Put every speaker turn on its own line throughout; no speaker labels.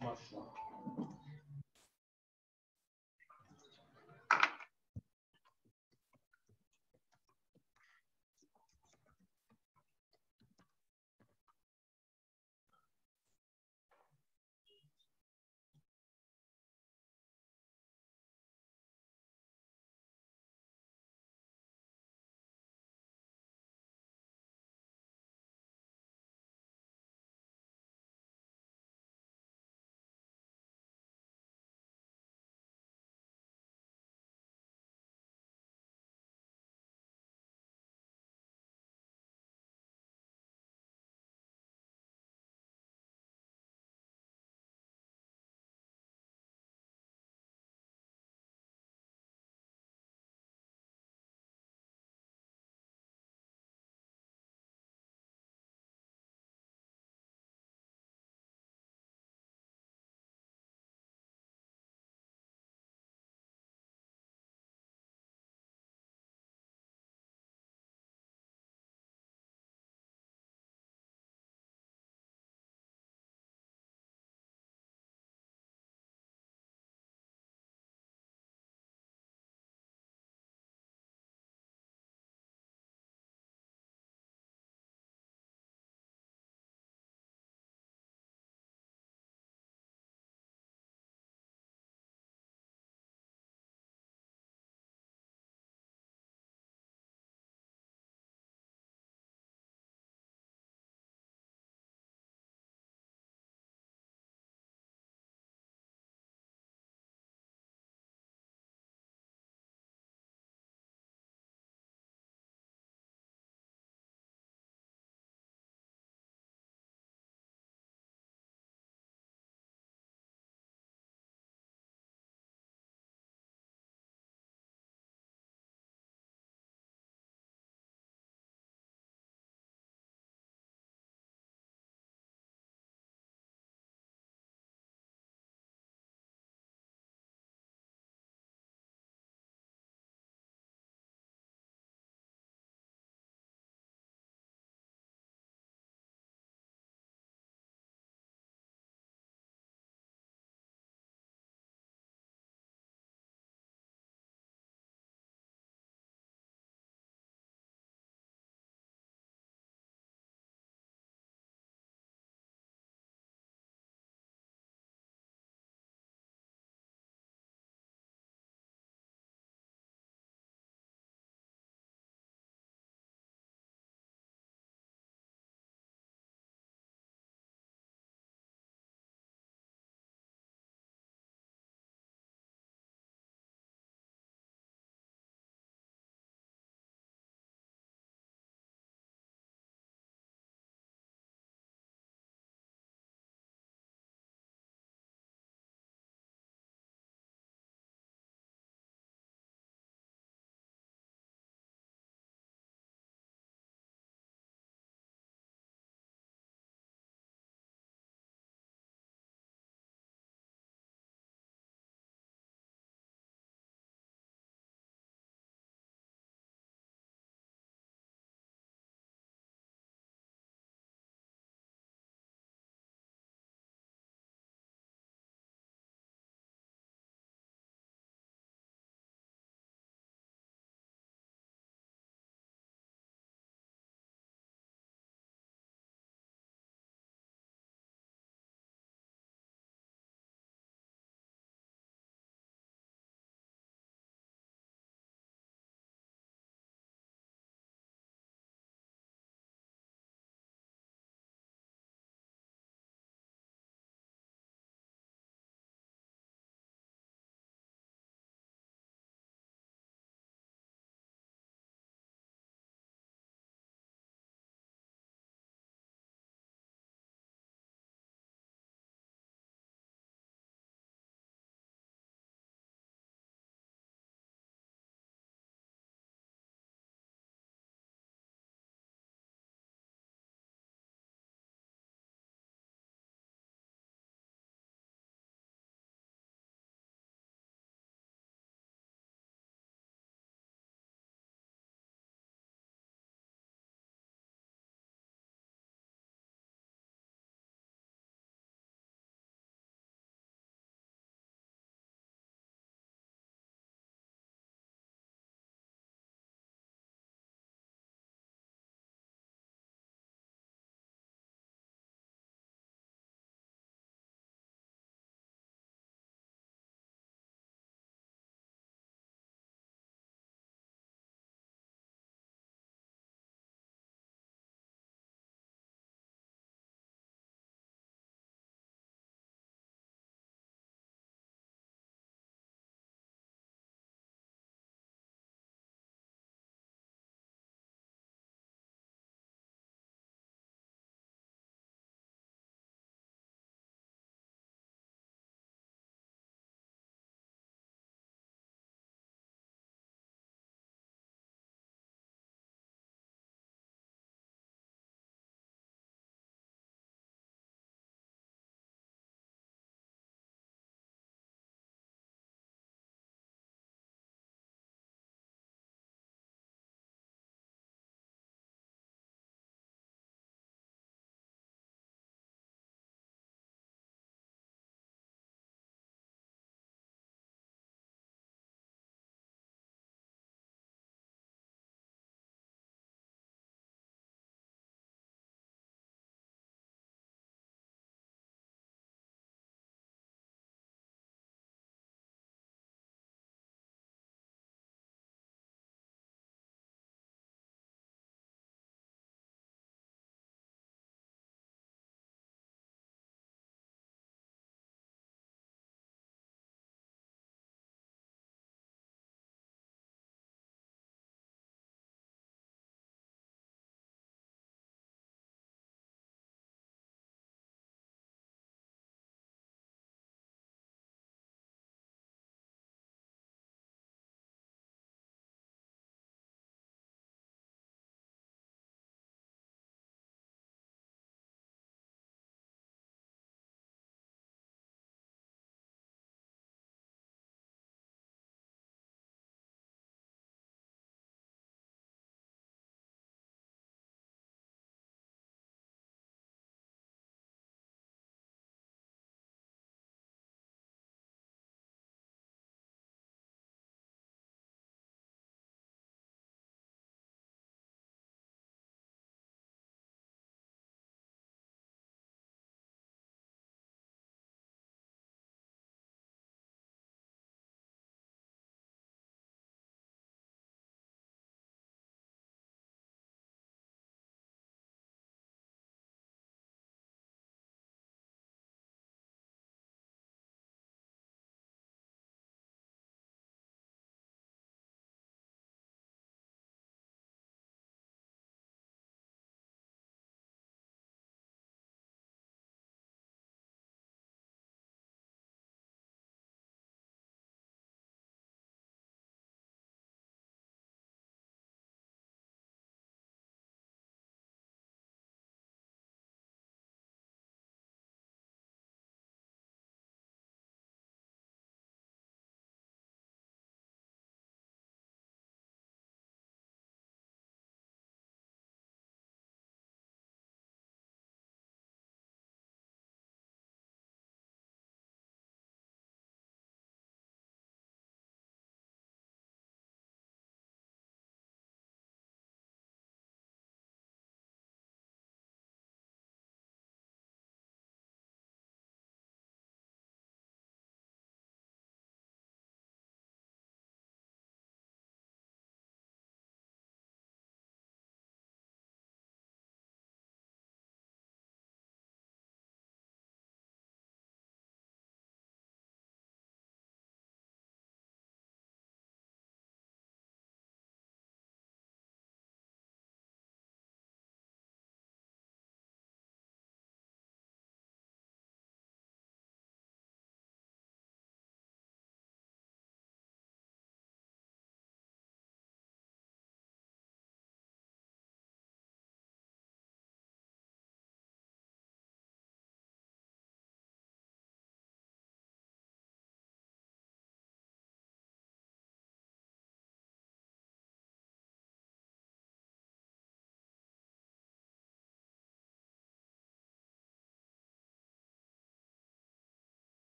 Maşallah.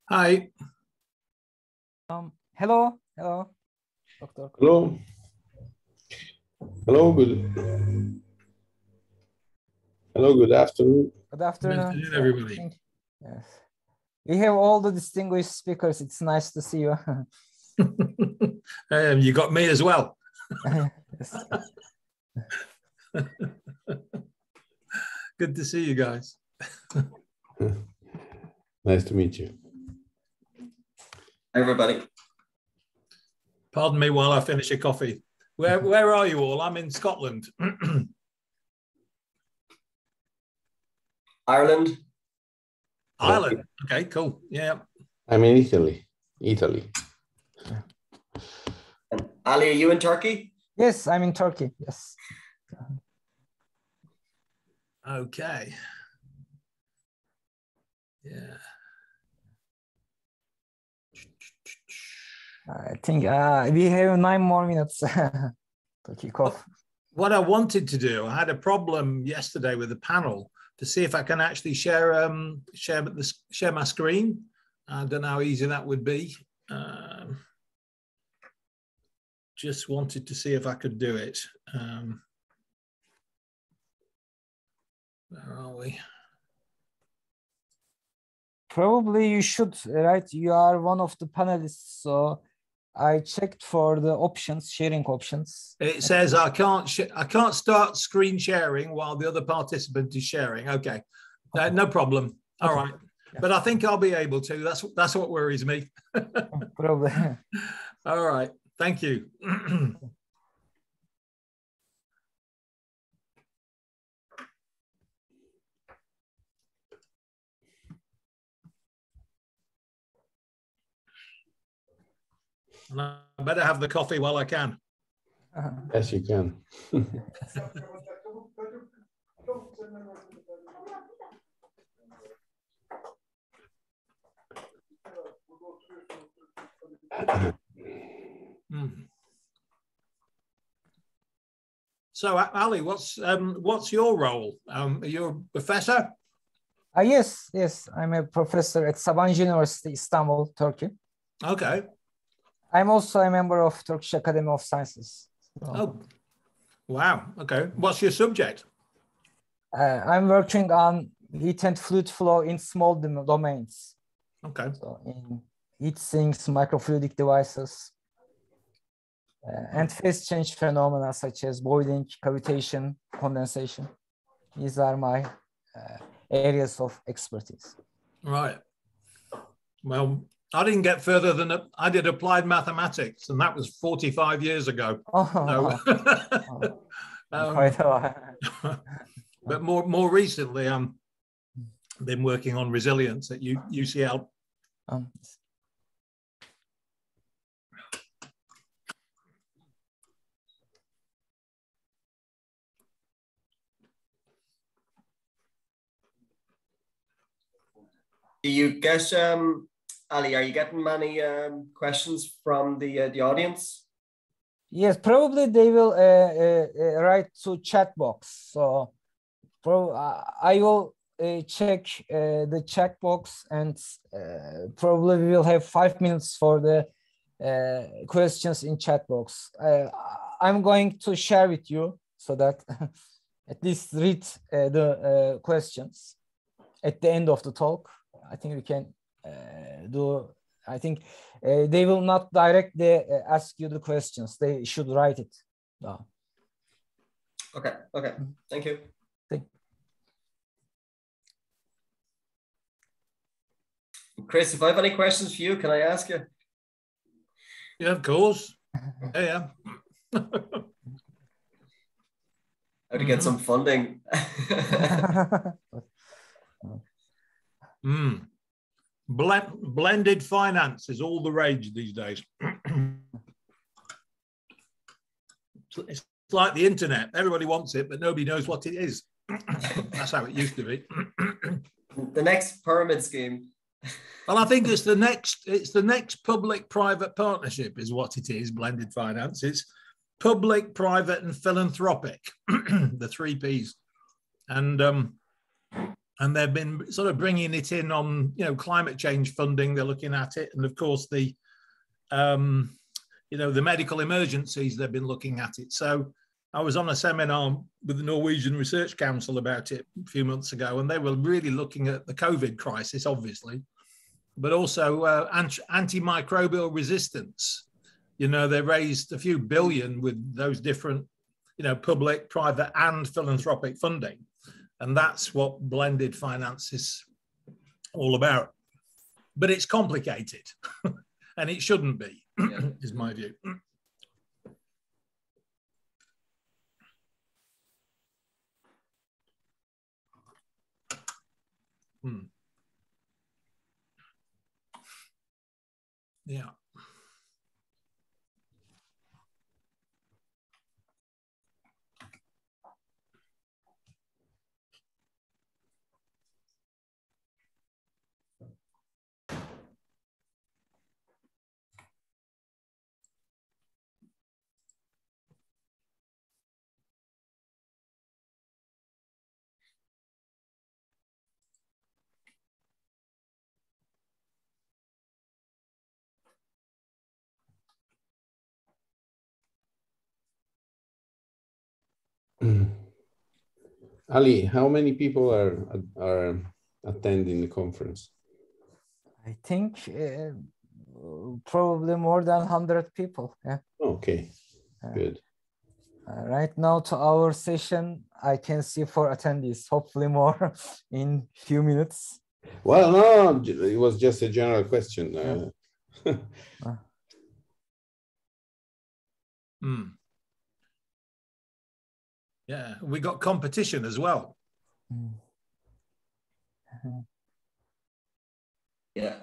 Hi.
Hello, Doctor.
Hello. Hello, good afternoon.
Good afternoon,
everybody.
Yes. We have all the distinguished speakers. It's nice to see you.
You got me as well.
Yes.
Good to see you guys.
Nice to meet you.
Hi, everybody.
Pardon me while I finish a coffee. Where are you all? I'm in Scotland.
Ireland.
Ireland. Okay, cool. Yeah.
I'm in Italy.
And Ali, are you in Turkey?
Yes, I'm in Turkey. Yes.
Okay. Yeah.
I think we have 9 more minutes to kick off.
What I wanted to do, I had a problem yesterday with the panel to see if I can actually share my screen. I don't know how easy that would be. Just wanted to see if I could do it. Where are we?
Probably you should, right? You are one of the panelists, so I checked for the options, sharing options.
It says I can't start screen sharing while the other participant is sharing. Okay, no problem. All right, yeah. But I think I'll be able to. That's what worries me.
Probably.
All right, thank you. And I better have the coffee while I can.
Yes, you can.
So, Ali, what's your role? Are you a professor?
Yes, I'm a professor at Sabancı University, Istanbul, Turkey.
Okay.
I'm also a member of Turkish Academy of Sciences. So.
Oh, wow. Okay. What's your subject?
I'm working on heat and fluid flow in small domains.
Okay.
So in heat sinks, microfluidic devices, and phase change phenomena such as boiling, cavitation, condensation. These are my areas of expertise.
Right. Well, I didn't get further than I did applied mathematics, and that was 45 years ago.
Quite a while.
But more recently, I've been working on resilience at UCL.
Do you get, Ali, are you getting many questions from the audience?
Yes, probably they will write to chat box. So I will check the chat box, and probably we will have 5 minutes for the questions in chat box. I'm going to share with you so that at least read the questions at the end of the talk. I think we can do. I think they will not directly ask you the questions. They should write it. No.
Okay. Thank you. Chris, if I have any questions for you, can I ask you?
Yeah, of course. Yeah.
How to get some funding.
Blended finance is all the rage these days. It's like the internet. Everybody wants it, but nobody knows what it is. That's how it used to be.
The next pyramid scheme.
Well, I think it's the next public-private partnership is what it is, blended finance. It's public, private, and philanthropic, the 3 Ps. And And they've been sort of bringing it in on, you know, climate change funding. They're looking at it. And of course, the, you know, the medical emergencies, they've been looking at it. So I was on a seminar with the Norwegian Research Council about it a few months ago, and they were really looking at the COVID crisis, obviously, but also antimicrobial resistance. You know, they raised a few billion with those different, you know, public, private, and philanthropic funding. And that's what blended finance is all about. But it's complicated, and it shouldn't be, is my view. Yeah.
Ali, how many people are attending the conference?
I think probably more than 100 people. Yeah.
Okay, good.
Right now to our session, I can see 4 attendees, hopefully more in few minutes.
Well, no, it was just a general question.
Yeah, we got competition as well.
Yeah.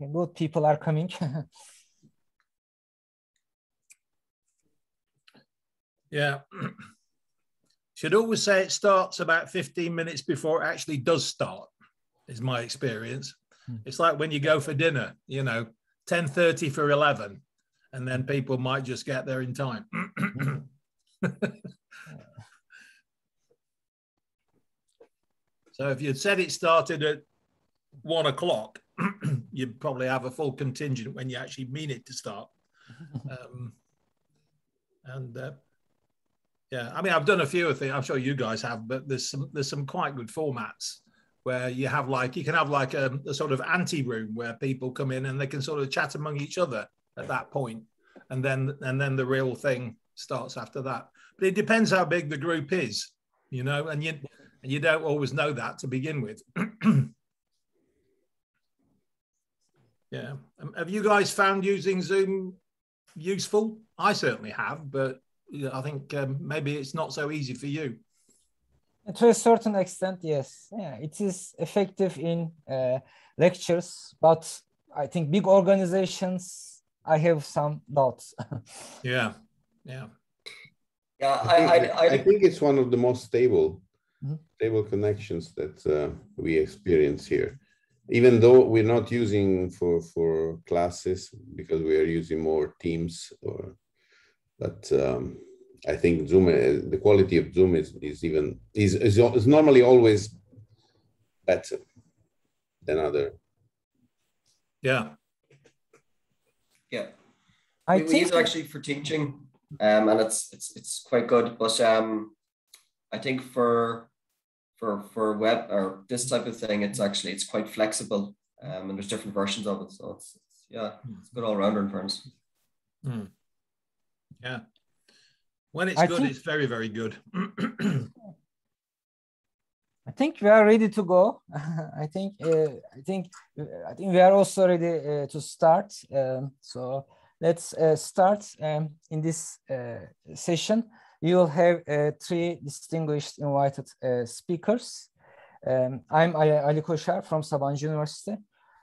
Good people are coming.
Yeah. Should always say it starts about 15 minutes before it actually does start, is my experience. It's like when you go for dinner, you know, 10:30 for 11, and then people might just get there in time. So if you'd said it started at 1 o'clock, you'd probably have a full contingent when you actually mean it to start. Yeah, I mean, I've done a few of things. I'm sure you guys have, but there's some quite good formats where you have like, you can have like a sort of ante-room where people come in and they can sort of chat among each other at that point, and then the real thing starts after that. But it depends how big the group is, you know, and you don't always know that to begin with. Yeah. Have you guys found using Zoom useful? I certainly have, but I think maybe it's not so easy for you.
To a certain extent, yes. Yeah, it is effective in lectures, but I think big organizations, I have some doubts.
Yeah, yeah.
Yeah,
I think it's one of the most stable connections that we experience here. Even though we're not using for classes because we are using more Teams, but I think Zoom, the quality of Zoom is normally always better than other.
Yeah.
Yeah.
I
we use it actually for teaching, and it's quite good. But I think for web or this type of thing, it's quite flexible. and there's different versions of it. So it's yeah, it's a good all-rounder in fairness.
Yeah, when it's good, it's very, very good.
I think we are ready to go. I think we are also ready to start. So let's start in this session. You will have 3 distinguished invited speakers. I'm Ali Koşar from Sabancı University.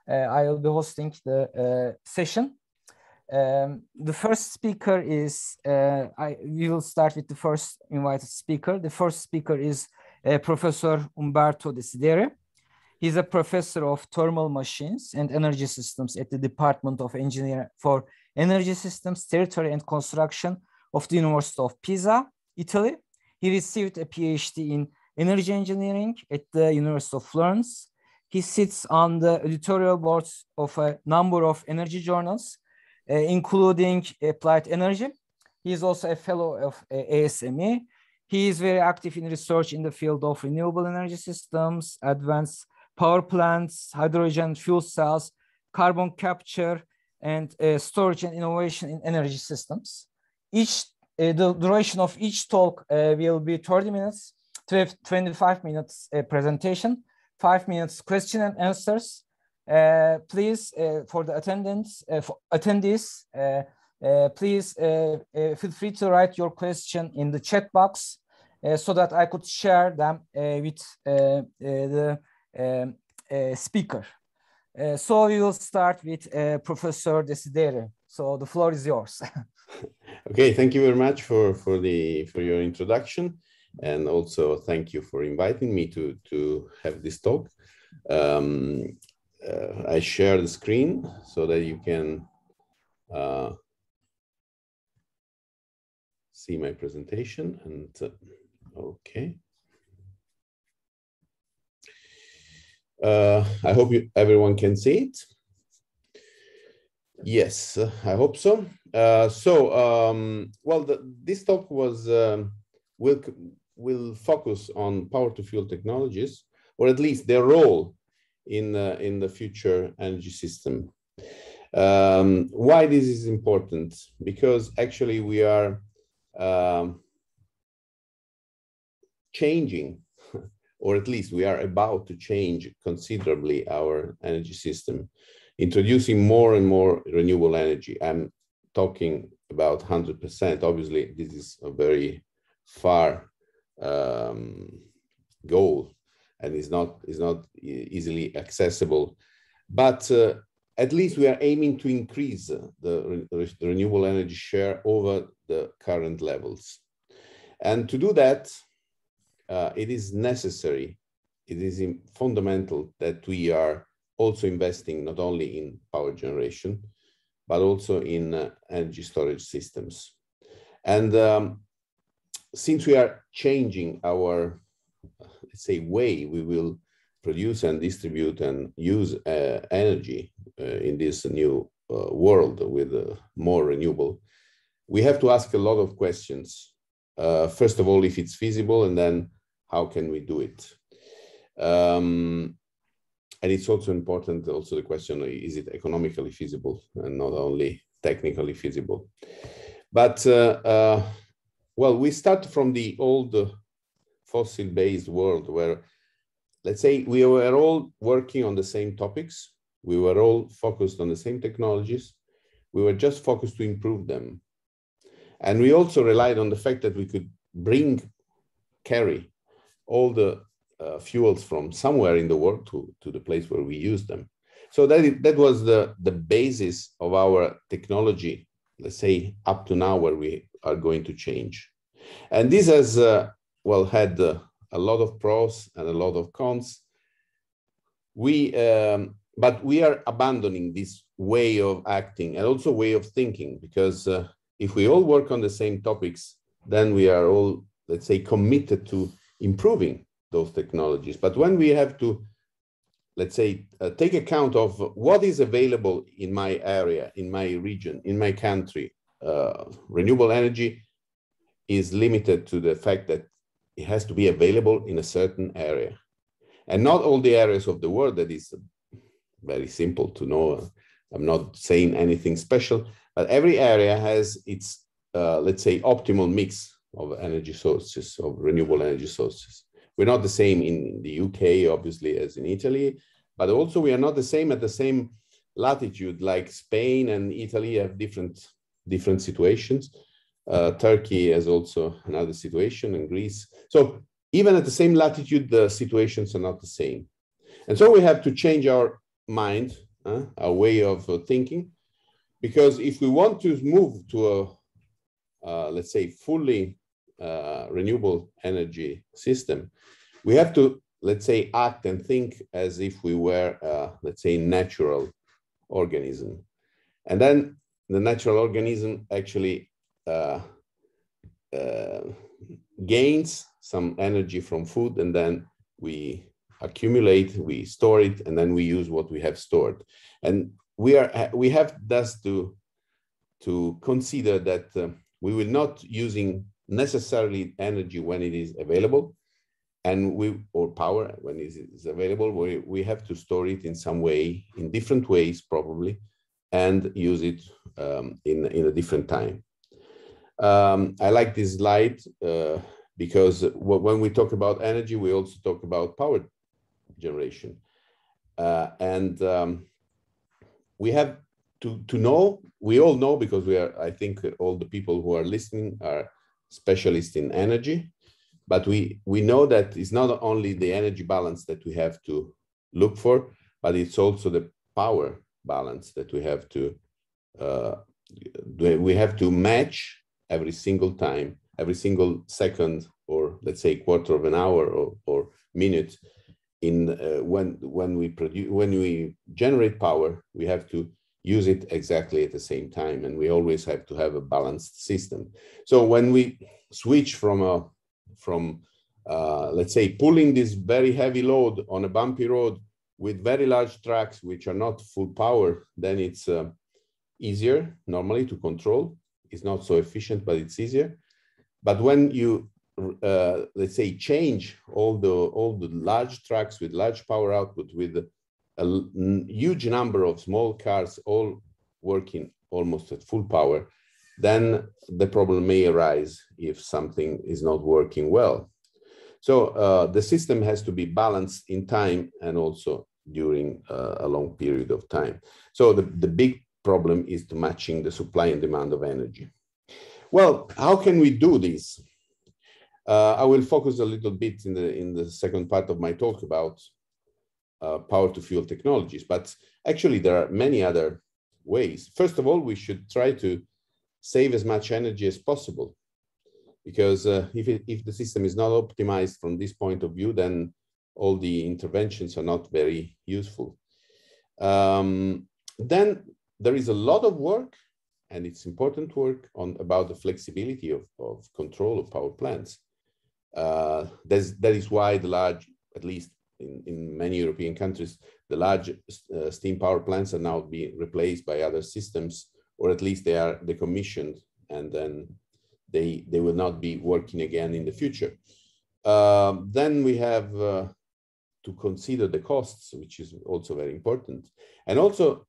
I will be hosting the session. The first speaker is, we will start with the first invited speaker. The first speaker is Professor Umberto Desideri. He's a professor of thermal machines and energy systems at the Department of Engineering for Energy Systems, Territory and Construction of the University of Pisa, Italy. He received a PhD in energy engineering at the University of Florence. He sits on the editorial boards of a number of energy journals, including Applied Energy. He is also a fellow of ASME. He is very active in research in the field of renewable energy systems, advanced power plants, hydrogen fuel cells, carbon capture, and storage and innovation in energy systems. The duration of each talk will be 30 minutes, 25 minutes presentation, 5 minutes question and answers. Please, for the attendees, please feel free to write your question in the chat box so that I could share them with the speaker. So we will start with Professor Desideri. So the floor is yours.
Okay, thank you very much for your introduction, and also thank you for inviting me to have this talk. I share the screen so that you can see my presentation, and okay. I hope everyone can see it. Yes, I hope so. Well, this talk was will focus on power-to-fuel technologies, or at least their role in the future energy system. Why this is important? Because actually we are changing, or at least we are about to change considerably our energy system, introducing more and more renewable energy. I'm talking about 100%. Obviously, this is a very far goal, and is not easily accessible. But at least we are aiming to increase the renewable energy share over the current levels. And to do that, it is necessary, it is fundamental that we are also investing not only in power generation, but also in energy storage systems. And since we are changing our, let's say, way we will produce and distribute and use energy in this new world with more renewable, we have to ask a lot of questions. First of all, if it's feasible, and then how can we do it? And it's also important, also the question, is it economically feasible and not only technically feasible? But, well, we start from the old fossil-based world where, let's say, we were all working on the same topics. We were all focused on the same technologies. We were just focused to improve them. And we also relied on the fact that we could carry all the fuels from somewhere in the world to the place where we use them. So that was the basis of our technology, let's say, up to now, where we are going to change. And this has, well, had a lot of pros and a lot of cons. But we are abandoning this way of acting and also way of thinking, because if we all work on the same topics, then we are all, let's say, committed to improving those technologies. But when we have to, let's say, take account of what is available in my area, in my region, in my country, renewable energy is limited to the fact that it has to be available in a certain area. And not all the areas of the world that is very simple to know. I'm not saying anything special, but every area has its, let's say, optimal mix of energy sources, of renewable energy sources. We're not the same in the UK, obviously, as in Italy, but also we are not the same at the same latitude, like Spain and Italy have different situations. Turkey has also another situation, and Greece. So even at the same latitude, the situations are not the same. And so we have to change our mind, our way of thinking, because if we want to move to a, let's say, fully renewable energy system, we have to, let's say, act and think as if we were, let's say, natural organism. And then the natural organism actually gains some energy from food, and then we accumulate, we store it, and then we use what we have stored. And we have thus to consider that we will not using necessarily energy when it is available, and or power when it is available. We have to store it in some way, in different ways probably, and use it in a different time. I like this slide because when we talk about energy, we also talk about power generation. We have to know, we all know, because we are, I think all the people who are listening are specialists in energy, but we know that it's not only the energy balance that we have to look for, but it's also the power balance that we have to match every single time, every single second, or let's say quarter of an hour or minute. In when we generate power, we have to use it exactly at the same time, and we always have to have a balanced system. So when we switch from let's say pulling this very heavy load on a bumpy road with very large tracks which are not full power, then it's easier normally to control. It's not so efficient, but it's easier. But when you let's say change all the large tracks with large power output with a huge number of small cars all working almost at full power, then the problem may arise if something is not working well. So the system has to be balanced in time and also during a long period of time. So the big problem is to matching the supply and demand of energy. Well, how can we do this? I will focus a little bit in the second part of my talk about power to fuel technologies, but actually there are many other ways. First of all, we should try to save as much energy as possible, because if the system is not optimized from this point of view, then all the interventions are not very useful. Then there is a lot of work, and it's important work about the flexibility of control of power plants. That is why the large, at least in many European countries, the large steam power plants are now being replaced by other systems, or at least they are decommissioned, and then they will not be working again in the future. Then we have to consider the costs, which is also very important. And also,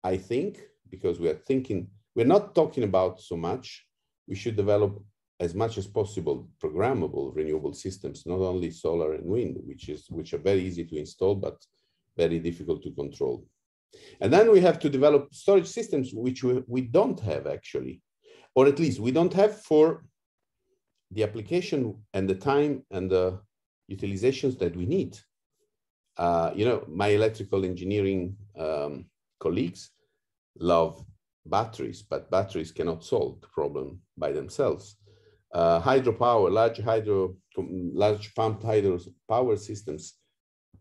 I think, because we're not talking about so much, we should develop as much as possible programmable renewable systems, not only solar and wind, which are very easy to install, but very difficult to control. And then we have to develop storage systems, which we don't have actually, or at least we don't have for the application and the time and the utilizations that we need. You know, my electrical engineering colleagues love batteries, but batteries cannot solve the problem by themselves. Hydropower, large pumped hydro power systems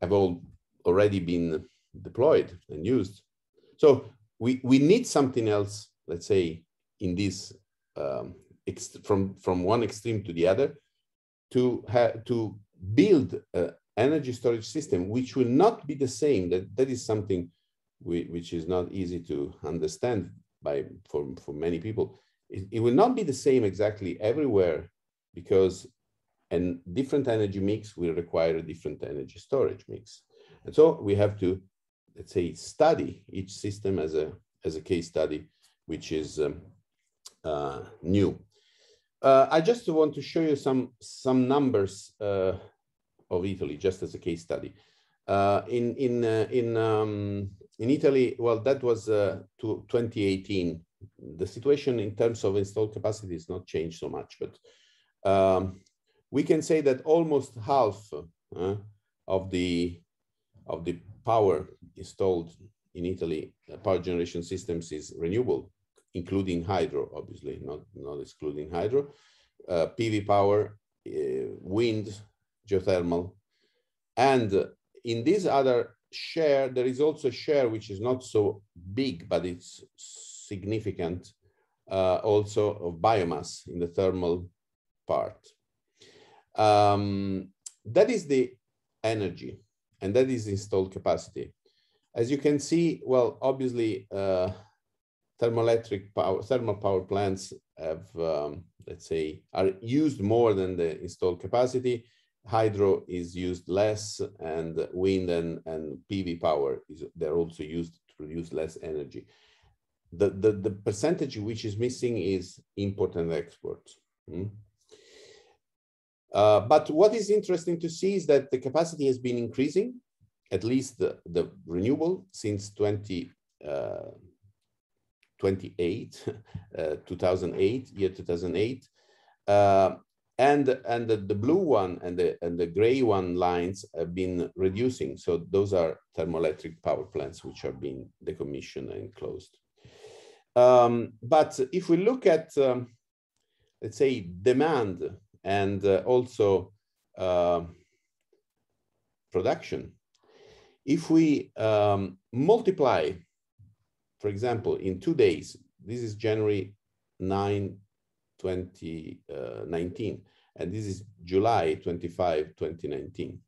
have already been deployed and used. So we need something else, let's say, in this from one extreme to the other, to build an energy storage system which will not be the same. That is something which is not easy to understand for many people. It will not be the same exactly everywhere, because a different energy mix will require a different energy storage mix. And so we have to let's say, study each system as a case study, which is new. I just want to show you some numbers of Italy, just as a case study. In Italy, well, that was to 2018. The situation in terms of installed capacity has not changed so much, but we can say that almost half of the power installed in Italy, power generation systems, is renewable, including hydro, obviously, not excluding hydro, PV power, wind, geothermal. And in this other share, there is also a share which is not so big, but it's significant, also of biomass in the thermal part. That is the energy, and that is installed capacity. As you can see, well, obviously, thermal power plants have, let's say, are used more than the installed capacity. Hydro is used less, and wind and PV power they're also used to produce less energy. The percentage which is missing is import and export. But what is interesting to see is that the capacity has been increasing, at least the renewable, since 2008, year 2008. And the blue one and the gray one lines have been reducing. So those are thermoelectric power plants which are being decommissioned and closed. But if we look at, let's say, demand and also production, if we multiply, for example, in 2 days, this is January 9, 2019, and this is July 25, 2019.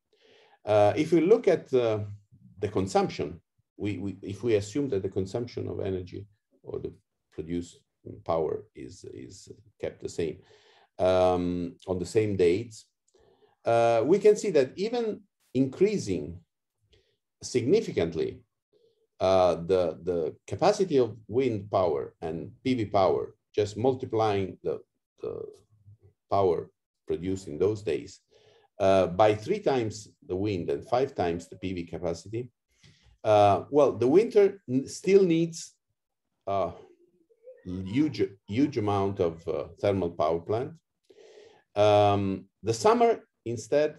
If we look at the consumption, if we assume that the consumption of energy or the produced power is kept the same on the same dates, we can see that even increasing significantly the capacity of wind power and PV power, just multiplying the power produced in those days by 3 times the wind and 5 times the PV capacity, well, the winter still needs a huge amount of thermal power plant. The summer, instead,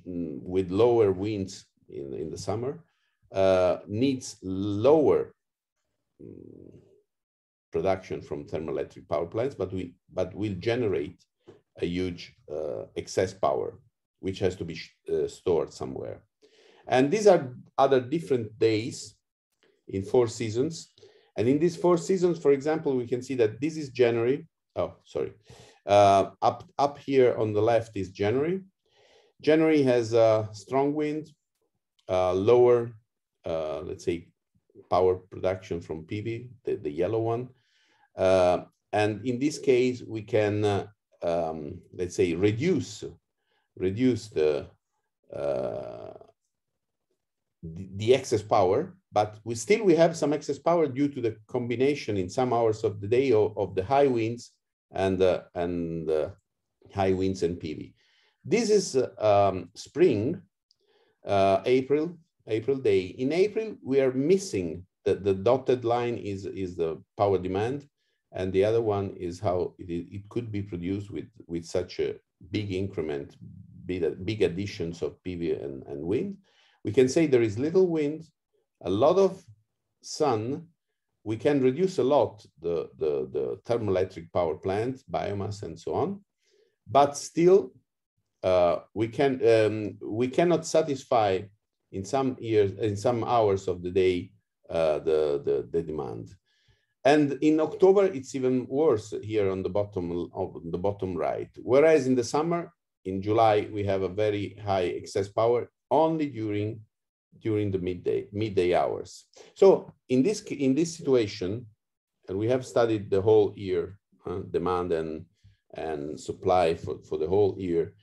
with lower winds in the summer, needs lower production from thermoelectric power plants, but will generate a huge excess power, which has to be stored somewhere. And these are other different days in 4 seasons. And in these 4 seasons, for example, we can see that this is January. Oh, sorry. Up here on the left is January. January has strong wind, lower, let's say, power production from PV, the yellow one. And in this case, we can, let's say, reduce the excess power, but we have some excess power due to the combination in some hours of the day of the high winds and high winds and PV. This is spring, April day. In April, we are missing the dotted line is the power demand, and the other one is how it could be produced with such a big increment, big additions of PV and wind. We can say there is little wind, a lot of sun. We can reduce a lot the thermoelectric power plant, biomass, and so on, but still we cannot satisfy in some years, in some hours of the day, the demand. And in October, it's even worse here on the bottom right. Whereas in the summer, in July, we have a very high excess power only during the midday hours. So in this situation, and we have studied the whole year, demand and supply for the whole year,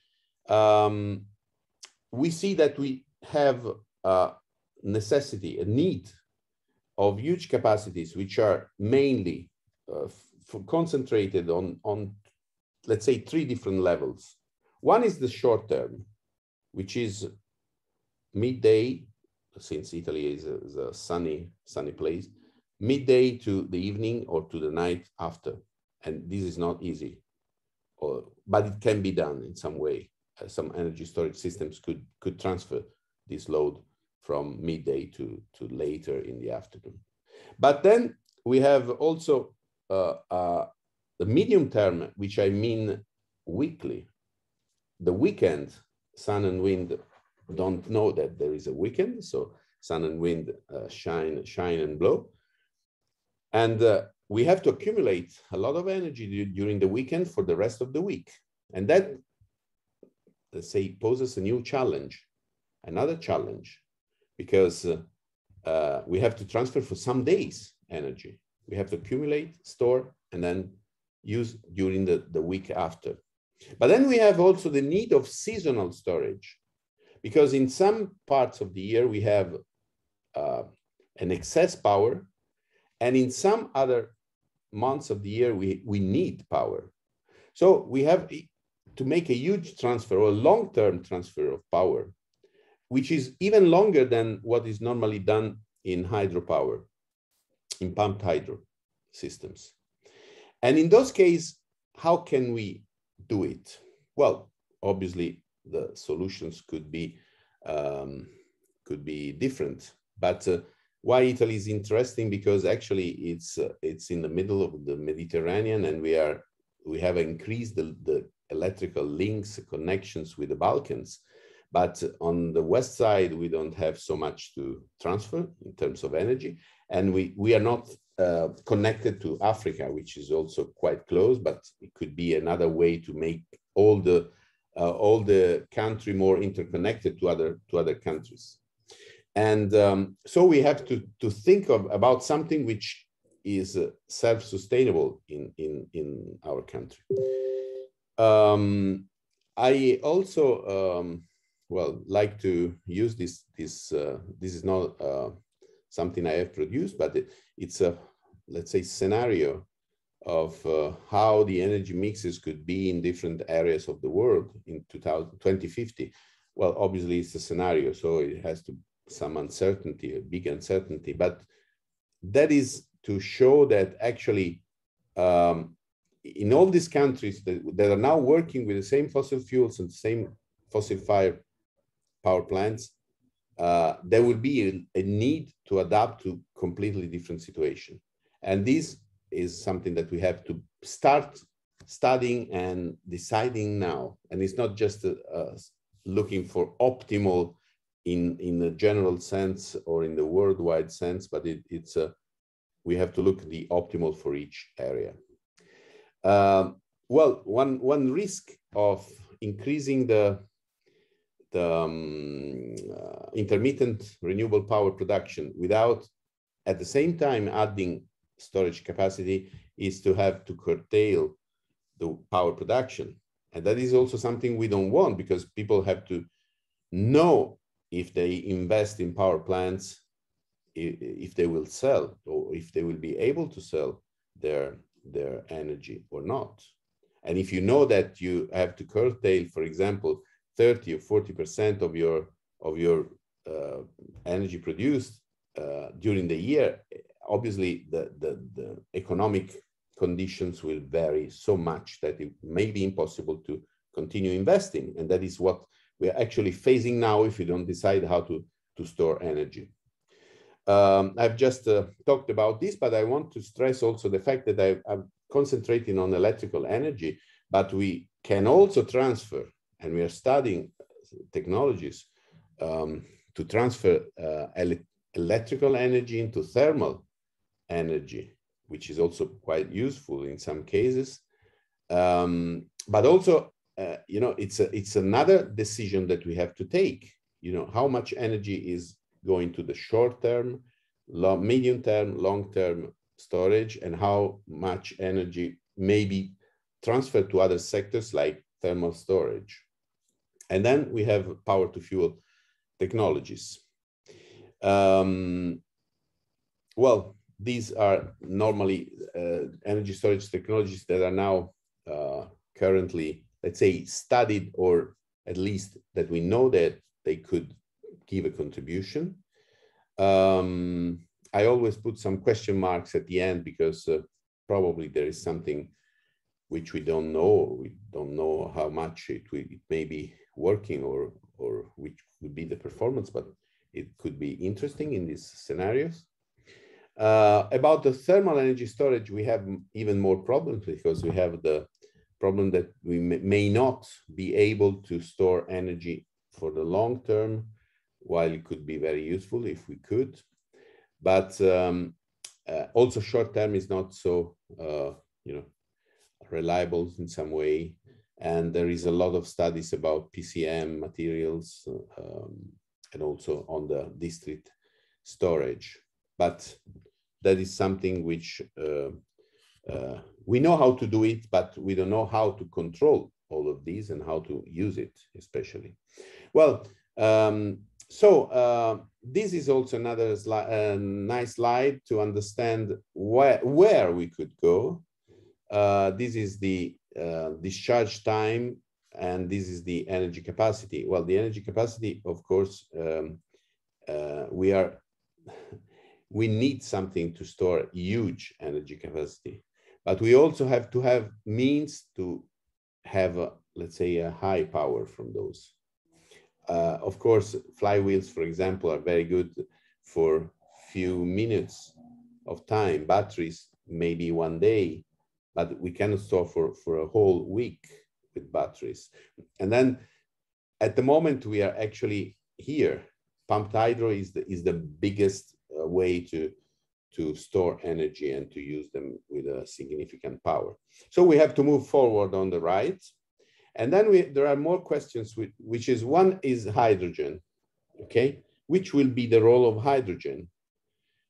we see that we have necessity, a need of huge capacities, which are mainly concentrated on, let's say, 3 different levels. One is the short term, which is midday, since Italy is a sunny place, midday to the evening or to the night after. And this is not easy, but it can be done in some way. Some energy storage systems could transfer this load from midday to later in the afternoon. But then we have also the medium term, which I mean weekly. The weekend, sun and wind don't know that there is a weekend, so sun and wind shine and blow. And we have to accumulate a lot of energy during the weekend for the rest of the week. And that, let's say, poses a new challenge, another challenge, because we have to transfer for some days energy. We have to accumulate, store, and then use during the week after. But then we have also the need of seasonal storage, because in some parts of the year we have an excess power, and in some other months of the year we need power. So we have to make a huge transfer or a long-term transfer of power, which is even longer than what is normally done in hydropower, in pumped hydro systems. And in those cases, how can we do it? Well, obviously the solutions could be different, but why Italy is interesting, because actually it's in the middle of the Mediterranean, and we have increased the electrical links, connections with the Balkans. But on the west side, we don't have so much to transfer in terms of energy. And we are not connected to Africa, which is also quite close, but it could be another way to make all the country more interconnected to other countries. And so we have to think about something which is self-sustainable in our country. I also like to use this. This is not something I have produced, but it's a, let's say, scenario of how the energy mixes could be in different areas of the world in 2050. Well, obviously it's a scenario, so it has to some uncertainty, a big uncertainty, but that is to show that actually in all these countries that are now working with the same fossil fuels and same fossil fire power plants, there will be a need to adapt to completely different situation. And this is something that we have to start studying and deciding now. And it's not just looking for optimal in a general sense or in the worldwide sense, but we have to look at the optimal for each area. Well, one risk of increasing the intermittent renewable power production without at the same time adding storage capacity is to have to curtail the power production. And that is also something we don't want, because people have to know if they invest in power plants, if they will sell, or if they will be able to sell their energy or not. And if you know that you have to curtail, for example, 30 or 40% of your energy produced during the year, obviously the economic conditions will vary so much that it may be impossible to continue investing. And that is what we are actually facing now if we don't decide how to store energy. I've just talked about this, but I want to stress also the fact that I'm concentrating on electrical energy, but we can also transfer, and we are studying technologies to transfer electrical energy into thermal energy, which is also quite useful in some cases. But also, you know, it's another decision that we have to take. You know, how much energy is going to the short term, medium term, long term storage, and how much energy may be transferred to other sectors like thermal storage. And then we have power to fuel technologies. Well, these are normally energy storage technologies that are now currently, let's say, studied, or at least that we know that they could give a contribution. I always put some question marks at the end because probably there is something which we don't know. We don't know how much it may be working, or which would be the performance, but it could be interesting in these scenarios. About the thermal energy storage, we have even more problems, because we have the problem that we may not be able to store energy for the long term, while it could be very useful if we could. But also short term is not so, reliable in some way. And there is a lot of studies about PCM materials and also on the district storage. But that is something which we know how to do it, but we don't know how to control all of these and how to use it, especially. Well, this is also another nice slide to understand where we could go. This is the discharge time, and this is the energy capacity. Well, the energy capacity, of course, we need something to store huge energy capacity, but we also have to have means to have, let's say, a high power from those. Of course, flywheels, for example, are very good for few minutes of time. Batteries, maybe one day, but we cannot store for a whole week with batteries. And then at the moment we are actually here. Pumped hydro is the biggest way to store energy and to use them with a significant power. So we have to move forward on the right. And then there are more questions, which is, one is hydrogen, okay? Which will be the role of hydrogen?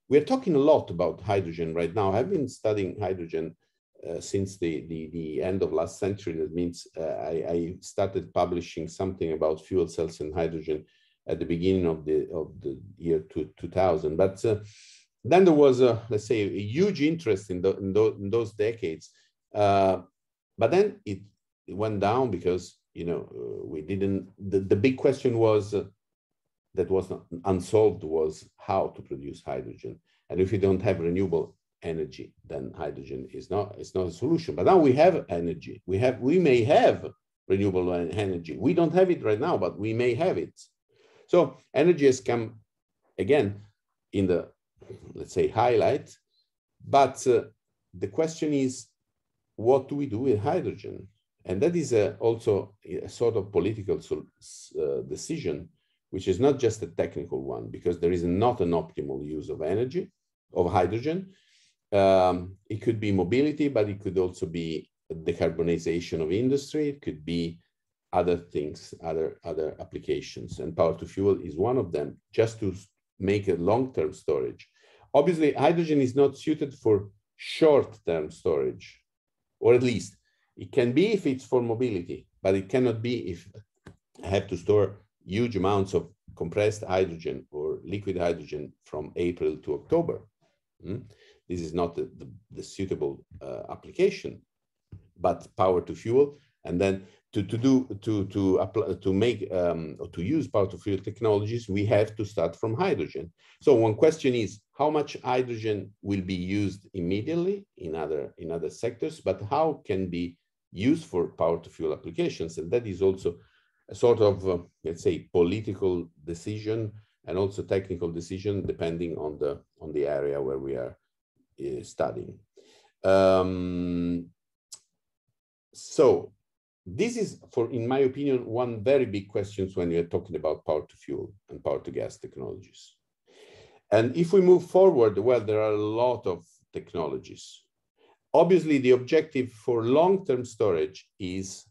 We're talking a lot about hydrogen right now. I've been studying hydrogen since the end of last century. That means I started publishing something about fuel cells and hydrogen at the beginning of the year 2000. But then there was, let's say, a huge interest in those decades. But then it went down because, we didn't, the big question was, that was not unsolved, was how to produce hydrogen. And if you don't have renewable energy, then hydrogen is not a solution. But now we have energy. We may have renewable energy. We don't have it right now, but we may have it. So energy has come again in the, let's say, highlight. But the question is, what do we do with hydrogen? And that is also a sort of political decision, which is not just a technical one, because there is not an optimal use of energy, of hydrogen. It could be mobility, but it could also be decarbonization of industry. It could be other things, other applications, and power to fuel is one of them, just to make a long-term storage. Obviously, hydrogen is not suited for short-term storage, or at least it can be if it's for mobility, but it cannot be if I have to store huge amounts of compressed hydrogen or liquid hydrogen from April to October. This is not the suitable application, but power to fuel, and then to make or to use power to fuel technologies, we have to start from hydrogen. So one question is, how much hydrogen will be used immediately in other sectors, but how can be used for power to fuel applications? And that is also a sort of let's say, political decision and also technical decision, depending on the area where we are studying. So this is, in my opinion, one very big question when you're talking about power to fuel and power to gas technologies. And if we move forward, well, there are a lot of technologies. Obviously, the objective for long-term storage is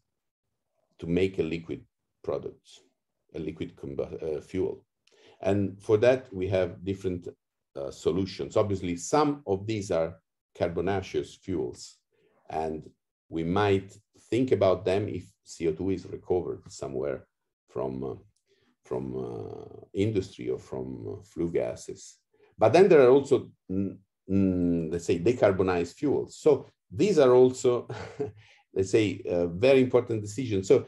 to make a liquid product, a liquid fuel. And for that, we have different solutions. Obviously, some of these are carbonaceous fuels, and we might think about them if CO2 is recovered somewhere from industry or from flue gases. But then there are also, let's say, decarbonized fuels. So these are also, let's say, very important decisions. So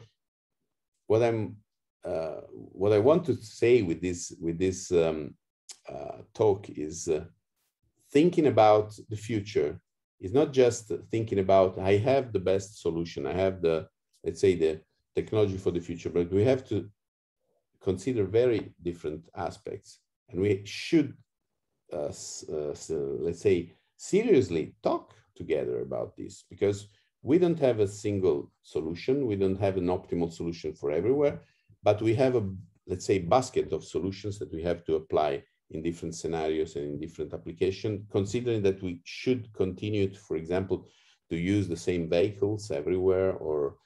what I want to say with this talk is thinking about the future is not just thinking about, I have the best solution, I have the, let's say, the technology for the future, but we have to consider very different aspects, and we should, let's say, seriously talk together about this, because we don't have a single solution, we don't have an optimal solution for everywhere, but we have a, let's say, basket of solutions that we have to apply in different scenarios and in different applications, considering that we should continue to, for example, to use the same vehicles everywhere, or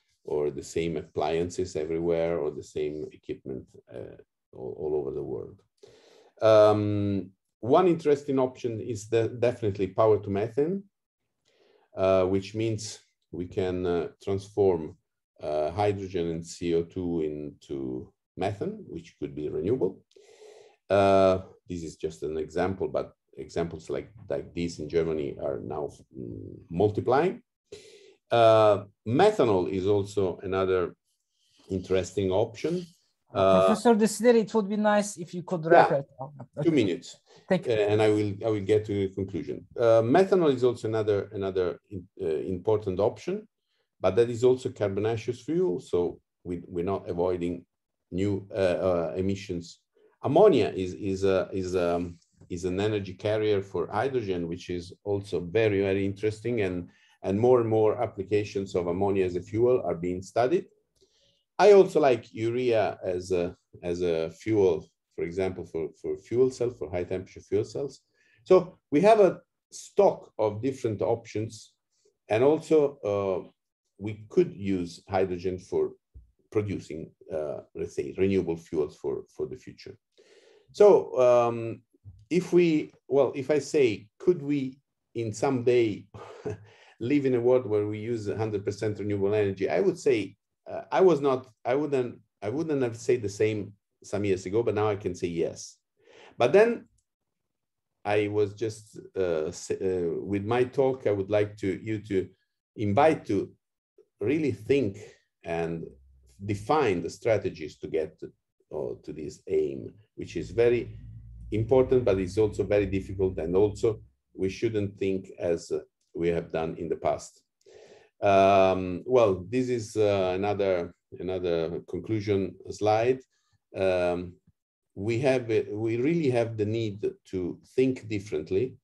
the same appliances everywhere, or the same equipment all over the world. One interesting option is definitely power to methane, which means we can transform hydrogen and CO2 into methane, which could be renewable. This is just an example, but examples like this in Germany are now multiplying. Methanol is also another interesting option.
Professor Desideri, it would be nice if you could wrap it up.
2 minutes.
Thank you.
And I will get to the conclusion. Methanol is also another important option, but that is also carbonaceous fuel, so we're not avoiding new emissions. Ammonia is an energy carrier for hydrogen, which is also very, very interesting, and more applications of ammonia as a fuel are being studied. I also like urea as a fuel, for example, for fuel cells, for high temperature fuel cells. So we have a stock of different options, and also we could use hydrogen for producing, let's say, renewable fuels for the future. So if I say, could we in some day live in a world where we use 100% renewable energy, I would say I wouldn't have said the same some years ago, but now I can say yes. But then I was just with my talk, I would like you to invite to really think and define the strategies to get to this aim, which is very important, but it's also very difficult, and also we shouldn't think as we have done in the past. Well, this is another conclusion slide. We really have the need to think differently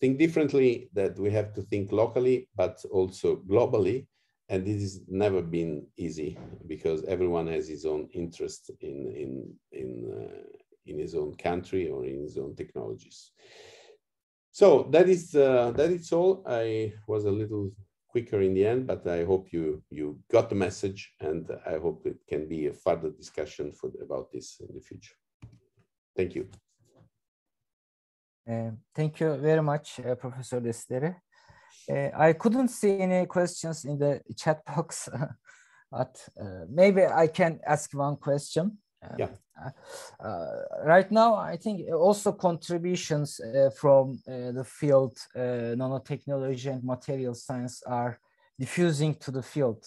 that we have to think locally, but also globally. And this has never been easy, because everyone has his own interest in his own country or in his own technologies. So that is all. I was a little quicker in the end, but I hope you got the message, and I hope it can be a further discussion about this in the future. Thank you.
Thank you very much, Professor Desideri. I couldn't see any questions in the chat box, but maybe I can ask one question.
Yeah.
Right now, I think also contributions from the field nanotechnology and material science are diffusing to the field,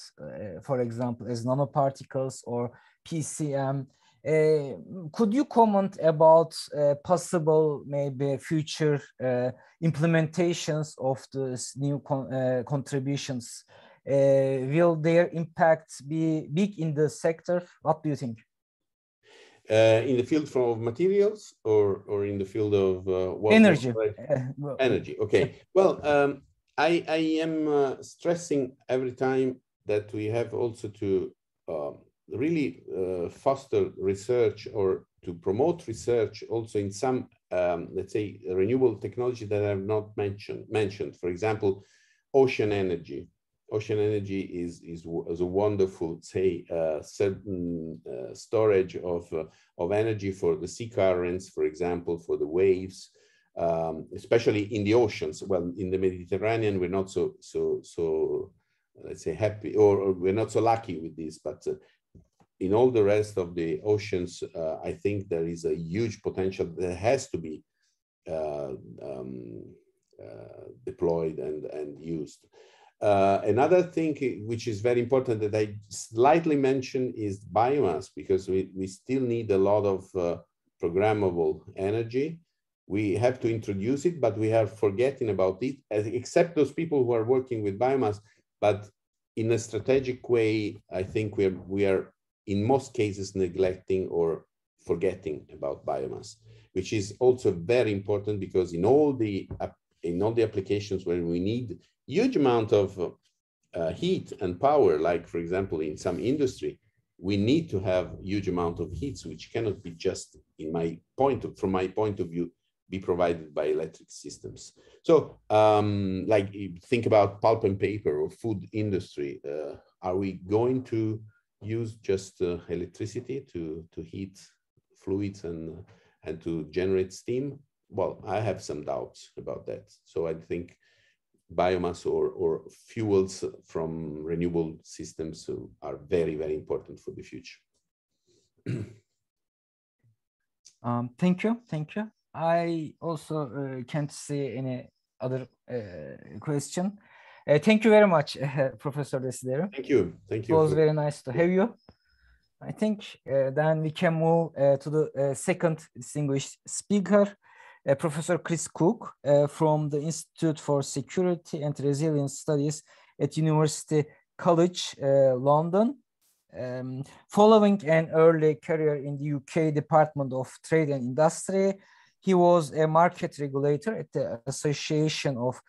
for example, as nanoparticles or PCM. Could you comment about possible maybe future implementations of these new contributions? Will their impact be big in the sector? What do you think?
In the field of materials, or in the field of
energy?
Energy. Okay. Well, I am stressing every time that we have also to really foster research, or to promote research also in some, let's say, renewable technology that I have not mentioned. For example, ocean energy. Ocean energy is a wonderful, say, certain storage of energy for the sea currents, for example, for the waves, especially in the oceans. Well, in the Mediterranean, we're not so let's say happy, or we're not so lucky with this, but in all the rest of the oceans, I think there is a huge potential that has to be deployed and used. Another thing which is very important that I slightly mentioned is biomass, because we still need a lot of programmable energy. We have to introduce it, but we are forgetting about it, except those people who are working with biomass. But in a strategic way, I think we are in most cases neglecting or forgetting about biomass, which is also very important, because in all the applications where we need huge amount of heat and power, like for example in some industry, we need to have huge amount of heat, which cannot be just, from my point of view, be provided by electric systems. So like think about pulp and paper or food industry. Are we going to use just electricity to heat fluids and to generate steam? Well, I have some doubts about that. So I think biomass or fuels from renewable systems are very, very important for the future.
Thank you. I also can't see any other question. Thank you very much, Professor Desidero.
Thank you.
It was very nice to have you. I think then we can move to the second distinguished speaker, Professor Chris Cook from the Institute for Security and Resilience Studies at University College London. Following an early career in the UK Department of Trade and Industry, he was a market regulator at the Association of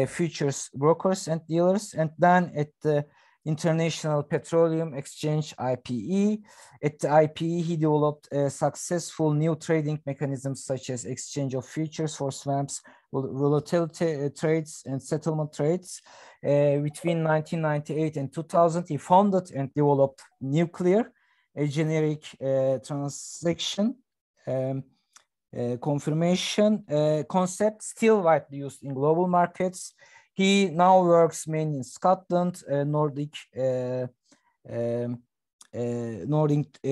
Futures Brokers and Dealers, and then at the International Petroleum Exchange, IPE. At the IPE, he developed successful new trading mechanisms such as exchange of futures for swaps, volatility trades, and settlement trades. Between 1998 and 2000, he founded and developed Nuclear, a generic transaction confirmation concept still widely used in global markets. He now works mainly in Scotland, Nordic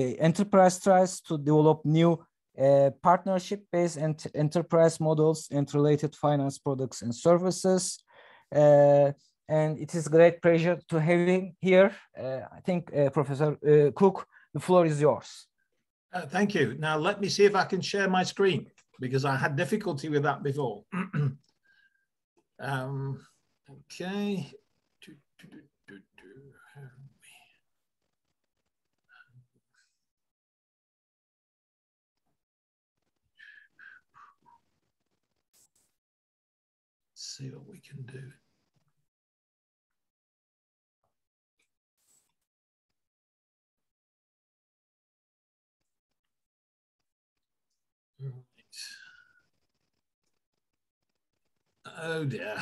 enterprise tries to develop new partnership-based enterprise models and related finance products and services. And it is a great pleasure to have him here. I think, Professor Cook, the floor is yours.
Thank you. Now, let me see if I can share my screen, because I had difficulty with that before. Okay. Let's see what we can do. Oh dear.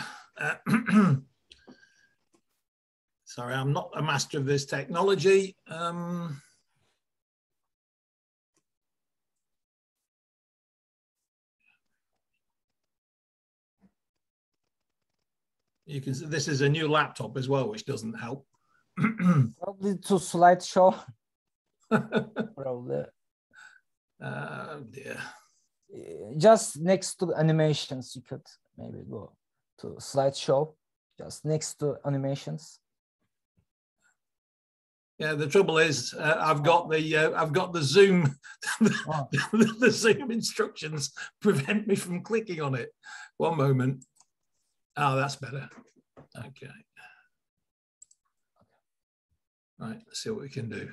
Sorry, I'm not a master of this technology. You can see this is a new laptop as well, which doesn't help.
Probably to slideshow. Probably.
Oh dear.
Just next to animations, you could maybe go to slideshow, just next to animations.
Yeah, the trouble is, I've got the Zoom, the Zoom instructions prevent me from clicking on it. One moment. Oh, that's better. Okay. Right, let's see what we can do.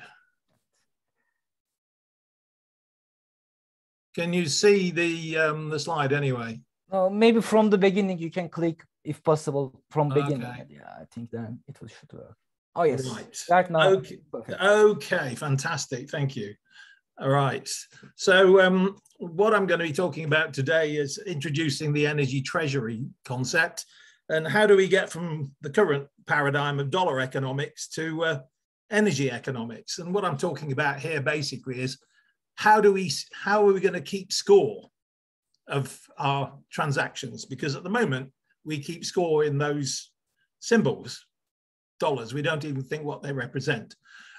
Can you see the slide anyway?
Maybe from the beginning you can click, if possible, from beginning.
Okay.
Yeah, I think then it should work. Oh yes,
right
now.
Okay. Okay, fantastic. Thank you. All right. So what I'm going to be talking about today is introducing the energy treasury concept, and how do we get from the current paradigm of dollar economics to energy economics. And what I'm talking about here basically is how are we going to keep score of our transactions? Because at the moment we keep score in those symbols, dollars. We don't even think what they represent.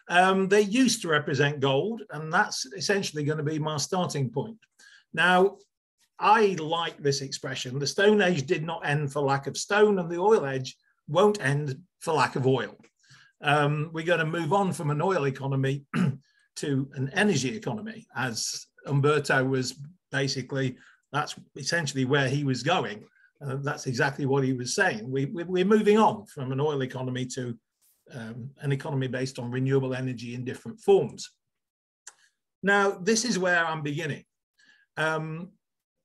They used to represent gold, and that's essentially going to be my starting point. Now, I like this expression. The Stone Age did not end for lack of stone, and the oil age won't end for lack of oil. We're going to move on from an oil economy to an energy economy, as Umberto was basically, that's essentially where he was going. That's exactly what he was saying. We're moving on from an oil economy to an economy based on renewable energy in different forms. Now, this is where I'm beginning.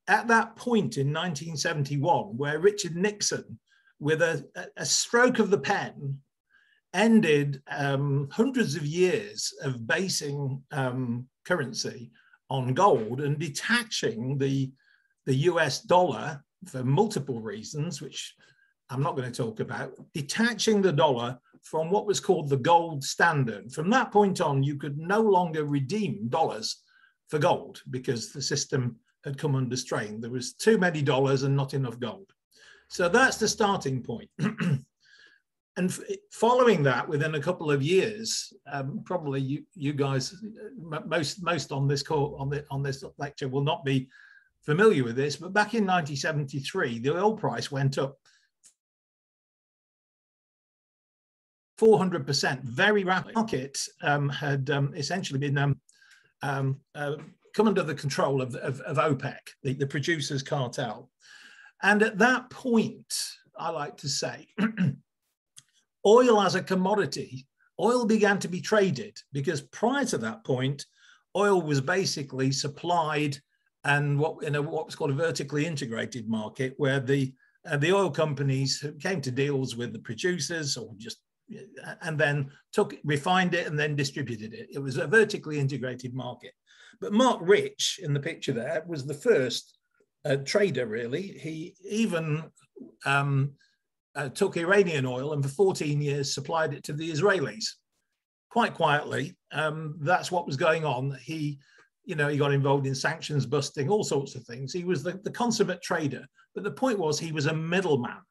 At that point in 1971, where Richard Nixon, with a stroke of the pen, ended hundreds of years of basing currency on gold and detaching the US dollar for multiple reasons, which I'm not going to talk about, detaching the dollar from what was called the gold standard. From that point on, you could no longer redeem dollars for gold because the system had come under strain. There was too many dollars and not enough gold. So that's the starting point. And following that, within a couple of years, probably you guys, most on this call, on this lecture, will not be familiar with this, but back in 1973, the oil price went up 400%, very rapidly. The market had essentially been come under the control of OPEC, the producers' cartel. And at that point, I like to say, oil as a commodity, oil began to be traded, because prior to that point, oil was basically supplied and what was called a vertically integrated market, where the oil companies came to deals with the producers, or just and then refined it and then distributed it. It was a vertically integrated market. But Mark Rich in the picture there was the first trader, really. He even took Iranian oil and for 14 years supplied it to the Israelis quite quietly. That's what was going on. He got involved in sanctions busting, all sorts of things. He was the consummate trader. But the point was, he was a middleman.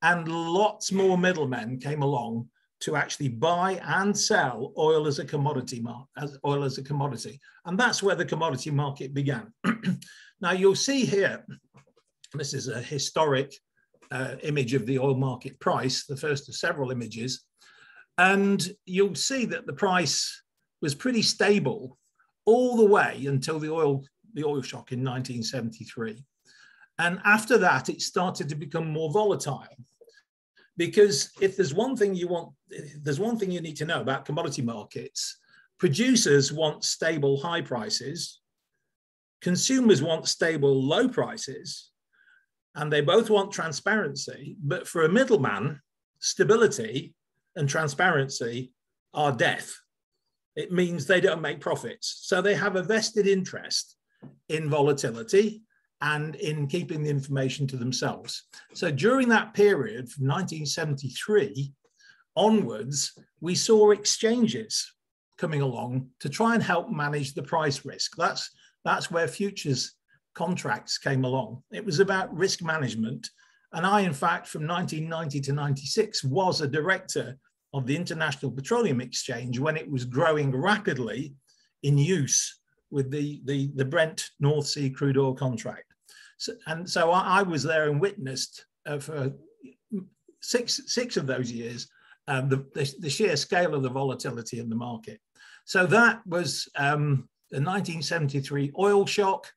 And lots more middlemen came along to actually buy and sell oil as a commodity, And that's where the commodity market began. Now you'll see here, this is a historic image of the oil market price, the first of several images. And you'll see that the price was pretty stable all the way until the oil shock in 1973. And after that, it started to become more volatile. Because if there's one thing there's one thing you need to know about commodity markets. Producers want stable high prices, consumers want stable low prices, and they both want transparency. But for a middleman, stability and transparency are death. It means they don't make profits. So they have a vested interest in volatility and in keeping the information to themselves. So during that period, from 1973 onwards, we saw exchanges coming along to try and help manage the price risk. That's where futures contracts came along. It was about risk management. And I, in fact, from 1990 to 96, was a director of the International Petroleum Exchange when it was growing rapidly in use with the Brent North Sea crude oil contract. So I was there and witnessed for six of those years the sheer scale of the volatility in the market. So that was the 1973 oil shock,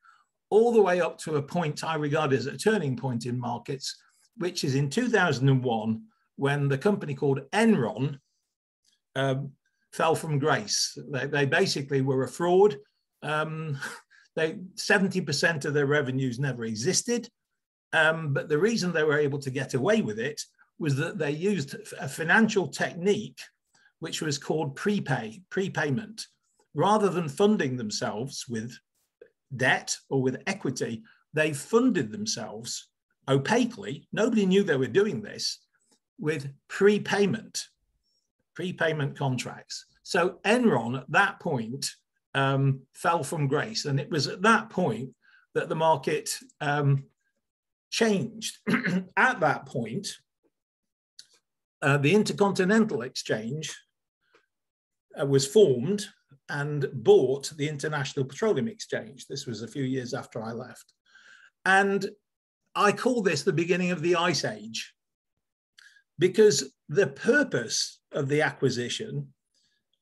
all the way up to a point I regard as a turning point in markets, which is in 2001, when the company called Enron fell from grace. They basically were a fraud. 70% of their revenues never existed. But the reason they were able to get away with it was that they used a financial technique which was called prepayment. Rather than funding themselves with debt or with equity, they funded themselves opaquely. Nobody knew they were doing this, with prepayment contracts. So Enron at that point fell from grace. And it was at that point that the market changed. At that point, the Intercontinental Exchange was formed and bought the International Petroleum Exchange. This was a few years after I left. And I call this the beginning of the Ice Age, because the purpose of the acquisition,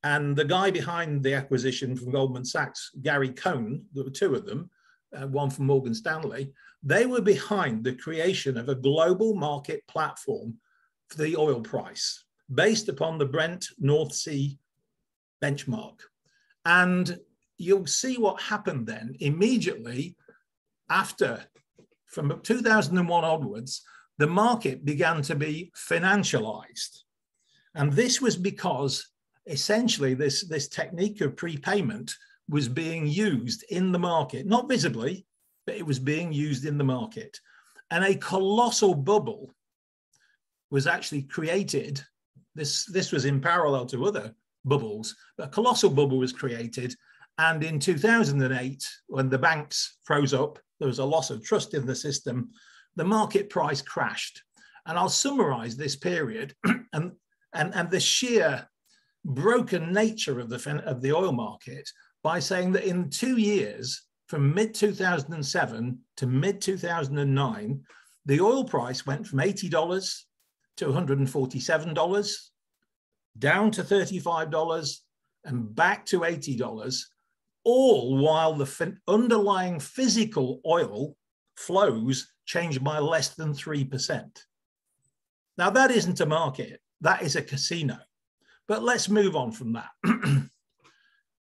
and the guy behind the acquisition from Goldman Sachs, Gary Cohn, there were two of them, one from Morgan Stanley, they were behind the creation of a global market platform for the oil price based upon the Brent North Sea benchmark. And you'll see what happened then immediately after, from 2001 onwards, the market began to be financialized. And this was because essentially this technique of prepayment was being used in the market, not visibly, but it was being used in the market. And a colossal bubble was actually created. This was in parallel to other bubbles, but a colossal bubble was created. And in 2008, when the banks froze up, there was a loss of trust in the system, the market price crashed. And I'll summarize this period and the sheer broken nature of the oil market by saying that in 2 years, from mid-2007 to mid-2009, the oil price went from $80 to $147, down to $35, and back to $80, all while the underlying physical oil flows changed by less than 3%. Now, that isn't a market, that is a casino. But let's move on from that.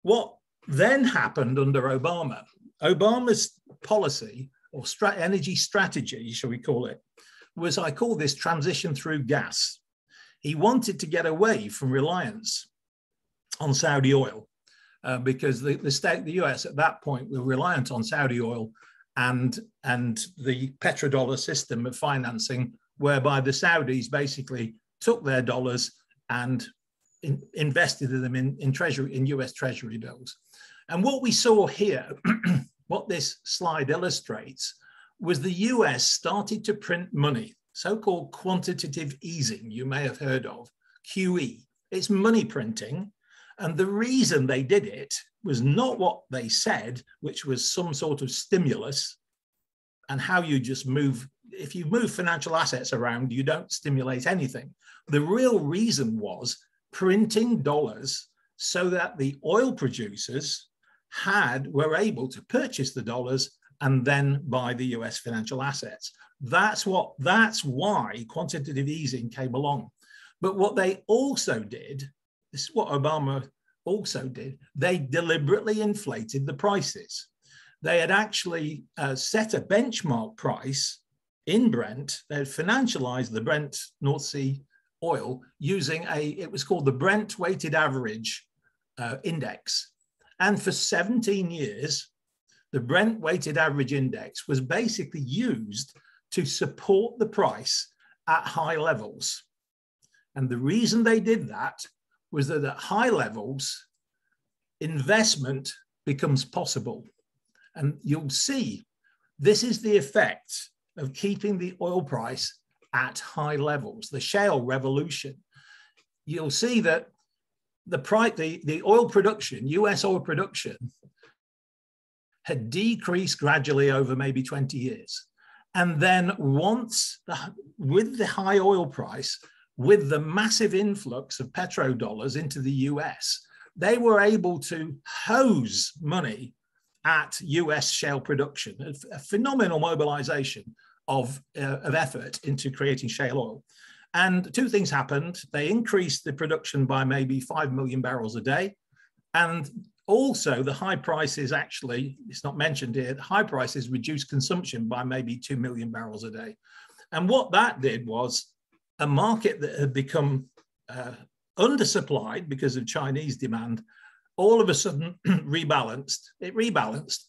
What then happened under Obama? Obama's policy, or energy strategy, shall we call it, was, I call this transition through gas. He wanted to get away from reliance on Saudi oil because the US at that point were reliant on Saudi oil and the petrodollar system of financing, whereby the Saudis basically took their dollars and invested them in US Treasury bills. And what we saw here, what this slide illustrates, was the US started to print money, so-called quantitative easing, you may have heard of, QE. It's money printing. And the reason they did it was not what they said, which was some sort of stimulus and how you just move. If you move financial assets around, you don't stimulate anything. The real reason was printing dollars so that the oil producers were able to purchase the dollars and then buy the US financial assets. That's why quantitative easing came along. But what they also did, this is what Obama also did, they deliberately inflated the prices. They had actually set a benchmark price in Brent. They had financialized the Brent North Sea oil using it was called the Brent weighted average index. And for 17 years, the Brent weighted average index was basically used to support the price at high levels. And the reason they did that was that at high levels, investment becomes possible. And you'll see this is the effect of keeping the oil price at high levels, the shale revolution. You'll see that the oil production, US oil production, had decreased gradually over maybe 20 years. And then with the high oil price, with the massive influx of petrodollars into the US, they were able to hose money at US shale production, a phenomenal mobilization of effort into creating shale oil. And two things happened. They increased the production by maybe 5 million barrels a day. And also the high prices, actually, it's not mentioned here, the high prices reduced consumption by maybe 2 million barrels a day. And what that did was a market that had become undersupplied because of Chinese demand, all of a sudden rebalanced. It rebalanced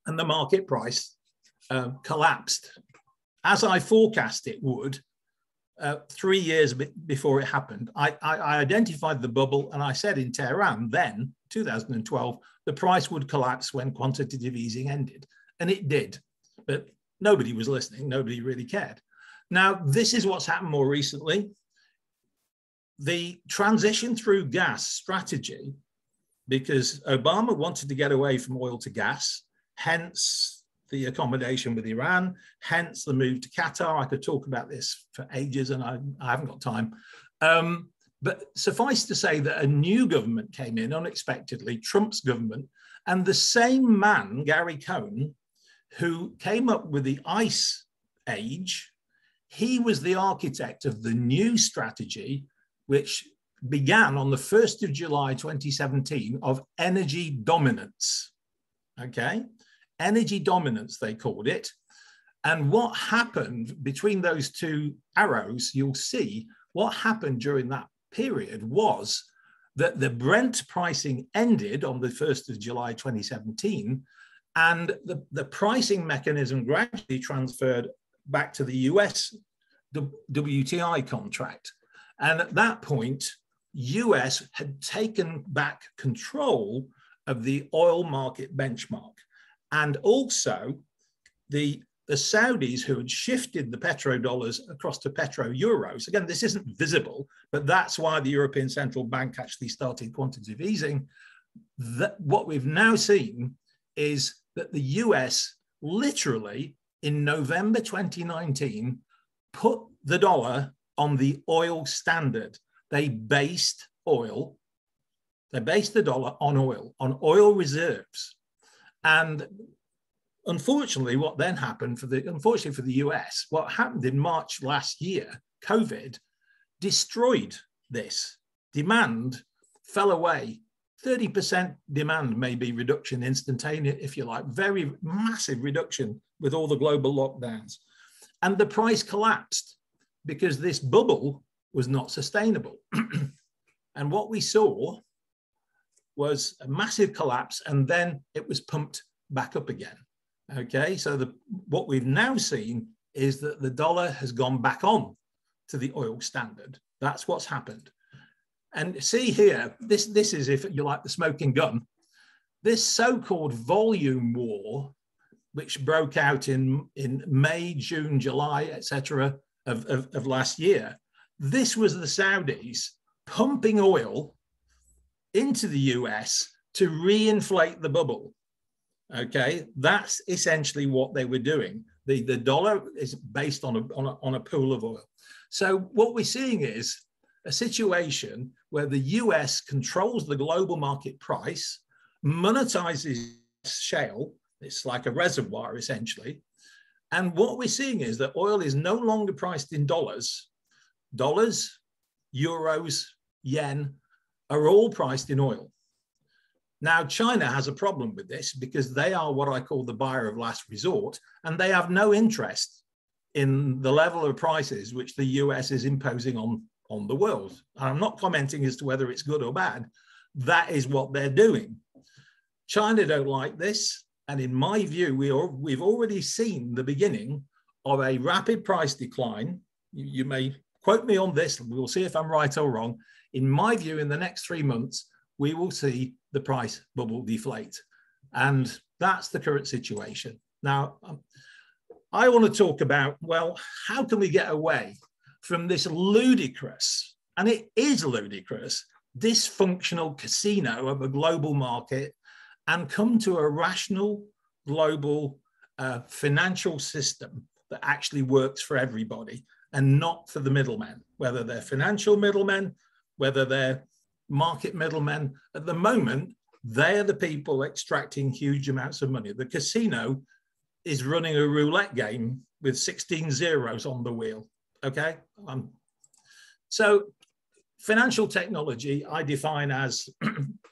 and the market price collapsed, as I forecast it would 3 years before it happened. I identified the bubble and I said in Tehran then, 2012, the price would collapse when quantitative easing ended. And it did, but nobody was listening. Nobody really cared. Now, this is what's happened more recently. the transition through gas strategy, because Obama wanted to get away from oil to gas, hence the accommodation with Iran, hence the move to Qatar. I could talk about this for ages and I haven't got time. But suffice to say that a new government came in unexpectedly, Trump's government, and the same man, Gary Cohn, who came up with the ice age, he was the architect of the new strategy, which began on the 1st of July 2017 of energy dominance, okay? Energy dominance, they called it. And what happened between those two arrows, you'll see what happened during that period was that the Brent pricing ended on the 1st of July 2017, and the pricing mechanism gradually transferred back to the US WTI contract. And at that point, US had taken back control of the oil market benchmark. And also the Saudis, who had shifted the petrodollars across to petro-euros. Again, this isn't visible, but that's why the European Central Bank actually started quantitative easing. What we've now seen is that the US literally in November 2019 put the dollar on the oil standard. They based the dollar on oil reserves. And unfortunately, what then happened unfortunately for the US, what happened in March last year, COVID, destroyed this. Demand fell away. 30% demand maybe reduction instantaneous, if you like, very massive reduction with all the global lockdowns. And the price collapsed because this bubble was not sustainable. And what we saw was a massive collapse, and then it was pumped back up again. Okay, so what we've now seen is that the dollar has gone back on to the oil standard. That's what's happened. And see here, this is, if you like, the smoking gun. This so-called volume war, which broke out in May, June, July, etc. of last year, this was the Saudis pumping oil into the US to reinflate the bubble. Okay, that's essentially what they were doing. The dollar is based on a pool of oil. So what we're seeing is a situation where the US controls the global market price, monetizes shale. It's like a reservoir essentially. And what we're seeing is that oil is no longer priced in dollars. Dollars, euros, yen are all priced in oil. Now, China has a problem with this because they are what I call the buyer of last resort, and they have no interest in the level of prices which the US is imposing on the world. And I'm not commenting as to whether it's good or bad. That is what they're doing. China don't like this. And in my view, we've already seen the beginning of a rapid price decline. You may quote me on this, and we'll see if I'm right or wrong. In my view, in the next 3 months, we will see the price bubble deflate. And that's the current situation. Now, I want to talk about, well, how can we get away from this ludicrous, and it is ludicrous, dysfunctional casino of a global market and come to a rational global financial system that actually works for everybody and not for the middlemen, whether they're financial middlemen, whether they're market middlemen. At the moment, they are the people extracting huge amounts of money. The casino is running a roulette game with 16 zeros on the wheel, okay? So financial technology, I define as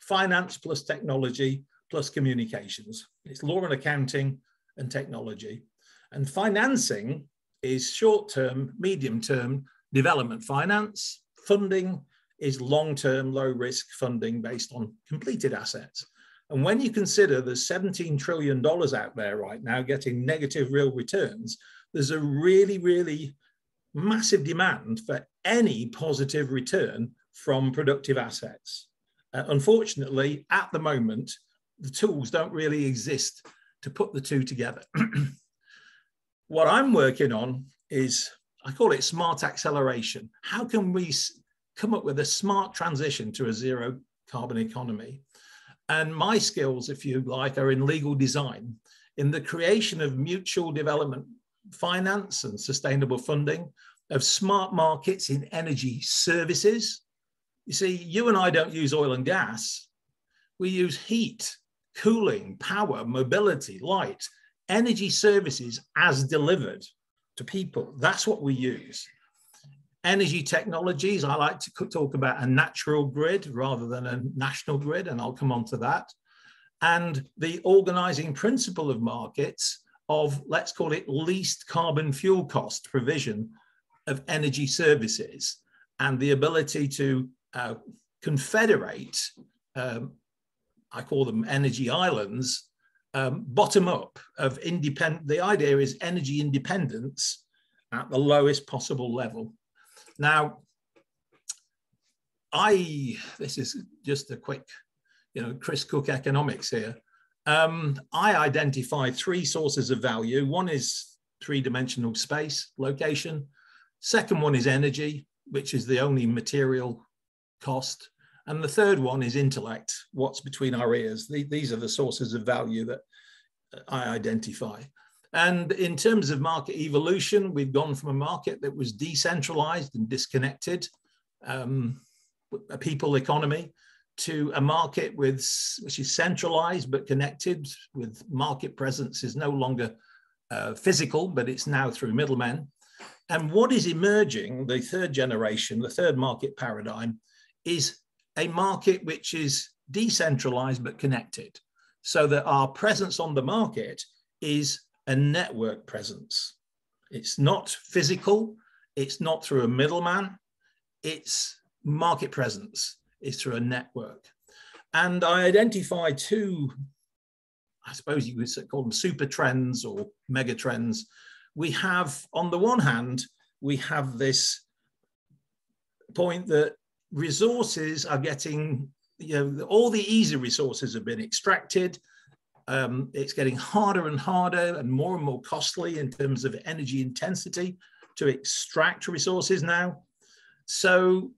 finance plus technology plus communications. It's law and accounting and technology. And financing is short-term, medium-term development finance. Funding is long-term, low-risk funding based on completed assets. And when you consider there's $17 trillion out there right now getting negative real returns, there's a really, really massive demand for any positive return from productive assets. Unfortunately, at the moment, the tools don't really exist to put the two together. What I'm working on is, I call it smart acceleration. How can we come up with a smart transition to a zero carbon economy. And my skills, if you like, are in legal design, in the creation of mutual development finance and sustainable funding, of smart markets in energy services. You see, you and I don't use oil and gas. We use heat, cooling, power, mobility, light, energy services as delivered to people. That's what we use. Energy technologies, I like to talk about a natural grid rather than a national grid, and I'll come on to that. And the organizing principle of markets of, let's call it, least carbon fuel cost provision of energy services, and the ability to confederate, I call them energy islands, bottom up of independent. The idea is energy independence at the lowest possible level. Now, this is just a quick, Chris Cook economics here. I identify three sources of value. One is three-dimensional space, location. Second one is energy, which is the only material cost. And the third one is intellect, what's between our ears. These are the sources of value that I identify. And in terms of market evolution, we've gone from a market that was decentralized and disconnected, a people economy, to a market which is centralized but connected, with market presence is no longer physical, but it's now through middlemen. And what is emerging, the third generation, the third market paradigm, is a market which is decentralized but connected, so that our presence on the market is a network presence. It's not physical, it's not through a middleman, it's market presence, it's through a network. And I identify two, I suppose you would call them super trends or mega trends. We have, on the one hand, we have this point that resources are getting, all the easy resources have been extracted. It's getting harder and harder and more costly in terms of energy intensity to extract resources now. So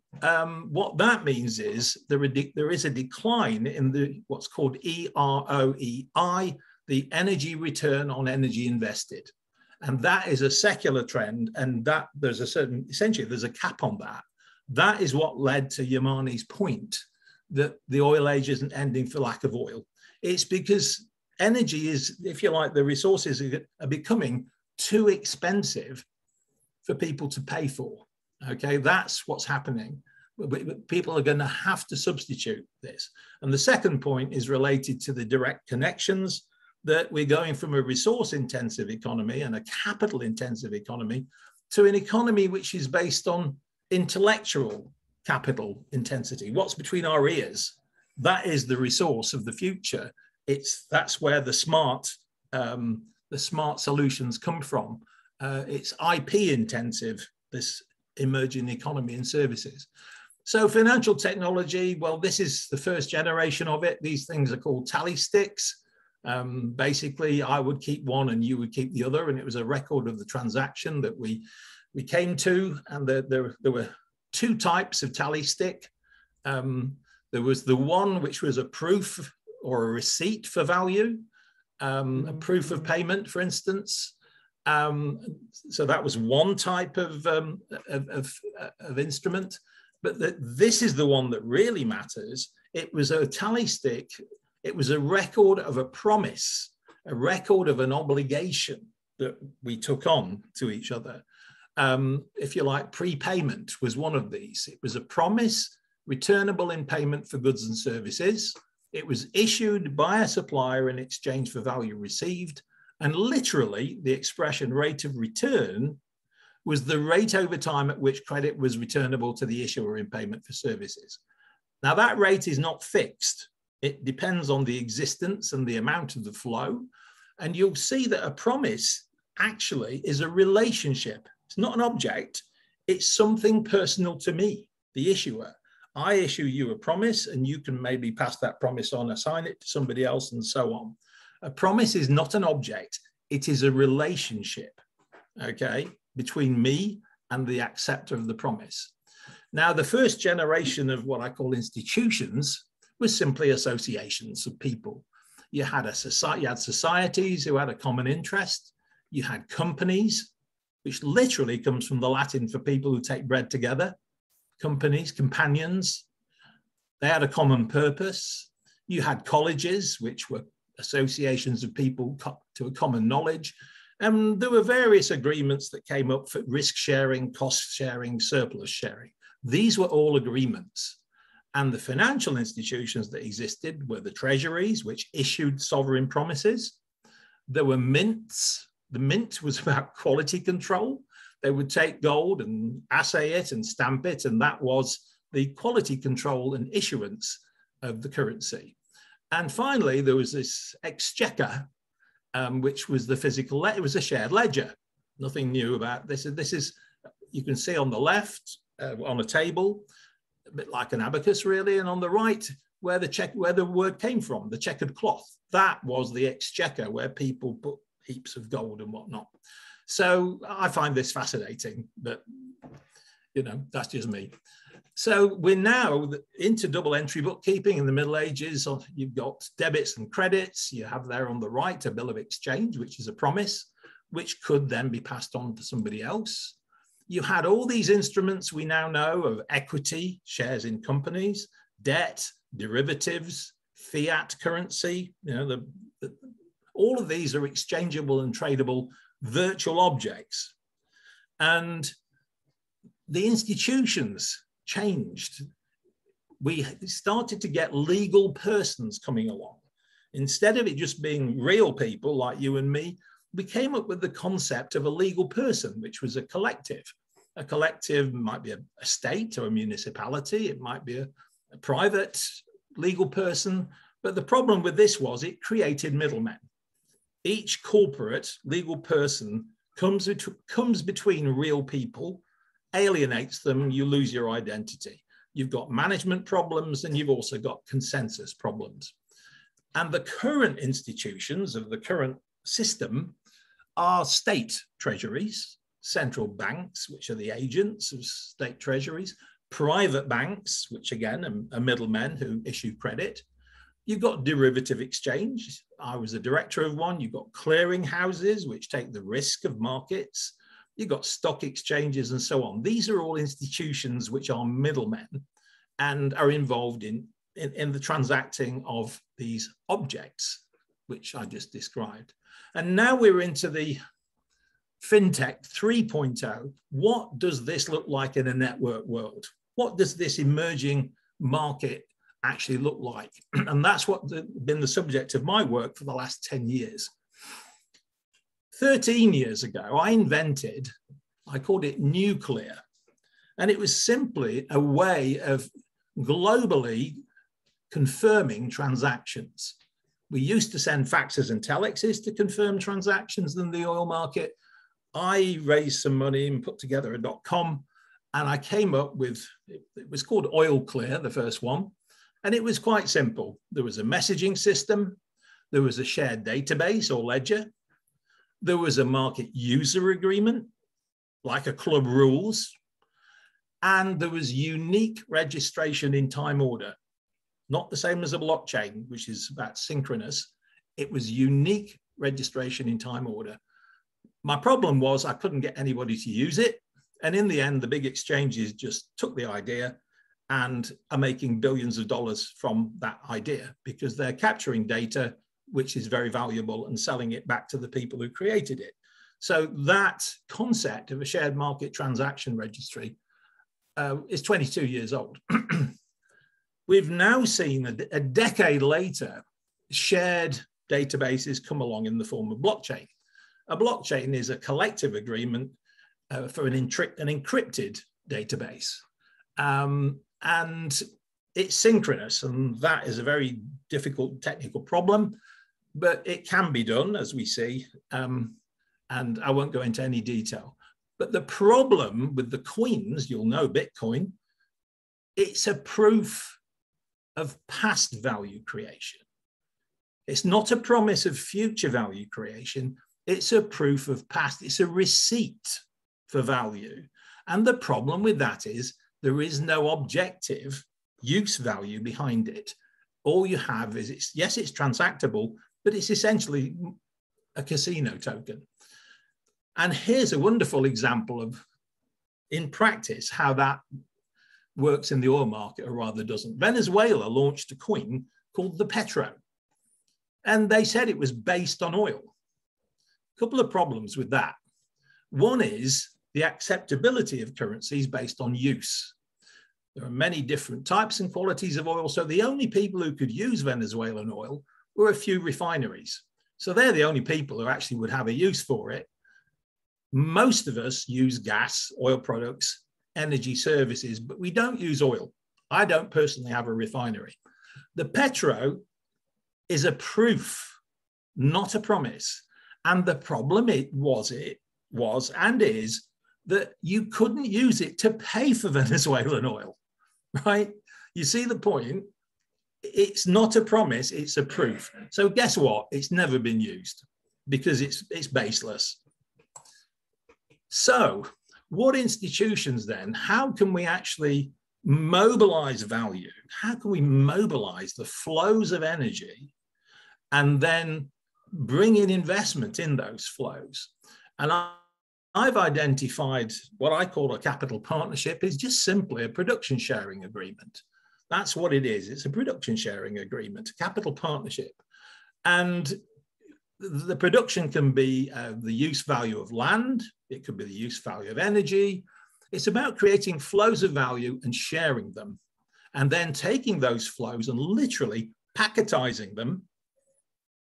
what that means is there is a decline in what's called EROEI, the energy return on energy invested. And that is a secular trend, and that there's essentially there's a cap on that. That is what led to Yamani's point that the oil age isn't ending for lack of oil. It's because energy is, if you like, the resources are becoming too expensive for people to pay for. Okay, that's what's happening. People are going to have to substitute this. And the second point is related to the direct connections, that we're going from a resource-intensive economy and a capital-intensive economy to an economy which is based on intellectual capital intensity. What's between our ears? That is the resource of the future. That's where the smart solutions come from. It's IP intensive, this emerging economy and services. So financial technology, well, this is the first generation of it. These things are called tally sticks. Basically, I would keep one and you would keep the other, and it was a record of the transaction that we came to. And there were two types of tally stick. There was the one which was a proof or a receipt for value, a proof of payment, for instance. So that was one type of instrument. But this is the one that really matters. It was a tally stick. It was a record of a promise, a record of an obligation that we took on to each other. If you like, prepayment was one of these. It was a promise returnable in payment for goods and services. It was issued by a supplier in exchange for value received. And literally, the expression rate of return was the rate over time at which credit was returnable to the issuer in payment for services. Now, that rate is not fixed. It depends on the existence and the amount of the flow. And you'll see that a promise actually is a relationship. It's not an object. It's something personal to me, the issuer. I issue you a promise, and you can maybe pass that promise on, assign it to somebody else, and so on. A promise is not an object. It is a relationship, okay, between me and the acceptor of the promise. Now, the first generation of what I call institutions was simply associations of people. You had societies who had a common interest. You had companies, which literally comes from the Latin for people who take bread together. Companies, companions, they had a common purpose. You had colleges, which were associations of people to a common knowledge. And there were various agreements that came up for risk sharing, cost sharing, surplus sharing. These were all agreements. And the financial institutions that existed were the treasuries, which issued sovereign promises. There were mints. The mint was about quality control. They would take gold and assay it and stamp it, and that was the quality control and issuance of the currency. And finally, there was this exchequer, which was the physical, it was a shared ledger. Nothing new about this. This is, you can see on the left on a table, a bit like an abacus really, and on the right, where the word came from, the checkered cloth. That was the exchequer, where people put heaps of gold and whatnot. So I find this fascinating, but you know, that's just me. So we're now into double entry bookkeeping. In the Middle Ages, you've got debits and credits. You have there on the right a bill of exchange, which is a promise, which could then be passed on to somebody else. You had all these instruments we now know of equity, shares in companies, debt, derivatives, fiat currency. You know, all of these are exchangeable and tradable virtual objects. And the institutions changed. We started to get legal persons coming along. Instead of it just being real people like you and me, we came up with the concept of a legal person, which was a collective. A collective might be a state or a municipality. It might be a private legal person. But the problem with this was it created middlemen. Each corporate legal person comes between real people, alienates them, you lose your identity. You've got management problems and you've also got consensus problems. And the current institutions of the current system are state treasuries, central banks, which are the agents of state treasuries, private banks, which again are middlemen who issue credit. You've got derivative exchange. I was a director of one. You've got clearing houses, which take the risk of markets. You've got stock exchanges and so on. These are all institutions which are middlemen and are involved in the transacting of these objects, which I just described. And now we're into the FinTech 3.0. What does this look like in a network world? What does this emerging market actually look like? And that's what's been the subject of my work for the last 10 years. 13 years ago, I called it nuclear. And it was simply a way of globally confirming transactions. We used to send faxes and telexes to confirm transactions in the oil market. I raised some money and put together a .com, and I came up with, it was called Oil Clear, the first one. And it was quite simple. There was a messaging system. There was a shared database or ledger. There was a market user agreement, like a club rules. And there was unique registration in time order. Not the same as a blockchain, which is about synchronous. It was unique registration in time order. My problem was I couldn't get anybody to use it. And in the end, the big exchanges just took the idea and are making billions of dollars from that idea because they're capturing data, which is very valuable, and selling it back to the people who created it. So that concept of a shared market transaction registry is 22 years old. We've now seen a decade later, shared databases come along in the form of blockchain. A blockchain is a collective agreement for an encrypted database. And it's synchronous, and that is a very difficult technical problem, but it can be done, as we see, and I won't go into any detail. But the problem with the coins, you'll know Bitcoin, it's a proof of past value creation. It's not a promise of future value creation, it's a proof of past, it's a receipt for value. And the problem with that is There is no objective use value behind it. All you have is, yes, it's transactable, but it's essentially a casino token. And here's a wonderful example of, in practice, how that works in the oil market, or rather doesn't. Venezuela launched a coin called the Petro, and they said it was based on oil. A couple of problems with that. One is the acceptability of currencies based on use. There are many different types and qualities of oil, so the only people who could use Venezuelan oil were a few refineries. So they're the only people who actually would have a use for it. Most of us use gas, oil products, energy services, but we don't use oil. I don't personally have a refinery. The Petro is a proof, not a promise. And the problem was and is that you couldn't use it to pay for Venezuelan oil, right? You see the point? It's not a promise, it's a proof. So guess what? It's never been used because it's baseless. So what institutions then, how can we actually mobilize value? How can we mobilize the flows of energy and then bring in investment in those flows? And I've identified what I call a capital partnership is just simply a production sharing agreement. That's what it is. It's a production sharing agreement, a capital partnership. And the production can be the use value of land. It could be the use value of energy. It's about creating flows of value and sharing them, and then taking those flows and literally packetizing them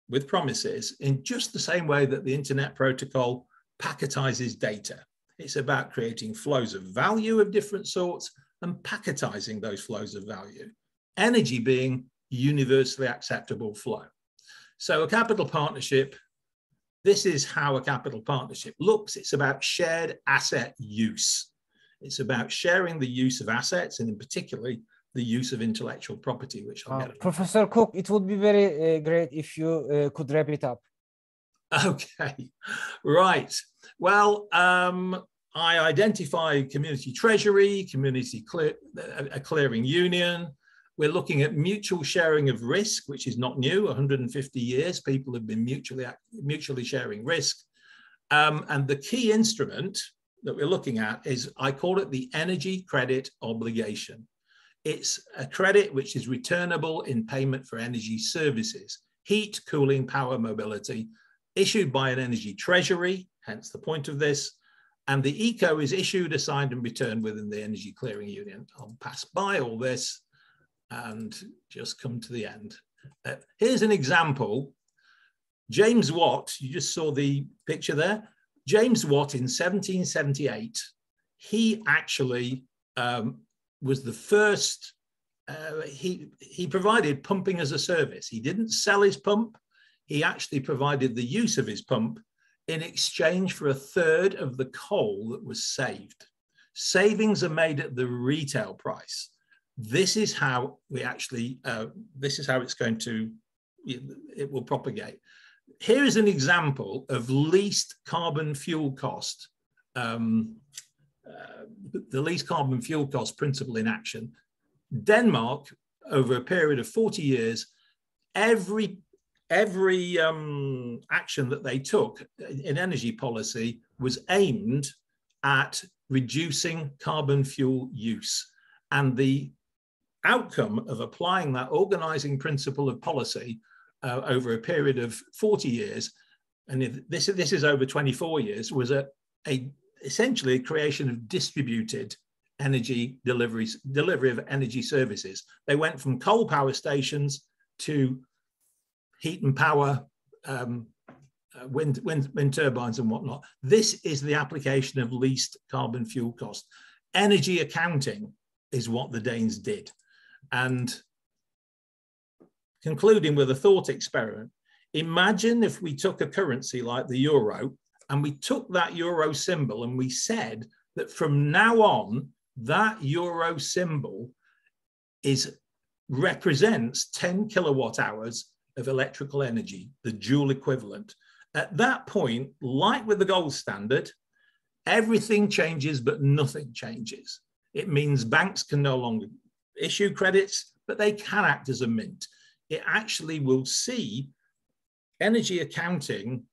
with promises in just the same way that the internet protocol packetizes data. It's about creating flows of value of different sorts and packetizing those flows of value, energy being universally acceptable flow. So a capital partnership, this is how a capital partnership looks. It's about shared asset use. It's about sharing the use of assets, and in particularly the use of intellectual property, which I'll get to.
Professor Cook, it would be very great if you could wrap it up.
Okay, right. Well, I identify community treasury, a clearing union. We're looking at mutual sharing of risk, which is not new. 150 years, people have been mutually sharing risk. And the key instrument that we're looking at is, I call it the energy credit obligation. It's a credit which is returnable in payment for energy services, heat, cooling, power, mobility, issued by an energy treasury, hence the point of this. And the ECO is issued, assigned, and returned within the energy clearing union. I'll pass by all this and just come to the end. Here's an example. James Watt, you just saw the picture there. James Watt in 1778, he actually was the first, he provided pumping as a service. He didn't sell his pump. He actually provided the use of his pump in exchange for a third of the coal that was saved. Savings are made at the retail price. This is how we actually, this is how it's going to, it will propagate. Here is an example of least carbon fuel cost, the least carbon fuel cost principle in action. Denmark, over a period of 40 years, every action that they took in energy policy was aimed at reducing carbon fuel use. And the outcome of applying that organizing principle of policy over a period of 40 years, and this is over 24 years, was essentially a creation of distributed energy delivery of energy services. They went from coal power stations to heat and power, wind turbines and whatnot. This is the application of least carbon fuel cost. Energy accounting is what the Danes did. And concluding with a thought experiment, imagine if we took a currency like the euro and we took that euro symbol and we said that from now on, that euro symbol represents 10 kilowatt hours of electrical energy, the joule equivalent. At that point, like with the gold standard, everything changes, but nothing changes. It means banks can no longer issue credits, but they can act as a mint. It actually will see energy accounting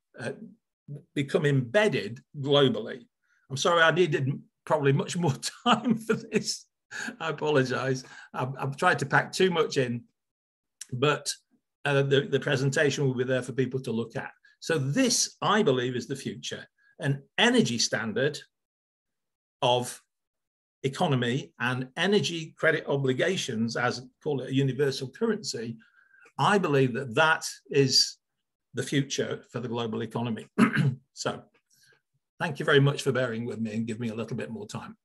become embedded globally. I'm sorry, I needed probably much more time for this. I apologize. I've tried to pack too much in, but the presentation will be there for people to look at. So this, I believe, is the future. An energy standard of economy and energy credit obligations, as call it a universal currency. I believe that that is the future for the global economy. So thank you very much for bearing with me and give me a little bit more time.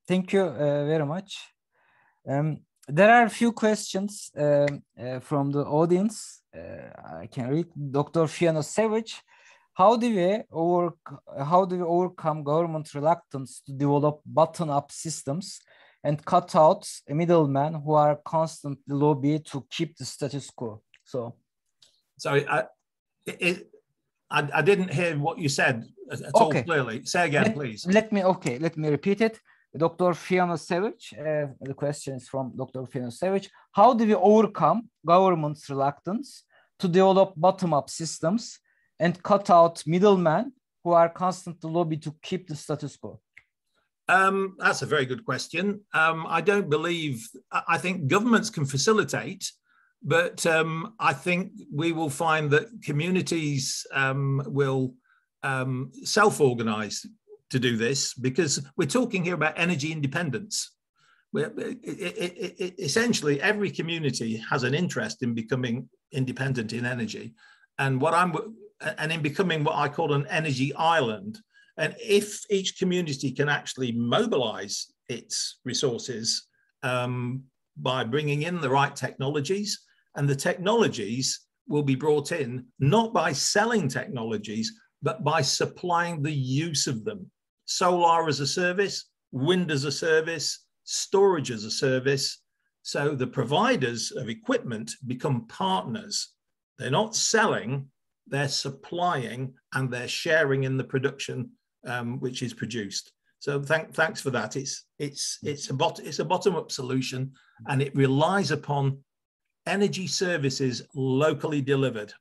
Thank you very much. There are a few questions from the audience. I can read. Dr. Fiona Savage, how do we overcome government reluctance to develop bottom-up systems and cut out a middleman who are constantly lobby to keep the status quo? So,
sorry, I didn't hear what you said at all clearly. Say again, please.
Let me repeat it. Dr. Fiona Savage, the question is from Dr. Fiona Savage. How do we overcome government's reluctance to develop bottom-up systems and cut out middlemen who are constantly lobby to keep the status quo?
That's a very good question. I don't believe, I think governments can facilitate, but I think we will find that communities will self-organize to do this, because we're talking here about energy independence. Essentially, every community has an interest in becoming independent in energy, and in becoming what I call an energy island. And if each community can actually mobilize its resources by bringing in the right technologies, and the technologies will be brought in not by selling technologies, but by supplying the use of them. Solar as a service, wind as a service, storage as a service. So the providers of equipment become partners. They're not selling, they're supplying, and they're sharing in the production which is produced. So thanks for that. It's a bottom-up solution, and it relies upon energy services locally delivered.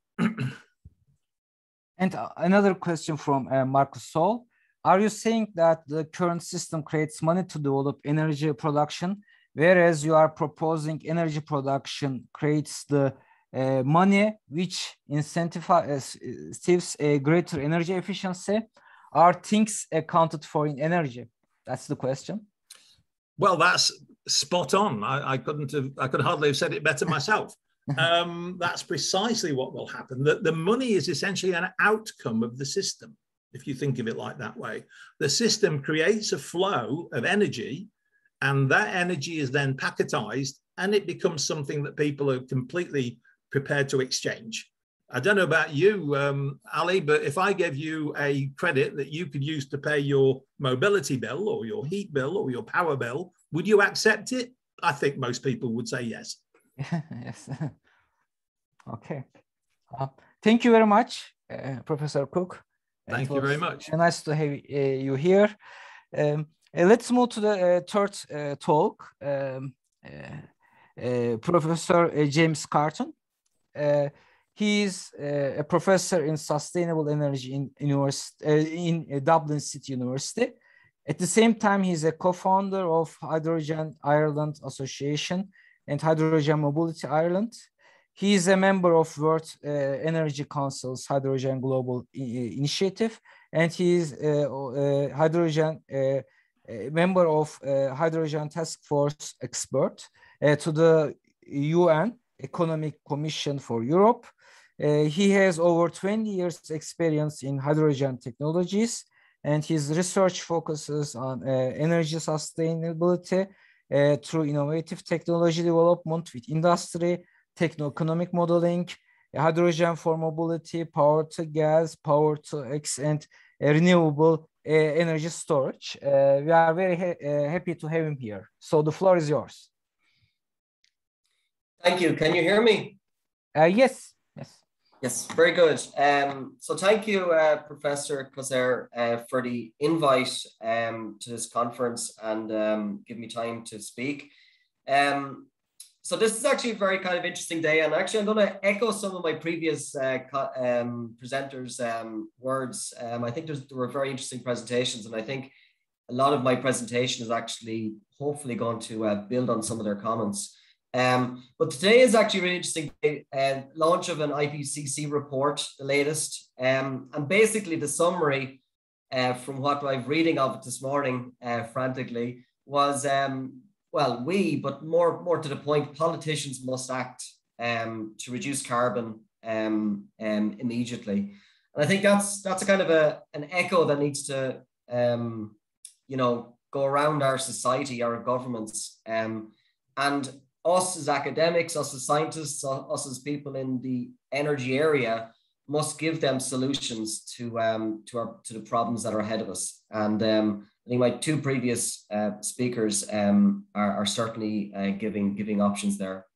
And another question from Marcus Sol. Are you saying that the current system creates money to develop energy production, whereas you are proposing energy production creates the money which incentives a greater energy efficiency? Are things accounted for in energy? That's the question.
Well, that's spot on. I could hardly have said it better myself. That's precisely what will happen. The money is essentially an outcome of the system, if you think of it like that way. The system creates a flow of energy, and that energy is then packetized, and it becomes something that people are completely prepared to exchange. I don't know about you, Ali, but if I gave you a credit that you could use to pay your mobility bill or your heat bill or your power bill, would you accept it? I think most people would say yes.
Yes. Okay. Thank you very much, Professor Cook.
Thank you very much.
Nice to have you here. Let's move to the third talk. Professor James Carton. He is a professor in sustainable energy in Dublin City University. At the same time, he's a co-founder of Hydrogen Ireland Association and Hydrogen Mobility Ireland. He is a member of World Energy Council's Hydrogen Global Initiative, and he is a member of Hydrogen Task Force expert to the UN Economic Commission for Europe. He has over 20 years experience in hydrogen technologies, and his research focuses on energy sustainability through innovative technology development with industry, techno-economic modeling, hydrogen for mobility, power to gas, power to X, and renewable energy storage. We are very happy to have him here. So the floor is yours.
Thank you. Can you hear me?
Yes. Yes.
Yes, very good. So thank you, Professor Kozer, for the invite to this conference and give me time to speak. So this is actually a very kind of interesting day, and actually I'm going to echo some of my previous presenters' words. I think there were very interesting presentations, and I think a lot of my presentation is actually hopefully going to build on some of their comments. But today is actually a really interesting day, launch of an IPCC report, the latest, and basically the summary from what I'm reading of it this morning frantically was, well, but more to the point, politicians must act to reduce carbon immediately. And I think that's a kind of an echo that needs to, you know, go around our society, our governments, and us as academics, us as scientists, us as people in the energy area must give them solutions to the problems that are ahead of us. And I think my two previous speakers are certainly giving options there.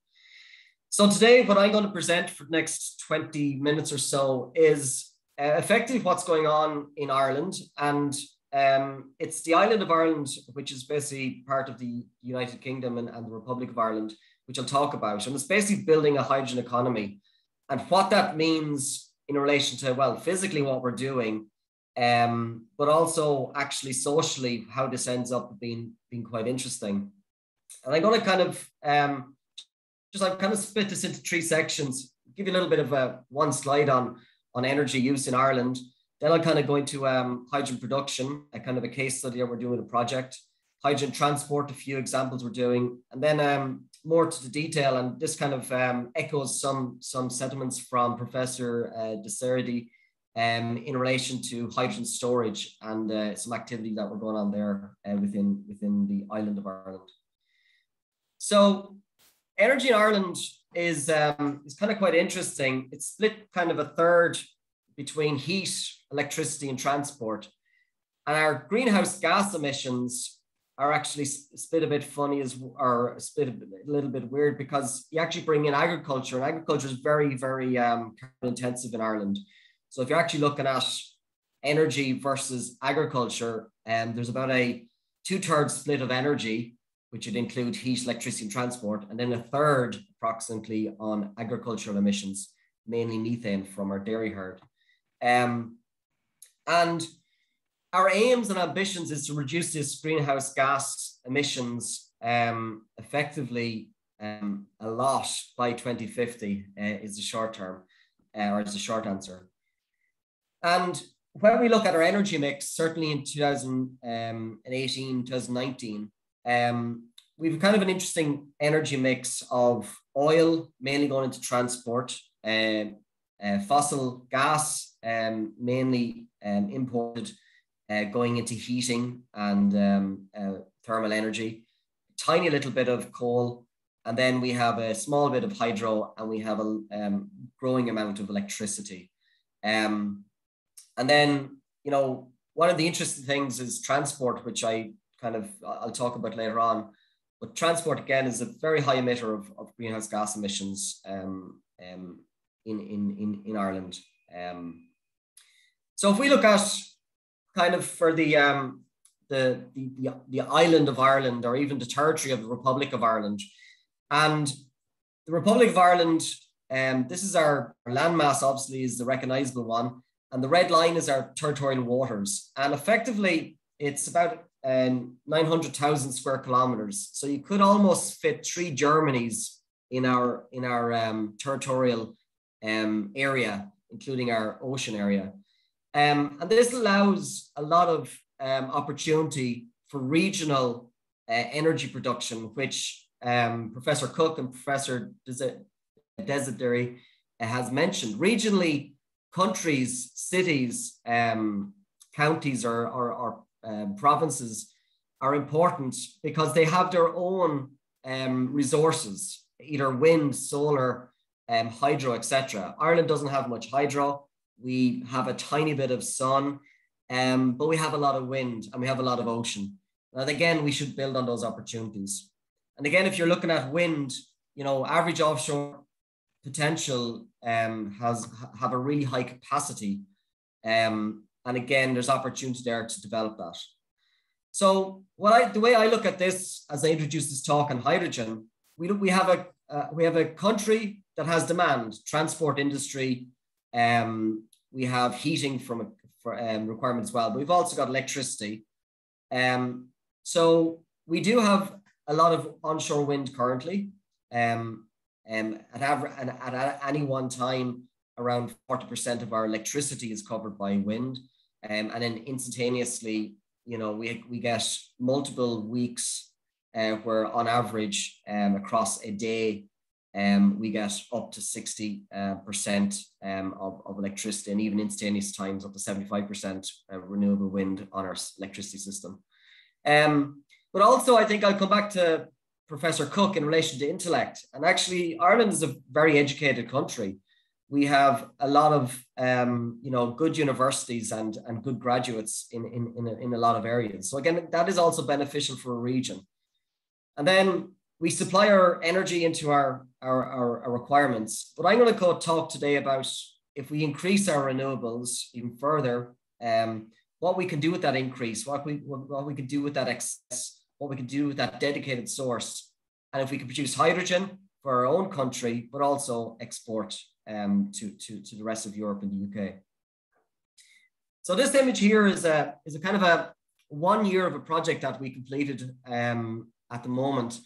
So today, what I'm going to present for the next 20 minutes or so is effectively what's going on in Ireland. And it's the island of Ireland, which is basically part of the United Kingdom and the Republic of Ireland, which I'll talk about. And it's basically building a hydrogen economy and what that means in relation to, well, physically what we're doing, but also actually socially, how this ends up being quite interesting. And I'm going to kind of, I'll kind of split this into three sections, give you a little bit of one slide on energy use in Ireland. Then I'll kind of go into hydrogen production, a kind of a case study that we're doing a project, hydrogen transport, a few examples we're doing, and then more to the detail. And this kind of echoes some sentiments from Professor Treasury in relation to hydrogen storage and some activity that we're going on there within the island of Ireland. So energy in Ireland is kind of quite interesting. It's split kind of a third between heat, electricity, and transport. And our greenhouse gas emissions are actually split a bit funny, or split a little bit weird, because you actually bring in agriculture, and agriculture is very, very carbon intensive in Ireland. So if you're actually looking at energy versus agriculture, there's about a 2/3 split of energy, which would include heat, electricity, and transport, and then a third approximately on agricultural emissions, mainly methane from our dairy herd. And our aims and ambitions is to reduce this greenhouse gas emissions effectively a lot by 2050 is the short term, or is the short answer. And when we look at our energy mix, certainly in 2018, 2019, we've kind of an interesting energy mix of oil, mainly going into transport, fossil gas, mainly imported, going into heating and thermal energy, tiny little bit of coal, and then we have a small bit of hydro, and we have a growing amount of electricity. And then, you know, one of the interesting things is transport, which I'll talk about later on. But transport, again, is a very high emitter of greenhouse gas emissions in Ireland. So if we look at kind of for the island of Ireland, or even the territory of the Republic of Ireland, and the Republic of Ireland, this is our landmass, obviously, is the recognizable one, and the red line is our territorial waters, and effectively it's about 900,000 square kilometers. So you could almost fit 3 Germanys in our territorial area, including our ocean area. And this allows a lot of opportunity for regional energy production, which Professor Cook and Professor Treasury has mentioned. Regionally, countries, cities, counties, or provinces are important because they have their own resources, either wind, solar, hydro, etc. Ireland doesn't have much hydro. We have a tiny bit of sun, but we have a lot of wind and we have a lot of ocean. And again, we should build on those opportunities. And again, if you're looking at wind, you know, average offshore potential have a really high capacity. And again, there's opportunity there to develop that. So the way I look at this, as I introduce this talk on hydrogen, we have a country that has demand, transport industry. We have heating for requirement as well, but we've also got electricity. So we do have a lot of onshore wind currently. At any one time, around 40% of our electricity is covered by wind. And then instantaneously, you know, we get multiple weeks where on average across a day, we get up to 60% of electricity, and even instantaneous times up to 75% renewable wind on our electricity system. But also, I think I'll come back to Professor Cook in relation to intellect. And actually, Ireland is a very educated country. We have a lot of you know, good universities and good graduates in a lot of areas. So again, that is also beneficial for a region. And then we supply our energy into our requirements. But I'm going to talk today about if we increase our renewables even further, what we can do with that increase, what we can do with that excess, what we can do with that dedicated source, and if we can produce hydrogen for our own country, but also export to the rest of Europe and the UK. So this image here is a kind of a 1 year of a project that we completed at the moment.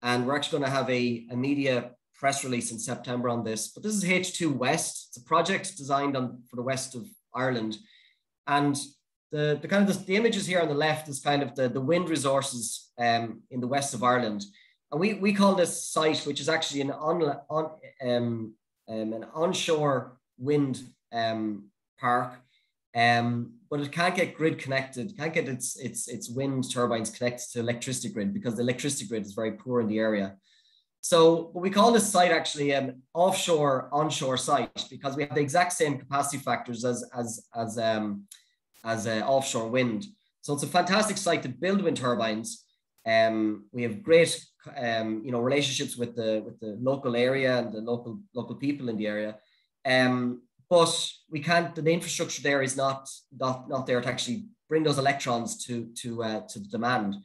And we're actually going to have a media press release in September on this. But this is H2 West. It's a project designed for the west of Ireland. And the images here on the left is kind of the wind resources in the west of Ireland. And we call this site, which is actually an onshore wind park, but it can't get grid connected, can't get its wind turbines connected to the electricity grid because the electricity grid is very poor in the area. So we call this site actually an onshore site because we have the exact same capacity factors as offshore wind. So it's a fantastic site to build wind turbines. We have great you know, relationships with the local area and the local people in the area. But we can't, the infrastructure there is not there to actually bring those electrons to the demand.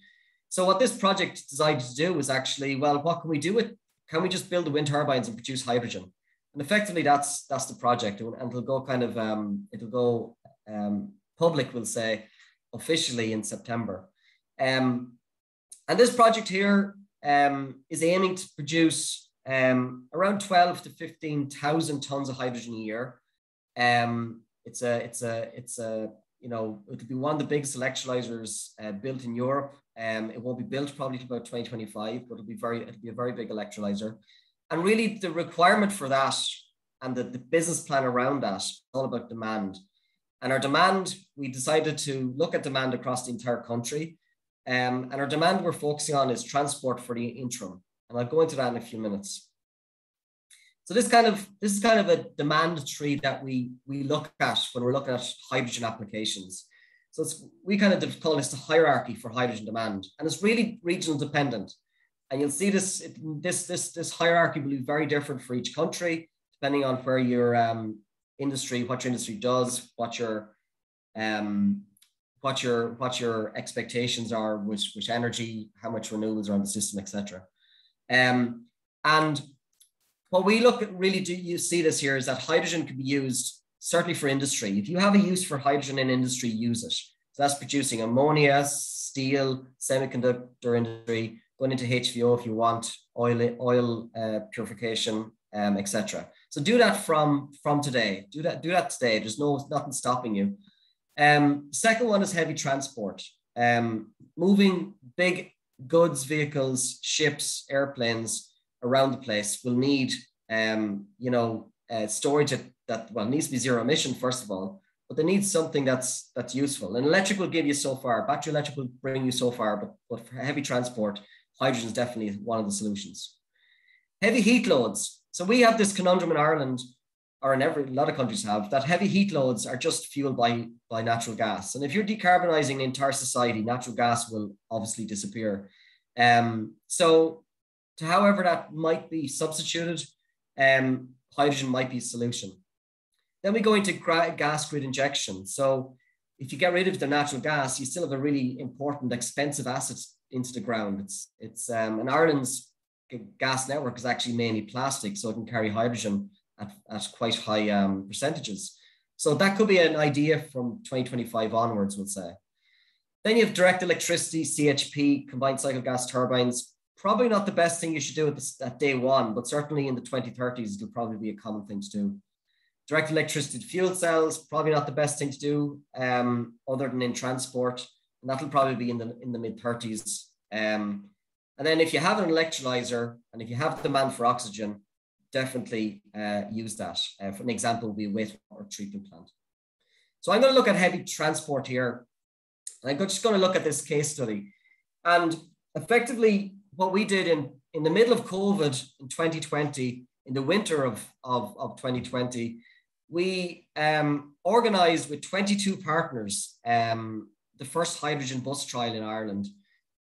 So what this project decided to do was actually, well, what can we do with, can we just build the wind turbines and produce hydrogen? And effectively that's the project, and it'll go kind of, it'll go public, we'll say, officially in September. And this project here is aiming to produce around 12 to 15,000 tons of hydrogen a year. It's a you know, it'll be one of the biggest electrolyzers built in Europe. It won't be built probably till about 2025, but it'll be a very big electrolyzer. And really the requirement for that and the business plan around that is all about demand. And our demand, we decided to look at demand across the entire country. And our demand we're focusing on is transport for the interim. And I'll go into that in a few minutes. So this is kind of a demand tree that we look at when we're looking at hydrogen applications. So we kind of call this the hierarchy for hydrogen demand, and it's really regional dependent. And you'll see this hierarchy will be very different for each country, depending on where your industry, what your industry does, what your expectations are, which energy, how much renewables are on the system, etc. And what we look at really, you see this here, is that hydrogen can be used certainly for industry. If you have a use for hydrogen in industry, use it. So that's producing ammonia, steel, semiconductor industry, going into HVO if you want, oil purification, etc. So do that from today. Do that today. There's nothing stopping you. Second one is heavy transport. Moving big goods, vehicles, ships, airplanes around the place will need, you know, storage that needs to be zero emission, first of all, but they need something that's useful. And electric will give you so far, battery electric will bring you so far, but for heavy transport, hydrogen is definitely one of the solutions. Heavy heat loads. So we have this conundrum in Ireland, or in a lot of countries have, that heavy heat loads are just fueled by natural gas. And if you're decarbonizing the entire society, natural gas will obviously disappear. So however that might be substituted, hydrogen might be a solution. Then we go into gas grid injection. So if you get rid of the natural gas, you still have a really important, expensive asset into the ground. And Ireland's gas network is actually mainly plastic, so it can carry hydrogen at quite high percentages. So that could be an idea from 2025 onwards, we'll say. Then you have direct electricity, CHP, combined cycle gas turbines. Probably not the best thing you should do at day one, but certainly in the 2030s, it'll probably be a common thing to do. Direct electricity fuel cells, probably not the best thing to do, other than in transport, and that'll probably be in the mid-30s. And then if you have an electrolyzer and if you have demand for oxygen, definitely use that. For an example, would be a wastewater treatment plant. So I'm going to look at heavy transport here. I'm just going to look at this case study. And effectively, what we did in the middle of COVID in 2020, in the winter of 2020, we organized with 22 partners the first hydrogen bus trial in Ireland.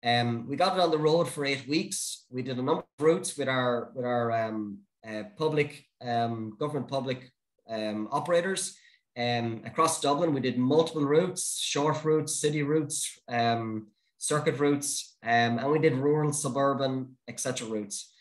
We got it on the road for 8 weeks. We did a number of routes with our public government public operators across Dublin. We did multiple routes, short routes, city routes, circuit routes, and we did rural, suburban, etc. routes.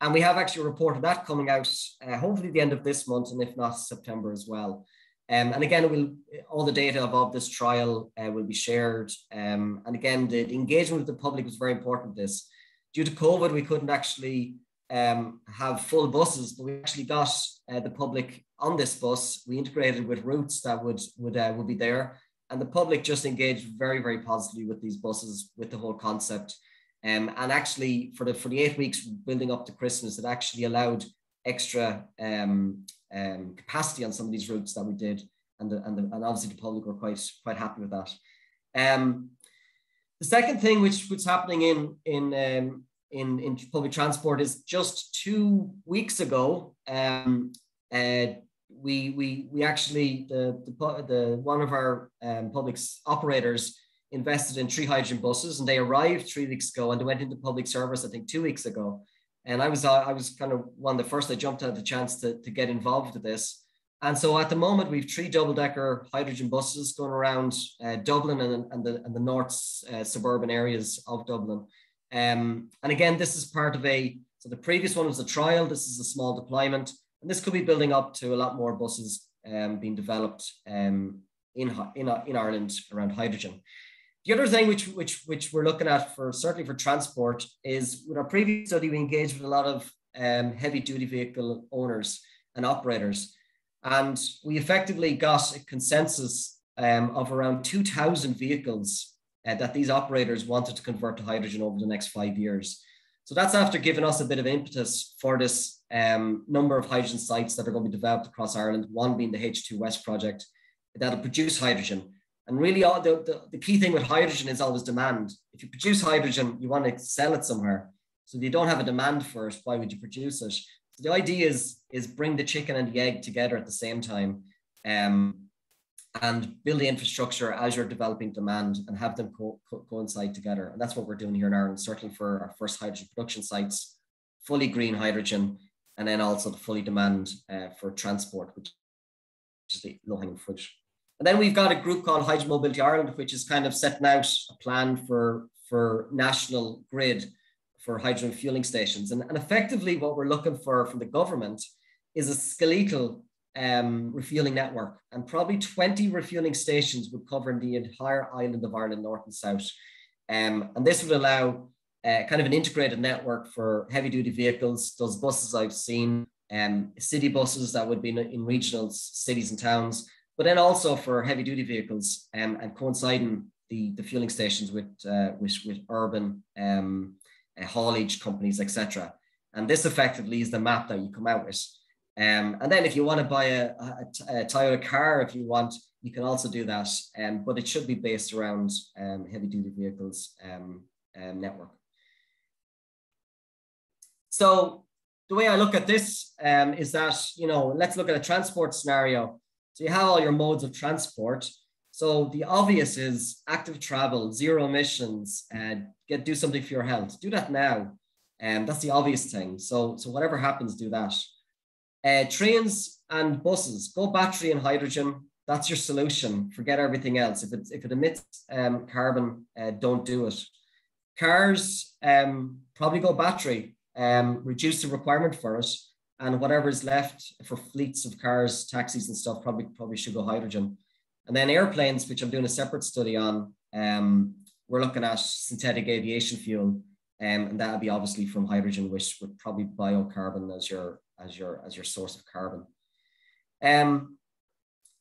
And we have actually reported that coming out hopefully the end of this month, and if not September as well. And again, all the data of this trial will be shared. And again, the engagement with the public was very important. This, due to COVID, we couldn't actually have full buses, but we actually got the public on this bus. We integrated with routes that would be there, and the public just engaged very, very positively with these buses, with the whole concept. And actually, for the 8 weeks building up to Christmas, it actually allowed extra capacity on some of these routes that we did, and obviously the public were quite happy with that. The second thing which happening in public transport is just 2 weeks ago, we actually one of our public operators invested in 3 hydrogen buses, and they arrived 3 weeks ago, and they went into public service, I think 2 weeks ago. And I was kind of one of the first. I jumped at the chance to get involved with this. And so at the moment, we've 3 double-decker hydrogen buses going around Dublin and the north suburban areas of Dublin. And again, this is part of so the previous one was a trial. This is a small deployment, and this could be building up to a lot more buses being developed in Ireland around hydrogen. The other thing which we're looking at certainly for transport is, with our previous study, we engaged with a lot of heavy duty vehicle owners and operators. And we effectively got a consensus of around 2,000 vehicles that these operators wanted to convert to hydrogen over the next 5 years. So that's after giving us a bit of impetus for this number of hydrogen sites that are going to be developed across Ireland, one being the H2 West project that'll produce hydrogen. And really, the key thing with hydrogen is always demand. If you produce hydrogen, you want to sell it somewhere. So if you don't have a demand for it, why would you produce it? So the idea is bring the chicken and the egg together at the same time, and build the infrastructure as you're developing demand, and have them coincide together. And that's what we're doing here in Ireland, certainly for our first hydrogen production sites, fully green hydrogen, and then also the fully demand for transport, which is the low-hanging fruit. And then we've got a group called Hydrogen Mobility Ireland, which is kind of setting out a plan for national grid for hydrogen fueling stations. And effectively what we're looking for from the government is a skeletal refueling network, and probably 20 refueling stations would cover the entire island of Ireland, north and south. And this would allow kind of an integrated network for heavy duty vehicles, those buses I've seen, city buses that would be in regional cities and towns, but then also for heavy duty vehicles, and coinciding the fueling stations with urban haulage companies, etc. And this effectively is the map that you come out with. And then if you want to buy a Toyota car, if you want, you can also do that. But it should be based around heavy duty vehicles network. So the way I look at this is that, let's look at a transport scenario. So you have all your modes of transport. So the obvious is active travel, zero emissions, do something for your health. Do that now. That's the obvious thing. So whatever happens, do that. Trains and buses, go battery and hydrogen. That's your solution. Forget everything else. If it emits carbon, don't do it. Cars, probably go battery, reduce the requirement for it. And whatever is left for fleets of cars, taxis and stuff, probably should go hydrogen. And then airplanes, which I'm doing a separate study on, we're looking at synthetic aviation fuel, and that'll be obviously from hydrogen, which would probably biocarbon as your source of carbon.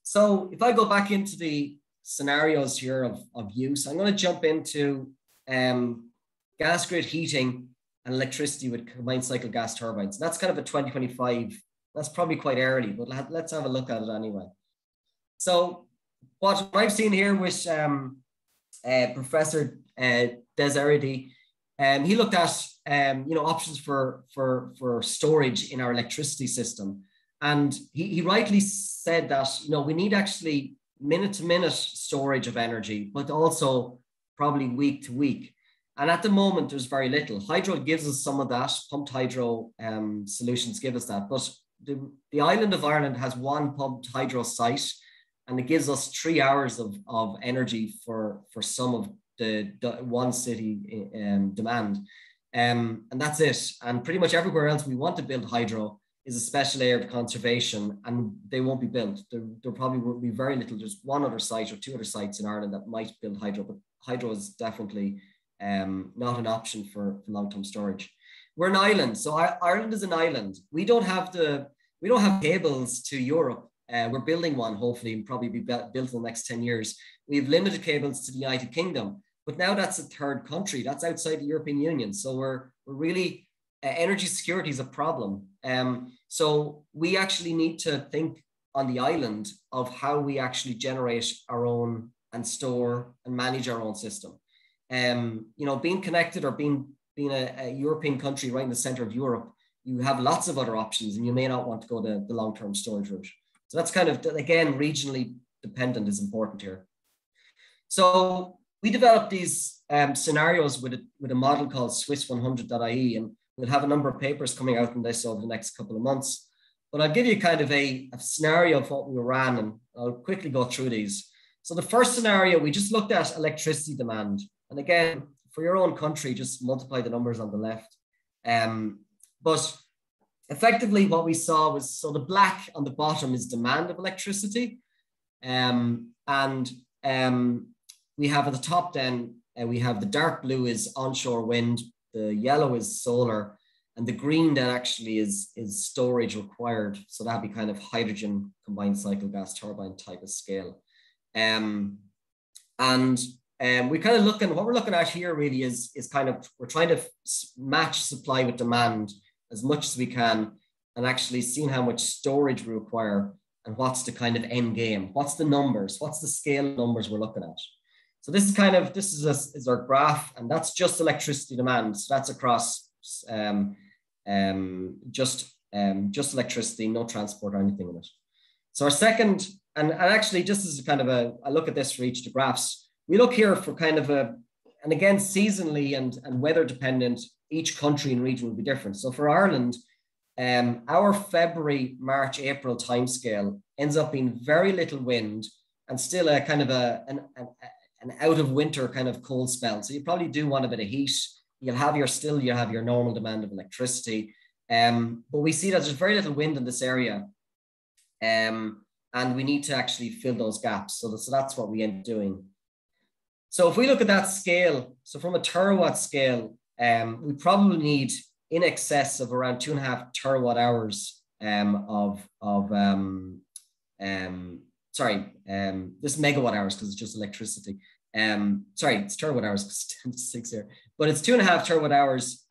So if I go back into the scenarios here of use, I'm going to jump into gas grid heating and electricity with combined cycle gas turbines. And that's kind of a 2025. That's probably quite early, but let's have a look at it anyway. So what I've seen here with Professor Treasury, he looked at options for storage in our electricity system, and he rightly said that we need actually minute-to-minute storage of energy, but also probably week to week. And at the moment, there's very little. Hydro gives us some of that. Pumped hydro solutions give us that. But the island of Ireland has one pumped hydro site, and it gives us 3 hours of energy for some of the one city demand. And that's it. And pretty much everywhere else we want to build hydro is a special area of conservation, and they won't be built. There probably will be very little. There's one other site or two other sites in Ireland that might build hydro, but hydro is definitely not an option for long-term storage. We're an island, so Ireland is an island. We don't have cables to Europe. We're building one, hopefully, and probably be built in the next 10 years. We have limited cables to the United Kingdom, but now that's a third country. That's outside the European Union. So we're really, energy security is a problem. So we actually need to think on the island of how we actually generate our own and store and manage our own system. Being connected or being a European country right in the center of Europe, you have lots of other options, and you may not want to go the long-term storage route. So that's kind of, again, regionally dependent is important here. So we developed these scenarios with a model called Swiss100.ie, and we'll have a number of papers coming out on this over the next couple of months. But I'll give you kind of a scenario of what we ran, and I'll quickly go through these. So the first scenario, we just looked at electricity demand. And again, for your own country, just multiply the numbers on the left. But effectively what we saw was, so the black on the bottom is demand of electricity. And we have at the top then, we have the dark blue is onshore wind, the yellow is solar, and the green then actually is storage required. So that'd be kind of hydrogen combined cycle gas turbine type of scale. We kind of what we're looking at here really is kind of, we're trying to match supply with demand as much as we can, and actually seeing how much storage we require and what's the kind of end game, what's the numbers, what's the scale numbers we're looking at. So this is our graph, and that's just electricity demand. So that's across just electricity, no transport or anything in it. So our second, and actually just as a kind of I look at this for each of the graphs, we look here for kind of and again, seasonally and weather dependent, each country and region will be different. So for Ireland, our February, March, April timescale ends up being very little wind and still a kind of an out of winter kind of cold spell. So you probably do want a bit of heat. You'll have your normal demand of electricity. But we see that there's very little wind in this area. And we need to actually fill those gaps. So that's what we end up doing. So if we look at that scale, so from a terawatt scale, we probably need in excess of around 2.5 terawatt hours this megawatt hours, because it's just electricity. It's terawatt hours because it's 6 here, but it's 2.5 terawatt hours,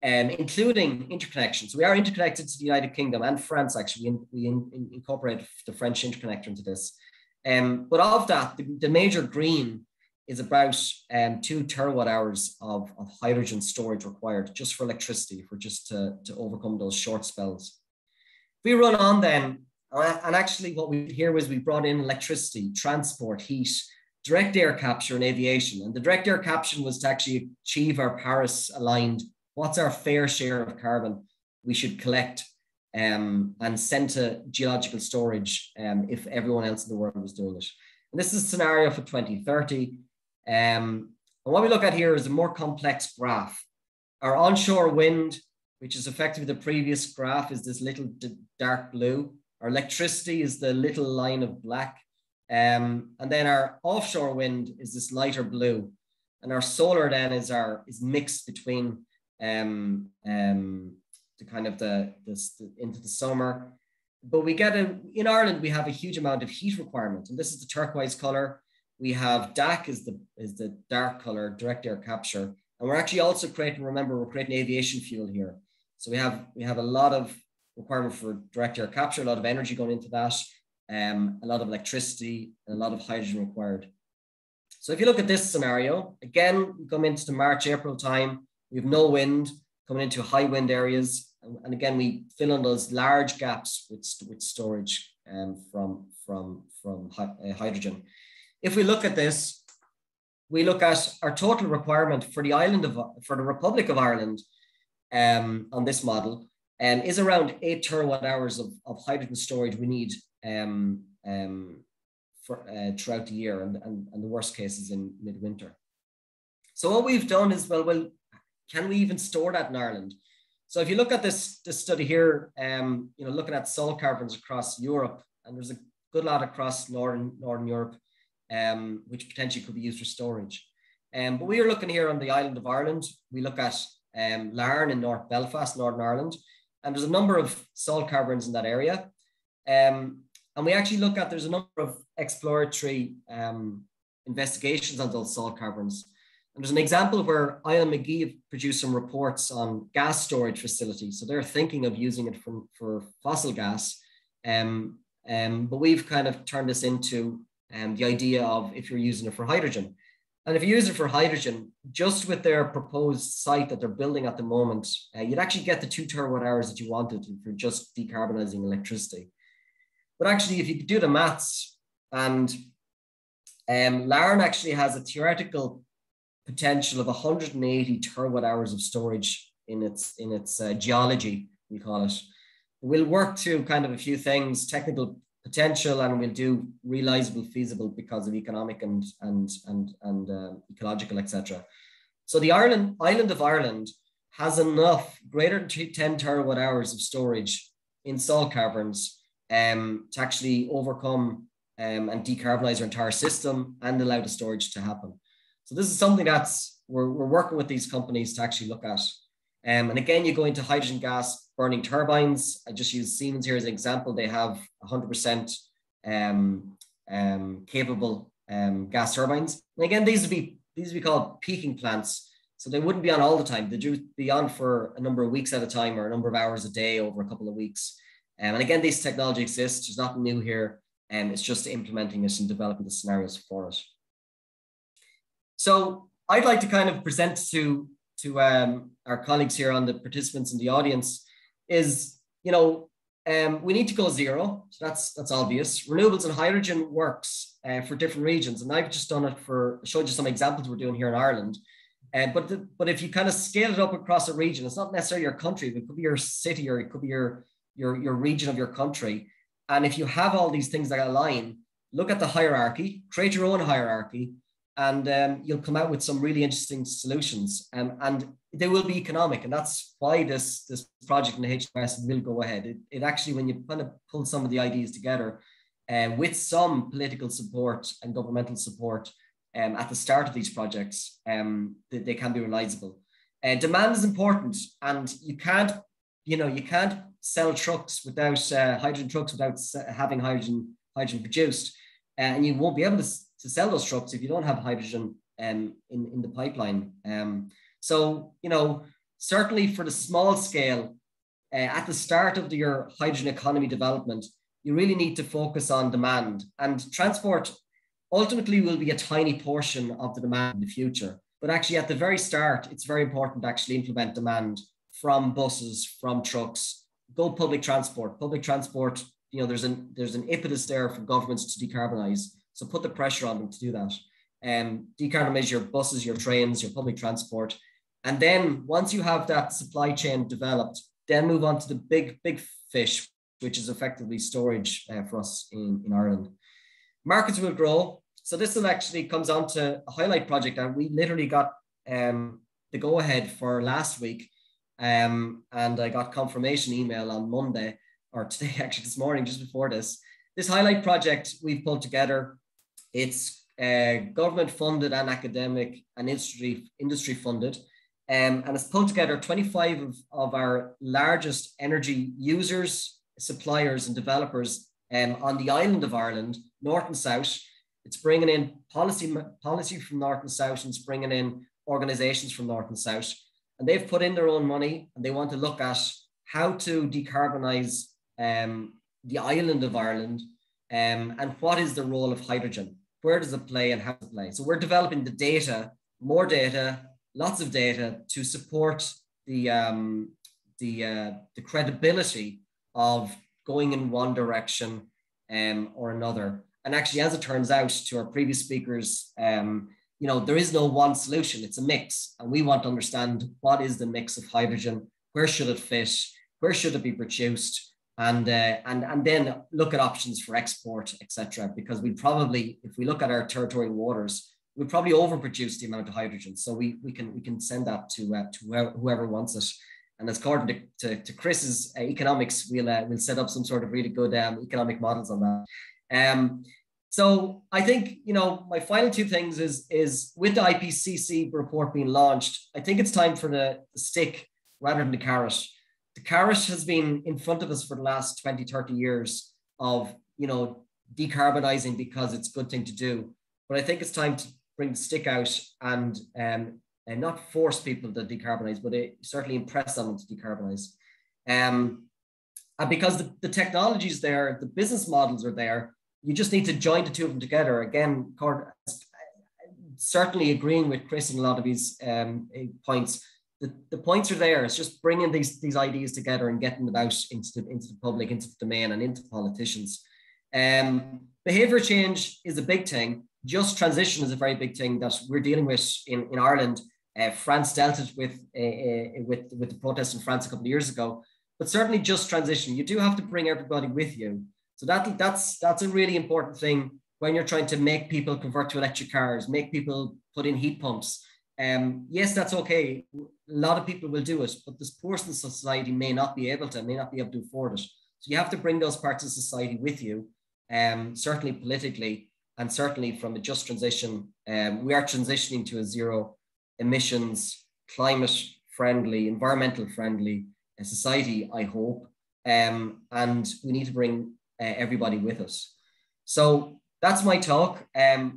including interconnection. So we are interconnected to the United Kingdom and France. Actually, we incorporate the French interconnector into this. But of that, the major green is about 2 terawatt hours of hydrogen storage required just for electricity, to overcome those short spells. We run on then, and actually what we did here was we brought in electricity, transport, heat, direct air capture and aviation. And the direct air capture was to actually achieve our Paris-aligned what's our fair share of carbon we should collect and send to geological storage if everyone else in the world was doing it. And this is a scenario for 2030. And what we look at here is a more complex graph. Our onshore wind, which is effectively the previous graph, is this little dark blue. Our electricity is the little line of black. And then our offshore wind is this lighter blue. And our solar then is mixed between into the summer. But we get in Ireland, we have a huge amount of heat requirement. And this is the turquoise color. We have DAC is the dark color, direct air capture. And we're actually also we're creating aviation fuel here. So we have a lot of requirement for direct air capture, a lot of energy going into that, a lot of electricity, and a lot of hydrogen required. So if you look at this scenario, again, we come into the March, April time, we have no wind coming into high wind areas. And again, we fill in those large gaps with storage from hydrogen. If we look at this, we look at our total requirement for the Republic of Ireland on this model is around 8 terawatt hours of hydrogen storage we need throughout the year, and the worst case is in midwinter. So what we've done is, well, can we even store that in Ireland? So if you look at this study here, looking at salt caverns across Europe, and there's a good lot across Northern Europe, which potentially could be used for storage. But we are looking here on the island of Ireland. We look at Larne in North Belfast, Northern Ireland, and there's a number of salt caverns in that area. And we actually look at, there's a number of exploratory investigations on those salt caverns. And there's an example where Ian McGee have produced some reports on gas storage facilities. So they're thinking of using it for fossil gas. But we've kind of turned this into the idea of if you're using it for hydrogen. And if you use it for hydrogen, just with their proposed site that they're building at the moment, you'd actually get the 2 terawatt hours that you wanted for just decarbonizing electricity. But actually, if you do the maths, and Larne actually has a theoretical potential of 180 terawatt hours of storage in its geology, we call it. We'll work to kind of a few things, technical potential, and we'll do realizable, feasible because of economic and ecological, etc. So the island of Ireland has enough greater than 10 terawatt hours of storage in salt caverns to actually overcome and decarbonize our entire system and allow the storage to happen. So this is something we're working with these companies to actually look at. And again, you go into hydrogen gas burning turbines. I just use Siemens here as an example. They have 100% capable gas turbines. And again, these would be called peaking plants. So they wouldn't be on all the time. They'd be on for a number of weeks at a time or a number of hours a day over a couple of weeks. And again, this technology exists. There's nothing new here. It's just implementing it and developing the scenarios for it. So I'd like to kind of present to our colleagues here on the participants in the audience is, we need to go zero. So that's obvious. Renewables and hydrogen works for different regions. And I've just done it showed you some examples we're doing here in Ireland. But if you kind of scale it up across a region, it's not necessarily your country, it could be your city or it could be your region of your country. And if you have all these things that align, look at the hierarchy, create your own hierarchy, and you'll come out with some really interesting solutions. And they will be economic. And that's why this project in the HMS will go ahead. It actually, when you kind of pull some of the ideas together with some political support and governmental support at the start of these projects, they can be realizable. Demand is important, and you can't sell trucks without hydrogen trucks without having hydrogen produced, and you won't be able to sell those trucks if you don't have hydrogen in the pipeline. So certainly for the small scale, at the start of your hydrogen economy development, you really need to focus on demand, and transport ultimately will be a tiny portion of the demand in the future. But actually at the very start, it's very important to actually implement demand from buses, from trucks. Go public transport. Public transport, there's an impetus there for governments to decarbonize. So put the pressure on them to do that. Decarbonize your buses, your trains, your public transport, And then once you have that supply chain developed, then move on to the big fish, which is effectively storage for us in Ireland. Markets will grow. So this will actually comes on to a highlight project that we literally got the go ahead for last week. And I got confirmation email on Monday, or today, actually this morning, just before this. This highlight project we've pulled together, it's government funded and academic and industry funded. And it's pulled together 25 of our largest energy users, suppliers and developers on the island of Ireland, north and south. It's bringing in policy from north and south, and it's bringing in organizations from north and south. And they've put in their own money, and they want to look at how to decarbonize the island of Ireland, and what is the role of hydrogen? Where does it play and how does it play? So we're developing the data, more data, lots of data to support the credibility of going in one direction or another. And actually, as it turns out, to our previous speakers, you know, there is no one solution. It's a mix, and we want to understand what is the mix of hydrogen, where should it fit, where should it be produced, and then look at options for export, etc. Because we probably, if we look at our territorial waters, we probably overproduce the amount of hydrogen. So we can send that to whoever wants it. And as according to Chris's economics, we'll set up some sort of really good economic models on that. So I think, you know, my final two things is with the IPCC report being launched, I think it's time for the stick rather than the carrot. The carrot has been in front of us for the last 20, 30 years of, you know, decarbonizing because it's a good thing to do. But I think it's time to bring the stick out and not force people to decarbonize, but certainly impress them to decarbonize. And because the technology is there, the business models are there, you just need to join the two of them together. Again, certainly agreeing with Chris in a lot of these points. The points are there. It's just bringing these ideas together and getting them out into the public, into the domain, and into politicians. Behavior change is a big thing. Just transition is a very big thing that we're dealing with in Ireland. France dealt it with the protests in France a couple of years ago. But certainly just transition. You do have to bring everybody with you. So that's a really important thing when you're trying to make people convert to electric cars, make people put in heat pumps. Yes, that's okay. A lot of people will do it, but this portion of society may not be able to afford it. So you have to bring those parts of society with you, certainly politically, and certainly from a just transition. We are transitioning to a zero emissions, climate friendly, environmental friendly society, I hope. And we need to bring everybody with us. So that's my talk. I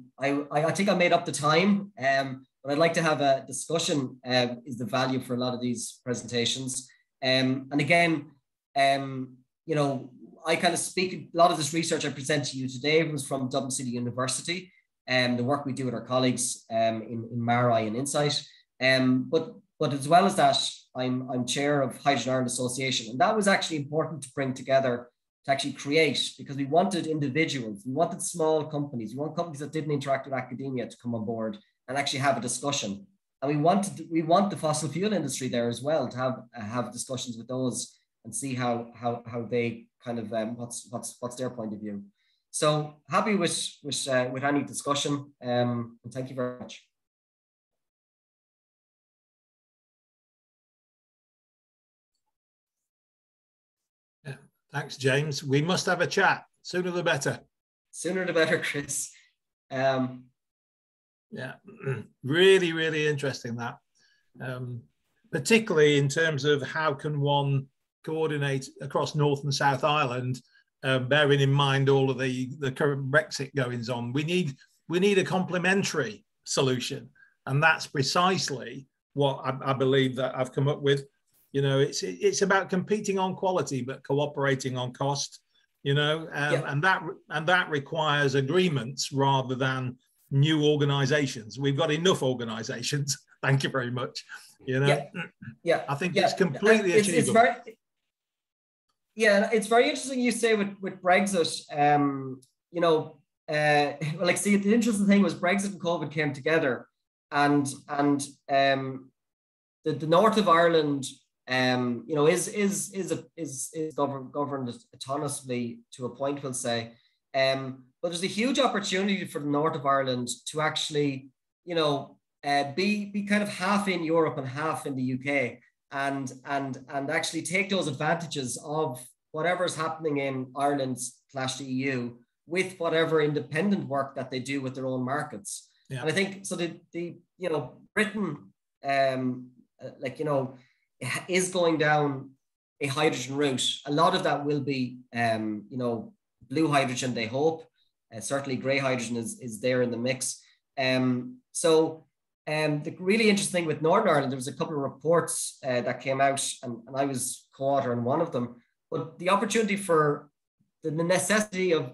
think I made up the time, but I'd like to have a discussion, is the value for a lot of these presentations. And again, you know, I kind of speak, a lot of this research I present to you today was from Dublin City University, and the work we do with our colleagues in MARI and Insight. But as well as that, I'm chair of Hydrogen Ireland Association, and that was actually important to bring together to actually create, because we wanted individuals, we wanted small companies, we want companies that didn't interact with academia to come on board and actually have a discussion. And we want the fossil fuel industry there as well to have discussions with those and see how they kind of what's their point of view. So happy with any discussion, and thank you very much.
Yeah, thanks, James. We must have a chat. Sooner the better. Sooner the better, Chris. Yeah, really, really interesting that. Particularly in terms of how can one coordinate across North and South Ireland, bearing in mind all of the current Brexit goings on. We need a complementary solution, and that's precisely what I believe that I've come up with. You know, it's about competing on quality but cooperating on cost. You know, and that requires agreements rather than new organisations. We've got enough organisations. Thank you very much. You know, I think it's completely achievable.
It's very interesting you say with Brexit. You know, like, see, the interesting thing was Brexit and COVID came together, and the the north of Ireland, you know, is governed autonomously to a point, we'll say. But there's a huge opportunity for the north of Ireland to actually, you know, be kind of half in Europe and half in the UK, and actually take those advantages of whatever's happening in Ireland/the EU with whatever independent work that they do with their own markets. Yeah. And I think so. The you know, Britain, like, you know, is going down a hydrogen route. A lot of that will be, you know, blue hydrogen, they hope. Certainly grey hydrogen is there in the mix. So the really interesting thing with Northern Ireland, there was a couple of reports that came out, and I was co-author in one of them, but the opportunity for the necessity of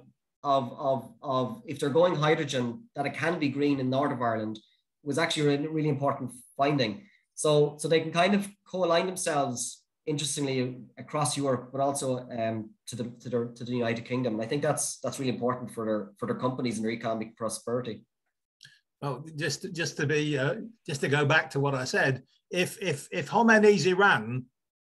if they're going hydrogen, that it can be green in Northern Ireland was actually a really important finding. So they can kind of co-align themselves, interestingly, across Europe, but also to the United Kingdom. And I think that's really important for their companies and their economic prosperity.
Well, just to go back to what I said, if Khomeini's Iran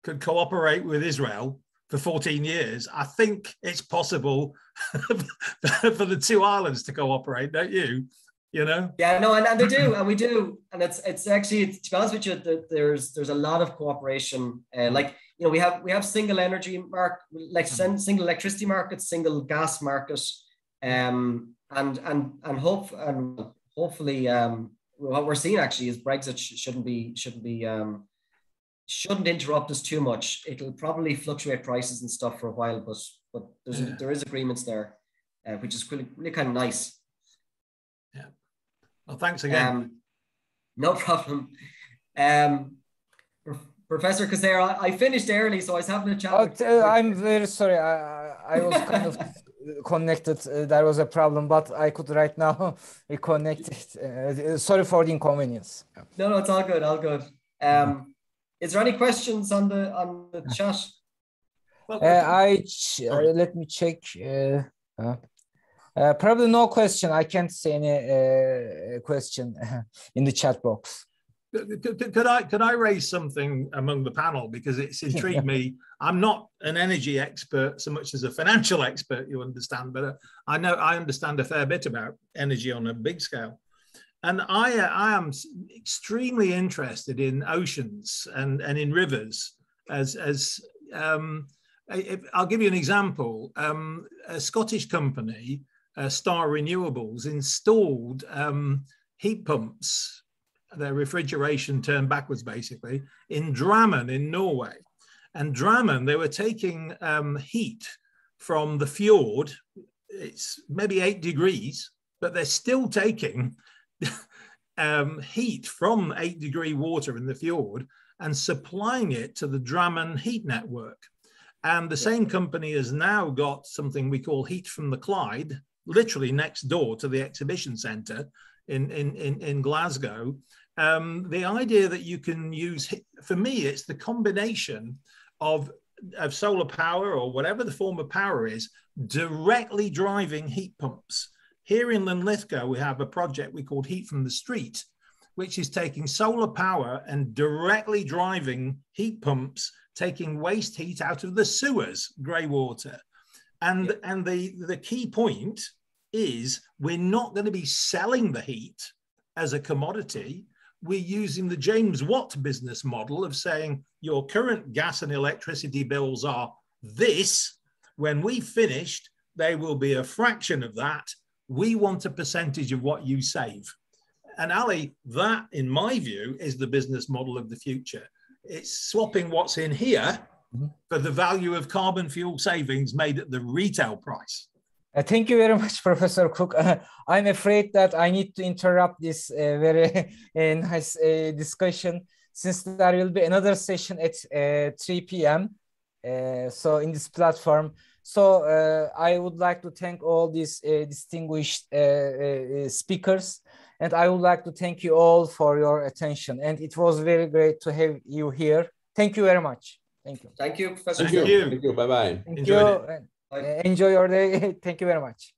could cooperate with Israel for 14 years, I think it's possible for the two islands to cooperate, don't you? You know? Yeah,
no, and they do, and we do, and it's actually, to be honest with you, there's a lot of cooperation. Like, you know, we have single energy market, like single electricity market, single gas market, and hopefully, what we're seeing actually is Brexit shouldn't interrupt us too much. It'll probably fluctuate prices and stuff for a while, but there is agreements there, which is really kind of nice.
Yeah. Well, thanks again.
No problem. Professor Casera, I finished early, so I was having a chat.
I'm very sorry. I was kind of connected. There was a problem, but I could right now reconnect it. Sorry for the inconvenience.
No, it's all good. All good. Is there any questions on the chat?
Let me check. Probably no question. I can't see any question in the chat box.
Could I raise something among the panel, because it's intrigued me? I'm not an energy expert so much as a financial expert, you understand, but I understand a fair bit about energy on a big scale. And I am extremely interested in oceans and in rivers. I'll give you an example. A Scottish company, Star Renewables, installed heat pumps, their refrigeration turned backwards basically, in Drammen in Norway. And Drammen, they were taking heat from the fjord. It's maybe 8 degrees, but they're still taking heat from 8-degree water in the fjord and supplying it to the Drammen heat network. And the same company has now got something we call Heat from the Clyde, literally next door to the exhibition centre in Glasgow. The idea that you can use, for me, it's the combination of solar power or whatever the form of power is, directly driving heat pumps. Here in Linlithgow, we have a project we called Heat from the Street, which is taking solar power and directly driving heat pumps, taking waste heat out of the sewers, grey water. And the key point is we're not going to be selling the heat as a commodity. We're using the James Watt business model of saying your current gas and electricity bills are this. When we've finished, they will be a fraction of that. We want a percentage of what you save. And Ali, that, in my view, is the business model of the future. It's swapping what's in here for the value of carbon fuel savings made at the retail price.
Thank you very much, Professor Cook. I'm afraid that I need to interrupt this very nice discussion, since there will be another session at 3 p.m. So in this platform. So I would like to thank all these distinguished speakers, and I would like to thank you all for your attention. And it was very great to have you here. Thank you very much. Thank you.
Thank you, Professor.
Thank you.
Thank you. Bye-bye.
Enjoy you. Enjoy your day. Thank you very much.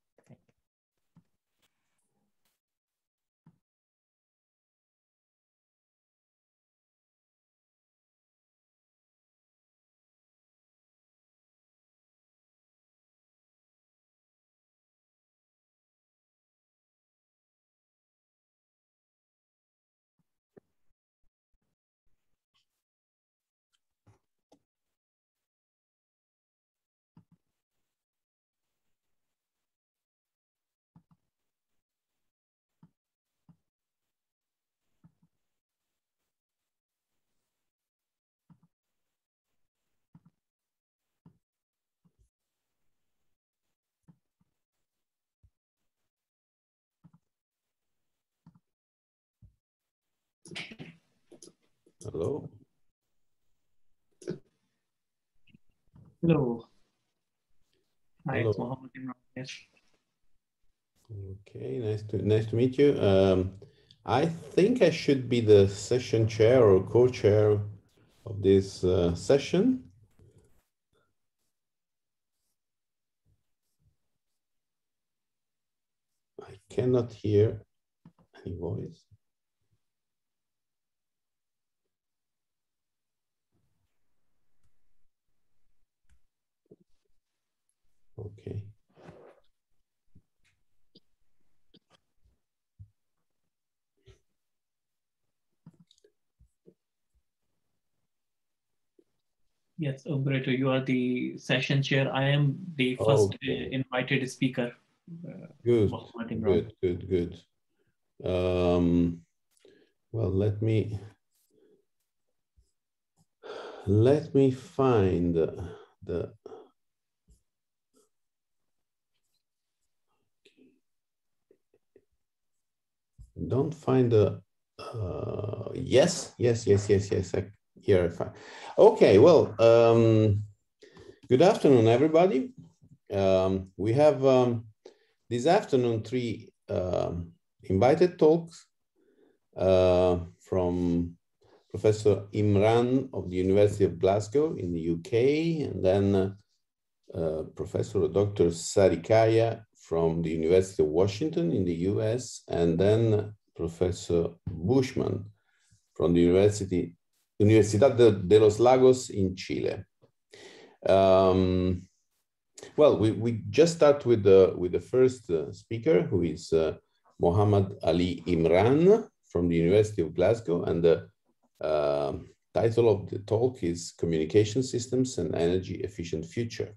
Hello.
Hello. Hi,
Hello.
it's Mohammed Imran here.
Okay, nice to meet you. I think I should be the session chair or co-chair of this session. I cannot hear any voice. Okay.
Yes, Umberto, you are the session chair. I am the first invited speaker.
Good,
Mohammed Imran.
good. Well, let me find the don't find the yes. Here I find. Okay, well, good afternoon, everybody. We have this afternoon 3 invited talks from Professor Imran of the University of Glasgow in the UK, and then Professor Dr. Sarikaya from the University of Washington in the US, and then Professor Bushman from the Universidad de los Lagos in Chile. Well, we just start with the first speaker, who is Mohammad Ali Imran from the University of Glasgow, and the title of the talk is Communication Systems and Energy Efficient Future.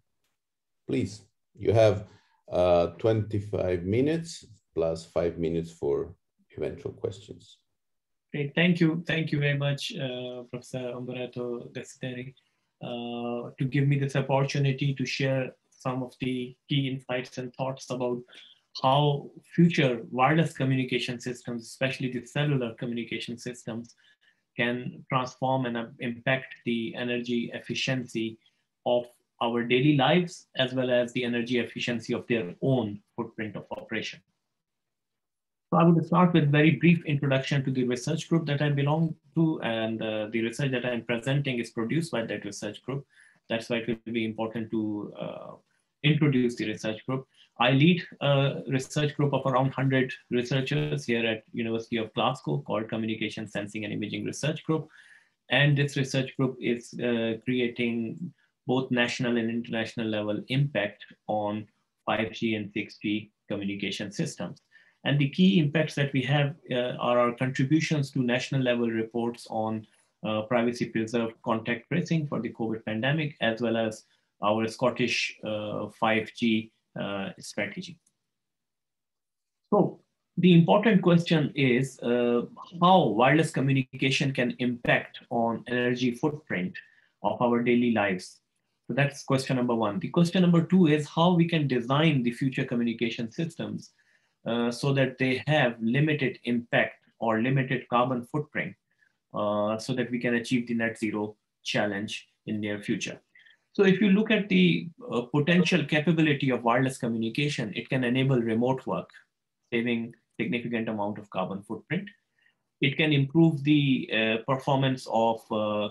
Please, you have 25 minutes plus 5 minutes for eventual questions.
Great, thank you very much, Professor Umberto Desideri, to give me this opportunity to share some of the key insights and thoughts about how future wireless communication systems, especially the cellular communication systems, can transform and impact the energy efficiency of our daily lives, as well as the energy efficiency of their own footprint of operation. So I would start with a very brief introduction to the research group that I belong to, and the research that I'm presenting is produced by that research group. That's why it will be important to introduce the research group. I lead a research group of around 100 researchers here at University of Glasgow called Communication Sensing and Imaging Research Group. And this research group is creating both national and international level impact on 5G and 6G communication systems. And the key impacts that we have are our contributions to national level reports on privacy preserved contact tracing for the COVID pandemic, as well as our Scottish 5G strategy. So the important question is how wireless communication can impact on energy footprint of our daily lives. So that's question number 1. The question number 2 is how we can design the future communication systems so that they have limited impact or limited carbon footprint so that we can achieve the net zero challenge in near future. So if you look at the potential capability of wireless communication, it can enable remote work, saving significant amount of carbon footprint. It can improve the performance of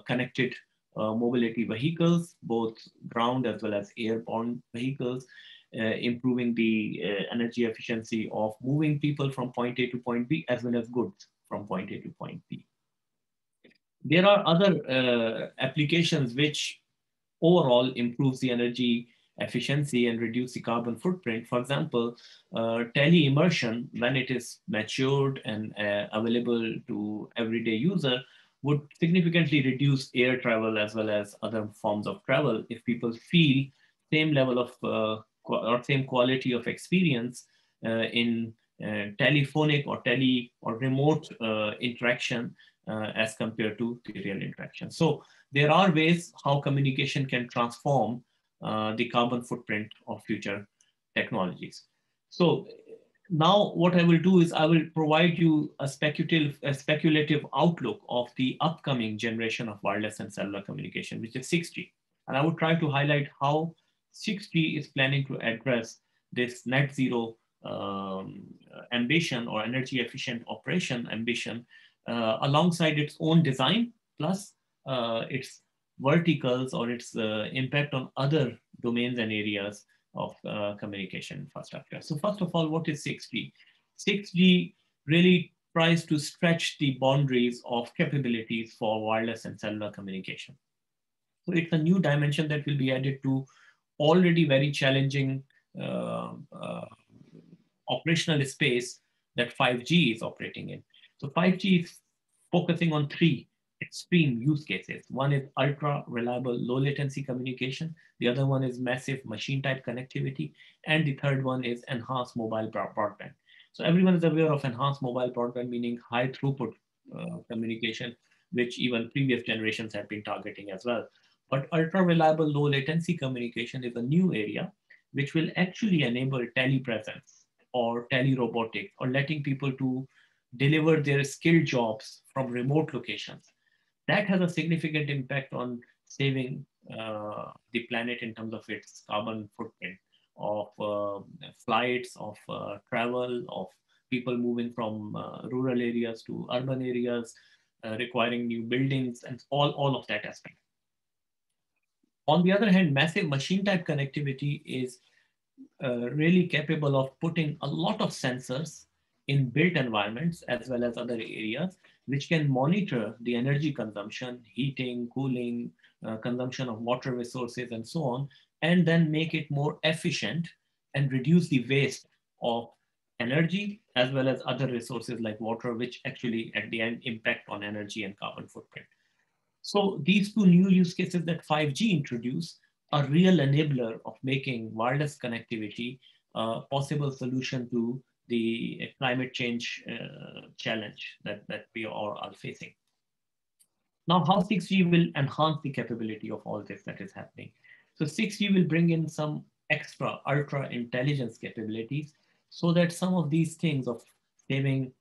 connected mobility vehicles, both ground as well as airborne vehicles, improving the energy efficiency of moving people from point A to point B, as well as goods from point A to point B. There are other applications which overall improves the energy efficiency and reduce the carbon footprint. For example, tele-immersion, when it is matured and available to everyday user, would significantly reduce air travel as well as other forms of travel if people feel same level of or same quality of experience in telephonic or remote interaction as compared to the real interaction. So there are ways how communication can transform the carbon footprint of future technologies. So Now, what I will do is I will provide you a speculative outlook of the upcoming generation of wireless and cellular communication, which is 6G. And I would try to highlight how 6G is planning to address this net zero ambition or energy efficient operation ambition alongside its own design, plus its verticals or its impact on other domains and areas of communication infrastructure. So first of all, what is 6G? 6G really tries to stretch the boundaries of capabilities for wireless and cellular communication. So it's a new dimension that will be added to already very challenging operational space that 5G is operating in. So 5G is focusing on three extreme use cases. One is ultra reliable low latency communication. The other one is massive machine type connectivity. And the third one is enhanced mobile broadband. So everyone is aware of enhanced mobile broadband, meaning high throughput communication, which even previous generations have been targeting as well. But ultra reliable low latency communication is a new area which will actually enable telepresence or telerobotics, or letting people to deliver their skilled jobs from remote locations. That has a significant impact on saving the planet in terms of its carbon footprint of flights, of travel, of people moving from rural areas to urban areas, requiring new buildings, and all of that aspect. On the other hand, massive machine type connectivity is really capable of putting a lot of sensors in built environments as well as other areas, which can monitor the energy consumption, heating, cooling, consumption of water resources, and so on, and then make it more efficient and reduce the waste of energy as well as other resources like water, which actually at the end impact on energy and carbon footprint. So these two new use cases that 5G introduced are real enabler of making wireless connectivity a possible solution to the climate change challenge that we all are facing. Now, how 6G will enhance the capability of all this that is happening? So 6G will bring in some extra ultra intelligence capabilities so that some of these things of saving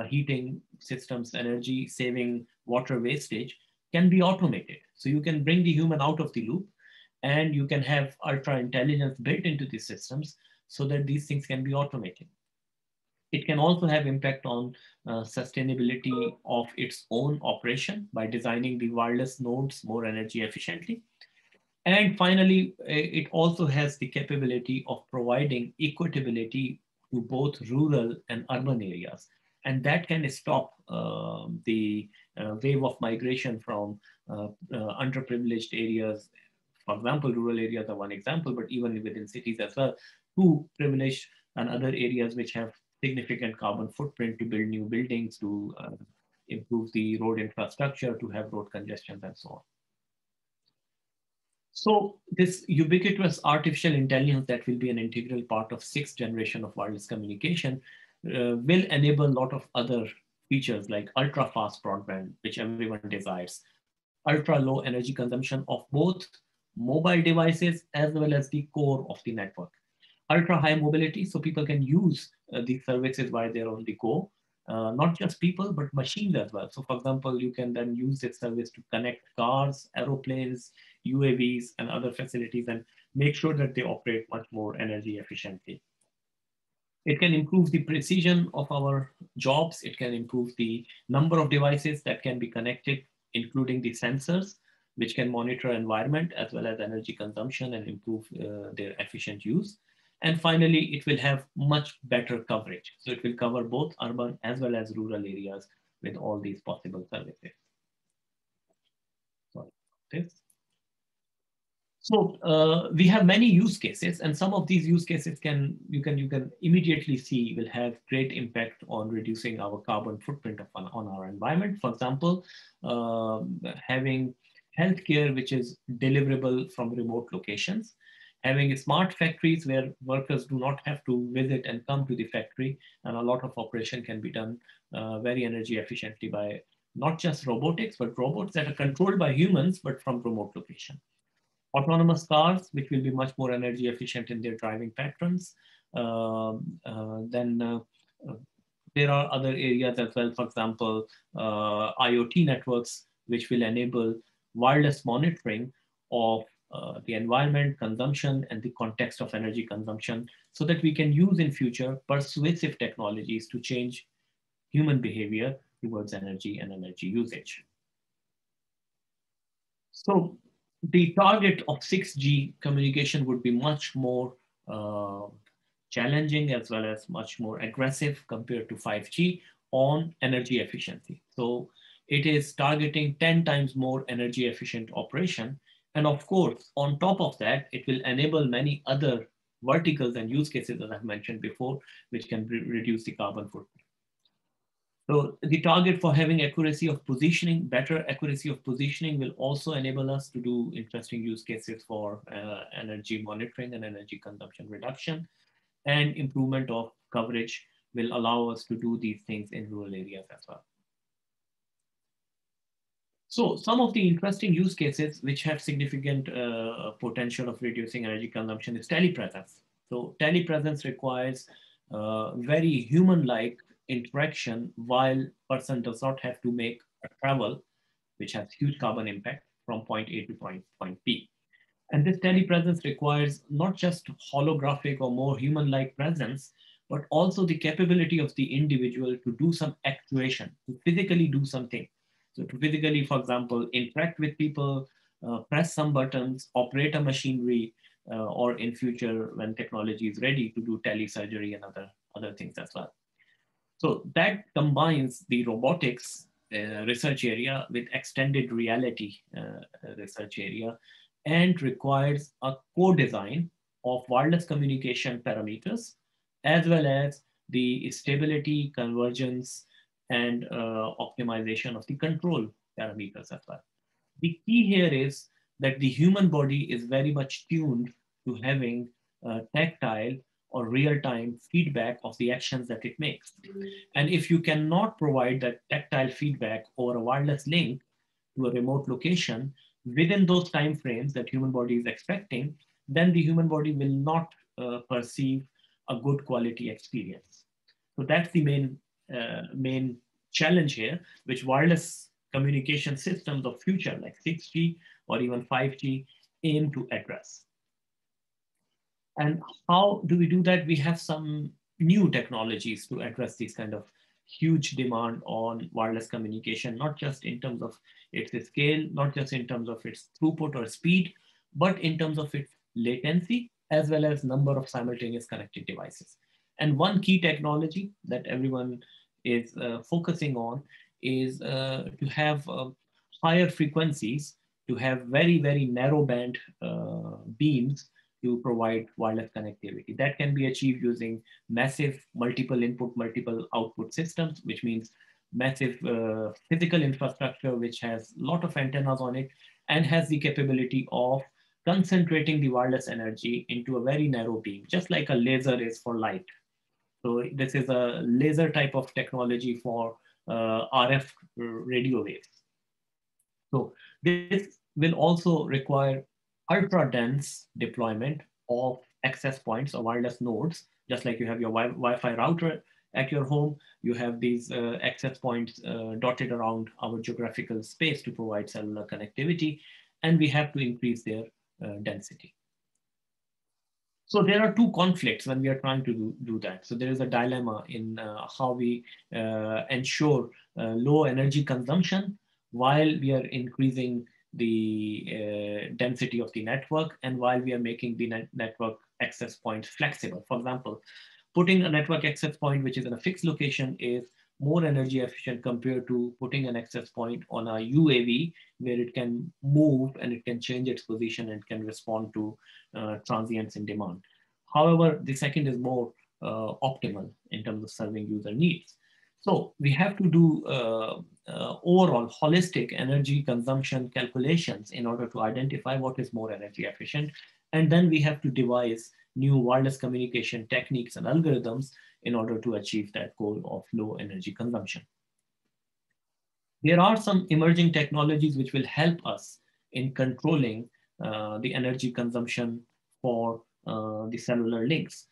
heating systems, energy, saving water wastage can be automated. So you can bring the human out of the loop and you can have ultra intelligence built into these systems so that these things can be automated. It can also have impact on sustainability of its own operation by designing the wireless nodes more energy efficiently. And finally, it also has the capability of providing equitability to both rural and urban areas. And that can stop the wave of migration from underprivileged areas. For example, rural areas are one example, but even within cities as well, to privileged and other areas which have significant carbon footprint to build new buildings, to improve the road infrastructure, to have road congestion and so on. So this ubiquitous artificial intelligence that will be an integral part of 6th generation of wireless communication will enable a lot of other features like ultra fast broadband, which everyone desires, ultra low energy consumption of both mobile devices as well as the core of the network. Ultra high mobility, so people can use these services while they're on the go. Not just people, but machines as well. So for example, you can then use this service to connect cars, aeroplanes, UAVs, and other facilities and make sure that they operate much more energy efficiently. It can improve the precision of our jobs. It can improve the number of devices that can be connected, including the sensors, which can monitor environment as well as energy consumption and improve their efficient use. And finally, it will have much better coverage. So it will cover both urban as well as rural areas with all these possible services. Sorry, this. So we have many use cases, and some of these use cases you can immediately see will have great impact on reducing our carbon footprint on our environment. For example, having healthcare which is deliverable from remote locations, having smart factories where workers do not have to visit and come to the factory, and a lot of operation can be done very energy efficiently by not just robotics, but robots that are controlled by humans, but from remote location. Autonomous cars, which will be much more energy efficient in their driving patterns, Then there are other areas as well, for example, IoT networks, which will enable wireless monitoring of the environment, consumption, and the context of energy consumption, so that we can use in future persuasive technologies to change human behavior towards energy and energy usage. So the target of 6G communication would be much more challenging as well as much more aggressive compared to 5G on energy efficiency. So it is targeting 10 times more energy efficient operation. And of course, on top of that, it will enable many other verticals and use cases, as I've mentioned before, which can reduce the carbon footprint. So the target for having accuracy of positioning, better accuracy of positioning, will also enable us to do interesting use cases for energy monitoring and energy consumption reduction, and improvement of coverage will allow us to do these things in rural areas as well. So some of the interesting use cases which have significant potential of reducing energy consumption is telepresence. So telepresence requires very human-like interaction while person does not have to make a travel, which has huge carbon impact from point A to point B. And this telepresence requires not just holographic or more human-like presence, but also the capability of the individual to do some actuation, to physically do something. So to physically, for example, interact with people, press some buttons, operate a machinery, or in future when technology is ready to do telesurgery and other things as well. So that combines the robotics research area with extended reality research area, and requires a co-design of wireless communication parameters, as well as the stability, convergence, and optimization of the control parameters as well. The key here is that the human body is very much tuned to having tactile or real-time feedback of the actions that it makes. And if you cannot provide that tactile feedback over a wireless link to a remote location within those time frames that human body is expecting, then the human body will not perceive a good quality experience. So that's the main challenge here, which wireless communication systems of future like 6G or even 5G aim to address. And how do we do that? We have some new technologies to address these kind of huge demand on wireless communication, not just in terms of its scale, not just in terms of its throughput or speed, but in terms of its latency, as well as number of simultaneous connected devices. And one key technology that everyone is focusing on is to have higher frequencies, to have very, very narrow band beams to provide wireless connectivity. That can be achieved using massive multiple input, multiple output systems, which means massive physical infrastructure, which has a lot of antennas on it and has the capability of concentrating the wireless energy into a very narrow beam, just like a laser is for light. So this is a laser type of technology for RF radio waves. So this will also require ultra dense deployment of access points or wireless nodes, just like you have your Wi-Fi router at your home, you have these access points dotted around our geographical space to provide cellular connectivity, and we have to increase their density. So there are two conflicts when we are trying to do that. So there is a dilemma in how we ensure low energy consumption while we are increasing the density of the network and while we are making the network access points flexible. For example, putting a network access point which is in a fixed location is more energy efficient compared to putting an access point on a UAV where it can move and it can change its position and can respond to transients in demand. However, the second is more optimal in terms of serving user needs. So we have to do overall holistic energy consumption calculations in order to identify what is more energy efficient. And then we have to devise new wireless communication techniques and algorithms in order to achieve that goal of low energy consumption. There are some emerging technologies which will help us in controlling the energy consumption for the cellular links.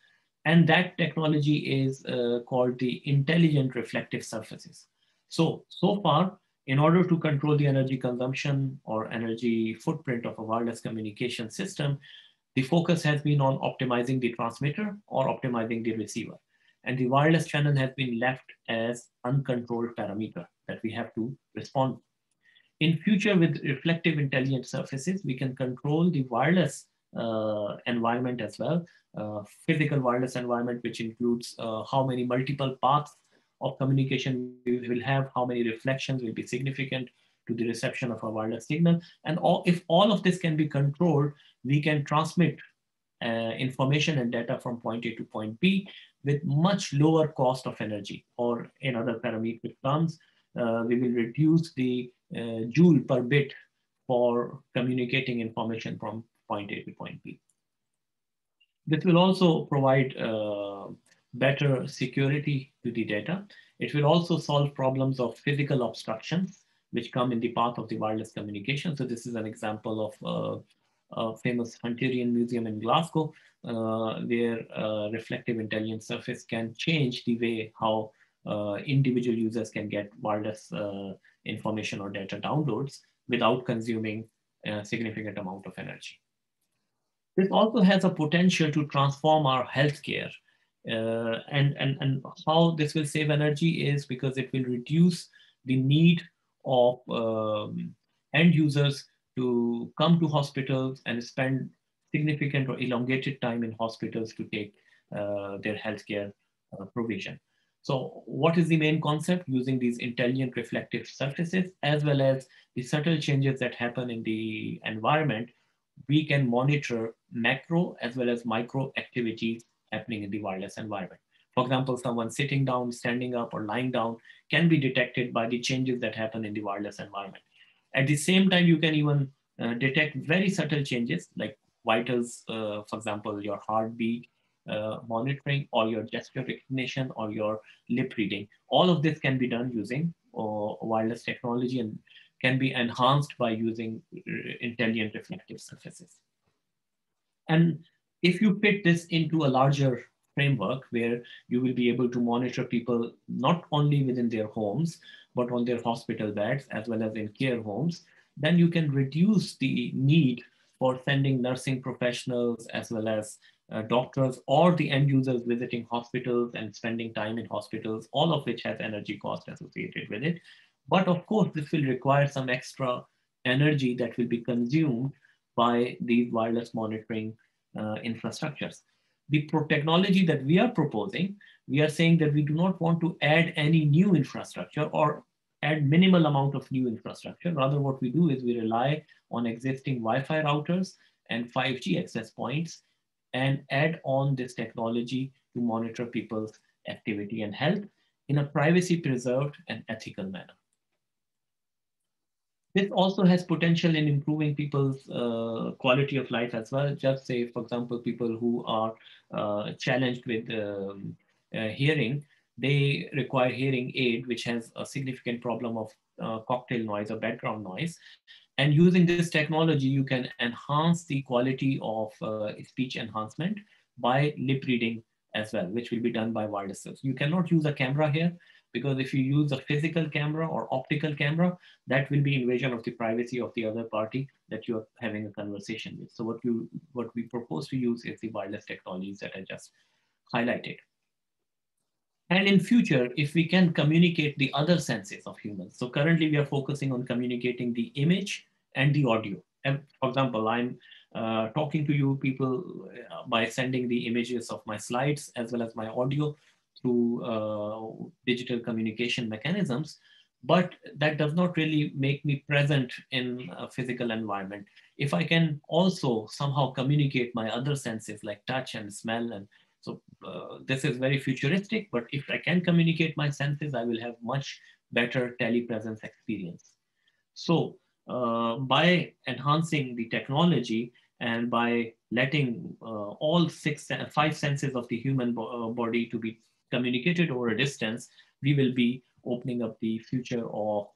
And that technology is called the intelligent reflective surfaces. So far, in order to control the energy consumption or energy footprint of a wireless communication system, the focus has been on optimizing the transmitter or optimizing the receiver. And the wireless channel has been left as uncontrolled parameter that we have to respond. In future, with reflective intelligent surfaces, we can control the wireless environment as well, physical wireless environment, which includes how many multiple paths of communication we will have, how many reflections will be significant to the reception of a wireless signal. And if all of this can be controlled, we can transmit information and data from point A to point B with much lower cost of energy, or in other parametric terms, we will reduce the joule per bit for communicating information from point A to point B. This will also provide better security to the data. It will also solve problems of physical obstructions which come in the path of the wireless communication. So this is an example of a famous Hunterian museum in Glasgow, where reflective intelligent surface can change the way how individual users can get wireless information or data downloads without consuming a significant amount of energy. This also has a potential to transform our healthcare. And how this will save energy is because it will reduce the need of end users to come to hospitals and spend significant or elongated time in hospitals to take their healthcare provision. So what is the main concept? Using these intelligent reflective surfaces, as well as the subtle changes that happen in the environment, we can monitor macro as well as micro activities happening in the wireless environment. For example, someone sitting down, standing up, or lying down can be detected by the changes that happen in the wireless environment. At the same time, you can even detect very subtle changes like vitals, for example, your heartbeat monitoring, or your gesture recognition, or your lip reading. All of this can be done using wireless technology and can be enhanced by using intelligent reflective surfaces. And if you fit this into a larger framework where you will be able to monitor people not only within their homes, but on their hospital beds as well as in care homes, then you can reduce the need for sending nursing professionals as well as doctors or the end users visiting hospitals and spending time in hospitals, all of which has energy cost associated with it. But of course, this will require some extra energy that will be consumed by these wireless monitoring infrastructures. The technology that we are proposing, we are saying that we do not want to add any new infrastructure or add minimal amount of new infrastructure. Rather, what we do is we rely on existing Wi-Fi routers and 5G access points and add on this technology to monitor people's activity and health in a privacy preserved and ethical manner. This also has potential in improving people's quality of life as well. Just say, for example, people who are challenged with hearing, they require hearing aid, which has a significant problem of cocktail noise or background noise. And using this technology, you can enhance the quality of speech enhancement by lip reading as well, which will be done by wireless. You cannot use a camera here, because if you use a physical camera or optical camera, that will be invasion of the privacy of the other party that you're having a conversation with. So what we propose to use is the wireless technologies that I just highlighted. And in future, if we can communicate the other senses of humans. So currently we are focusing on communicating the image and the audio. And for example, I'm talking to you people by sending the images of my slides as well as my audio through digital communication mechanisms, but that does not really make me present in a physical environment. If I can also somehow communicate my other senses like touch and smell, and so this is very futuristic, but if I can communicate my senses, I will have much better telepresence experience. So by enhancing the technology and by letting all five senses of the human body to be communicated over a distance, we will be opening up the future of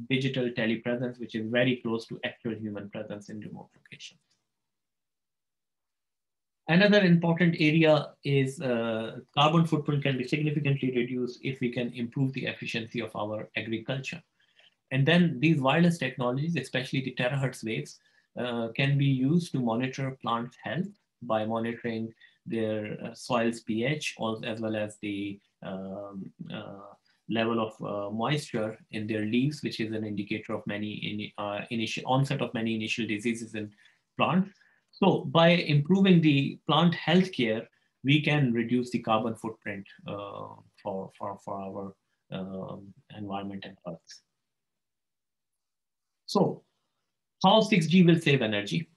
digital telepresence, which is very close to actual human presence in remote locations. Another important area is carbon footprint can be significantly reduced if we can improve the efficiency of our agriculture. And then these wireless technologies, especially the terahertz waves, can be used to monitor plant health by monitoring their soil's pH, as well as the level of moisture in their leaves, which is an indicator of many initial onset of many initial diseases in plants. So by improving the plant health care, we can reduce the carbon footprint for our environment and earth. So how 6G will save energy?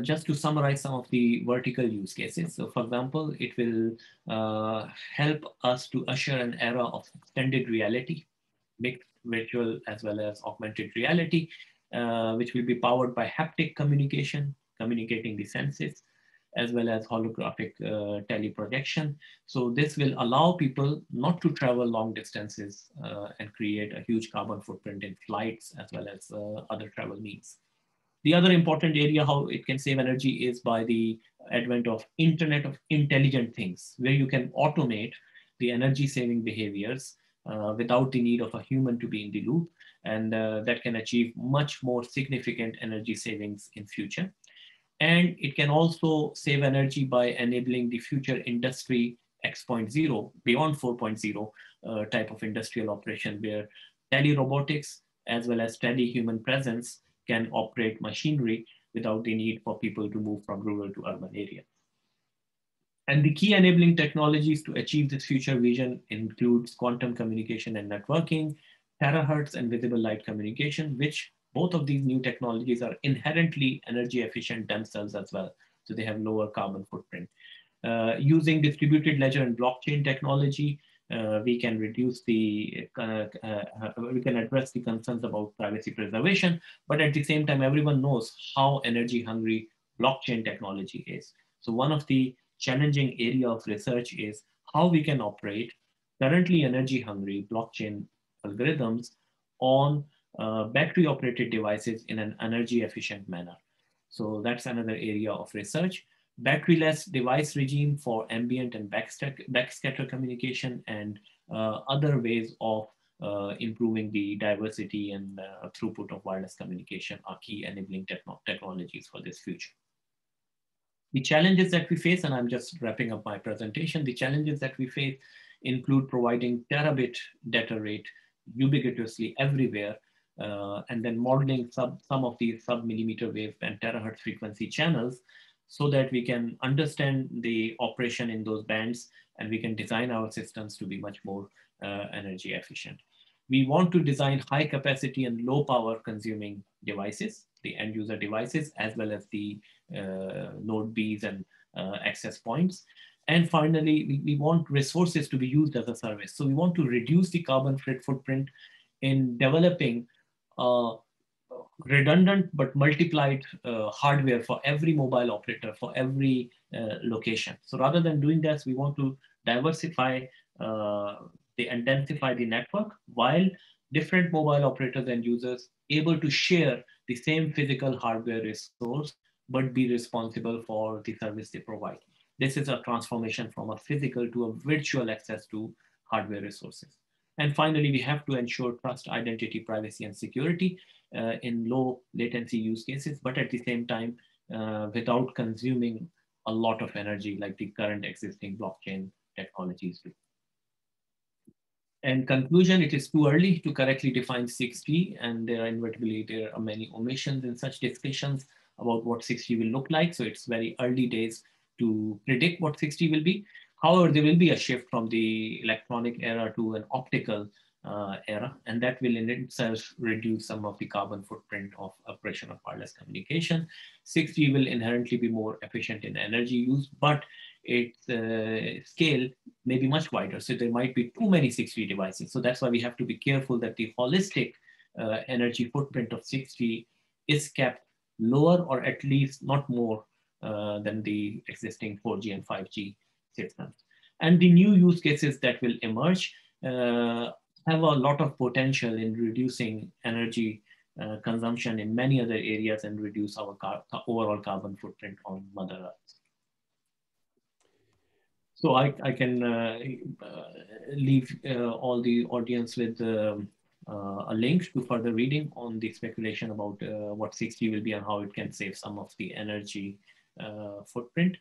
Just to summarize some of the vertical use cases. So for example, it will help us to usher an era of extended reality, mixed virtual as well as augmented reality, which will be powered by haptic communication, communicating the senses, as well as holographic teleprojection. So this will allow people not to travel long distances and create a huge carbon footprint in flights as well as other travel means. The other important area how it can save energy is by the advent of Internet of Intelligent Things, where you can automate the energy saving behaviors without the need of a human to be in the loop. And that can achieve much more significant energy savings in future. And it can also save energy by enabling the future industry X.0, beyond 4.0 type of industrial operation, where tele-robotics as well as tele-human presence can operate machinery without the need for people to move from rural to urban areas. And the key enabling technologies to achieve this future vision includes quantum communication and networking, terahertz and visible light communication, which both of these new technologies are inherently energy efficient themselves as well. So they have lower carbon footprint. Using distributed ledger and blockchain technology, we can reduce the, we can address the concerns about privacy preservation, but at the same time, everyone knows how energy hungry blockchain technology is. So one of the challenging area of research is how we can operate currently energy hungry blockchain algorithms on battery operated devices in an energy efficient manner. So that's another area of research. Battery-less device regime for ambient and backscatter communication, and other ways of improving the diversity and throughput of wireless communication are key enabling technologies for this future. The challenges that we face, and I'm just wrapping up my presentation, the challenges that we face include providing terabit data rate ubiquitously everywhere, and then modeling some of these sub-millimeter wave and terahertz frequency channels, so that we can understand the operation in those bands and we can design our systems to be much more energy efficient. We want to design high capacity and low power consuming devices, the end user devices, as well as the node Bs and access points. And finally, we want resources to be used as a service. So we want to reduce the carbon footprint in developing redundant but multiplied hardware for every mobile operator, for every location. So rather than doing this, we want to diversify and densify the network, while different mobile operators and users able to share the same physical hardware resource, but be responsible for the service they provide. This is a transformation from a physical to a virtual access to hardware resources. And finally, we have to ensure trust, identity, privacy, and security in low latency use cases, but at the same time, without consuming a lot of energy like the current existing blockchain technologies do. In conclusion, it is too early to correctly define 6G, and there are many omissions in such discussions about what 6G will look like. So it's very early days to predict what 6G will be. However, there will be a shift from the electronic era to an optical era, and that will in itself reduce some of the carbon footprint of operation of wireless communication. 6G will inherently be more efficient in energy use, but its scale may be much wider. So there might be too many 6G devices. So that's why we have to be careful that the holistic energy footprint of 6G is kept lower, or at least not more than the existing 4G and 5G systems. And the new use cases that will emerge have a lot of potential in reducing energy consumption in many other areas and reduce our overall carbon footprint on Mother Earth. So I can leave all the audience with a link to further reading on the speculation about what 6G will be and how it can save some of the energy footprint.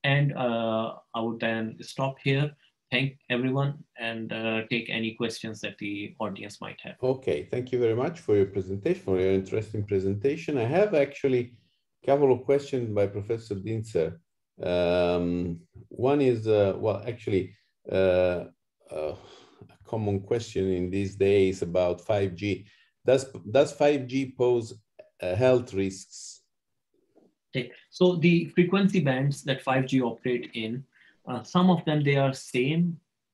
And I would then stop here. Thank everyone and take any questions that the audience might have.
Okay, thank you very much for your presentation, for your interesting presentation. I have actually a couple of questions by Professor Dinzer. One is, well, actually, a common question in these days about 5G. Does 5G pose health risks?
Okay. So the frequency bands that 5G operate in, some of them, they are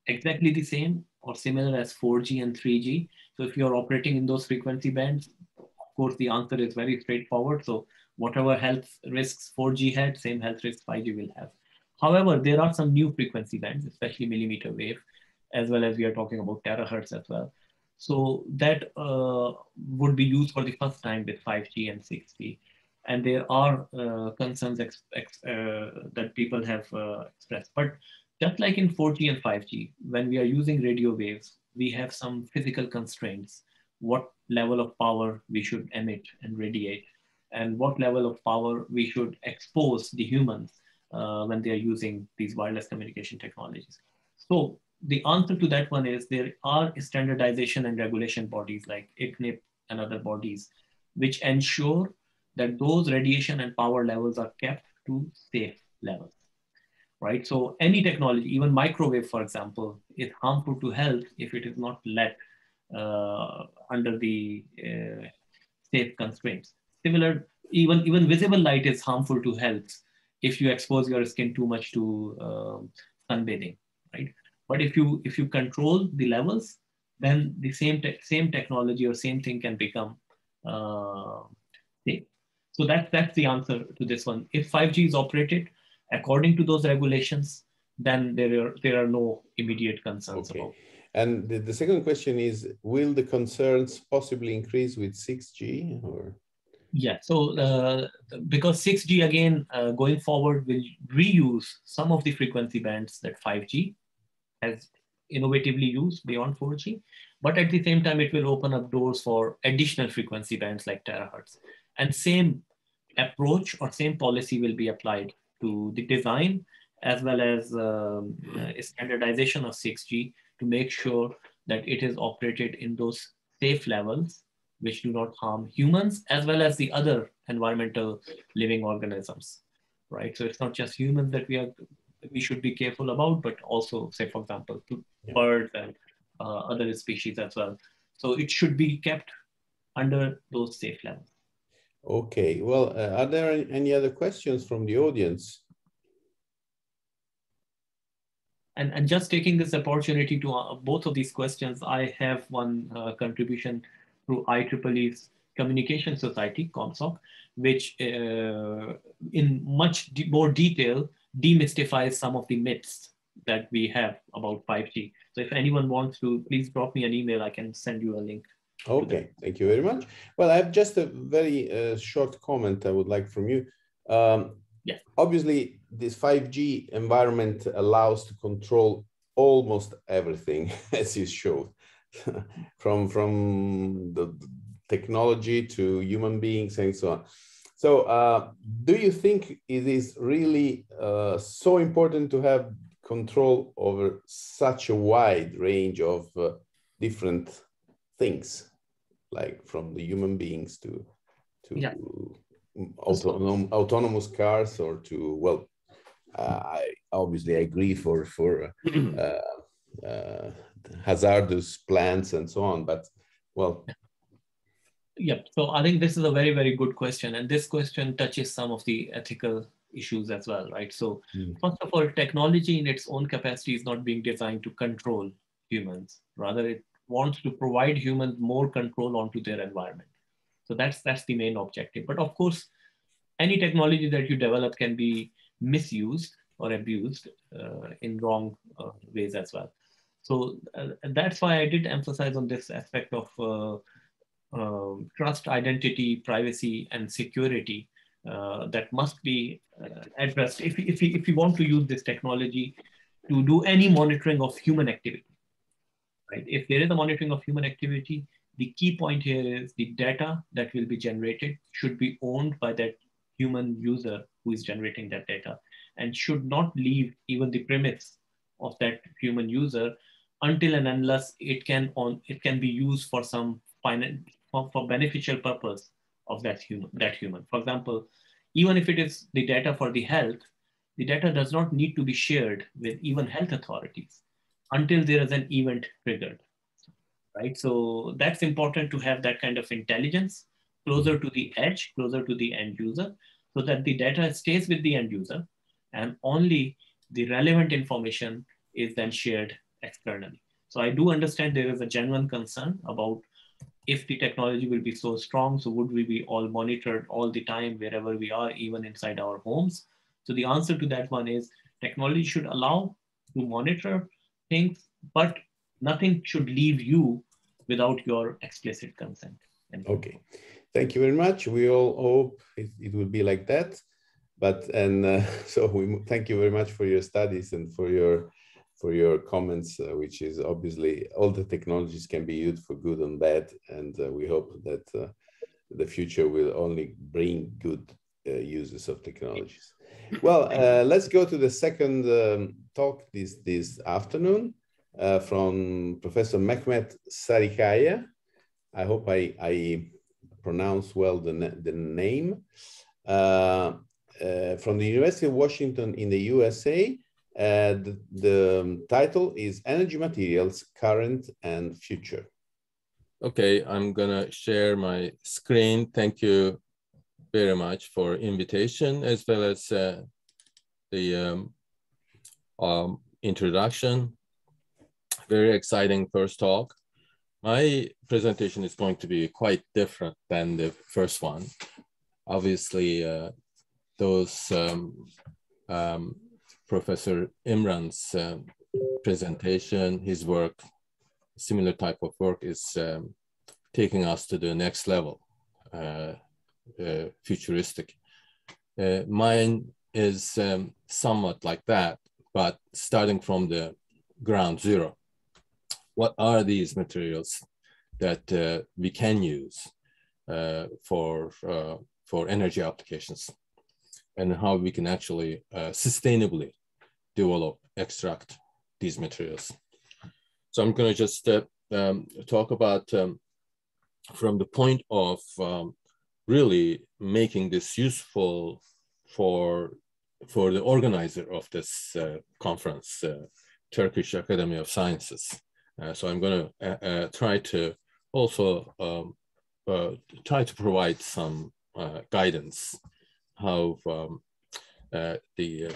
exactly the same or similar as 4G and 3G. So if you're operating in those frequency bands, of course, the answer is very straightforward. So whatever health risks 4G had, same health risks 5G will have. However, there are some new frequency bands, especially millimeter wave, as well as we are talking about terahertz as well. So that would be used for the first time with 5G and 6G. And there are concerns that people have expressed. But just like in 4G and 5G, when we are using radio waves, we have some physical constraints. What level of power we should emit and radiate, and what level of power we should expose the humans when they are using these wireless communication technologies. So the answer to that one is there are standardization and regulation bodies like ICNIP and other bodies, which ensure that those radiation and power levels are kept to safe levels, right? So any technology, even microwave, for example, is harmful to health if it is not let under the safe constraints. Similar, even visible light is harmful to health if you expose your skin too much to sunbathing, right? But if you control the levels, then the same technology or same thing can become safe. So that's the answer to this one. If 5G is operated according to those regulations, then there are no immediate concerns about.
And the second question is, will the concerns possibly increase with 6G or?
Yeah, so because 6G again, going forward will reuse some of the frequency bands that 5G has innovatively used beyond 4G, but at the same time, it will open up doors for additional frequency bands like terahertz. And same approach or same policy will be applied to the design as well as standardization of 6G to make sure that it is operated in those safe levels which do not harm humans as well as the other environmental living organisms, right? So it's not just humans that we should be careful about, but also, say, for example, birds and other species as well. So it should be kept under those safe levels.
Okay, well, are there any other questions from the audience?
And just taking this opportunity to both of these questions, I have one contribution through IEEE's Communication Society, ComSoc, which in much more detail demystifies some of the myths that we have about 5G. So if anyone wants to, please drop me an email. I can send you a link.
Okay, thank you very much. Well, I have just a very short comment I would like from you.
Yes.
Obviously, this 5G environment allows to control almost everything, as you showed, from the technology to human beings and so on. So do you think it is really so important to have control over such a wide range of different things, like from the human beings to
yeah.
autonomous cars, or to, well, I obviously agree for hazardous plants and so on, but well.
Yeah, so I think this is a very, very good question. And this question touches some of the ethical issues as well, right? So first of all, technology in its own capacity is not being designed to control humans. Rather, it wants to provide humans more control onto their environment. So that's the main objective. But of course, any technology that you develop can be misused or abused in wrong ways as well. So that's why I did emphasize on this aspect of trust, identity, privacy, and security that must be addressed if you want to use this technology to do any monitoring of human activity, right? If there is a monitoring of human activity, the key point here is the data that will be generated should be owned by that human user who is generating that data, and should not leave even the premise of that human user until and unless it can be used for some for beneficial purpose of that human. For example, even if it is the data for the health, the data does not need to be shared with even health authorities until there is an event triggered, right? So that's important to have that kind of intelligence closer to the edge, closer to the end user, so that the data stays with the end user and only the relevant information is then shared externally. So I do understand there is a genuine concern about if the technology will be so strong, so would we be all monitored all the time wherever we are, even inside our homes? So the answer to that one is technology should allow to monitor things, but nothing should leave you without your explicit consent.
Okay, thank you very much. We all hope it will be like that. But so we thank you very much for your studies and for your comments, which is obviously all the technologies can be used for good and bad, and we hope that the future will only bring good uses of technologies. Well, let's go to the second talk this afternoon from Professor Mehmet Sarikaya. I hope I pronounce well the name. From the University of Washington in the USA. The title is Energy Materials, Current and Future.
Okay, I'm gonna share my screen. Thank you very much for invitation, as well as the introduction. Very exciting first talk. My presentation is going to be quite different than the first one. Obviously, those Professor Imran's presentation, his work, similar type of work is taking us to the next level, futuristic. Mine is somewhat like that, but starting from the ground zero. What are these materials that we can use for energy applications, and how we can actually sustainably develop, extract these materials. So I'm going to just talk about from the point of really making this useful for the organizer of this conference, Turkish Academy of Sciences. So I'm going to try to also try to provide some guidance how the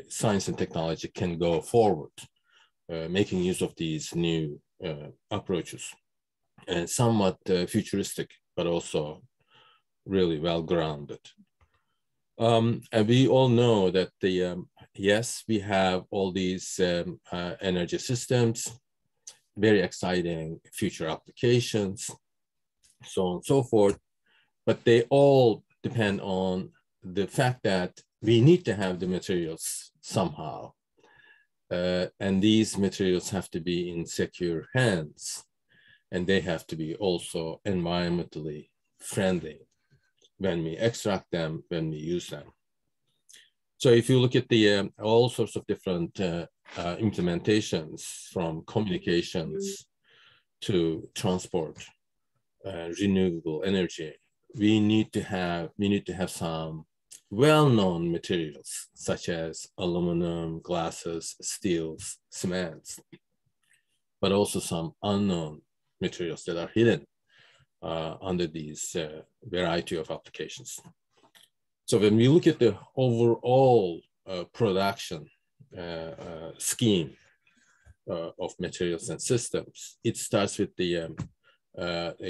science and technology can go forward, making use of these new approaches, and somewhat futuristic, but also really well-grounded. And we all know that yes, we have all these energy systems, very exciting future applications, so on and so forth, but they all depend on the fact that we need to have the materials somehow. And these materials have to be in secure hands, and they have to be also environmentally friendly when we extract them, when we use them. So if you look at the all sorts of different implementations, from communications to transport, renewable energy, we need to have some well-known materials such as aluminum, glasses, steels, cements, but also some unknown materials that are hidden under these variety of applications. So when we look at the overall production scheme of materials and systems, it starts with the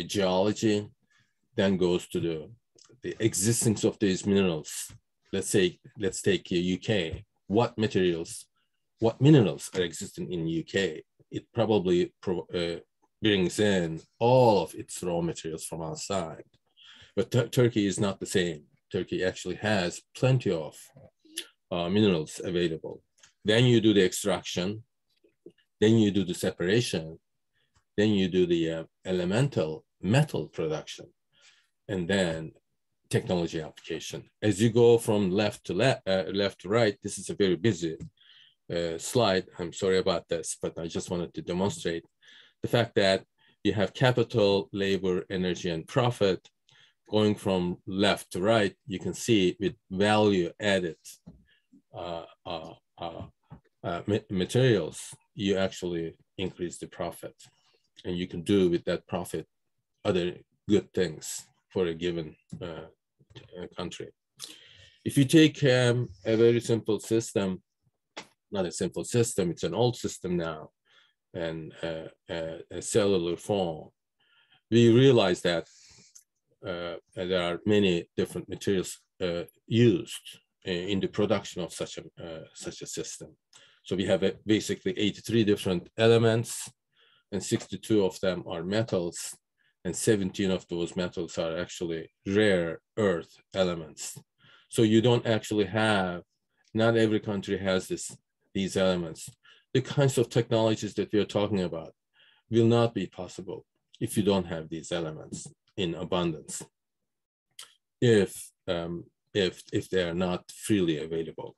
geology, then goes to the existence of these minerals. Let's take UK. What minerals are existing in UK? It probably brings in all of its raw materials from outside. But Turkey is not the same. Turkey actually has plenty of minerals available. then you do the extraction, then you do the separation, then you do the elemental metal production, and then technology application. As you go from left to right, this is a very busy slide. I'm sorry about this, but I just wanted to demonstrate the fact that you have capital, labor, energy, and profit. Going from left to right, you can see with value added materials, you actually increase the profit. And you can do with that profit other good things for a given country. If you take a very simple system, not a simple system, it's an old system now, and a cellular phone, we realize that there are many different materials used in the production of such a system. So we have basically 83 different elements, and 62 of them are metals, and 17 of those metals are actually rare earth elements. So you don't actually have, not every country has these elements. The kinds of technologies that we are talking about will not be possible if you don't have these elements in abundance, if they are not freely available.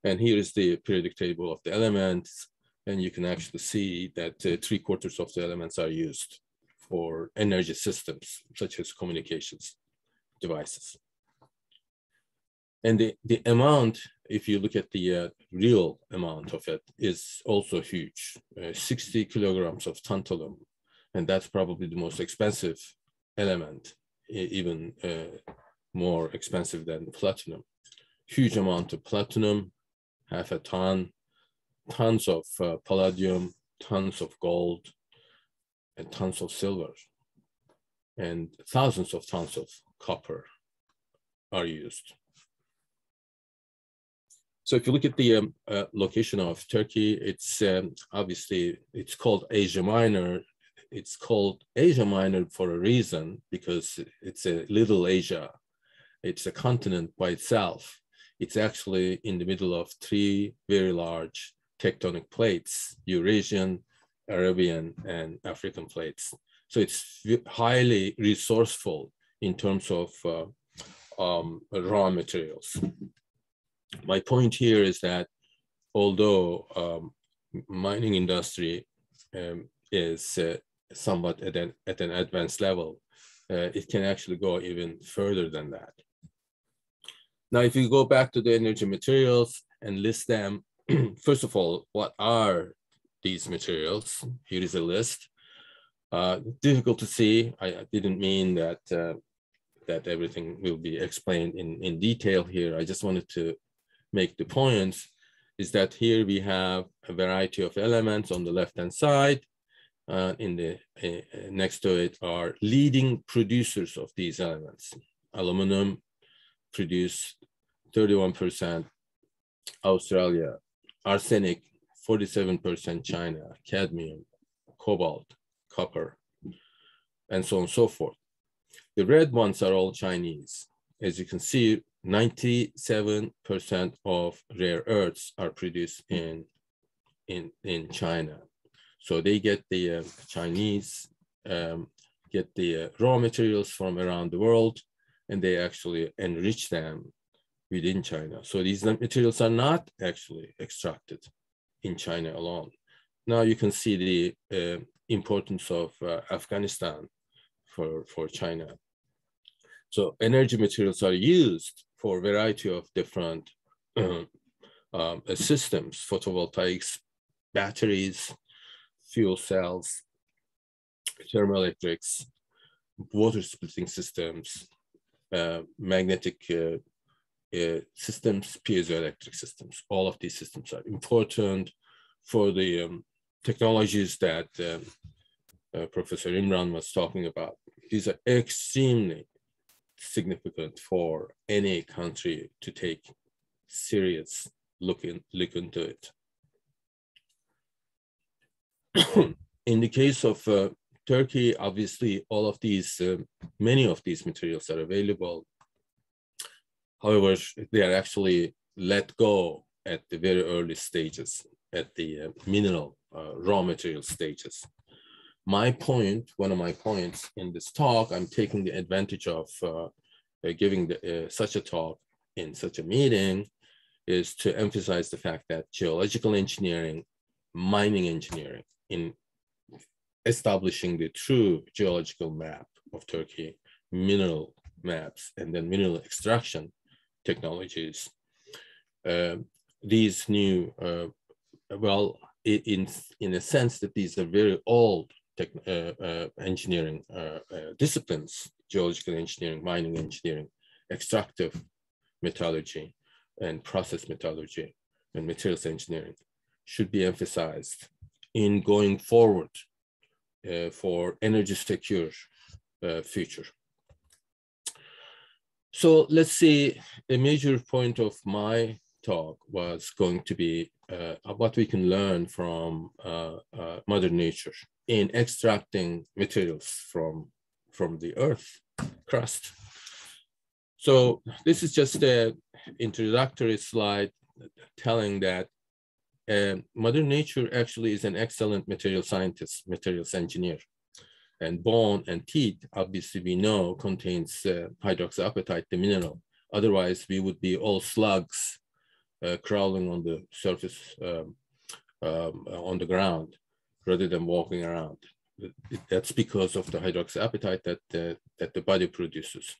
And here is the periodic table of the elements, and you can actually see that 3/4 of the elements are used for energy systems, such as communications devices. And the amount, if you look at the real amount of it, is also huge, 60 kilograms of tantalum. And that's probably the most expensive element, even more expensive than platinum. Huge amount of platinum, 0.5 ton, tons of palladium, tons of gold, and tons of silver, and thousands of tons of copper are used. So if you look at the location of Turkey, it's obviously, it's called Asia Minor. It's called Asia Minor for a reason, because it's a little Asia. It's a continent by itself. It's actually in the middle of 3 very large tectonic plates, Eurasian, Arabian, and African plates. So it's highly resourceful in terms of raw materials. My point here is that although mining industry is somewhat at an advanced level, it can actually go even further than that. Now, if you go back to the energy materials and list them, first of all, what are these materials? Here is a list. Difficult to see. I didn't mean that that everything will be explained in detail here. I just wanted to make the point is that here we have a variety of elements on the left-hand side. Next to it are leading producers of these elements. Aluminum produced 31%, Australia. Arsenic, 47%, China. Cadmium, cobalt, copper, and so on and so forth. The red ones are all Chinese. As you can see, 97% of rare earths are produced in China. So they get the Chinese, get the raw materials from around the world, and they actually enrich them within China. So these materials are not actually extracted in China alone. Now you can see the importance of Afghanistan for China. So energy materials are used for a variety of different systems, photovoltaics, batteries, fuel cells, thermoelectrics, water splitting systems, magnetic systems, piezoelectric systems. All of these systems are important for the technologies that Professor Imran was talking about. These are extremely significant for any country to take serious look into it. In the case of Turkey, obviously, all of these, many of these materials are available. However, they are actually let go at the very early stages, at the mineral raw material stages. My point, one of my points in this talk, I'm taking the advantage of giving such a talk in such a meeting, is to emphasize the fact that geological engineering, mining engineering, in establishing the true geological map of Turkey, mineral maps, and then mineral extraction technologies. These new, well, in a sense that these are very old engineering disciplines, geological engineering, mining engineering, extractive metallurgy, and process metallurgy, and materials engineering should be emphasized in going forward for energy secure future. So let's see, a major point of my talk was going to be what we can learn from Mother Nature in extracting materials from the earth crust. So this is just an introductory slide telling that Mother Nature actually is an excellent material scientist, materials engineer. And bone and teeth, obviously we know, contains hydroxyapatite, the mineral. Otherwise, we would be all slugs crawling on the surface, on the ground, rather than walking around. That's because of the hydroxyapatite that the body produces.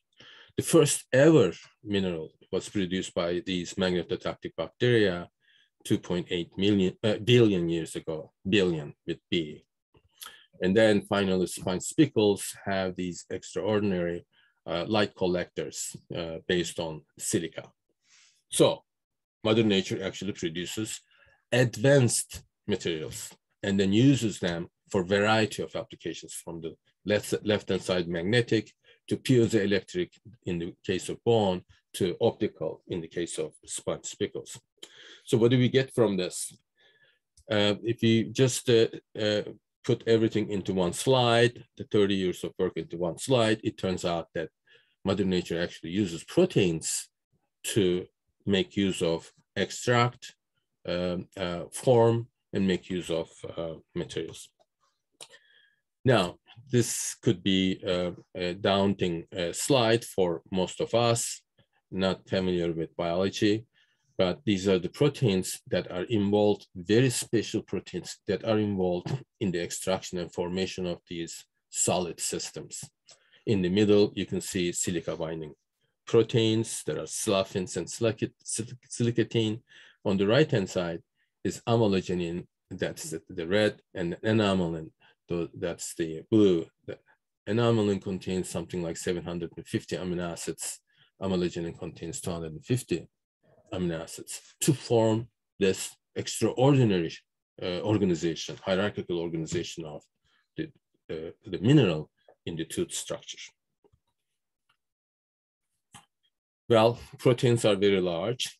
The first ever mineral was produced by these magnetotactic bacteria 2.8 billion years ago, billion with B. And then finally, spine spicules have these extraordinary light collectors based on silica. So Mother Nature actually produces advanced materials and then uses them for a variety of applications, from the left-hand side magnetic to piezoelectric in the case of bone to optical in the case of spine spicules. So what do we get from this? If you just put everything into one slide, the 30 years of work into one slide, it turns out that Mother Nature actually uses proteins to make use of extract, form, and make use of materials. Now, this could be a daunting slide for most of us, not familiar with biology, but these are the proteins that are involved, very special proteins that are involved in the extraction and formation of these solid systems. In the middle, you can see silica binding proteins. There are slavins and silicatine. On the right-hand side is amylogenin, that's the red, and enamylin, that's the blue. The enamylin contains something like 750 amino acids. Amylogenin contains 250 amino acids to form this extraordinary organization, hierarchical organization of the mineral in the tooth structure. Well, proteins are very large.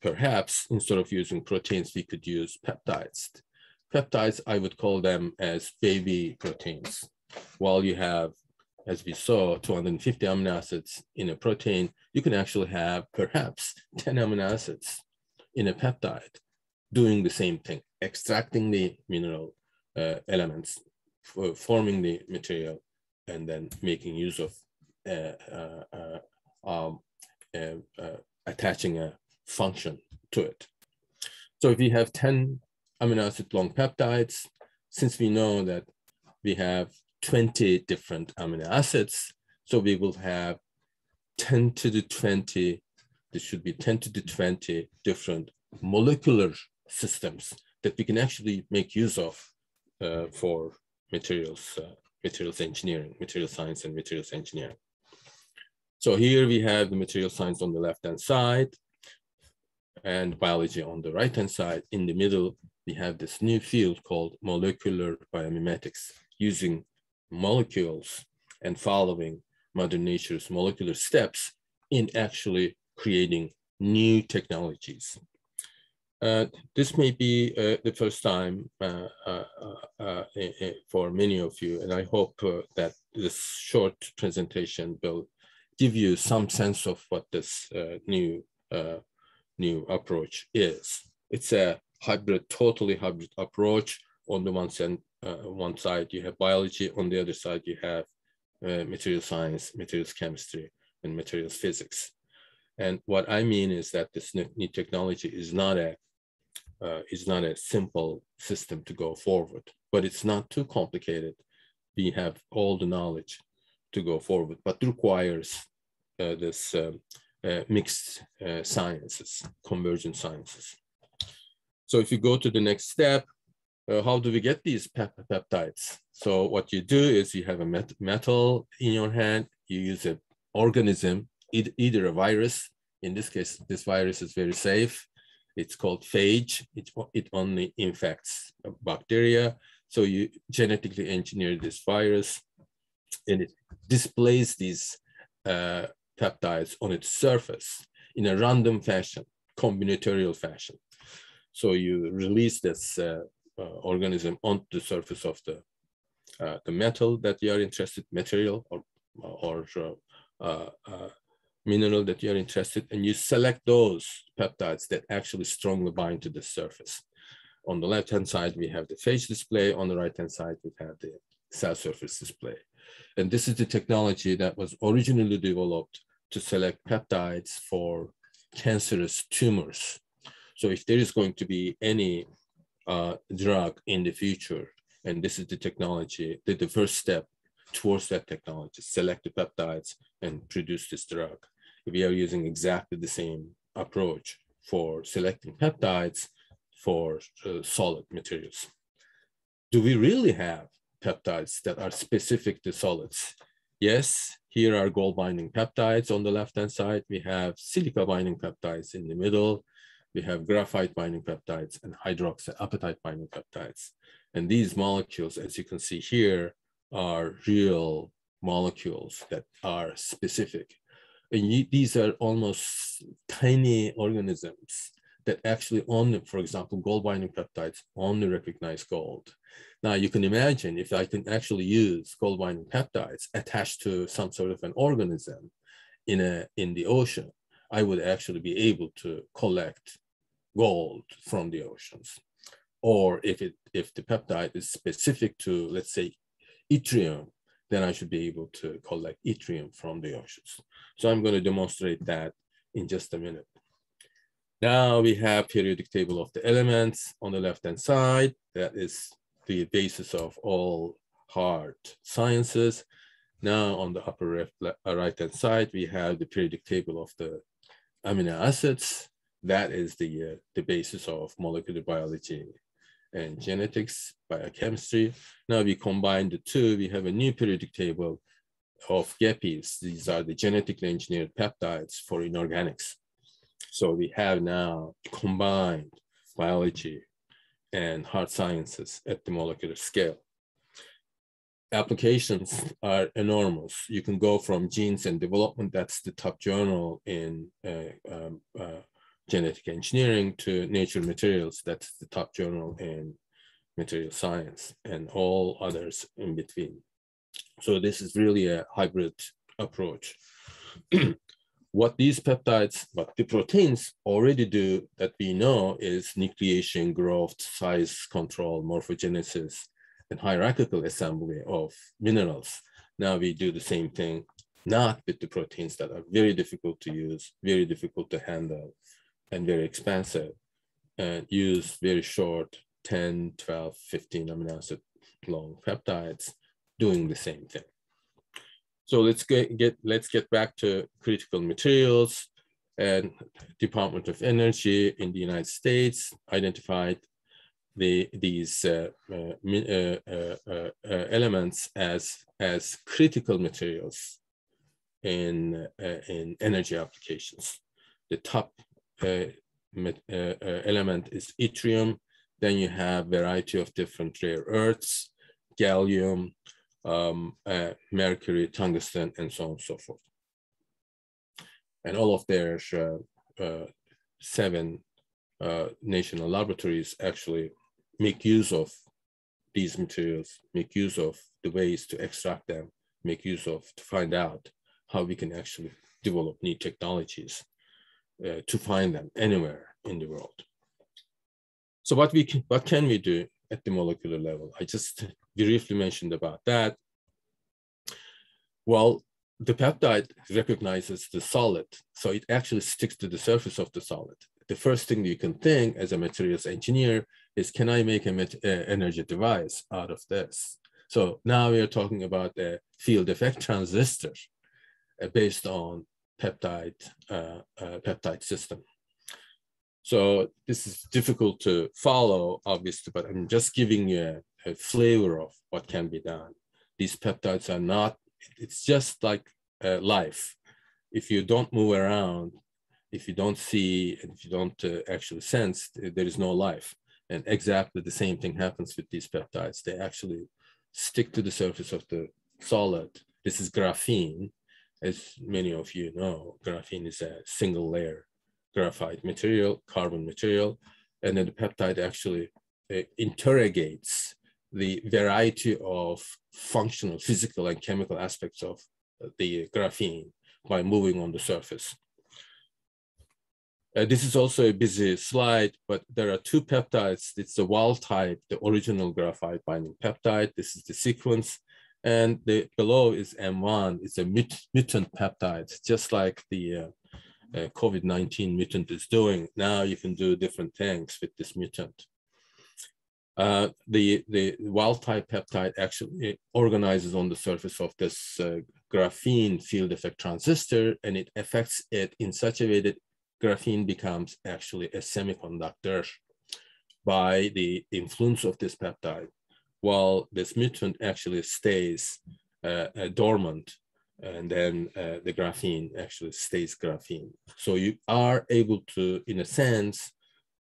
Perhaps instead of using proteins, we could use peptides. Peptides, I would call them as baby proteins. While you have, as we saw, 250 amino acids in a protein, you can actually have perhaps 10 amino acids in a peptide doing the same thing, extracting the mineral elements, forming the material, and then making use of attaching a function to it. So if you have 10 amino acid long peptides, since we know that we have 20 different amino acids, so we will have 10 to the 20, this should be 10 to the 20 different molecular systems that we can actually make use of for materials engineering, material science and materials engineering. So here we have the material science on the left-hand side and biology on the right-hand side. In the middle, we have this new field called molecular biomimetics, using molecules and following Mother Nature's molecular steps in actually creating new technologies. This may be the first time for many of you, and I hope that this short presentation will give you some sense of what this new new approach is. It's a hybrid, totally hybrid approach. On the one side, you have biology. On the other side, you have material science, materials chemistry, and materials physics. And what I mean is that this new technology is not a simple system to go forward, but it's not too complicated. We have all the knowledge to go forward, but requires this mixed sciences, convergent sciences. So if you go to the next step, how do we get these peptides? So what you do is you have a metal in your hand, you use an organism, either a virus. In this case, this virus is very safe. It's called phage. It only infects bacteria. So you genetically engineer this virus, and it displays these peptides on its surface in a random fashion, combinatorial fashion. So you release this organism onto the surface of the metal that you are interested, material or mineral that you are interested, and you select those peptides that actually strongly bind to the surface. On the left-hand side, we have the phage display. On the right-hand side, we have the cell surface display. And this is the technology that was originally developed to select peptides for cancerous tumors. So if there is going to be any drug in the future, and this is the technology, the first step towards that technology, select the peptides and produce this drug. We are using exactly the same approach for selecting peptides for solid materials. Do we really have peptides that are specific to solids? Yes, here are gold binding peptides on the left-hand side. We have silica binding peptides in the middle. We have graphite binding peptides and hydroxyapatite binding peptides. And these molecules, as you can see here, are real molecules that are specific. And these are almost tiny organisms that actually only, for example, gold binding peptides only recognize gold. Now you can imagine if I can actually use gold binding peptides attached to some sort of an organism in the ocean, I would actually be able to collect gold from the oceans. Or if the peptide is specific to, let's say, yttrium, then I should be able to collect yttrium from the oceans. So I'm going to demonstrate that in just a minute. Now we have periodic table of the elements on the left-hand side. That is the basis of all hard sciences. Now on the upper right-hand side, we have the periodic table of the amino acids. That is the basis of molecular biology and genetics, biochemistry. Now we combine the two, we have a new periodic table of GEPIs. These are the genetically engineered peptides for inorganics. So we have now combined biology and hard sciences at the molecular scale. Applications are enormous. You can go from genes and development, that's the top journal in genetic engineering, to Nature Materials, that's the top journal in material science, and all others in between. So this is really a hybrid approach. What these peptides, what the proteins already do that we know is nucleation, growth, size control, morphogenesis, and hierarchical assembly of minerals. Now we do the same thing, not with the proteins that are very difficult to use, very difficult to handle, and very expensive, and use very short 10, 12, 15 amino acid long peptides doing the same thing. So let's get back to critical materials. And Department of Energy in the United States identified these elements as critical materials in energy applications. The top element is yttrium. Then you have a variety of different rare earths, gallium, mercury, tungsten, and so on and so forth. And all of their 7 national laboratories actually make use of these materials, make use of the ways to extract them, make use of to find out how we can actually develop new technologies to find them anywhere in the world. So what can we do at the molecular level? I just briefly mentioned about that. Well, the peptide recognizes the solid, so it actually sticks to the surface of the solid. The first thing you can think as a materials engineer is, can I make an energy device out of this? So now we are talking about a field effect transistor based on peptide system. So this is difficult to follow, obviously, but I'm just giving you a flavor of what can be done. These peptides are not, it's just like life. If you don't move around, if you don't see, and if you don't actually sense, there is no life. And exactly the same thing happens with these peptides. They actually stick to the surface of the solid. This is graphene. As many of you know, graphene is a single layer graphite material, carbon material, and then the peptide actually interrogates the variety of functional, physical, and chemical aspects of the graphene by moving on the surface. This is also a busy slide, but there are two peptides. It's the wild type, the original graphite binding peptide. This is the sequence. And below is M1. It's a mutant peptide, just like the COVID-19 mutant is doing. Now you can do different things with this mutant. The wild type peptide actually organizes on the surface of this graphene field effect transistor, and it affects it in such a way that graphene becomes actually a semiconductor by the influence of this peptide, while this mutant actually stays dormant, and then the graphene actually stays graphene. So you are able to, in a sense,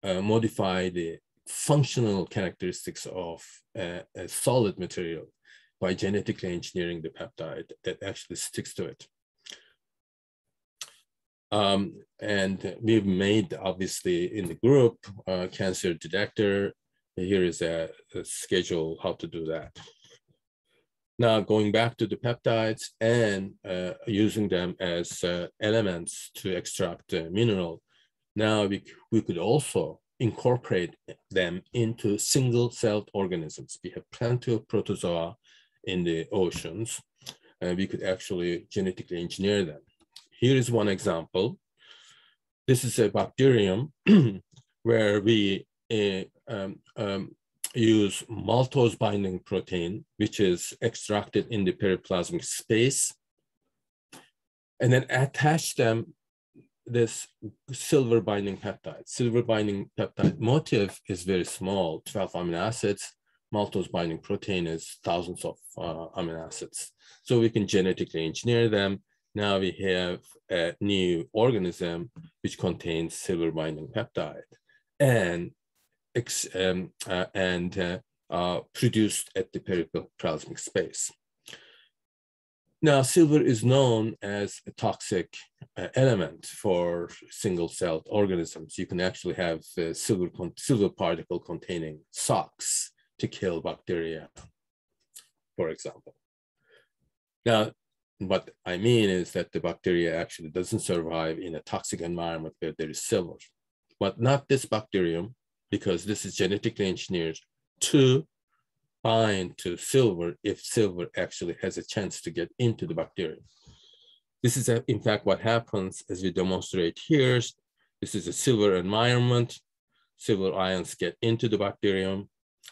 modify the functional characteristics of a solid material by genetically engineering the peptide that actually sticks to it. And we've made, obviously, in the group, cancer detector. Here is a schedule how to do that. Now, going back to the peptides and using them as elements to extract mineral, now we could also incorporate them into single-celled organisms. We have plenty of protozoa in the oceans, and we could actually genetically engineer them. Here is one example. This is a bacterium where we use maltose binding protein, which is extracted in the periplasmic space, and then attach them this silver binding peptide. Silver binding peptide motif is very small, 12 amino acids. Maltose binding protein is thousands of amino acids. So we can genetically engineer them. Now we have a new organism which contains silver binding peptide and produced at the periplasmic space. Now, silver is known as a toxic element for single-celled organisms. You can actually have silver particle containing socks to kill bacteria, for example. Now, what I mean is that the bacteria actually doesn't survive in a toxic environment where there is silver, but not this bacterium, because this is genetically engineered to bind to silver if silver actually has a chance to get into the bacterium. This is, in fact, what happens as we demonstrate here. This is a silver environment. Silver ions get into the bacterium,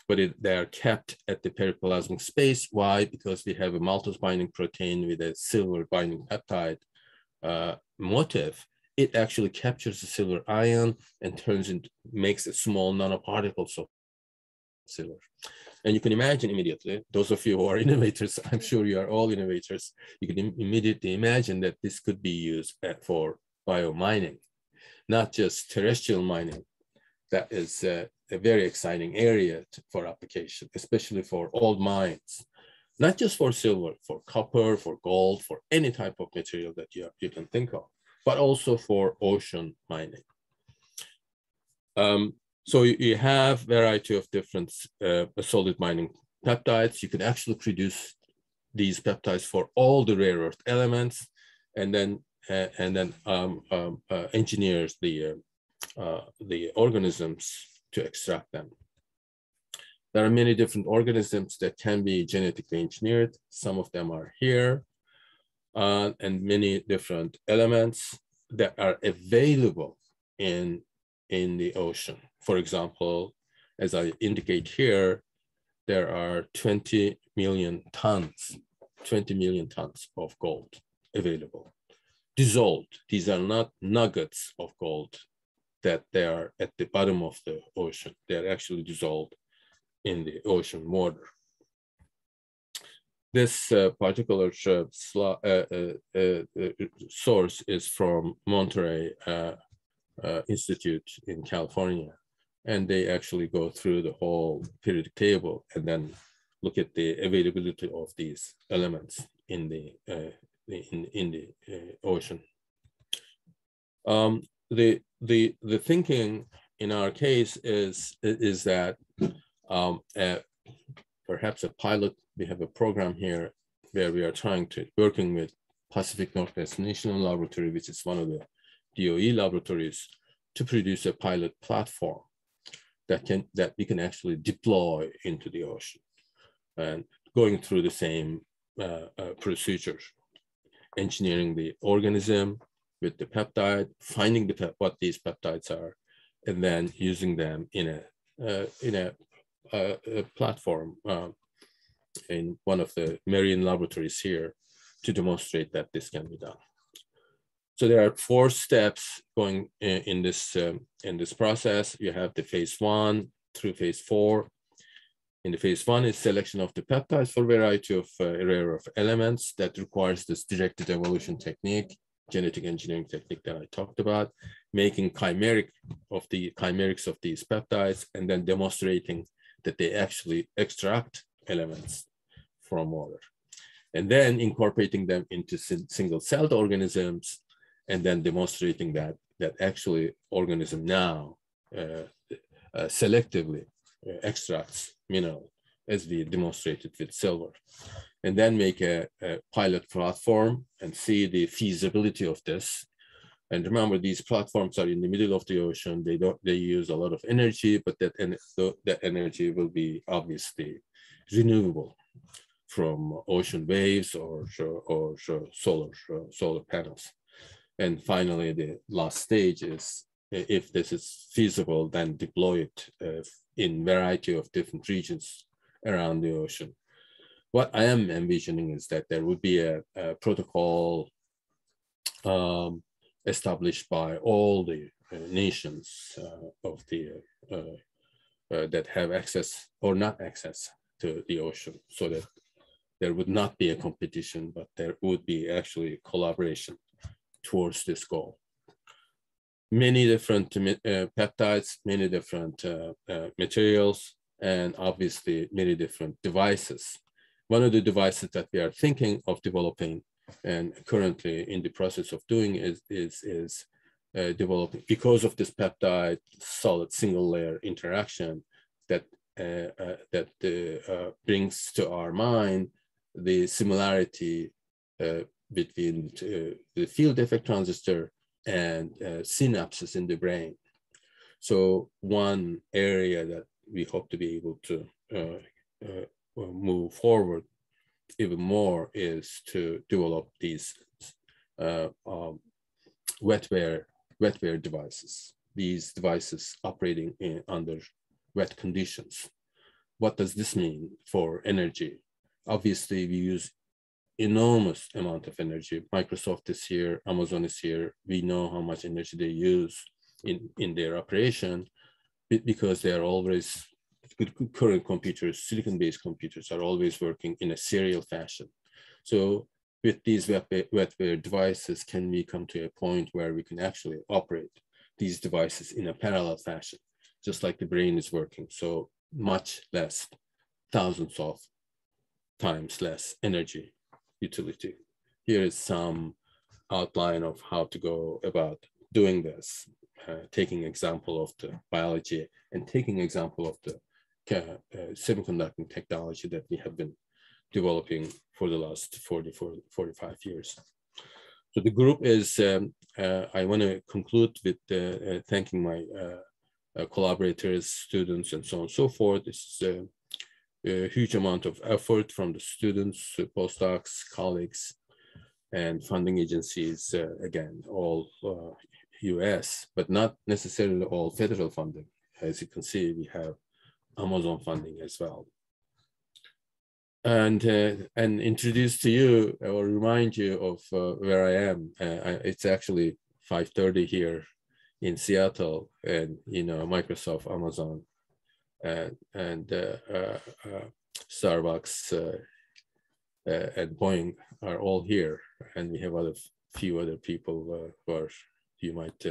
but they are kept at the periplasmic space. Why? Because we have a maltose binding protein with a silver binding peptide motif. It actually captures the silver ion and makes a small nanoparticles of silver. And you can imagine immediately, those of you who are innovators, I'm sure you are all innovators, you can immediately imagine that this could be used for biomining, not just terrestrial mining. That is a very exciting area for application, especially for old mines, not just for silver, for copper, for gold, for any type of material that you can think of, but also for ocean mining. So you have a variety of different solid binding peptides. You can actually produce these peptides for all the rare earth elements, and then and then engineers the organisms to extract them. There are many different organisms that can be genetically engineered. Some of them are here, and many different elements that are available in the ocean. For example, as I indicate here, there are 20 million tons of gold available, dissolved. These are not nuggets of gold that they are at the bottom of the ocean. They are actually dissolved in the ocean water. This particular source is from Monterey Institute in California. And they actually go through the whole periodic table and then look at the availability of these elements in the ocean. The thinking in our case is that perhaps a pilot. We have a program here where we are working with Pacific Northwest National Laboratory, which is one of the DOE laboratories, to produce a pilot platform that we can actually deploy into the ocean, and going through the same procedure, engineering the organism with the peptide, finding what these peptides are, and then using them in a platform in one of the marine laboratories here to demonstrate that this can be done. So there are 4 steps going in this process. You have the phase 1 through phase 4. In the phase 1 is selection of the peptides for a variety of rare earth elements that requires this directed evolution technique, genetic engineering technique that I talked about, making chimerics of these peptides, and then demonstrating that they actually extract elements from water, and then incorporating them into single-celled organisms, and then demonstrating that actually organism now selectively extracts mineral, as we demonstrated with silver, and then make a pilot platform and see the feasibility of this. And remember, these platforms are in the middle of the ocean. They use a lot of energy, but that energy will be obviously renewable from ocean waves or solar panels. And finally, the last stage is, if this is feasible, then deploy it in variety of different regions around the ocean. What I am envisioning is that there would be a protocol established by all the nations of the that have access or not access to the ocean, so that there would not be a competition, but there would be actually collaboration towards this goal. Many different peptides, many different materials, and obviously many different devices. One of the devices that we are thinking of developing and currently in the process of doing is developing, because of this peptide solid single layer interaction that brings to our mind the similarity between the field effect transistor and synapses in the brain. So one area that we hope to be able to move forward even more is to develop these wetware devices. These devices operating under wet conditions. What does this mean for energy? Obviously, we use enormous amount of energy. Microsoft is here, Amazon is here. We know how much energy they use in their operation, because they are always, current computers, silicon-based computers are always working in a serial fashion. So with these wetware devices, can we come to a point where we can actually operate these devices in a parallel fashion, just like the brain is working? So much less, thousands of times less energy utility. Here is some outline of how to go about doing this, taking example of the biology and taking example of the semiconducting technology that we have been developing for the last 45 years. So the group is, I want to conclude with thanking my collaborators, students, and so on and so forth. This is a huge amount of effort from the students, postdocs, colleagues, and funding agencies, again, all US, but not necessarily all federal funding. As you can see, we have Amazon funding as well. And introduce to you or remind you of where I am. It's actually 5:30 here in Seattle, and Microsoft, Amazon, and Starbucks and Boeing are all here, and we have few other people who you might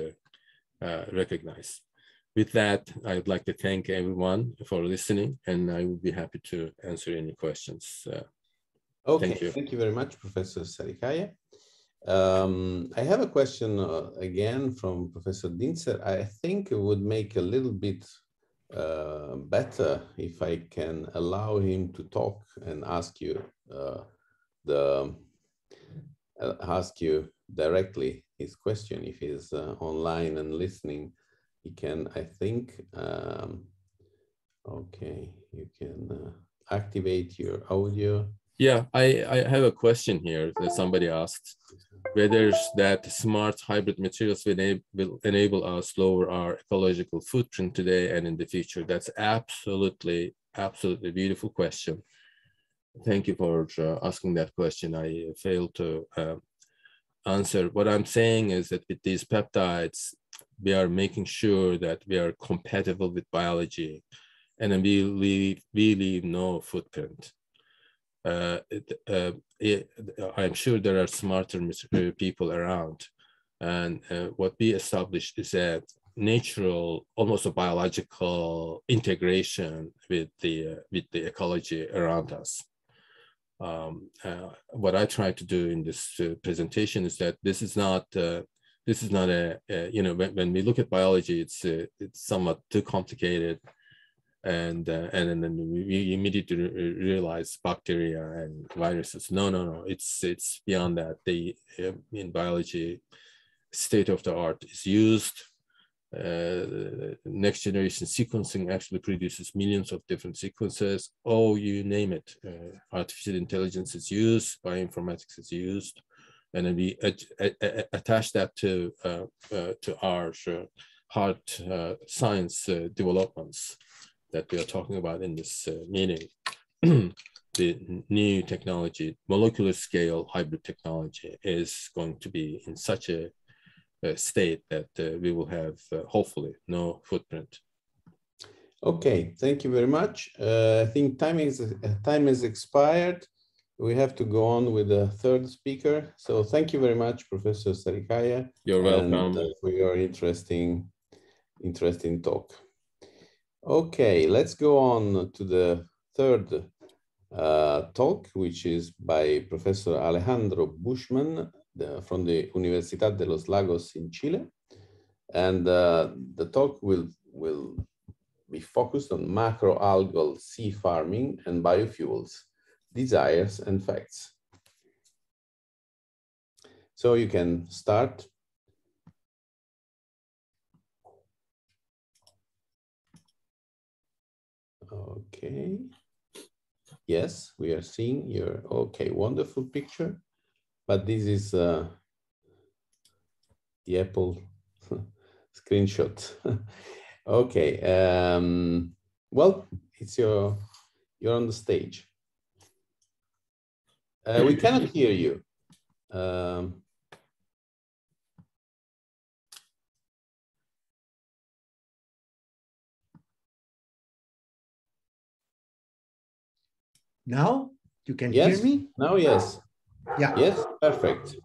recognize. With that, I would like to thank everyone for listening, and I will be happy to answer any questions.
Okay, thank you very much, Professor Sarikaya. I have a question again from Professor Dinzer. I think it would make a little bit better if I can allow him to talk and ask you directly his question. If he's online and listening, he can, I think, okay, you can activate your audio.
Yeah, I have a question here that somebody asked, whether that smart hybrid materials will enable us lower our ecological footprint today and in the future. That's absolutely beautiful question. Thank you for asking that question. I failed to answer. What I'm saying is that with these peptides, we are making sure that we are compatible with biology, and then we leave no footprint. I'm sure there are smarter people around, and what we established is that natural, almost a biological integration with the ecology around us. What I try to do in this presentation is that this is not a when we look at biology, it's somewhat too complicated. And then we immediately realize bacteria and viruses. No. It's beyond that. In biology, state of the art is used. Next generation sequencing actually produces millions of different sequences. Oh, you name it. Artificial intelligence is used. Bioinformatics is used, and then we attach that to our hard science developments that we are talking about in this meeting. The new technology, molecular scale hybrid technology, is going to be in such a state that we will have, hopefully, no footprint.
Okay, thank you very much. I think time is expired. We have to go on with the third speaker. So thank you very much, Professor Sarikaya.
You're welcome.
For your interesting talk. Okay, let's go on to the third talk, which is by Professor Alejandro Bushman from the Universidad de los Lagos in Chile. And the talk will be focused on macroalgal sea farming and biofuels, desires and facts. So you can start. Okay. Yes, we are seeing your, okay, wonderful picture. But this is the Apple screenshot. Okay. Well, you're on the stage. We cannot hear you.
Now you can
hear
me?
Now, yes.
Yeah.
Yes, perfect.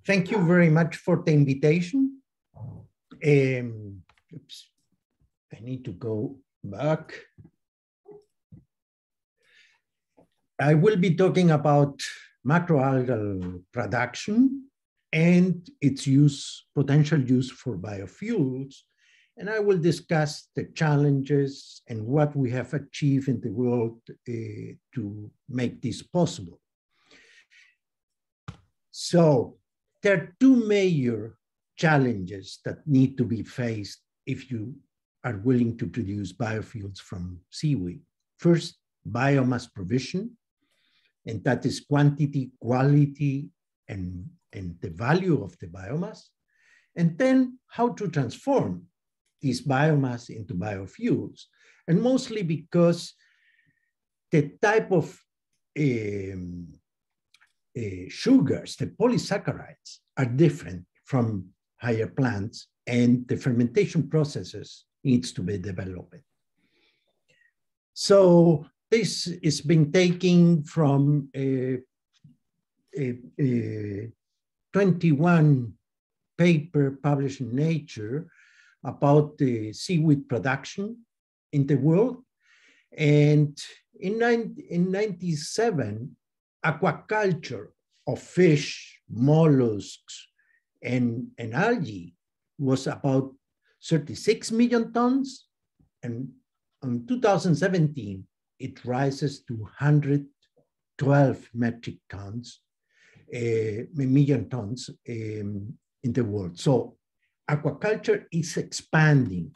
Thank you very much for the invitation. Oops, I need to go back. I will be talking about macroalgal production and its potential use for biofuels. And I will discuss the challenges and what we have achieved in the world to make this possible. So there are two major challenges that need to be faced if you are willing to produce biofuels from seaweed. First, biomass provision, and that is quantity, quality, and the value of the biomass. And then how to transform this biomass into biofuels. And mostly because the type of sugars, the polysaccharides, are different from higher plants, and the fermentation processes needs to be developed. So this is being taken from 21 paper published in Nature about the seaweed production in the world. And in 1997, aquaculture of fish, mollusks, and algae was about 36 million tons. And in 2017, it rises to 112 metric tons, million tons in the world. So aquaculture is expanding.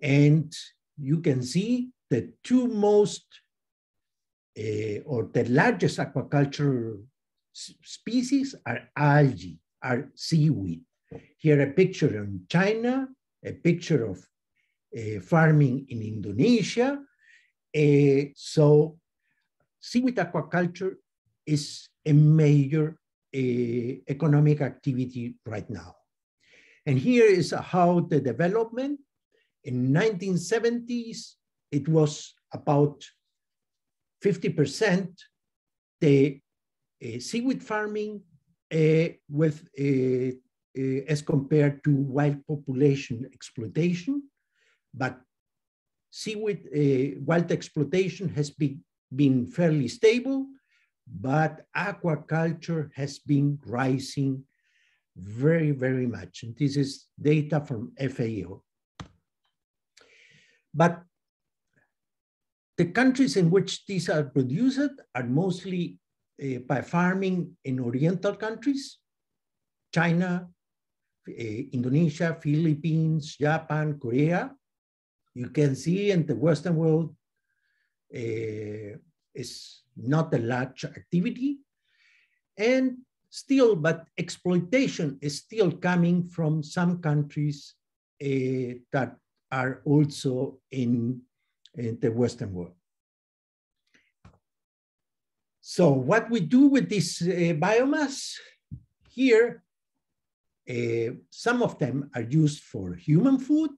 And you can see the two most, or the largest aquaculture species are algae, are seaweed. Here a picture in China, a picture of farming in Indonesia. So seaweed aquaculture is a major economic activity right now. And here is how the development in 1970s, it was about 50% the seaweed farming with as compared to wild population exploitation, but seaweed wild exploitation has been fairly stable, but aquaculture has been rising very, very much. And this is data from FAO. But the countries in which these are produced are mostly by farming in Oriental countries, China, Indonesia, Philippines, Japan, Korea. You can see in the Western world is not a large activity. And still, but exploitation is still coming from some countries that are also in the Western world. So what we do with this biomass here, some of them are used for human food,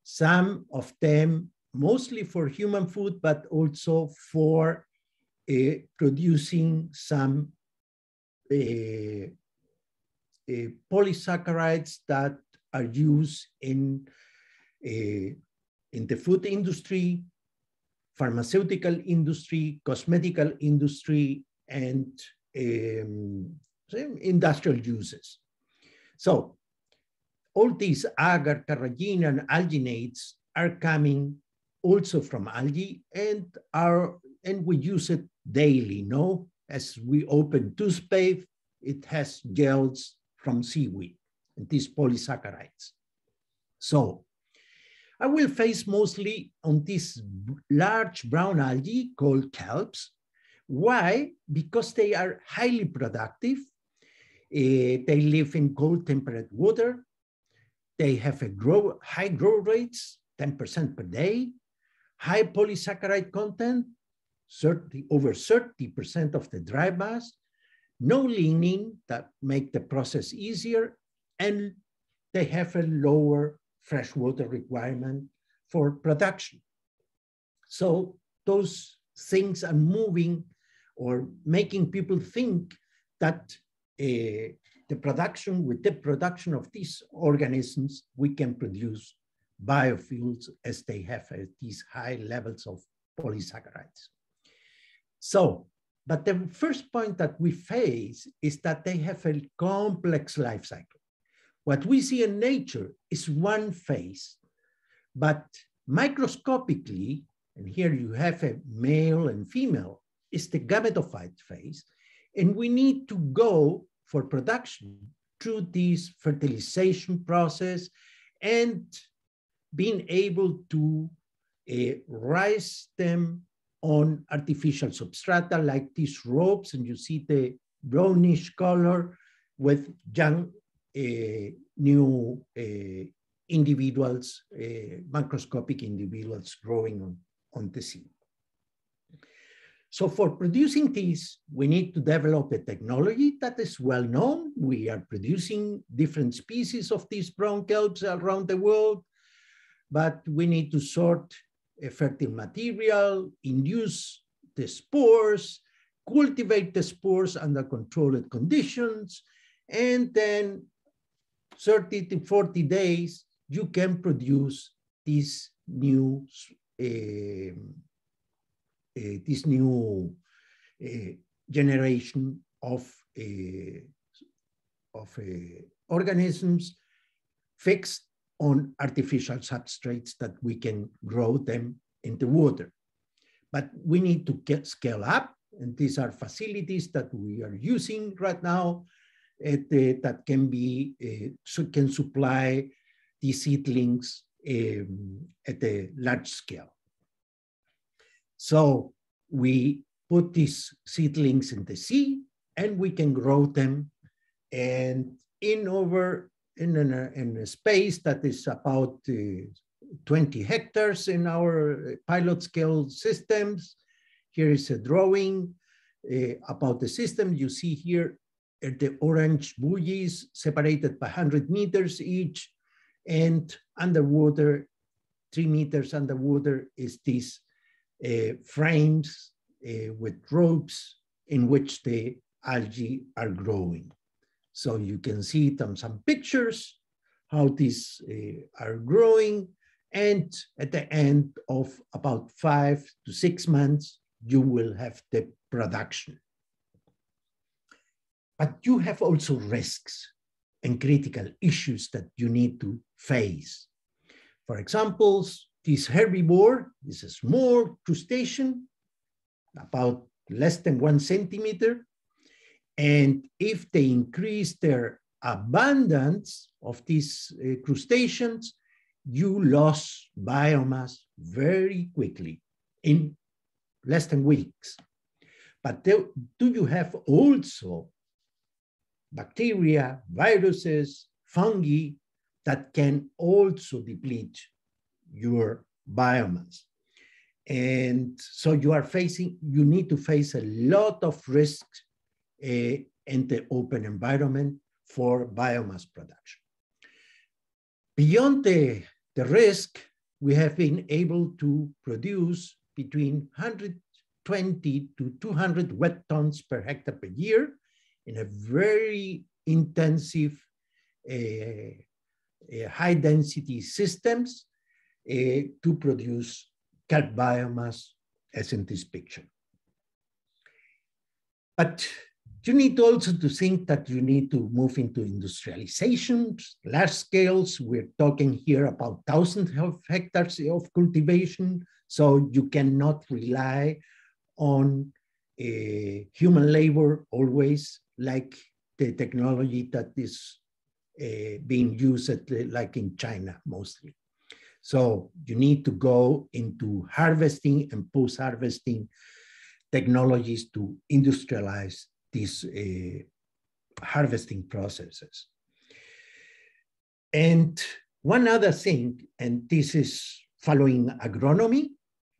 some of them mostly for human food, but also for producing some polysaccharides that are used in the food industry, pharmaceutical industry, cosmetical industry, and industrial uses. So all these agar, carrageenan, and alginates are coming also from algae and we use it daily, no? As we open toothpaste, it has gels from seaweed and these polysaccharides. So I will focus mostly on this large brown algae called kelps. Why? Because they are highly productive. They live in cold temperate water. They have high growth rates, 10% per day, high polysaccharide content, over 30% of the dry mass, no lignin that make the process easier, and they have a lower freshwater requirement for production. So those things are moving or making people think that with the production of these organisms, we can produce biofuels as they have these high levels of polysaccharides. So, but the first point that we face is that they have a complex life cycle. What we see in nature is one phase, but microscopically, and here you have a male and female, is the gametophyte phase, and we need to go for production through this fertilization process and being able to rise them on artificial substrata like these ropes, and you see the brownish color with young new individuals, macroscopic individuals growing on the seed. So for producing these, we need to develop a technology that is well known. We are producing different species of these brown kelps around the world, but we need to sort a fertile material, induce the spores, cultivate the spores under controlled conditions, and then 30 to 40 days, you can produce this new generation of organisms fixed on artificial substrates that we can grow them in the water. But we need to scale up, and these are facilities that we are using right now that can can supply these seedlings at a large scale. So we put these seedlings in the sea, and we can grow them, and in a space that is about 20 hectares in our pilot scale systems. Here is a drawing about the system. You see here the orange buoys separated by 100 meters each, and underwater, 3 meters underwater, is these frames with ropes in which the algae are growing. So you can see some pictures, how these are growing. And at the end of about 5 to 6 months, you will have the production. But you have also risks and critical issues that you need to face. For example, this herbivore is a small crustacean, about less than 1 centimeter. And if they increase their abundance of these crustaceans, you lose biomass very quickly in less than weeks. But do you have also bacteria, viruses, fungi that can also deplete your biomass? And so you need to face a lot of risks in the open environment for biomass production. Beyond the risk, we have been able to produce between 120 to 200 wet tons per hectare per year in a very intensive, high density systems to produce kelp biomass, as in this picture. But you need also to think that you need to move into industrialization, large scales. We're talking here about thousands of hectares of cultivation. So you cannot rely on human labor always, like the technology that is being used like in China mostly. So you need to go into harvesting and post-harvesting technologies to industrialize these harvesting processes. And one other thing, and this is following agronomy,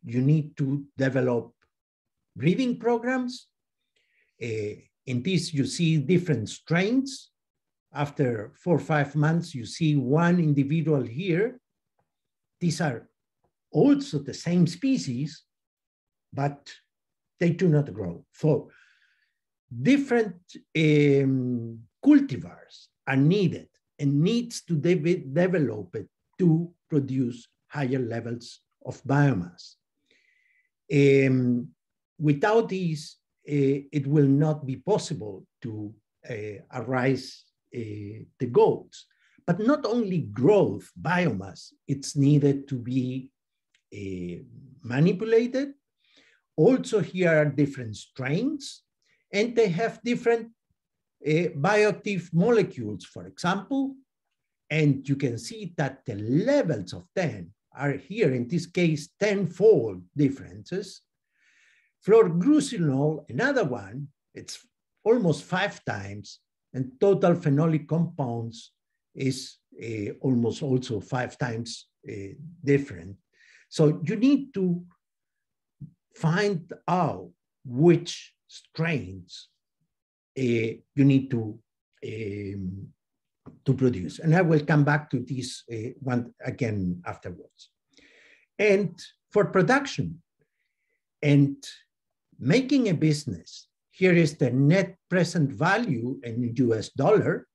you need to develop breeding programs. In this, you see different strains. After 4 or 5 months, you see one individual here. These are also the same species, but they do not grow. So different cultivars are needed and needs to develop it to produce higher levels of biomass. Without these, it will not be possible to arise the goals. But not only growth, biomass, it's needed to be manipulated. Also here are different strains, and they have different bioactive molecules, for example, and you can see that the levels of 10 are here, in this case, 10-fold differences. Fluoroglucinol, another one, it's almost 5 times, and total phenolic compounds is almost also 5 times different. So you need to find out which strains you need to produce. And I will come back to this one again afterwards. And for production and making a business, here is the net present value in US dollar.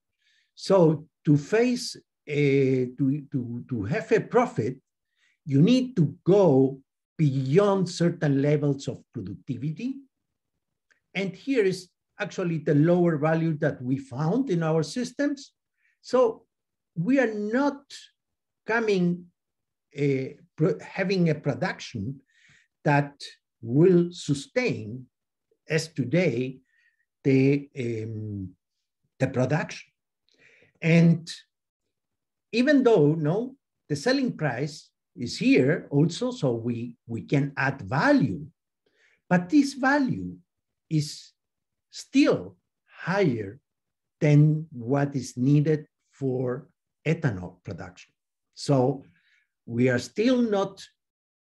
So to face to have a profit, you need to go beyond certain levels of productivity. And here is actually the lower value that we found in our systems. So we are not coming, having a production that will sustain, as today, the production. And even though the selling price is here also, so we can add value, but this value is still higher than what is needed for ethanol production. So we are still not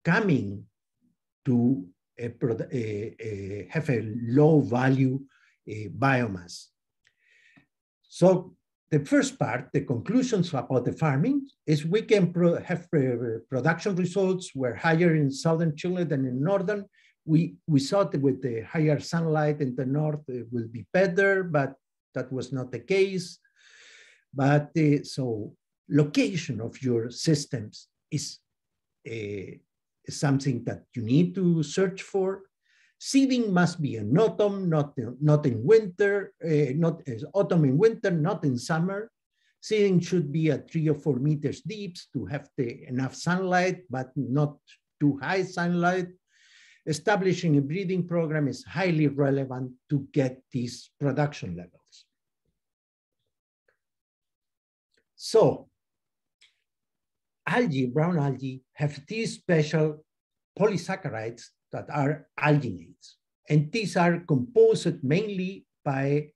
coming to have a low value biomass. So the first part, the conclusions about the farming, is we can have production results were higher in southern Chile than in northern. We thought that with the higher sunlight in the north, it will be better, but that was not the case. But so location of your systems is something that you need to search for. Seeding must be in autumn, not in winter, not as autumn in winter, not in summer. Seeding should be at 3 or 4 meters deep to have enough sunlight, but not too high sunlight. Establishing a breeding program is highly relevant to get these production levels. So, algae, brown algae, have these special polysaccharides that are alginates. And these are composed mainly by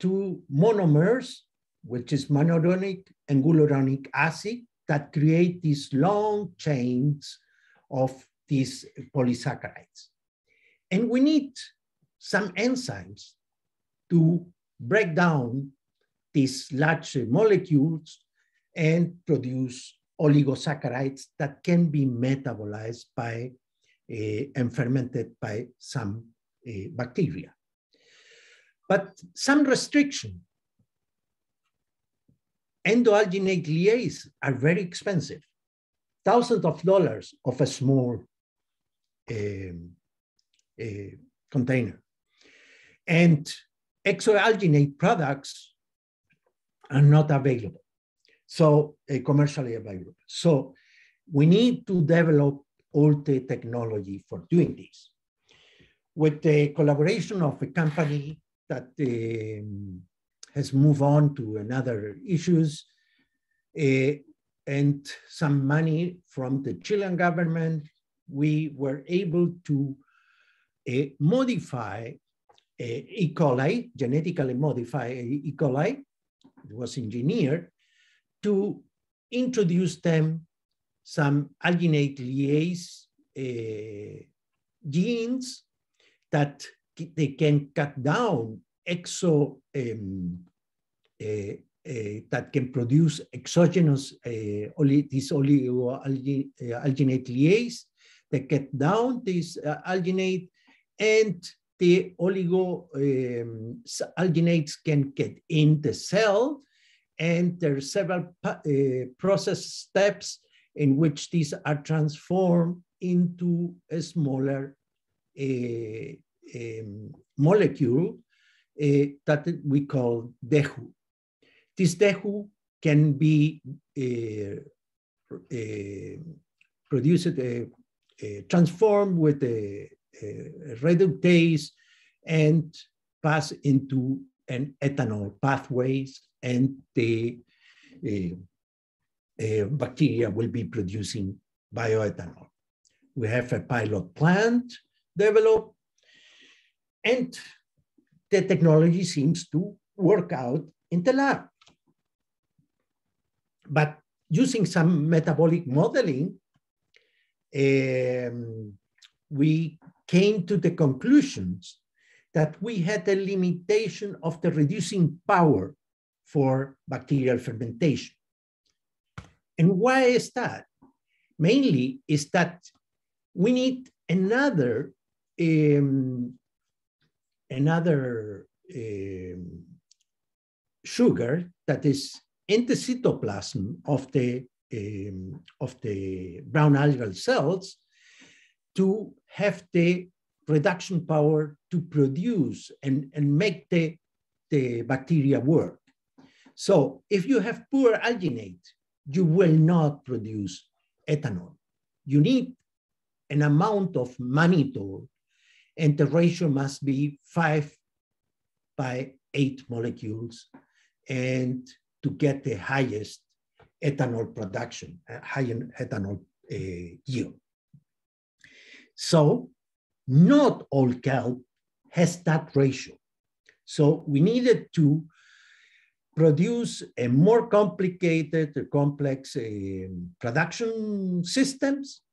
2 monomers, which is mannuronic and guluronic acid, that create these long chains of these polysaccharides. And we need some enzymes to break down these large molecules and produce oligosaccharides that can be metabolized by and fermented by some bacteria. But some restriction. Endoalginate liase are very expensive. Thousands of dollars of a small container. And exoalginate products are not available, so commercially available. So we need to develop all the technology for doing this. With the collaboration of a company that has moved on to another issues, and some money from the Chilean government, we were able to modify E. coli, genetically modify E. coli. It was engineered to introduce them some alginate liase genes that they can cut down that can produce exogenous this oligoalginate liase. They cut down this alginate, and the oligoalginates can get in the cell, and there are several process steps in which these are transformed into a smaller molecule that we call DEHU. This DEHU can be produced, transformed with a reductase and pass into and ethanol pathways, and the bacteria will be producing bioethanol. We have a pilot plant developed, and the technology seems to work out in the lab. But using some metabolic modeling, we came to the conclusions that we had a limitation of the reducing power for bacterial fermentation. And why is that? Mainly is that we need another sugar that is in the cytoplasm of the brown algal cells to have the reduction power to produce and make the bacteria work. So if you have poor alginate, you will not produce ethanol. You need an amount of mannitol, and the ratio must be 5/8 molecules, and to get the highest ethanol production, high ethanol yield. So not all kelp has that ratio. So we needed to produce a more complicated, complex production systems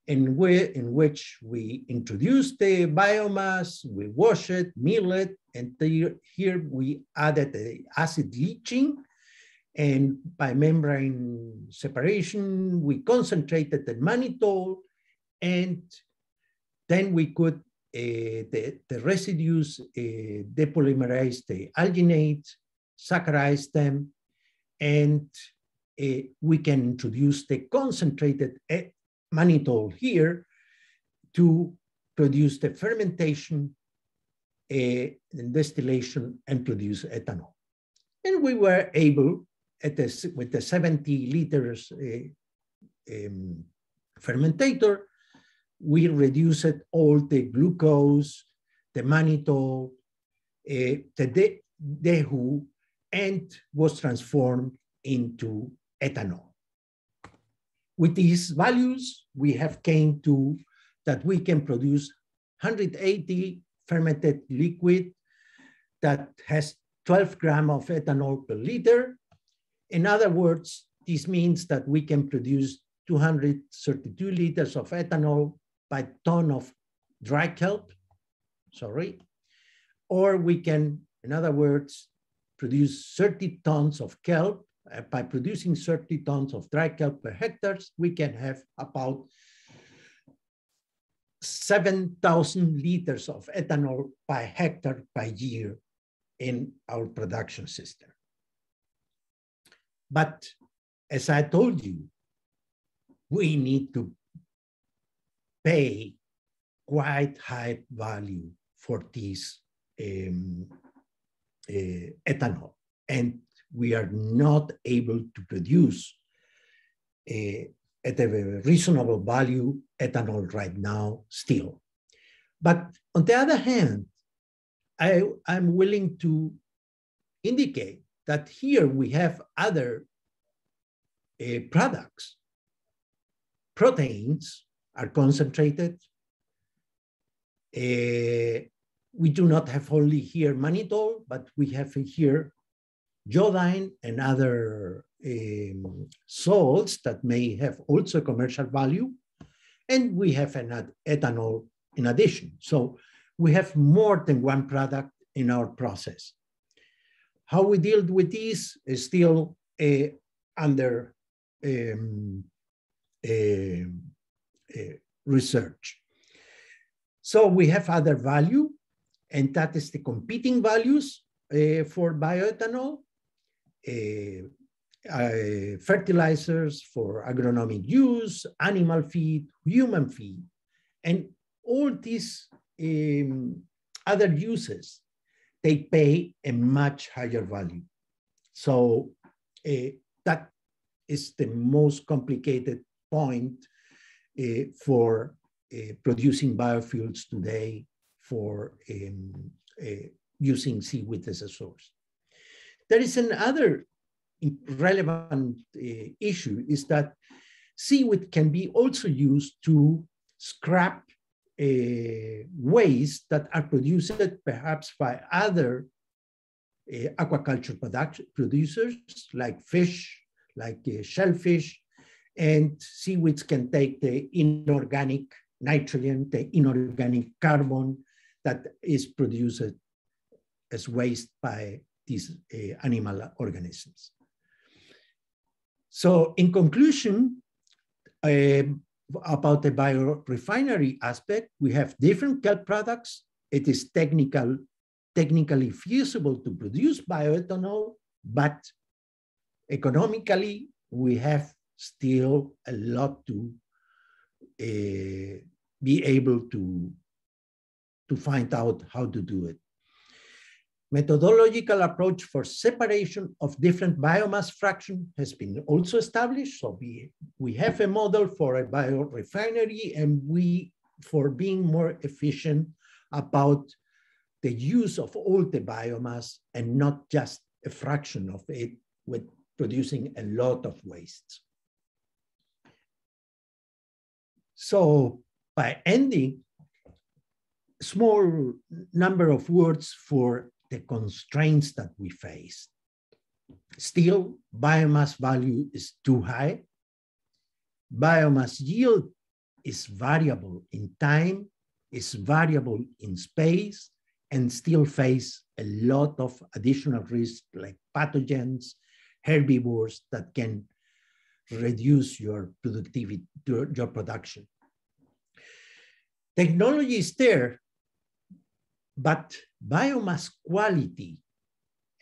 in which we introduced the biomass, we wash it, mill it, and here we added the acid leaching, and by membrane separation, we concentrated the mannitol, and then we could, the residues depolymerize the alginates, saccarize them, and we can introduce the concentrated mannitol here to produce the fermentation and distillation and produce ethanol. And we were able, with the 70 liters fermentator, we reduced all the glucose, the mannitol, the dehu, and was transformed into ethanol. With these values, we have came to that we can produce 180 fermented liquid that has 12 grams of ethanol per liter. In other words, this means that we can produce 232 liters of ethanol by ton of dry kelp, or we can, in other words, produce 30 tons of kelp. By producing 30 tons of dry kelp per hectare, we can have about 7,000 liters of ethanol per hectare per year in our production system. But as I told you, we need to pay quite high value for this ethanol, and we are not able to produce at a reasonable value ethanol right now still. But on the other hand, I'm willing to indicate that here we have other products. Proteins are concentrated. We do not have only here mannitol, but we have here iodine and other salts that may have also commercial value. And we have an ethanol in addition. So we have more than one product in our process. How we deal with this is still under research. So we have other value, and that is the competing values for bioethanol, fertilizers for agronomic use, animal feed, human feed, and all these other uses, they pay a much higher value. So that is the most complicated point for producing biofuels today for using seaweed as a source. There is another relevant issue, is that seaweed can be also used to scrap waste that are produced perhaps by other aquaculture producers, like fish, like shellfish, and seaweeds can take the inorganic nitrogen, the inorganic carbon that is produced as waste by these animal organisms. So in conclusion, about the biorefinery aspect, we have different kelp products. It is technically feasible to produce bioethanol, but economically, we have still a lot to be able to find out how to do it. Methodological approach for separation of different biomass fraction has been also established. So we have a model for a biorefinery, and for being more efficient about the use of all the biomass and not just a fraction of it, with producing a lot of waste. So by ending, small number of words for the constraints that we face. Still, biomass value is too high. Biomass yield is variable in time, is variable in space, and still face a lot of additional risks like pathogens, herbivores that can reduce your productivity, your production. Technology is there, but biomass quality,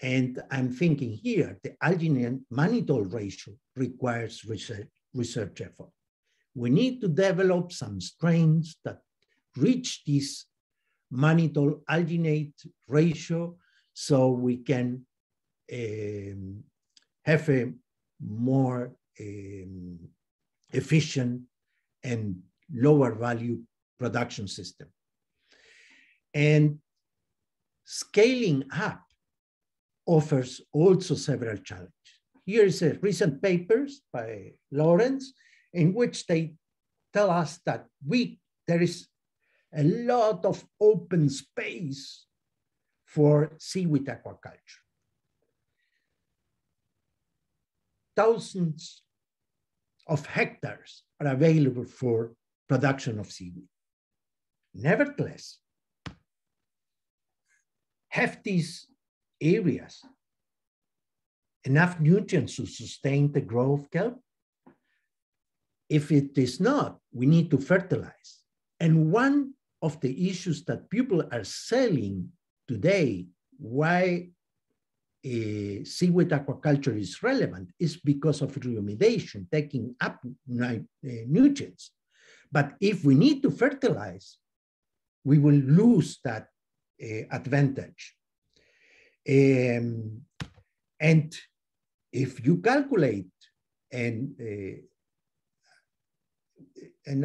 and I'm thinking here, the alginate mannitol ratio requires research effort. We need to develop some strains that reach this mannitol alginate ratio so we can have a more efficient and lower value production system. And scaling up offers also several challenges. Here is a recent papers by Lawrence in which they tell us that there is a lot of open space for seaweed aquaculture. Thousands of hectares are available for production of seaweed. Nevertheless, have these areas enough nutrients to sustain the growth of kelp? If it is not, we need to fertilize. And one of the issues that people are selling today, why seaweed aquaculture is relevant, is because of remediation, taking up nutrients. But if we need to fertilize, we will lose that advantage. And if you calculate, and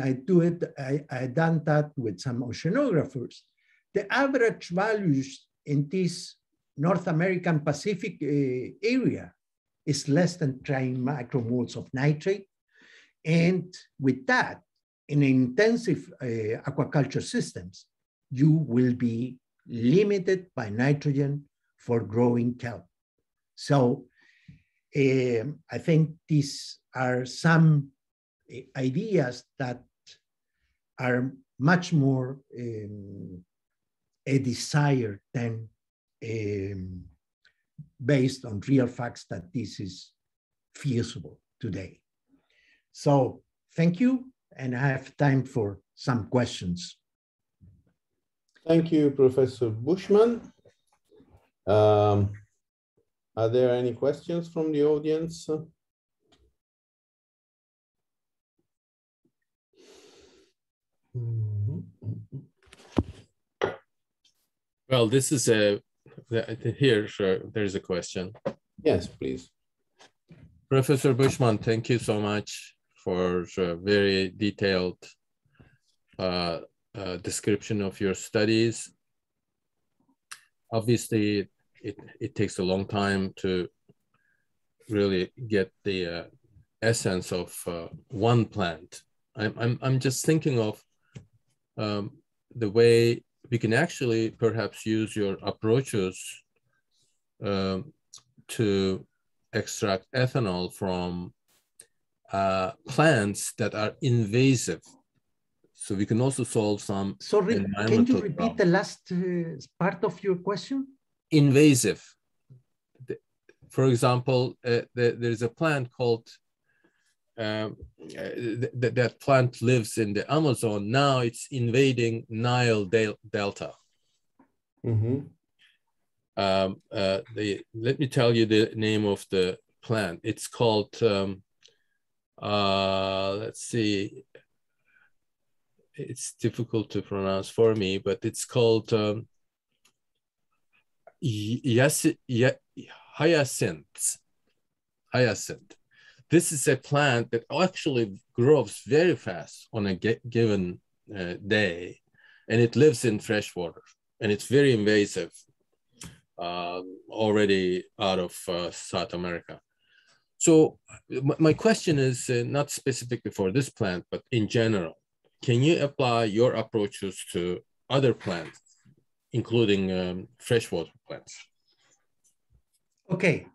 I do it, I done that with some oceanographers, the average values in this North American Pacific area is less than 10 micromoles of nitrate. And with that, in intensive aquaculture systems, you will be limited by nitrogen for growing kelp. So I think these are some ideas that are much more a desire than based on real facts that this is feasible today. So thank you, and I have time for some questions.
Thank you, Professor Bushman. Are there any questions from the audience?
Well, this is here, there's a question.
Yes, please.
Professor Bushman, thank you so much for a very detailed description of your studies. obviously, it takes a long time to really get the essence of one plant. I'm just thinking of the way we can actually perhaps use your approaches to extract ethanol from plants that are invasive. So we can also solve some.
Sorry, can you repeat the last part of your question?
Invasive. For example, there's a plant called, that plant lives in the Amazon. Now it's invading Nile Delta.
Mm-hmm.
Let me tell you the name of the plant. It's called, let's see, it's difficult to pronounce for me, but it's called hyacinth. This is a plant that actually grows very fast on a given day, and it lives in fresh water, and it's very invasive, already out of South America. So my question is not specifically for this plant, but in general, can you apply your approaches to other plants, including freshwater plants?
Okay.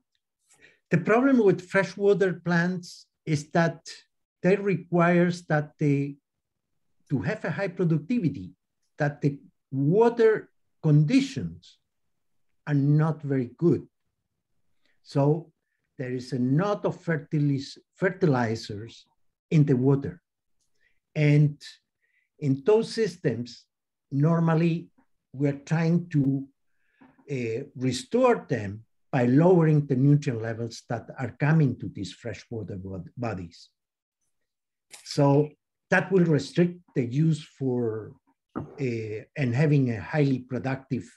The problem with freshwater plants is that they requires that to have a high productivity, that the water conditions are not very good. So there is a lot of fertilizers in the water. And in those systems, normally we're trying to restore them by lowering the nutrient levels that are coming to these freshwater bodies. So that will restrict the use for and having a highly productive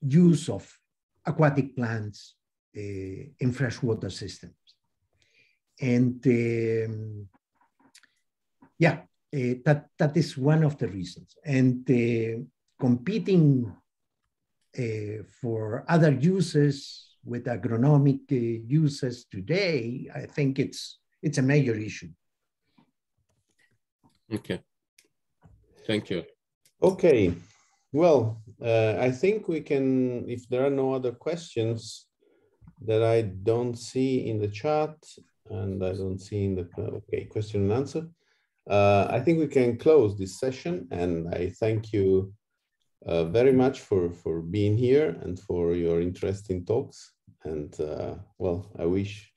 use of aquatic plants in freshwater systems. And yeah, that is one of the reasons. And competing for other uses with agronomic uses today, I think it's a major issue.
Okay, thank you.
Okay, well, I think we can, if there are no other questions that I don't see in the chat, and I don't see in the, okay, question and answer. I think we can close this session, and I thank you very much for being here and for your interesting talks. And well, I wish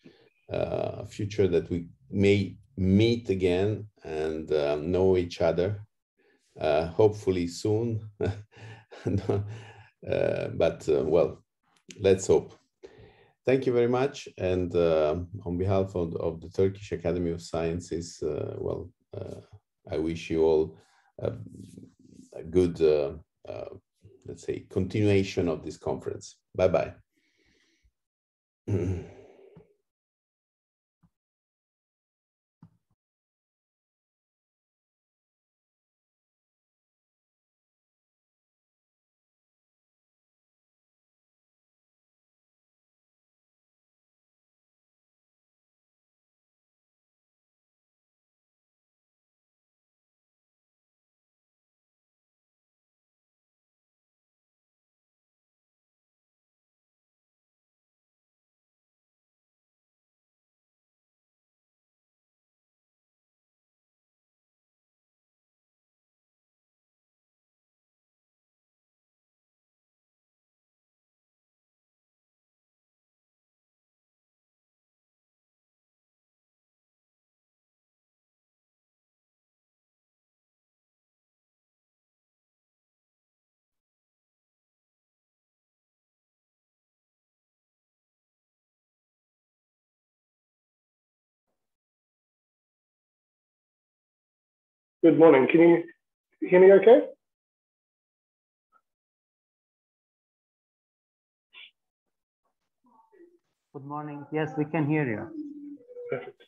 a future that we may meet again and know each other, hopefully soon. But well, let's hope. Thank you very much. And on behalf of the Turkish Academy of Sciences, well, I wish you all a good, let's say, continuation of this conference. Bye-bye.
Good morning. Can you hear me okay?
Good morning. Yes, we can hear you.
Perfect.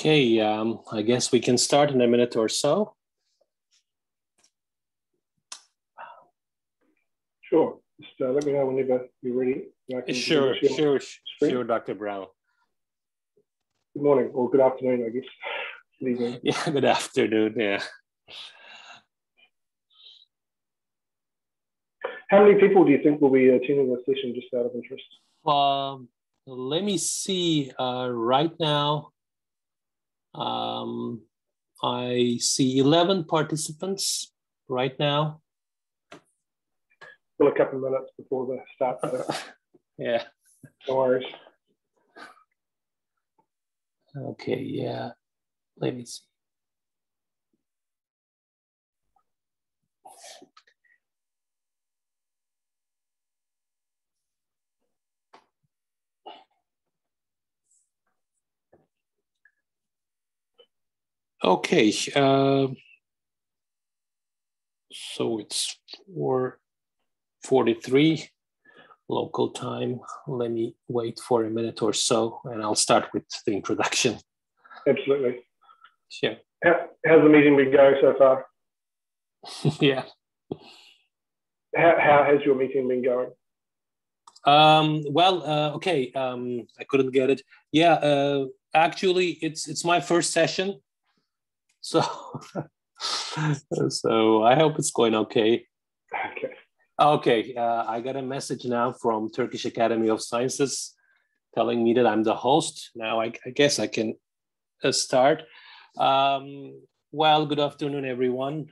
Okay, I guess we can start in a minute or so.
Sure. Just let me know whenever you're ready.
Sure, Dr. Brown.
Good morning, or good afternoon, I guess. Good evening.
Yeah, good afternoon, yeah.
How many people do you think will be attending this session, just out of interest?
Let me see, right now, I see 11 participants right now.
Still a couple of minutes before the start. So.
Yeah.
No worries.
Okay, yeah, let me see. Okay, so it's 4:43 local time. Let me wait for a minute or so, and I'll start with the introduction.
Absolutely.
Sure.
How's the meeting been going so far?
Yeah.
How has your meeting been going?
Okay, I couldn't get it. Yeah, actually, it's my first session. So, so I hope it's going okay.
Okay.
Okay, I got a message now from Turkish Academy of Sciences telling me that I'm the host. Now I guess I can start. Well, good afternoon, everyone.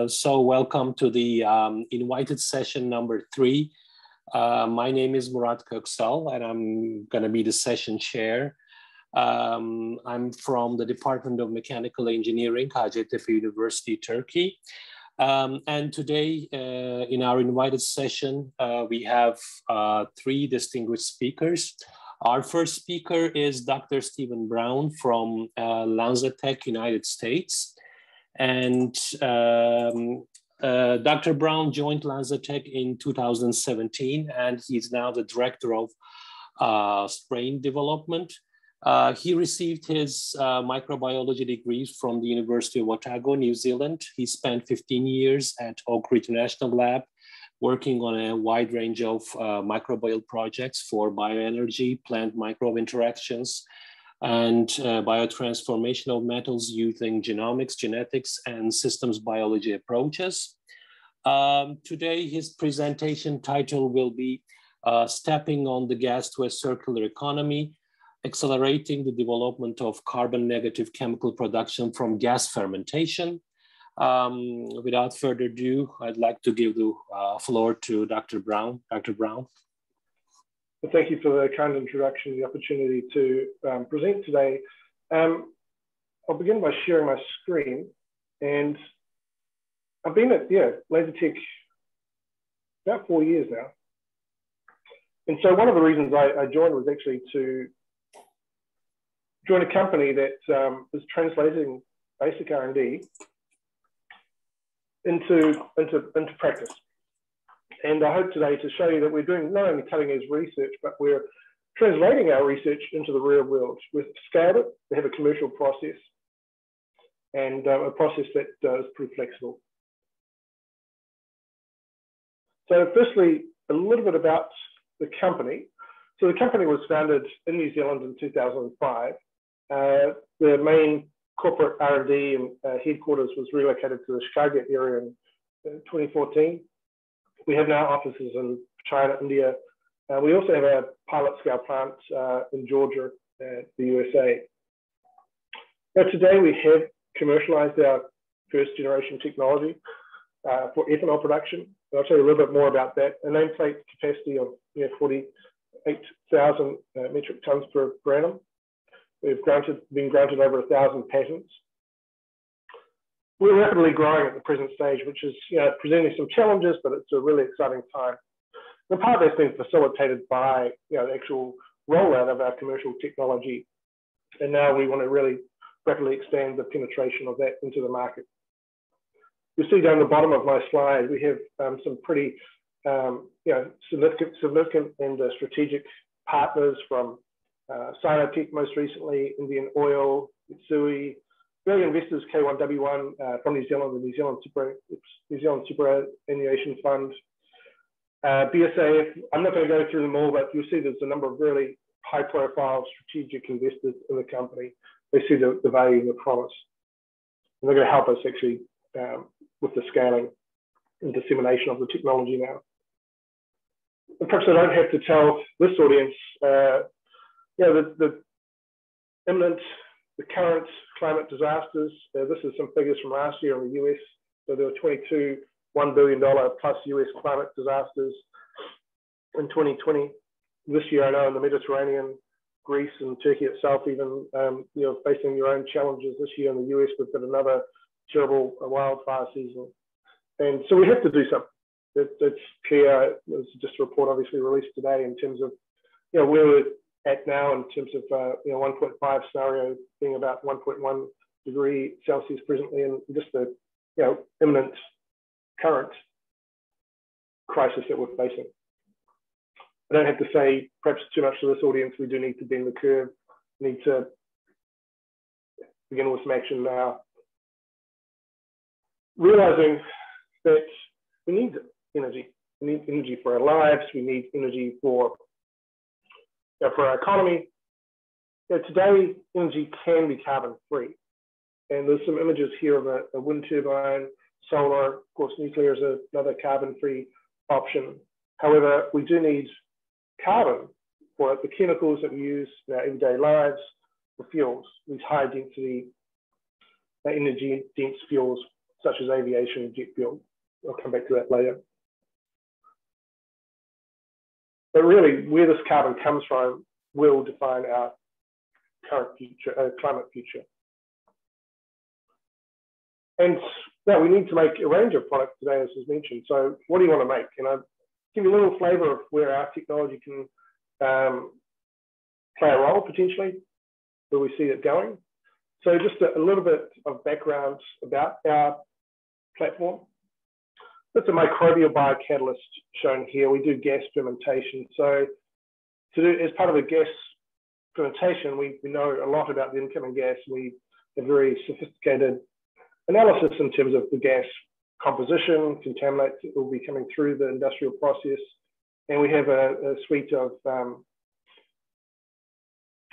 So welcome to the invited session number 3. My name is Murat Köksal, and I'm going to be the session chair. I'm from the Department of Mechanical Engineering, Hacettepe University, Turkey. And today, in our invited session, we have 3 distinguished speakers. Our first speaker is Dr. Stephen Brown from LanzaTech, United States. And Dr. Brown joined LanzaTech in 2017, and he's now the director of strain development. He received his microbiology degrees from the University of Otago, New Zealand. He spent 15 years at Oak Ridge National Lab, working on a wide range of microbial projects for bioenergy, plant microbe interactions, and biotransformation of metals using genomics, genetics, and systems biology approaches. Today, his presentation title will be Stepping on the Gas to a Circular Economy, Accelerating the Development of Carbon Negative Chemical Production from Gas Fermentation. Without further ado, I'd like to give the floor to Dr. Brown. Dr. Brown.
Well, thank you for the kind introduction, the opportunity to present today. I'll begin by sharing my screen. And I've been at LanzaTech about 4 years now. And so one of the reasons I joined was actually to join a company that is translating basic R&D into practice. And I hope today to show you that we're doing not only cutting edge research, but we're translating our research into the real world. We've scaled it, we have a commercial process, and a process that is pretty flexible. So firstly, a little bit about the company. So the company was founded in New Zealand in 2005. The main corporate R&D and headquarters was relocated to the Chicago area in 2014. We have now offices in China, India. We also have a pilot scale plant in Georgia, the USA. Now today we have commercialized our first generation technology for ethanol production. I'll tell you a little bit more about that. A nameplate capacity of 48,000 metric tons per annum. We've been granted over 1,000 patents. We're rapidly growing at the present stage, which is presenting some challenges, but it's a really exciting time. The part that's been facilitated by the actual rollout of our commercial technology, and now we want to really rapidly expand the penetration of that into the market. You'll see down the bottom of my slide, we have some pretty significant and strategic partners from Sinotech most recently, Indian Oil, Mitsui, early investors, K1W1 from New Zealand, the New Zealand Superannuation Fund, BSAF. I'm not going to go through them all, but you'll see there's a number of really high-profile strategic investors in the company. They see the value and the promise, and they're going to help us actually with the scaling and dissemination of the technology now. And perhaps I don't have to tell this audience, the imminent, the current climate disasters. This is some figures from last year in the US. So there were 22 $1 billion plus US climate disasters in 2020. This year, I know in the Mediterranean, Greece and Turkey itself, even facing your own challenges. This year in the US, we've got another terrible wildfire season, and so we have to do something. It's clear. It's just a report obviously released today in terms of where we're at now in terms of 1.5 scenario being about 1.1 degree Celsius presently, and just the imminent current crisis that we're facing. I don't have to say perhaps too much to this audience. We do need to bend the curve. We need to begin with some action now. Realizing that we need energy. We need energy for our lives. We need energy for our economy. Today, energy can be carbon free. And there's some images here of a wind turbine, solar. Of course, nuclear is another carbon free option. However, we do need carbon for the chemicals that we use in our everyday lives, for fuels, these high density, energy dense fuels such as aviation and jet fuel. I'll come back to that later. But really, where this carbon comes from will define our current future, climate future. And now we need to make a range of products today, as was mentioned. So what do you want to make? And I'll give you a little flavor of where our technology can play a role potentially, where we see it going. So just a little bit of background about our platform. That's a microbial biocatalyst shown here. We do gas fermentation. So as part of the gas fermentation, we know a lot about the incoming gas. We have very sophisticated analysis in terms of the gas composition, contaminants that will be coming through the industrial process. And we have a suite of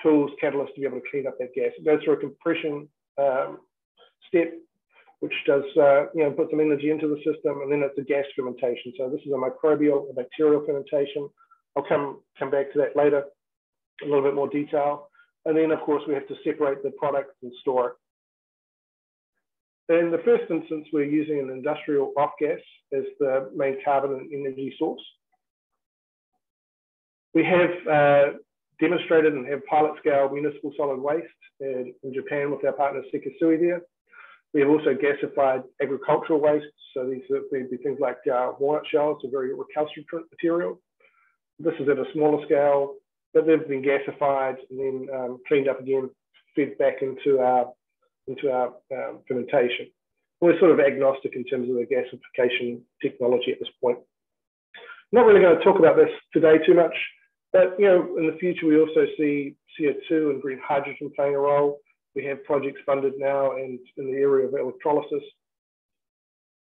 tools, catalysts to be able to clean up that gas. It goes through a compression step, which does put some energy into the system, and then it's a gas fermentation. So this is a microbial, a bacterial fermentation. I'll come back to that later, a little bit more detail. And then, of course, we have to separate the product and store it. In the first instance, we're using an industrial off gas as the main carbon and energy source. We have demonstrated and have pilot scale municipal solid waste in Japan with our partner Sekisui there. We have also gasified agricultural waste. So these would be things like walnut shells, a very recalcitrant material. This is at a smaller scale, but they've been gasified and then cleaned up again, fed back into our fermentation. We're sort of agnostic in terms of the gasification technology at this point. Not really going to talk about this today too much, but in the future we also see CO2 and green hydrogen playing a role. We have projects funded now and in the area of electrolysis,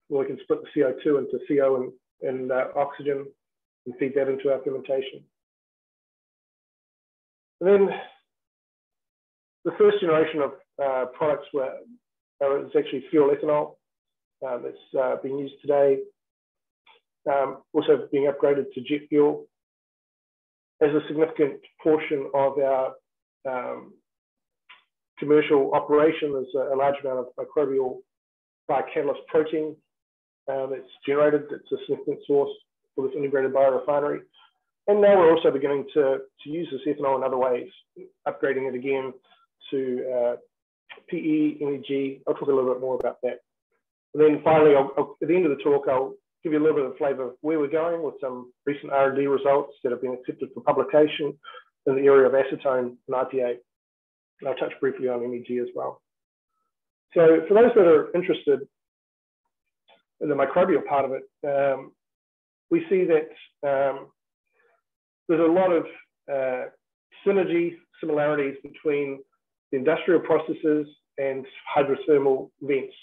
where we can split the CO2 into CO and oxygen and feed that into our fermentation. And then the first generation of products is actually fuel ethanol. It's being used today, also being upgraded to jet fuel. As a significant portion of our commercial operation, there's a large amount of microbial biocatalyst protein that's generated. It's a significant source for this integrated biorefinery. And now we're also beginning to use this ethanol in other ways, upgrading it again to PE, MEG. I'll talk a little bit more about that. And then finally, at the end of the talk, I'll give you a little bit of a flavor of where we're going with some recent R&D results that have been accepted for publication in the area of acetone and IPA. And I'll touch briefly on MEG as well. So for those that are interested in the microbial part of it, we see that there's a lot of similarities between the industrial processes and hydrothermal vents,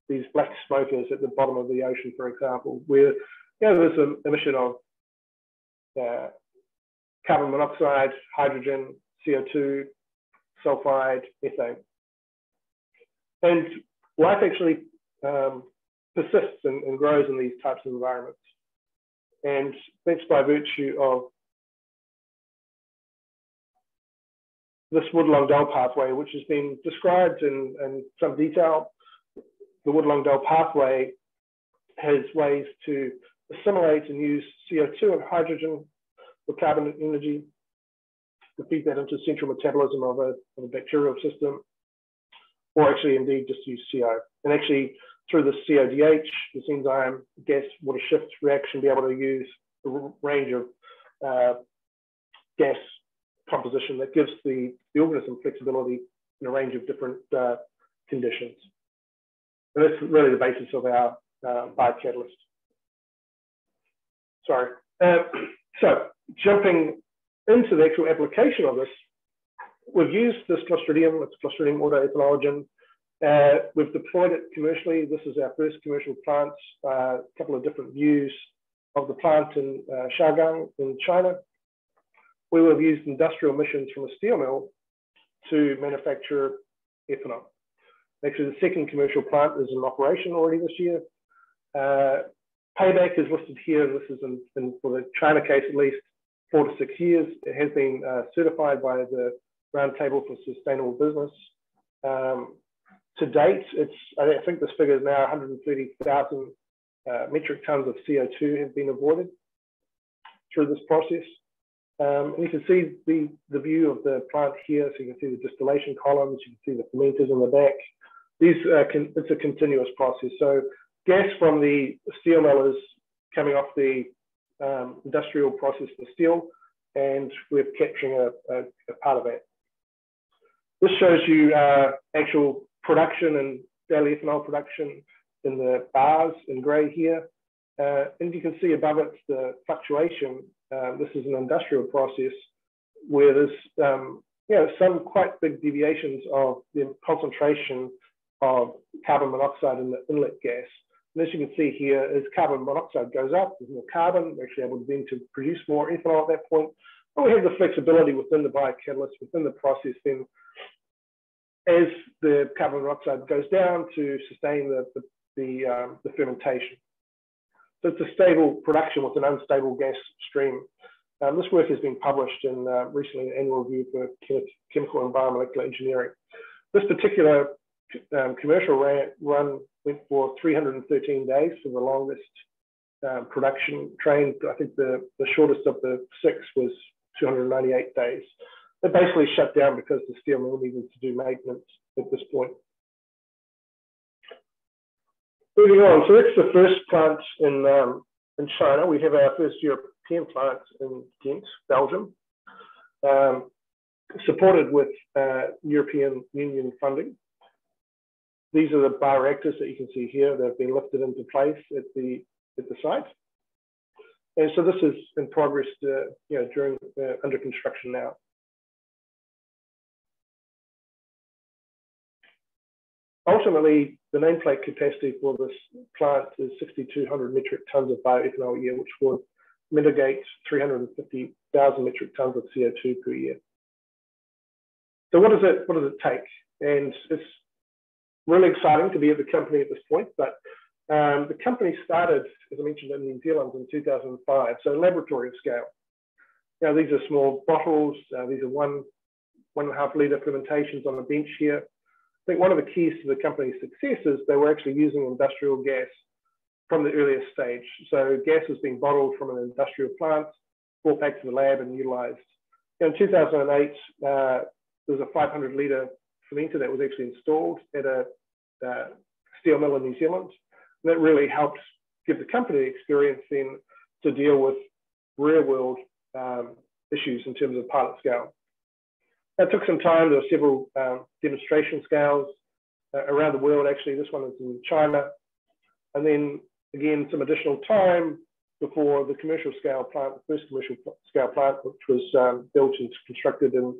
these black smokers at the bottom of the ocean, for example, where there's an emission of carbon monoxide, hydrogen, CO2, sulfide, methane. And life actually persists and grows in these types of environments. And that's by virtue of this Wood-Langdale pathway, which has been described in some detail. The Wood-Langdale pathway has ways to assimilate and use CO2 and hydrogen for carbon energy, to feed that into central metabolism of a bacterial system, or actually indeed just use CO. And actually through the CODH, this enzyme gas water shift reaction, be able to use a range of gas composition that gives the organism flexibility in a range of different conditions. And that's really the basis of our biocatalyst. Sorry. So jumping into the actual application of this, we've used this Clostridium, it's Clostridium autoethanogen. We've deployed it commercially. This is our first commercial plant, a couple of different views of the plant in Shaogang in China. We will have used industrial emissions from a steel mill to manufacture ethanol. Actually, the second commercial plant is in operation already this year. Payback is listed here, and this is for the China case at least, 4 to 6 years. It has been certified by the Roundtable for Sustainable Business. To date, I think this figure is now 130,000 metric tons of CO2 have been avoided through this process. And you can see the view of the plant here. So you can see the distillation columns, you can see the fermenters in the back. It's a continuous process. So gas from the steel mill is coming off the industrial process for steel, and we're capturing a part of it. This shows you actual production and daily ethanol production in the bars in gray here. And you can see above it the fluctuation. This is an industrial process where there's some quite big deviations of the concentration of carbon monoxide in the inlet gas. And as you can see here, as carbon monoxide goes up, there's more carbon. We're actually able then to produce more ethanol at that point. But we have the flexibility within the biocatalyst, within the process then, as the carbon monoxide goes down, to sustain the fermentation. So it's a stable production with an unstable gas stream. This work has been published in recently an annual review for chemical and environmental engineering. This particular commercial run went for 313 days for the longest production train. I think the shortest of the 6 was 298 days. They basically shut down because the steel mill needed to do maintenance at this point. Moving on, so that's the first plant in China. We have our first European plant in Ghent, Belgium, supported with European Union funding. These are the bioreactors that you can see here. They've been lifted into place at the site. And so this is in progress during under construction now. Ultimately, the nameplate capacity for this plant is 6,200 metric tons of bioethanol a year, which would mitigate 350,000 metric tons of CO2 per year. So what does it take? And it's really exciting to be at the company at this point, but the company started, as I mentioned, in New Zealand in 2005, so laboratory scale. Now, these are small bottles. These are 1.5 litre fermentations on a bench here. I think one of the keys to the company's success is they were actually using industrial gas from the earliest stage. So gas was being bottled from an industrial plant, brought back to the lab and utilized. In 2008, there was a 500 litre fermenter that was actually installed at a steel mill in New Zealand. And that really helped give the company experience then to deal with real world issues in terms of pilot scale. That took some time. There were several demonstration scales around the world. Actually, this one is in China. And then again, some additional time before the commercial scale plant, the first commercial scale plant, which was built and constructed and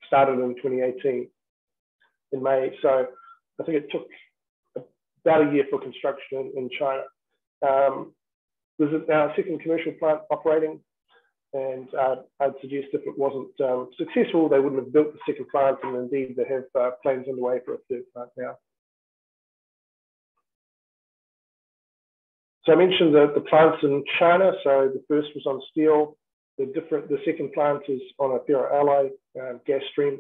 started in 2018 in May. So I think it took about a year for construction in China. There's now a second commercial plant operating, and I'd suggest if it wasn't successful, they wouldn't have built the second plant, and indeed they have plans underway for a third plant now. So I mentioned the plants in China. So the first was on steel. The second plant is on a ferroalloy gas stream,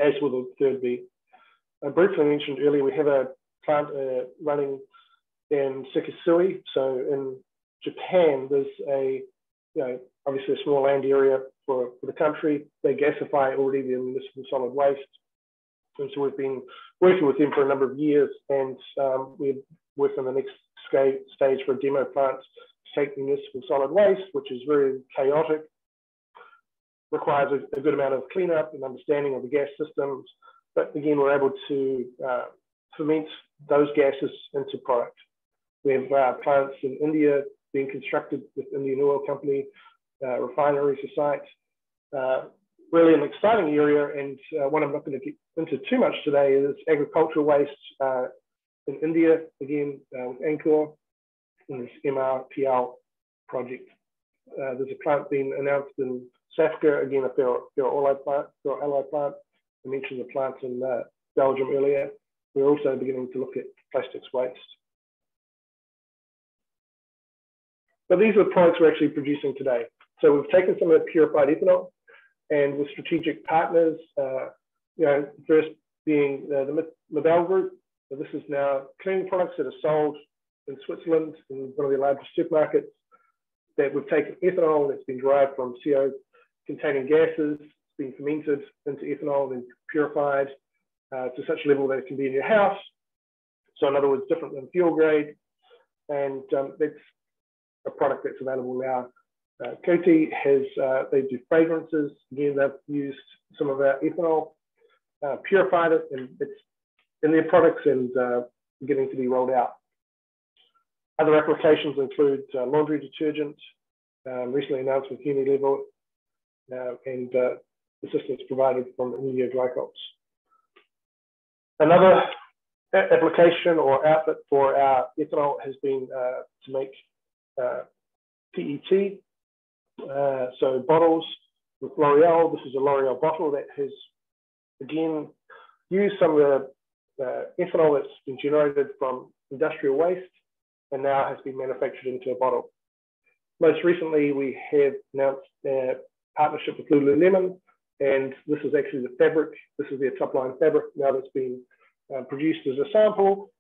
as will the third be. I briefly mentioned earlier, we have a plant running in Sekisui. So in Japan, there's obviously a small land area for the country. They gasify already the municipal solid waste. And so we've been working with them for a number of years, and we're working on the next stage for a demo plant to take municipal solid waste, which is very chaotic, requires a good amount of cleanup and understanding of the gas systems. But again, we're able to ferment those gases into product. We have plants in India being constructed with Indian Oil Company, refineries to site. Really an exciting area, and one I'm not going to get into too much today is agricultural waste in India, again with Angkor, in this MRPL project. There's a plant being announced in Safka, again a ferroalloy plant. I mentioned the plant in Belgium earlier. We're also beginning to look at plastics waste. But these are the products we're actually producing today. So we've taken some of the purified ethanol, and with strategic partners, first being the Mabel Group. So this is now cleaning products that are sold in Switzerland, in one of the largest supermarkets, that we've taken ethanol that's been derived from CO-containing gases, it's been fermented into ethanol and purified to such a level that it can be in your house. So in other words, different than fuel grade. And that's a product that's available now. Coty has, they do fragrances. Again, they've used some of our ethanol, purified it, and it's in their products and beginning to be rolled out. Other applications include laundry detergent, recently announced with Unilever, and assistance provided from India Dry Crops. Another application or outlet for our ethanol has been to make PET, so bottles with L'Oreal. This is a L'Oreal bottle that has, again, used some of the ethanol that's been generated from industrial waste and now has been manufactured into a bottle. Most recently, we have announced a partnership with Lululemon, and this is actually the fabric. This is their top line fabric now that's been produced as a sample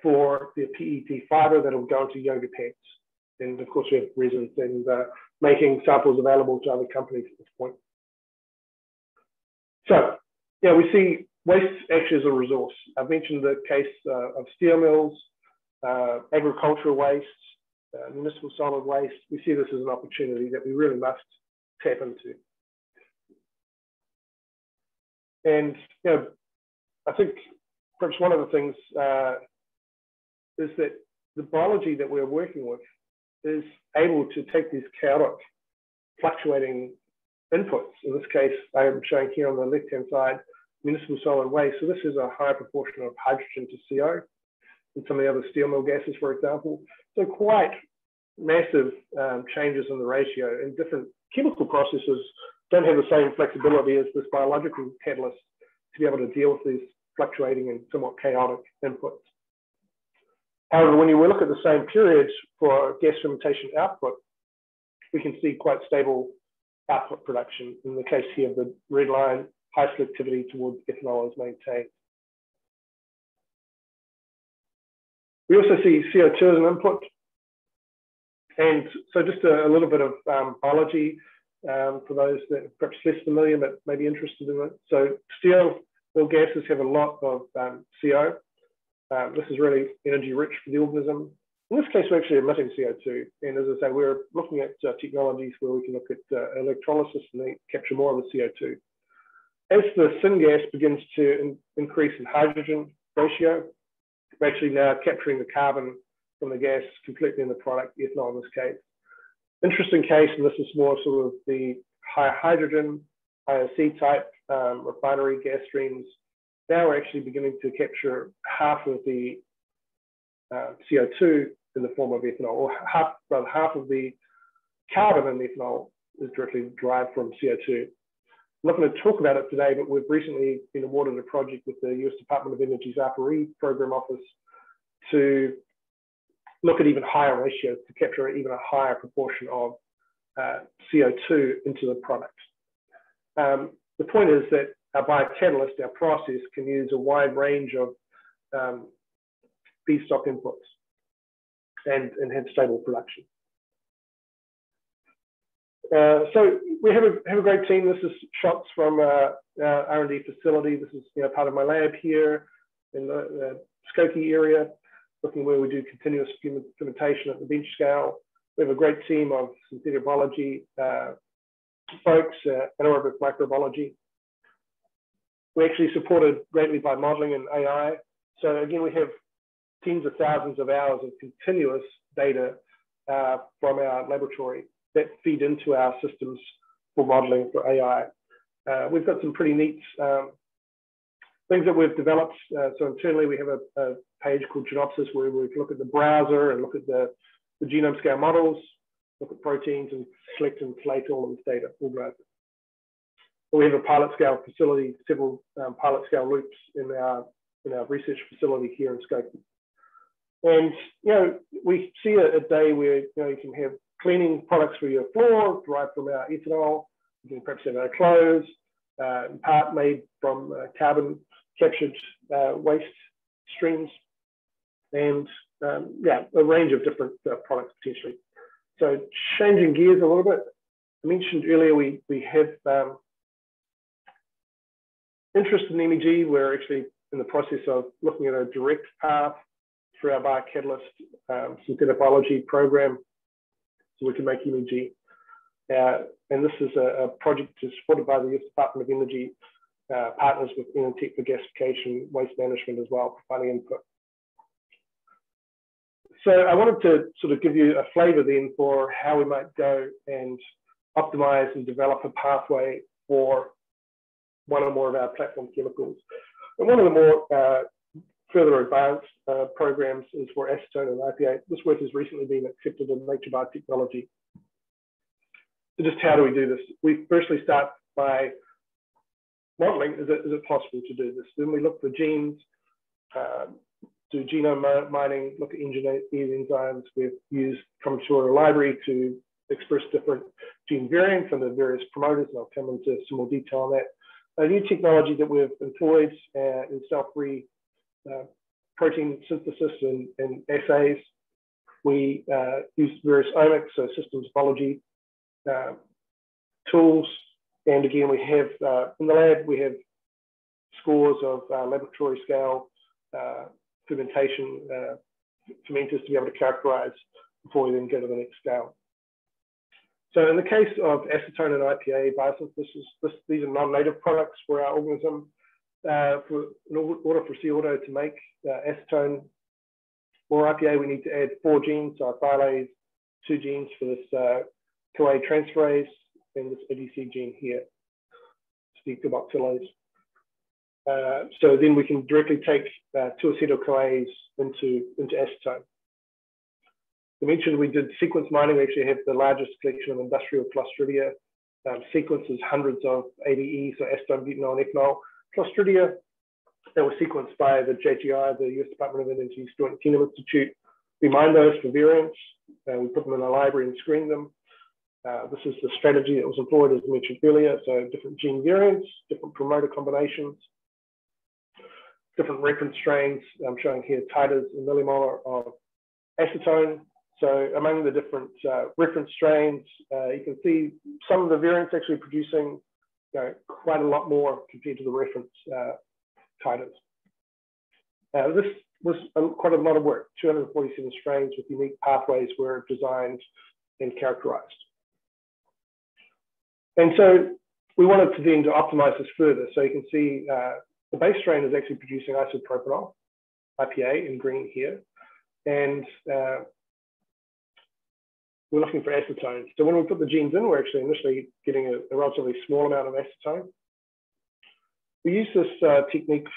for the PET fiber that will go into yoga pants. And of course, we have resins and making samples available to other companies at this point. So, yeah, we see waste actually as a resource. I've mentioned the case of steel mills, agricultural waste, municipal solid waste. We see this as an opportunity that we really must tap into. And, I think perhaps one of the things is that the biology that we're working with is able to take these chaotic, fluctuating inputs. In this case, I am showing here on the left-hand side, municipal solid waste. So this is a high proportion of hydrogen to CO and some of the other steel mill gases, for example. So quite massive changes in the ratio, and different chemical processes don't have the same flexibility as this biological catalyst to be able to deal with these fluctuating and somewhat chaotic inputs. However, when you look at the same period for gas fermentation output, we can see quite stable output production. In the case here, the red line, high selectivity towards ethanol is maintained. We also see CO2 as an input. And so just a little bit of biology for those that are perhaps less familiar but may be interested in it. So steel mill gases have a lot of CO. This is really energy rich for the organism. In this case, we're actually emitting CO2. And as I say, we're looking at technologies where we can look at electrolysis and capture more of the CO2. As the syngas begins to increase in hydrogen ratio, we're actually now capturing the carbon from the gas completely in the product, ethanol in this case. Interesting case, and this is more sort of the high hydrogen, IOC type refinery gas streams. Now we're actually beginning to capture half of the CO2 in the form of ethanol, or half of the carbon in ethanol is directly derived from CO2. I'm not going to talk about it today, but we've recently been awarded a project with the US Department of Energy's ARPA-E program office to look at even higher ratios to capture even a higher proportion of CO2 into the product. The point is that our biocatalyst, our process, can use a wide range of feedstock inputs and have stable production. So we have a great team. This is shots from our R&D facility. This is part of my lab here in the Skokie area, looking where we do continuous fermentation at the bench scale. We have a great team of synthetic biology folks, anaerobic microbiology. We're actually supported greatly by modeling and AI. So again, we have tens of thousands of hours of continuous data from our laboratory that feed into our systems for modeling for AI. We've got some pretty neat things that we've developed. So internally, we have a page called Genopsis where we look at the browser and look at the genome scale models, look at proteins and select and collate all of this data, organize it. We have a pilot scale facility, several pilot scale loops in our research facility here in Skokie. And we see a day where you can have cleaning products for your floor derived from our ethanol. You can perhaps have our clothes, in part made from carbon captured waste streams, and a range of different products potentially. So changing gears a little bit, I mentioned earlier we have interest in MEG. We're actually in the process of looking at a direct path through our biocatalyst synthetic biology program so we can make MEG. And this is a project supported by the US Department of Energy, partners with Innotek for gasification, waste management as well, providing input. So I wanted to sort of give you a flavor then for how we might go and optimize and develop a pathway for one or more of our platform chemicals. And one of the more further advanced programs is for acetone and IPA. This work has recently been accepted in Nature Biotechnology. So just how do we do this? We firstly start by modeling, is it possible to do this? Then we look for genes, do genome mining, look at engineered enzymes. We've used combinatorial library to express different gene variants and the various promoters, and I'll come into some more detail on that. A new technology that we've employed in cell-free protein synthesis and assays. We use various omics, so systems biology tools. And again, we have in the lab, we have scores of laboratory scale fermentation fermenters to be able to characterize before we then go to the next scale. So in the case of acetone and IPA biosynthesis, these are non-native products for our organism. In order for C-auto to make acetone or IPA, we need to add 4 genes, so thiolase, 2 genes for this CoA transferase, and this ADC gene here, the carboxylase. So then we can directly take 2 acetyl-CoAs into acetone. I mentioned we did sequence mining. We actually have the largest collection of industrial Clostridia sequences, hundreds of ADE, so acetone, butanol, and ethanol. Clostridia that were sequenced by the JTI, the US Department of Energy's Joint Genome Institute. We mine those for variants. We put them in a library and screen them. This is the strategy that was employed, as I mentioned earlier. So different gene variants, different promoter combinations, different reference strains. I'm showing here titers in millimolar of acetone. So among the different reference strains, you can see some of the variants actually producing quite a lot more compared to the reference titers. This was quite a lot of work. 247 strains with unique pathways were designed and characterized. And so we wanted to then optimize this further. So you can see the base strain is actually producing isopropanol, IPA in green here. and we're looking for acetone. So when we put the genes in, we're actually initially getting a relatively small amount of acetone. We use this technique,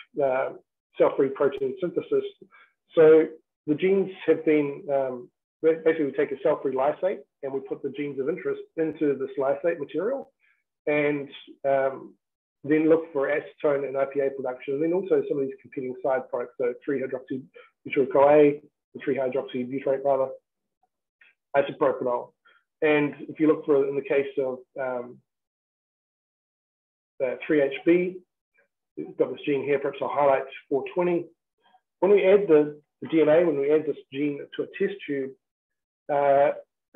cell-free protein synthesis. So the genes have been, basically we take a cell-free lysate and we put the genes of interest into this lysate material, and then look for acetone and IPA production, and then also some of these competing side products, so 3-hydroxybutyryl-CoA, the 3-hydroxybutyrate rather, isopropanol. And if you look for, in the case of 3HB, we've got this gene here, perhaps I'll highlight 420. When we add the DNA, when we add this gene to a test tube,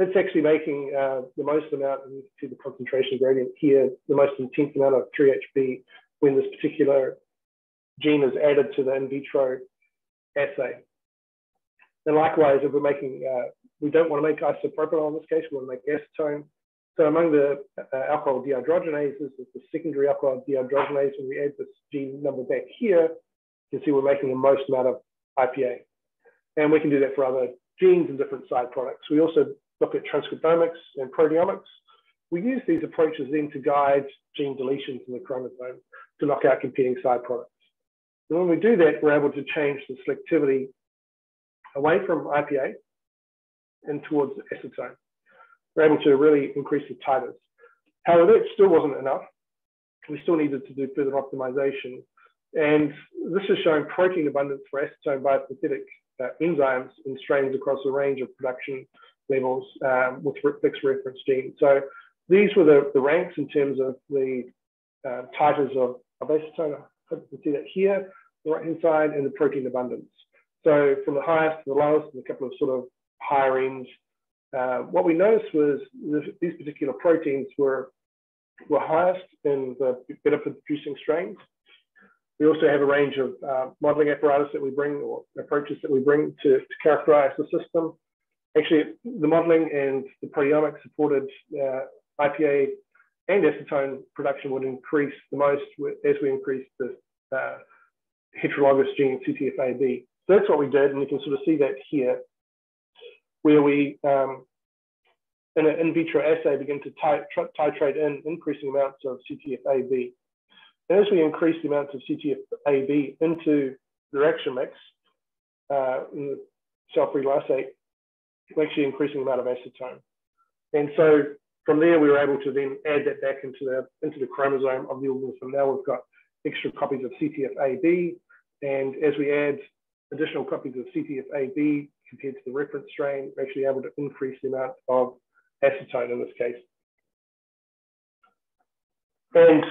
it's actually making the most amount, and you can see the concentration gradient here, the most intense amount of 3HB when this particular gene is added to the in vitro assay. And likewise, if we're making, we don't want to make isopropanol in this case, we want to make acetone. So among the alcohol dehydrogenases, it's the secondary alcohol dehydrogenase. When we add this gene number back here, you can see we're making the most amount of IPA. And we can do that for other genes and different side products. We also look at transcriptomics and proteomics. We use these approaches then to guide gene deletions in the chromosome to knock out competing side products. And when we do that, we're able to change the selectivity away from IPA and towards acetone. We're able to really increase the titers. However, that still wasn't enough. We still needed to do further optimization. And this is showing protein abundance for acetone biosynthetic enzymes in strains across a range of production levels with fixed reference genes. So these were the ranks in terms of the titers of acetone. I hope you can see that here, the right-hand side, and the protein abundance. So from the highest to the lowest, and a couple of sort of higher ends. What we noticed was these particular proteins were highest in the better producing strains. We also have a range of modeling apparatus that we bring, or approaches that we bring to characterize the system. Actually, the modeling and the proteomics supported IPA and acetone production would increase the most as we increase the heterologous gene CTFA-B. So that's what we did, and you can sort of see that here, where we, in an in vitro assay, begin to titrate in increasing amounts of CTFA-B. And as we increase the amounts of CTFA-B into the reaction mix in the cell-free lysate, we're actually increasing the amount of acetone. And so from there, we were able to then add that back into the chromosome of the organism. Now we've got extra copies of CTFA-B, and as we add additional copies of CTFA-B compared to the reference strain, we're actually able to increase the amount of acetone in this case. And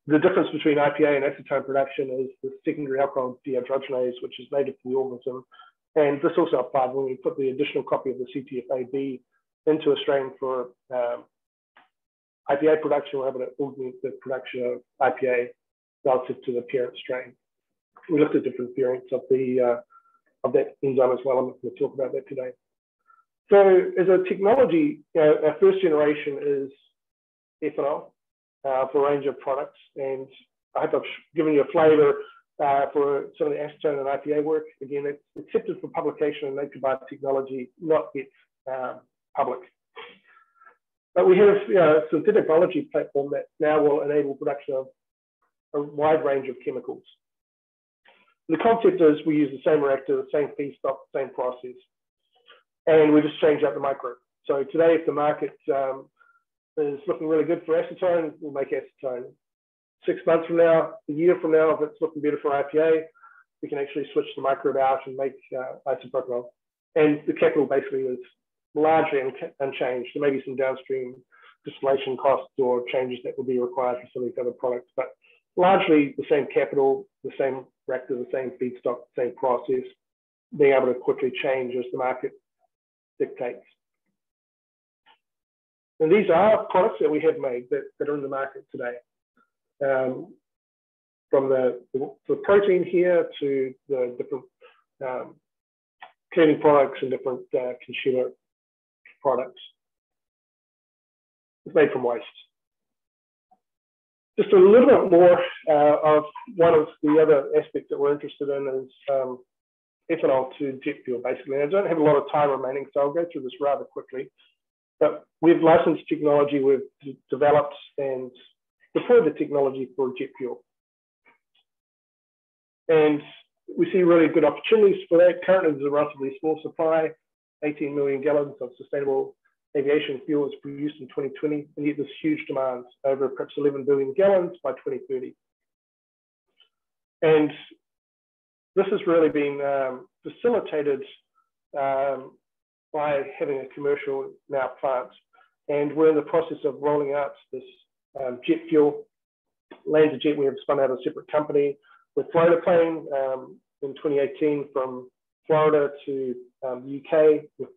the difference between IPA and acetone production is the secondary alcohol dehydrogenase, which is native to the organism. And this also applied when we put the additional copy of the CTFA-B into a strain for IPA production, we're able to augment the production of IPA relative to the parent strain. We looked at different variants of that enzyme as well. I'm not going to talk about that today. So as a technology, our first generation is ethanol for a range of products. And I hope I've given you a flavor for some of the acetone and IPA work. Again, it's accepted for publication in Nature Biotechnology, not yet public. But we have a synthetic biology platform that now will enable production of a wide range of chemicals. The concept is we use the same reactor, the same feedstock, same process, and we just change out the micro. So today, if the market is looking really good for acetone, we'll make acetone. 6 months from now, a year from now, if it's looking better for IPA, we can actually switch the microbe out and make isopropanol. And the capital basically is largely unchanged. There may be some downstream distillation costs or changes that will be required for some of these other products, but largely the same capital, the same reactor, the same feedstock, the same process, being able to quickly change as the market dictates. And these are products that we have made that are in the market today. From the protein here to the different cleaning products and different consumer products. It's made from waste. Just a little bit more of one of the other aspects that we're interested in is ethanol to jet fuel, basically. I don't have a lot of time remaining, so I'll go through this rather quickly. But we've licensed technology, we've developed and deployed the technology for jet fuel. And we see really good opportunities for that. Currently, there's a relatively small supply, 18 million gallons of sustainable aviation fuel was produced in 2020, and yet there's huge demand, over perhaps 11 billion gallons by 2030. And this has really been facilitated by having a commercial now plant. And we're in the process of rolling out this jet fuel. LanzaJet, we have spun out a separate company with Florida Plane in 2018 from Florida to the UK with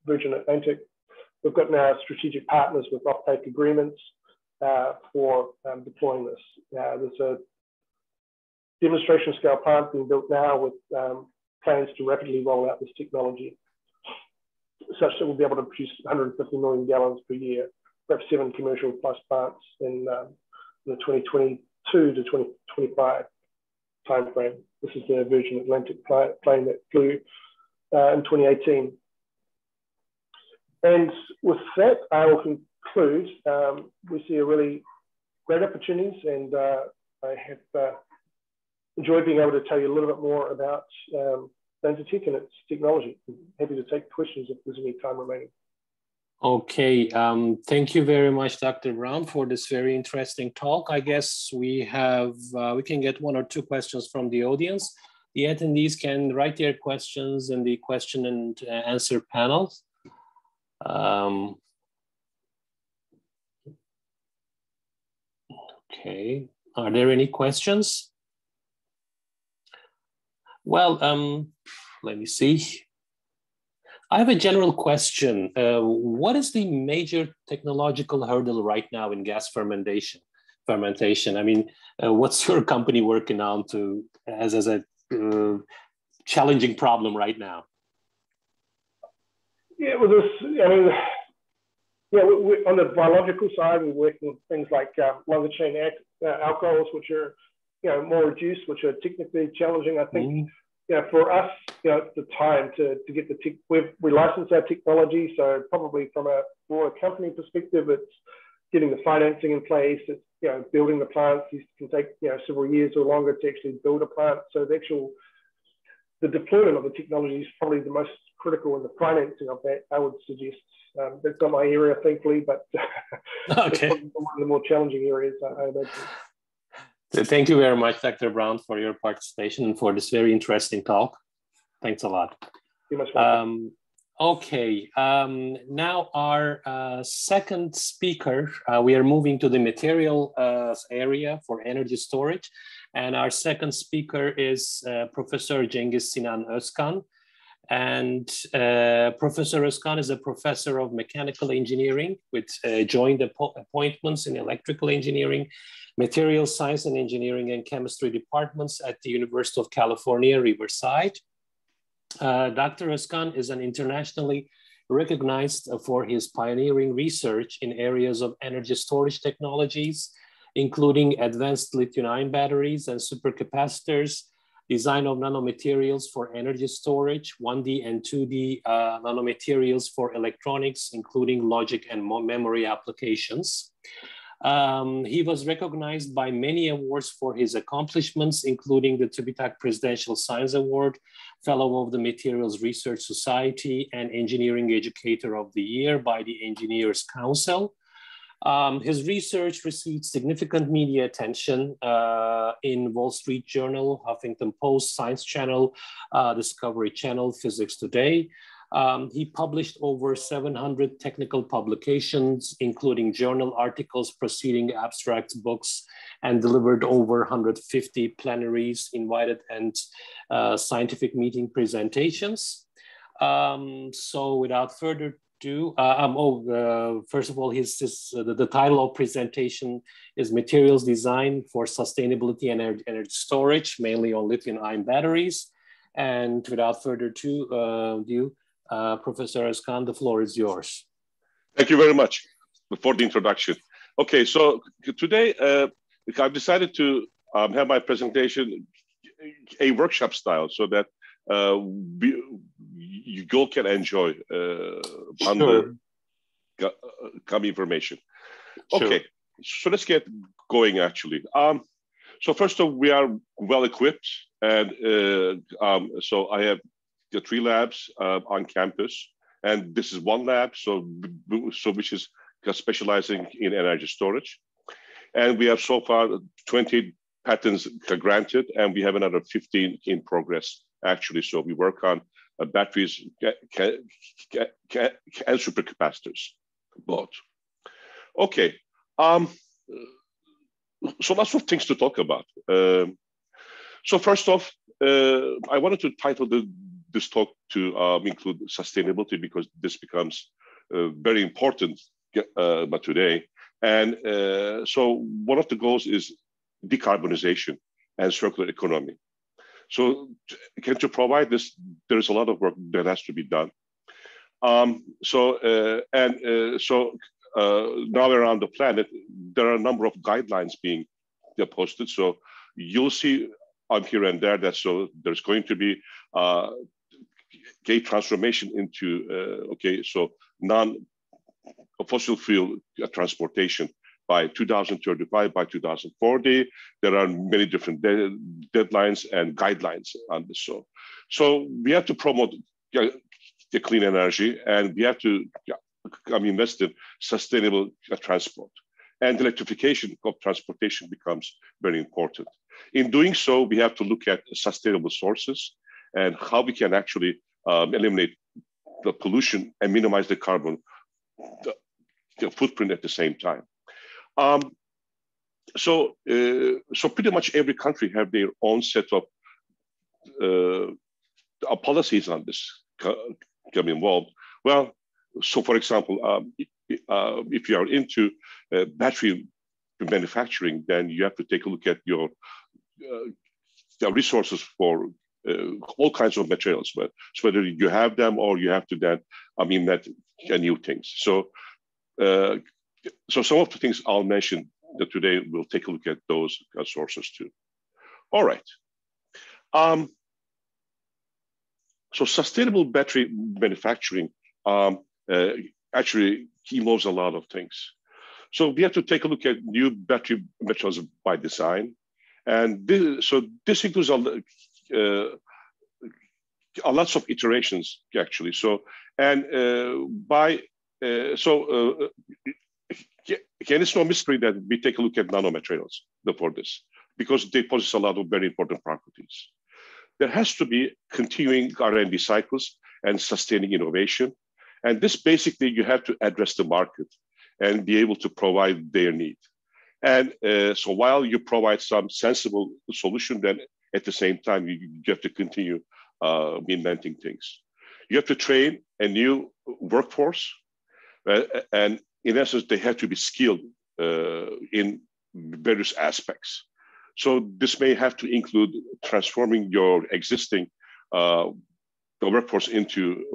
Virgin Atlantic. We've got now strategic partners with offtake agreements for deploying this. There's a demonstration scale plant being built now with plans to rapidly roll out this technology, such that we'll be able to produce 150 million gallons per year, perhaps 7 commercial plus plants in the 2022 to 2025 timeframe. This is the Virgin Atlantic plane that flew in 2018. And with that, I will conclude. We see a really great opportunities, and I have enjoyed being able to tell you a little bit more about LanzaTech and its technology. I'm happy to take questions if there's any time remaining.
Okay, thank you very much, Dr. Brown, for this very interesting talk. I guess we have, we can get 1 or 2 questions from the audience. The attendees can write their questions in the question and answer panel. Okay, are there any questions? Well, let me see. I have a general question. What is the major technological hurdle right now in gas fermentation? I mean, what's your company working on to as a challenging problem right now?
Yeah, well, I mean, yeah, on the biological side, we're working with things like longer chain alcohols, which are, more reduced, which are technically challenging. I think, for us, it's the time to get the tech. We license our technology, so probably from a broader company perspective, it's getting the financing in place. It's building the plants. It can take several years or longer to actually build a plant. So the deployment of the technology is probably the most critical in the financing of that, I would suggest. That's not my area, thankfully, but
okay.
It's one of the more challenging areas, I imagine.
Thank you very much, Dr. Brown, for your participation and for this very interesting talk. Thanks a lot.
You're most welcome.
Okay, now our second speaker, we are moving to the material area for energy storage. And our second speaker is Professor Cengiz Sinan Özkan. And Professor Özkan is a professor of mechanical engineering with joint appointments in electrical engineering, material science and engineering and chemistry departments at the University of California, Riverside. Dr. Özkan is an internationally recognized for his pioneering research in areas of energy storage technologies, including advanced lithium-ion batteries and supercapacitors, design of nanomaterials for energy storage, 1D and 2D nanomaterials for electronics, including logic and memory applications. He was recognized by many awards for his accomplishments, including the TÜBİTAK Presidential Science Award, Fellow of the Materials Research Society, and Engineering Educator of the Year by the Engineers Council. His research received significant media attention in Wall Street Journal, Huffington Post, Science Channel, Discovery Channel, Physics Today. He published over 700 technical publications, including journal articles, proceeding abstracts, books, and delivered over 150 plenaries, invited, and scientific meeting presentations. So without further ado, first of all, the title of presentation is Materials Design for Sustainability and Energy Storage, mainly on lithium-ion batteries. And without further ado, Professor Özkan, the floor is yours.
Thank you very much for the introduction. Okay, so today I've decided to have my presentation a workshop style so that you all can enjoy on the coming information. Okay, so let's get going actually. So first of all, we are well equipped, and so I have the 3 labs on campus, and this is one lab, so which is specializing in energy storage, and we have so far 20 patents granted, and we have another 15 in progress actually. So we work on batteries and supercapacitors both. Okay. So lots of things to talk about. So first off, I wanted to title this talk to include sustainability, because this becomes very important today. And so one of the goals is decarbonization and circular economy. So to provide this, there is a lot of work that has to be done. Now around the planet, there are a number of guidelines being posted. So you'll see on here and there that there's going to be a transformation into non-fossil fuel transportation by 2035, by 2040. There are many different deadlines and guidelines on this. So we have to promote the clean energy, and we have to invest in sustainable transport. And electrification of transportation becomes very important. In doing so, we have to look at sustainable sources and how we can actually eliminate the pollution and minimize the carbon footprint at the same time. So pretty much every country have their own set of policies on this come involved. Well, so for example, if you are into battery manufacturing, then you have to take a look at your resources for all kinds of materials, so whether you have them or you have to then invent new things. So some of the things I'll mention that today, we'll take a look at those sources too. All right. So sustainable battery manufacturing actually involves a lot of things. So we have to take a look at new battery materials by design. And this includes lots of iterations actually. So, and again, it's no mystery that we take a look at nanomaterials for this, because they possess a lot of very important properties. There has to be continuing R&D cycles and sustaining innovation. And this basically, you have to address the market and be able to provide their need. And so while you provide some sensible solution, then at the same time, you have to continue inventing things. You have to train a new workforce, and in essence, they have to be skilled in various aspects. So this may have to include transforming your existing workforce into